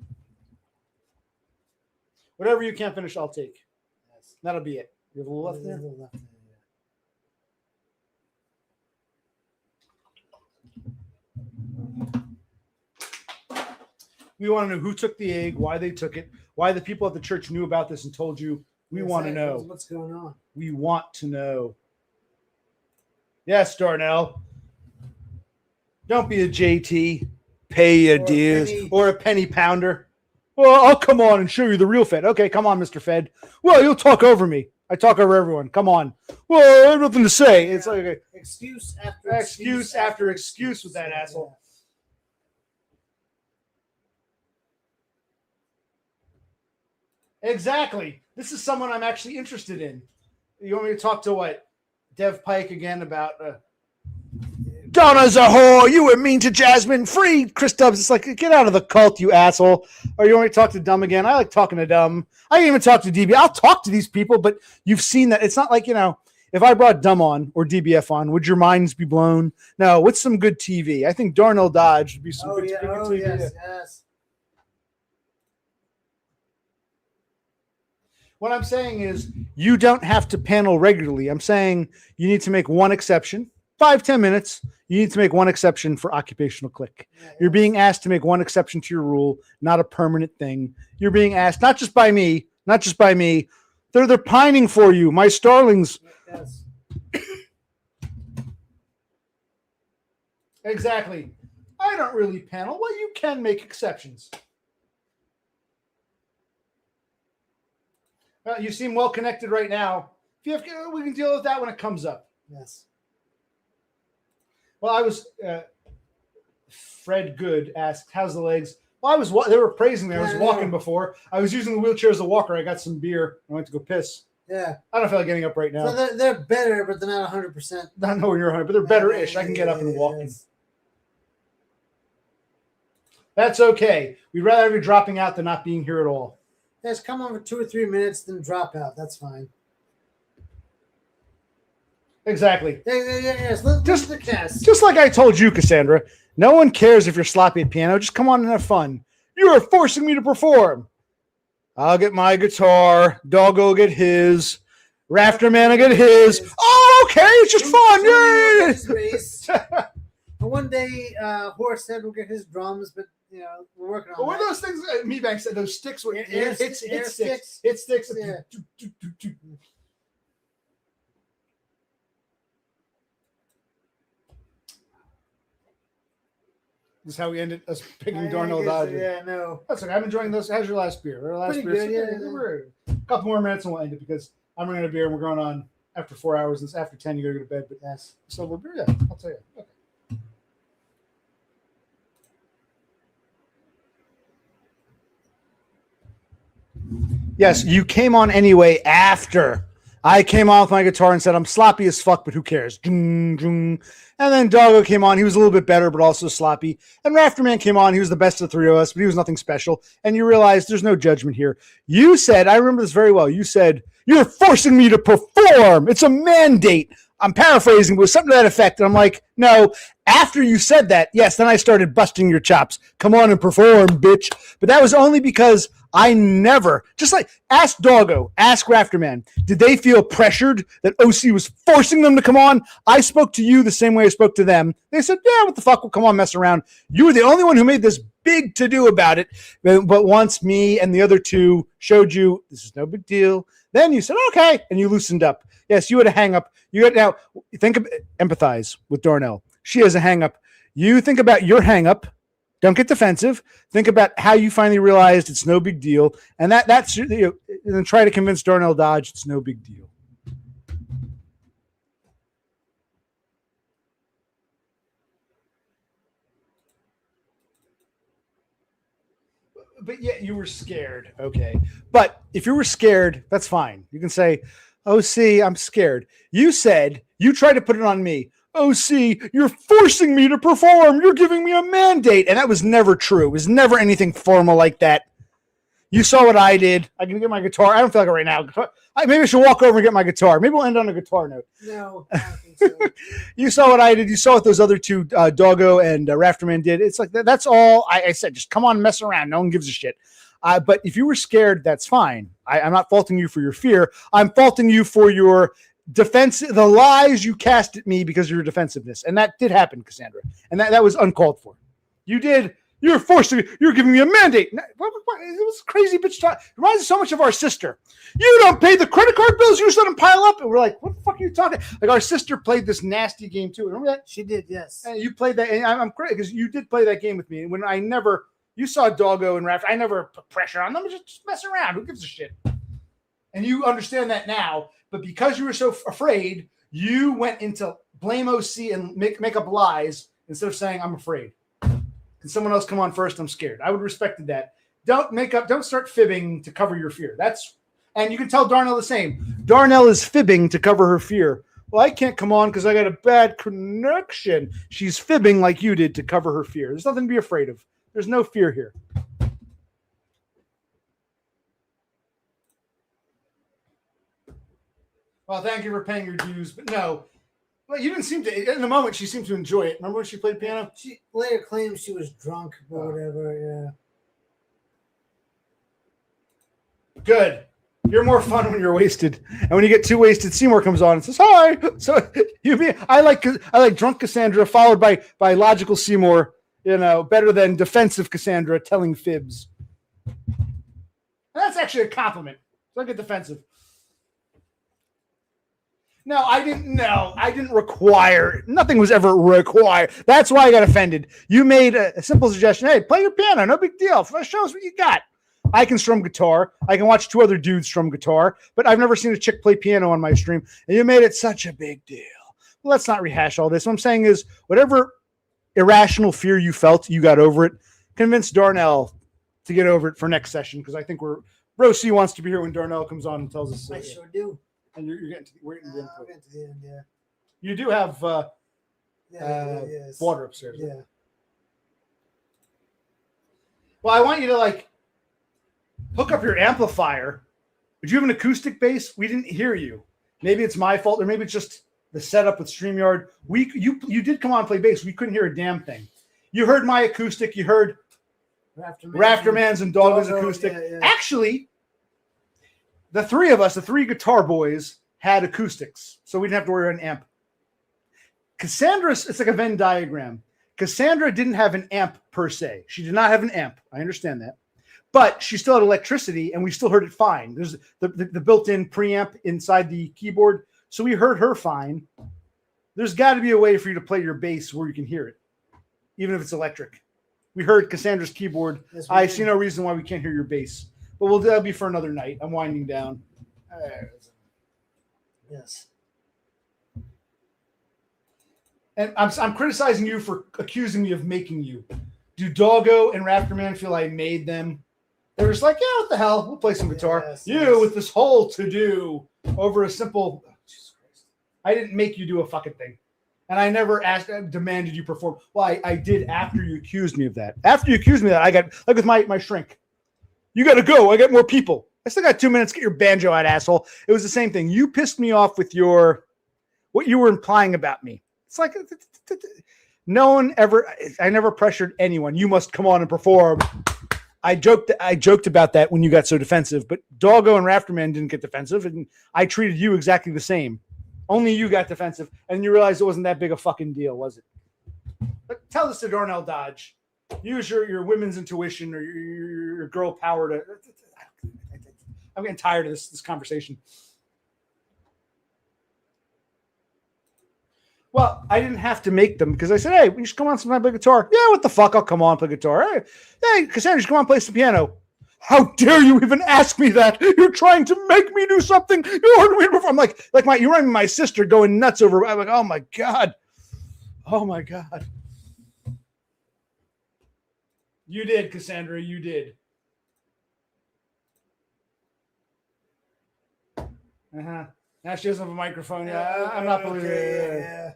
Whatever you can't finish, I'll take. Yes. That'll be it. You have a little left there? We want to know who took the egg, why they took it, why the people at the church knew about this and told you. We want to know. What's going on? We want to know. Yes, Darnell. Don't be a JT. Pay your Or a dues. penny. Or a penny pounder. Well, I'll come on and show you the real Fed. Okay, come on, Mr. Fed. Well, you'll talk over me. I talk over everyone. Come on. Well, I have nothing to say. It's like okay. Excuse after Excuse after excuse with that asshole. Exactly. This is someone I'm actually interested in. You want me to talk to what? Dev Pike again about Donna's a whore. You were mean to Jasmine. Free Chris Dubs. It's like, get out of the cult, you asshole. Or you want me to talk to Dumb again? I like talking to Dumb. I can even talk to DB. I'll talk to these people, but you've seen that. It's not like, if I brought Dumb on or DBF on, would your minds be blown? No, what's some good TV? I think Darnell Dodge would be some good TV. Yes. What I'm saying is you don't have to panel regularly. I'm saying you need to make one exception. 5-10 minutes. You need to make one exception for occupational click. You're being asked to make one exception to your rule, not a permanent thing. You're being asked, not just by me. They're pining for you, my starlings. Yes. Exactly. I don't really panel. Well, you can make exceptions. You seem well connected right now. If you have, we can deal with that when it comes up. Yes. Well, I was. Fred Good asked, "How's the legs?" Well, they were praising me. I was walking before. I was using the wheelchair as a walker. I got some beer. I went to go piss. Yeah. I don't feel like getting up right now. So they're better, but they're not 100%. I don't know when you're 100, but they're better-ish. I can get up and walk. Yes. That's okay. We'd rather have you dropping out than not being here at all. Yes, come on for 2 or 3 minutes, then drop out. That's fine. Exactly. Yes. Just the cast. Just like I told you, Cassandra, no one cares if you're sloppy at piano. Just come on and have fun. You are forcing me to perform. I'll get my guitar. Doggo will get his. Rafterman will get his. Oh, okay. It's just fun. Yay! One day, Horsehead will get his drums, but we're working on. What are those things? Meatbag said those sticks were Air hit sticks. sticks. Yeah. This is how we ended us picking Darnell Dodge. Yeah, no. That's okay. I'm enjoying this. How's your last beer? Our last Pretty beer. good, A couple more minutes and we'll end it because I'm running a beer and we're going on after 4 hours. It's after 10. You gotta go to bed. But Yes. so we're beer. Yeah, I'll tell you. Okay. Yes, you came on anyway after I came on with my guitar and said, I'm sloppy as fuck, but who cares? And then Doggo came on. He was a little bit better, but also sloppy. And Rafterman came on. He was the best of the three of us, but he was nothing special. And you realize there's no judgment here. You said, I remember this very well. You said, you're forcing me to perform. It's a mandate. I'm paraphrasing, but it was something to that effect. And I'm like, no, after you said that, yes, then I started busting your chops. Come on and perform, bitch. But that was only because I never, just like, ask Doggo, ask Rafterman, did they feel pressured that OC was forcing them to come on? I spoke to you the same way I spoke to them. They said, yeah, what the fuck, we'll come on, mess around. You were the only one who made this big to-do about it. But once me and the other two showed you, this is no big deal, then you said, okay, and you loosened up. Yes, you had a hang-up. Now, empathize with Darnell. She has a hang-up. You think about your hang-up. Don't get defensive. Think about how you finally realized it's no big deal. And that's, and then try to convince Darnell Dodge it's no big deal. But yet you were scared. Okay. But if you were scared, that's fine. You can say, OC, I'm scared. You said, you tried to put it on me. OC, you're forcing me to perform. You're giving me a mandate. And that was never true. It was never anything formal like that. You saw what I did. I can get my guitar. I don't feel like it right now. Maybe I should walk over and get my guitar. Maybe we'll end on a guitar note. No, I don't think so. You saw what I did. You saw what those other two, Doggo and Rafterman, did. It's like, that's all I said. Just come on and mess around. No one gives a shit. But if you were scared, that's fine. I'm not faulting you for your fear. I'm faulting you for your defense, the lies you cast at me because of your defensive. And that did happen, Cassandra. And that was uncalled for. You did You're forced to. You're giving me a mandate. What, it was a crazy bitch talk. It reminds me so much of our sister. You don't pay the credit card bills. You just let them pile up. And we're like, what the fuck are you talking? Like our sister played this nasty game too. Remember that? She did, yes. And you played that. And I'm great because you did play that game with me. When I never, you saw Doggo and Raph. I never put pressure on them. Just mess around. Who gives a shit? And you understand that now. But because you were so afraid, you went into blame OC and make up lies instead of saying I'm afraid. Can someone else come on first? I'm scared. I would have respected that. Don't start fibbing to cover your fear. And you can tell Darnell the same. Darnell is fibbing to cover her fear. Well, I can't come on because I got a bad connection. She's fibbing like you did to cover her fear. There's nothing to be afraid of. There's no fear here. Well, thank you for paying your dues, but no. Well, you didn't seem to. In the moment, she seemed to enjoy it. Remember when she played piano? She later claims she was drunk or whatever. Yeah. Good. You're more fun when you're wasted, and when you get too wasted, Seymour comes on and says, "Hi." So I like drunk Cassandra followed by logical Seymour. Better than defensive Cassandra telling fibs. And that's actually a compliment. Don't get defensive. No, I didn't require. Nothing was ever required. That's why I got offended. You made a simple suggestion. Hey, play your piano. No big deal. Show us what you got. I can strum guitar. I can watch two other dudes strum guitar, but I've never seen a chick play piano on my stream. And you made it such a big deal. Well, let's not rehash all this. What I'm saying is whatever irrational fear you felt, you got over it. Convince Darnell to get over it for next session because I think Rosie wants to be here when Darnell comes on and tells us. I sure do. And you're getting to we're getting to I'm getting to the end, yeah. You do have yes. water upstairs. Yeah. Well, I want you to hook up your amplifier. But you have an acoustic bass? We didn't hear you. Maybe it's my fault, or maybe it's just the setup with StreamYard. You did come on and play bass. We couldn't hear a damn thing. You heard my acoustic. You heard Rafterman's and Doggo's acoustic. Yeah. Actually, the three of us, the three guitar boys, had acoustics, so we didn't have to worry about an amp. Cassandra, it's like a Venn diagram. Cassandra didn't have an amp per se. She did not have an amp. I understand that. But she still had electricity, and we still heard it fine. There's the built-in preamp inside the keyboard, so we heard her fine. There's got to be a way for you to play your bass where you can hear it, even if it's electric. We heard Cassandra's keyboard. Yes, I did. see no reason why we can't hear your bass. But that'll be for another night. I'm winding down. Yes. And I'm criticizing you for accusing me of making you. Do Doggo and Rafterman feel I made them? They're just like, yeah, what the hell? We'll play some guitar. Yes. With this whole to-do over a simple... Oh, Jesus Christ. I didn't make you do a fucking thing. And I never demanded you perform. Well, I did after you accused me of that. After you accused me of that, I got, like with my shrink. You got to go. I got more people. I still got 2 minutes. Get your banjo out, asshole. It was the same thing. You pissed me off with what you were implying about me. It's like no one ever. I never pressured anyone. You must come on and perform. I joked about that when you got so defensive. But Doggo and Rafterman didn't get defensive, and I treated you exactly the same. Only you got defensive, and you realized it wasn't that big a fucking deal, was it? But tell this to Darnell Dodge. Use your women's intuition or your girl power to. I'm getting tired of this conversation. Well, I didn't have to make them because I said, hey, we should come on sometime play guitar. Yeah, what the fuck? I'll come on play guitar. Hey, Cassandra, come on play some piano. How dare you even ask me that? You're trying to make me do something you heard me before. I'm like you remind me of my sister going nuts over. I'm like, oh my God. Oh my God. You did, Cassandra. You did. Uh-huh. Now she doesn't have a microphone. Yeah, I'm not believing it. Yeah.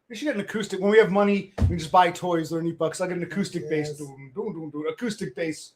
We should get an acoustic. When we have money, we can just buy toys. They're $8. I'll get an acoustic bass. Acoustic bass.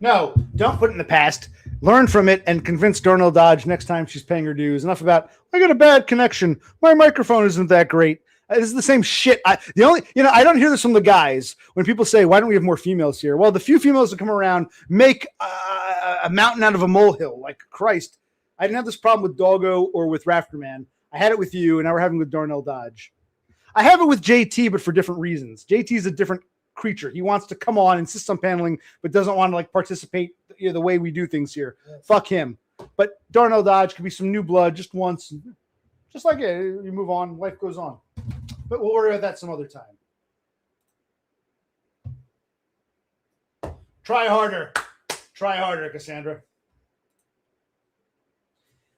No, don't put it in the past. Learn from it and convince Darnell Dodge next time she's paying her dues. Enough about, I got a bad connection. My microphone isn't that great. This is the same shit. I don't hear this from the guys when people say, why don't we have more females here? Well, the few females that come around make a mountain out of a molehill. Like Christ. I didn't have this problem with Doggo or with Rafterman. I had it with you, and now we're having it with Darnell Dodge. I have it with JT, but for different reasons. JT is a different creature. He wants to come on, insist on paneling, but doesn't want to like participate the way we do things here. Yes. Fuck him. But Darnell Dodge could be some new blood just once. Just like it, you move on, life goes on. But we'll worry about that some other time. Try harder, Cassandra.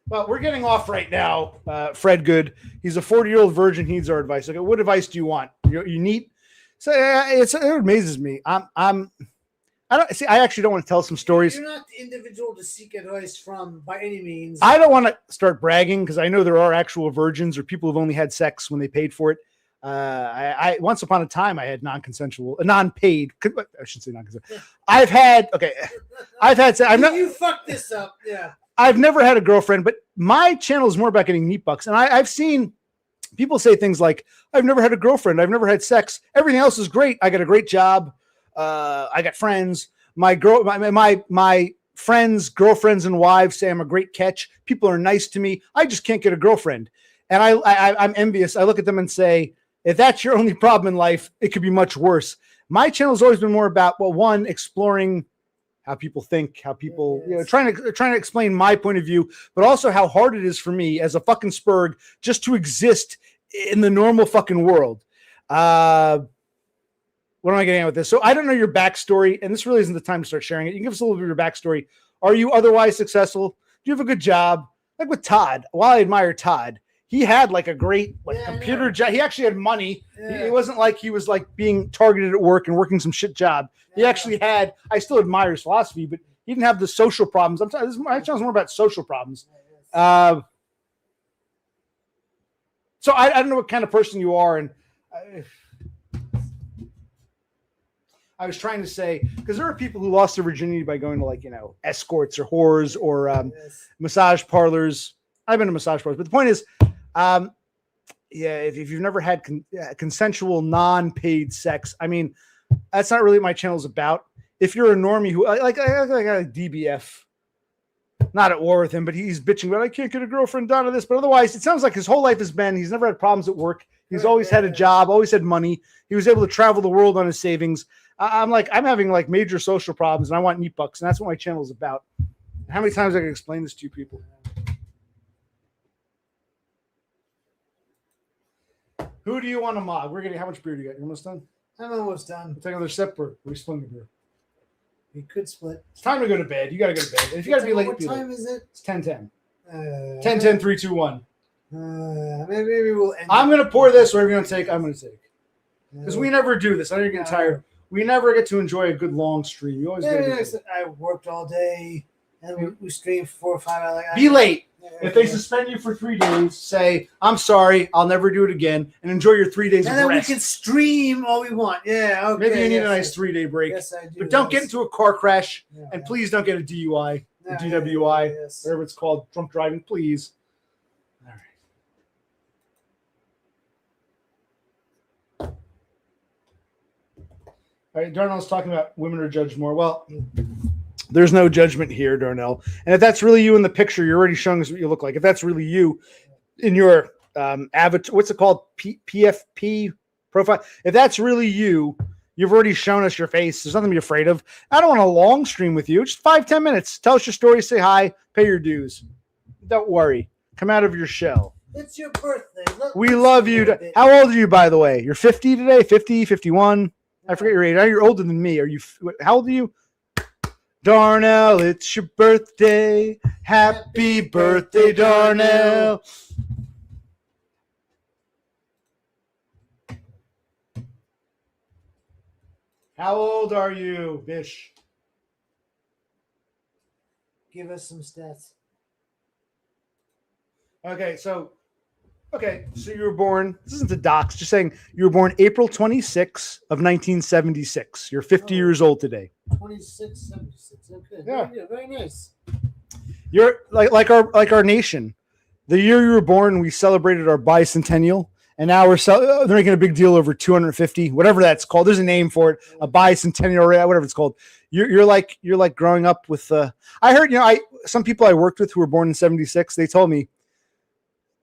Well, we're getting off right now. Fred Good, he's a 40-year-old virgin. He needs our advice. Okay, what advice do you want? You need. So it amazes me. I actually don't want to tell some stories. You're not the individual to seek advice from by any means. I don't want to start bragging because I know there are actual virgins or people who've only had sex when they paid for it. I once upon a time I had non-paid. I should say non-consensual. I've had. You fucked this up. Yeah. I've never had a girlfriend, but my channel is more about getting meat bucks, and I've seen people say things like, "I've never had a girlfriend. I've never had sex. Everything else is great. I got a great job. I got friends. My friends, girlfriends, and wives say I'm a great catch. People are nice to me. I just can't get a girlfriend." And I'm envious. I look at them and say, if that's your only problem in life, it could be much worse. My channel has always been more about, well, one, exploring how people think, how people, trying to explain my point of view, but also how hard it is for me as a fucking Spurg just to exist in the normal fucking world. What am I getting at with this? So I don't know your backstory, and this really isn't the time to start sharing it. You can give us a little bit of your backstory. Are you otherwise successful? Do you have a good job? Like with Todd, while I admire Todd, he had like a great computer job. He actually had money. Yeah. It wasn't like he was like being targeted at work and working some shit job. He actually had, I still admire his philosophy, but he didn't have the social problems. My channel's more about social problems. So I don't know what kind of person you are. And I was trying to say, because there are people who lost their virginity by going to like, escorts or whores or massage parlors. I've been to massage parlors, but the point is, if you've never had consensual non-paid sex, I mean, that's not really what my channel is about. If you're a normie who like DBF, not at war with him, but he's bitching about I can't get a girlfriend out of this. But otherwise, it sounds like his whole life has been he's never had problems at work. He's always had a job, always had money. He was able to travel the world on his savings. I'm having like major social problems, and I want meat bucks, and that's what my channel is about. How many times I can explain this to you people? Who do you want to mog? We're getting how much beer do you got? You almost done? I'm almost done. We'll take another sip, or we splitting the beer. We could split. It's time to go to bed. You got to go to bed. If you got to be late, what time is it? It's 10:10. 10:10, 3, 2, 1. Maybe we'll end. I'm going to pour this. Whatever you're going to take, I'm going to take. Because we never do this. I know you're getting tired. We never get to enjoy a good long stream. You always I worked all day, and we streamed for 4 or 5 hours. Be late. If they suspend you for 3 days, say, I'm sorry, I'll never do it again, and enjoy your 3 days of rest. And then we can stream all we want. Yeah, okay. Maybe you need a nice 3-day break. Yes, I do. But don't get into a car crash, and please don't get a DUI, or DWI, whatever it's called, drunk driving, please. All right, Darnell's talking about women are judged more. Well, there's no judgment here, Darnell. And if that's really you in the picture, you're already showing us what you look like. If that's really you in your avatar, what's it called? PFP profile. If that's really you, you've already shown us your face. There's nothing to be afraid of. I don't want a long stream with you. Just 5-10 minutes. Tell us your story. Say hi. Pay your dues. Don't worry. Come out of your shell. It's your birthday. We love you. How old are you, by the way? You're 50 today? 50, 51? I forget your age. You're older than me. Are you? How old are you? Darnell, it's your birthday. Happy birthday, Darnell. How old are you, Bish? Give us some stats. Okay, so you were born, this isn't the docs, just saying you were born April 26 of 1976. You're 50 years old today. 2676. Okay. Yeah. Very nice. You're like our nation. The year you were born, we celebrated our bicentennial, and now they're making a big deal over 250, whatever that's called. There's a name for it, a bicentennial, whatever it's called. You're like growing up with. I heard some people I worked with who were born in 76. They told me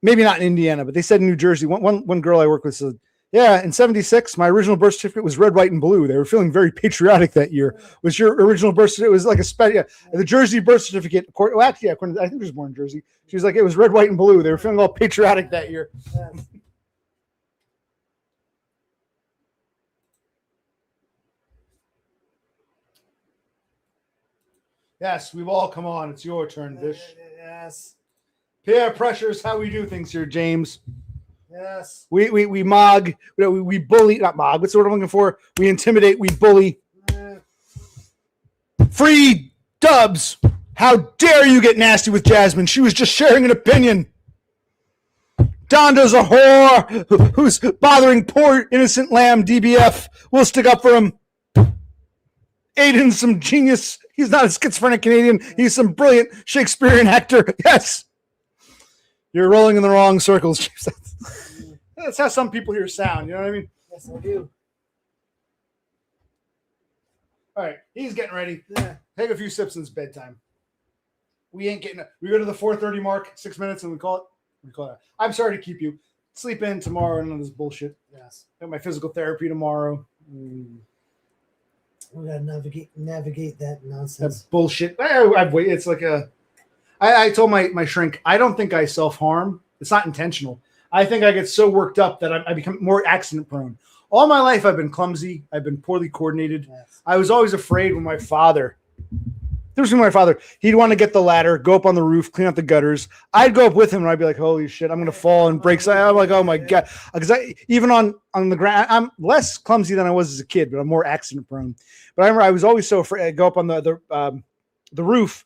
maybe not in Indiana, but they said in New Jersey. One girl I work with said, yeah, in 76, my original birth certificate was red, white, and blue. They were feeling very patriotic that year. Was your original birth certificate? It was like a special, the Jersey birth certificate. Well, actually, I think she was born in Jersey. She was like, it was red, white, and blue. They were feeling all patriotic that year. Yes. Yes, we've all come on. It's your turn, Vish. Yes. Peer pressure is how we do things here, James. Yes. We mog, we bully, not mog. What's the word I'm looking for? We intimidate, we bully. Free Dubs. How dare you get nasty with Jasmine? She was just sharing an opinion. Donda's a whore who's bothering poor innocent lamb DBF. We'll stick up for him. Aiden's some genius. He's not a schizophrenic Canadian. He's some brilliant Shakespearean actor. Yes. You're rolling in the wrong circles. That's how some people here sound. You know what I mean? Yes, I do. All right. He's getting ready. Yeah. Take a few sips and it's bedtime. We ain't getting it. We go to the 4:30 mark, 6 minutes, and we call it. I'm sorry to keep you. Sleep in tomorrow and none of this bullshit. Yes. I got my physical therapy tomorrow. We gotta navigate that nonsense. That's bullshit. I've waited. It's like I told my shrink, I don't think I self-harm. It's not intentional. I think I get so worked up that I become more accident prone. All my life, I've been clumsy. I've been poorly coordinated. Yes. I was always afraid when my father, he'd want to get the ladder, go up on the roof, clean out the gutters. I'd go up with him and I'd be like, holy shit, I'm going to fall and break. I'm like, oh my God. Because even on the ground, I'm less clumsy than I was as a kid, but I'm more accident prone. But I remember I was always so afraid. I'd go up on the roof,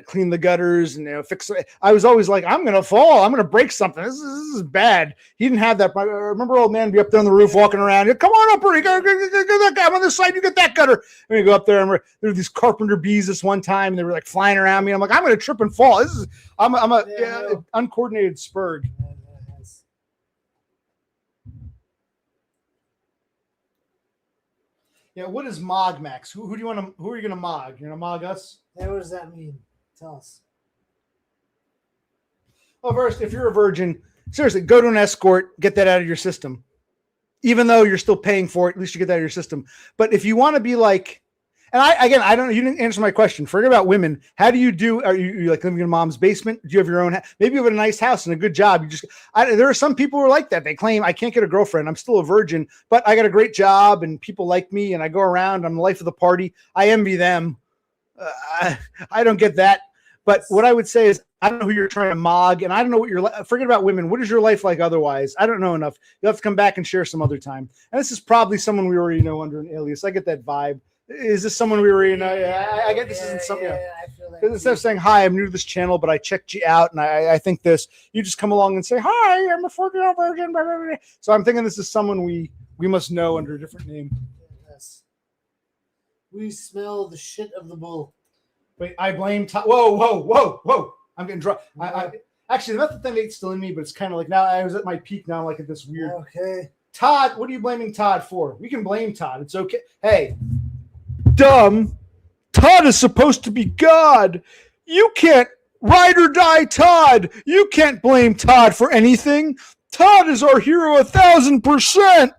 clean the gutters and fix it. I was always like, I'm going to fall. I'm going to break something. This is bad. He didn't have that. I remember old man be up there on the roof walking around. Come on up, Bernie. Get that guy. I'm on this side. You get that gutter. And we go up there and there were these carpenter bees this one time and they were like flying around me. I'm like, I'm going to trip and fall. I'm a uncoordinated spurg. Yes. Yeah. What is Mog, Max? Who are you going to Mog? You're going to Mog us? Hey, what does that mean? Tell us. Well, first, if you're a virgin, seriously, go to an escort, get that out of your system. Even though you're still paying for it, at least you get that out of your system. But if you want to be like, and I don't know, you didn't answer my question. Forget about women. How do you do? Are you like living in mom's basement? Do you have your own? Maybe you have a nice house and a good job. There are some people who are like that. They claim I can't get a girlfriend. I'm still a virgin, but I got a great job and people like me and I go around. I'm the life of the party. I envy them. I don't get that. But what I would say is, I don't know who you're trying to Mog, and I don't know what forget about women. What is your life like otherwise? I don't know enough. You'll have to come back and share some other time. And this is probably someone we already know under an alias. I get that vibe. Is this someone we already know? I get this isn't something. I feel that. Instead of saying, hi, I'm new to this channel, but I checked you out, and I think this, you just come along and say, hi, I'm a 40-year-old virgin. Blah, blah, blah. So I'm thinking this is someone we must know under a different name. Yes. We smell the shit of the bull. Wait, I blame Todd. Whoa. I'm getting drunk. Actually, the methylphenidate's still in me, but it's kind of like now I was at my peak. Now I'm like at this weird. Okay. Todd, what are you blaming Todd for? We can blame Todd. It's okay. Hey, dumb. Todd is supposed to be God. You can't ride or die Todd. You can't blame Todd for anything. Todd is our hero 1,000%.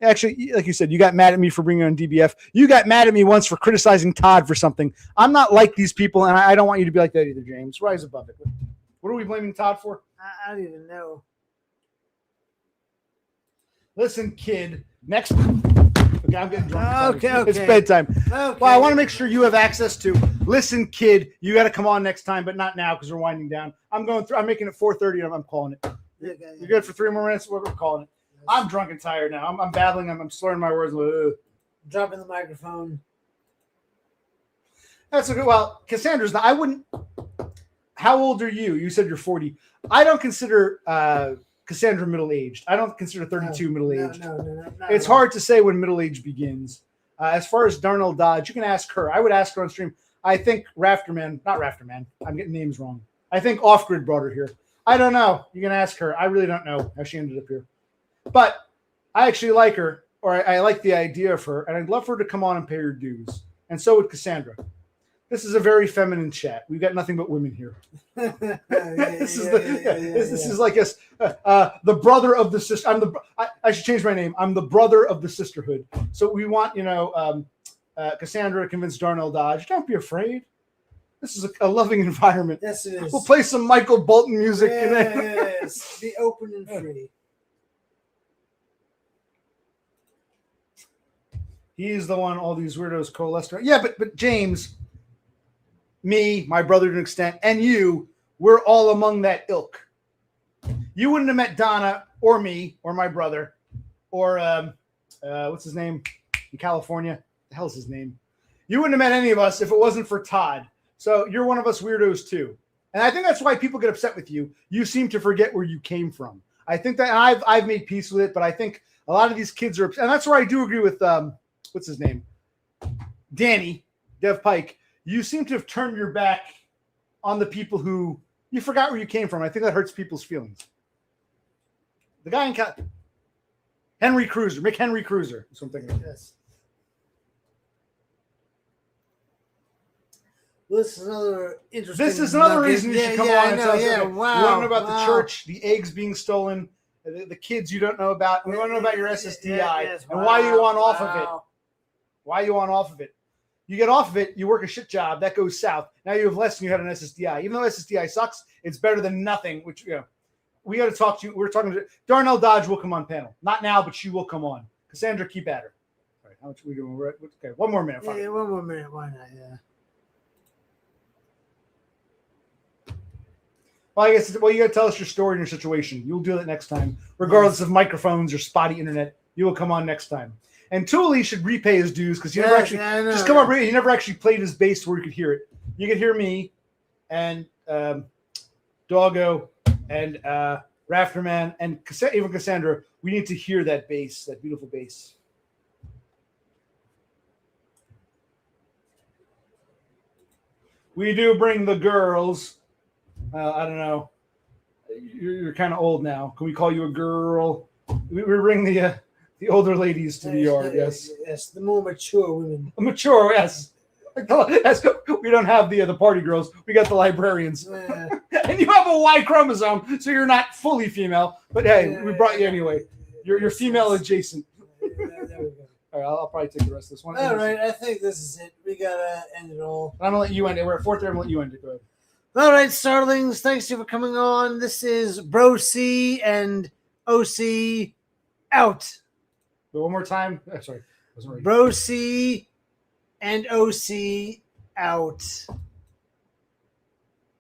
Actually, like you said, you got mad at me for bringing on DBF. You got mad at me once for criticizing Todd for something. I'm not like these people, and I don't want you to be like that either, James. Rise above it. What are we blaming Todd for? I don't even know. Listen, kid. Next. Okay, I'm getting drunk. Okay. It's bedtime. Okay. Well, I want to make sure you have access to. Listen, kid. You got to come on next time, but not now because we're winding down. I'm making it 4:30, and I'm calling it. Okay. You're good for 3 more minutes. We're calling it. I'm drunk and tired now. I'm babbling. I'm slurring my words. Dropping the microphone. That's okay. Well, Cassandra's not. I wouldn't. How old are you? You said you're 40. I don't consider Cassandra middle-aged. I don't consider 32 middle-aged. No. It's hard to say when middle age begins. As far as Darnell Dodge, you can ask her. I would ask her on stream. I think not Rafterman. I'm getting names wrong. I think Off-Grid brought her here. I don't know. You can ask her. I really don't know how she ended up here. But I actually like her, or I like the idea of her, and I'd love for her to come on and pay her dues. And so would Cassandra. This is a very feminine chat. We've got nothing but women here. This is like us, the brother of the sister. I should change my name. I'm the brother of the sisterhood. So we want, Cassandra to convince Darnell Dodge. Don't be afraid. This is a loving environment. Yes, it is. We'll play some Michael Bolton music. Yes, be open and free. He's the one all these weirdos coalesced around. Yeah, but James, me, my brother to an extent, and you, we're all among that ilk. You wouldn't have met Donna or me or my brother or what's his name in California? The hell's his name? You wouldn't have met any of us if it wasn't for Todd. So you're one of us weirdos too. And I think that's why people get upset with you. You seem to forget where you came from. I think that I've made peace with it, but I think a lot of these kids are upset. And that's where I do agree with what's his name? Danny, Dev Pike. You seem to have turned your back on the people who you forgot where you came from. I think that hurts people's feelings. The guy in Henry Cruiser, McHenry Cruiser. That's what I'm thinking of. Yes. Well, this is another interesting. This is another reason you should come on and tell us. Yeah, Okay, wow. We want to know about the church, the eggs being stolen, the kids you don't know about. We want to know about your SSDI and why you want off of it. Why you want off of it? You get off of it, you work a shit job, that goes south. Now you have less than you had an SSDI. Even though SSDI sucks, it's better than nothing, which, we got to talk to you. We're talking to Darnell Dodge will come on panel. Not now, but she will come on. Cassandra, keep at her. All right, how much are we doing? Okay, one more minute. Yeah, one more minute. Why not? Yeah. Well, I guess, you got to tell us your story and your situation. You'll do that next time. Regardless of microphones or spotty internet, you will come on next time. And Thule should repay his dues because he never actually just come on. He never actually played his bass where you could hear it. You could hear me and Doggo and Rafterman and even Cassandra. We need to hear that bass, that beautiful bass. We do bring the girls. I don't know. You're kind of old now. Can we call you a girl? We bring the older ladies to the yard. Yes. Yes, the more mature women. Mature, yes. We don't have the party girls. We got the librarians. Yeah. And you have a Y chromosome, so you're not fully female. But hey, we brought you anyway. You're female adjacent. There we go. All right, I'll probably take the rest of this one. All right, I think this is it. We gotta end it all. I'm gonna let you end it. We're at 4:30. I'm gonna let you end it. Go ahead. All right, Starlings, thanks you for coming on. This is Bro C and OC out. But one more time. Oh, sorry. I wasn't ready. Bro C and OC out.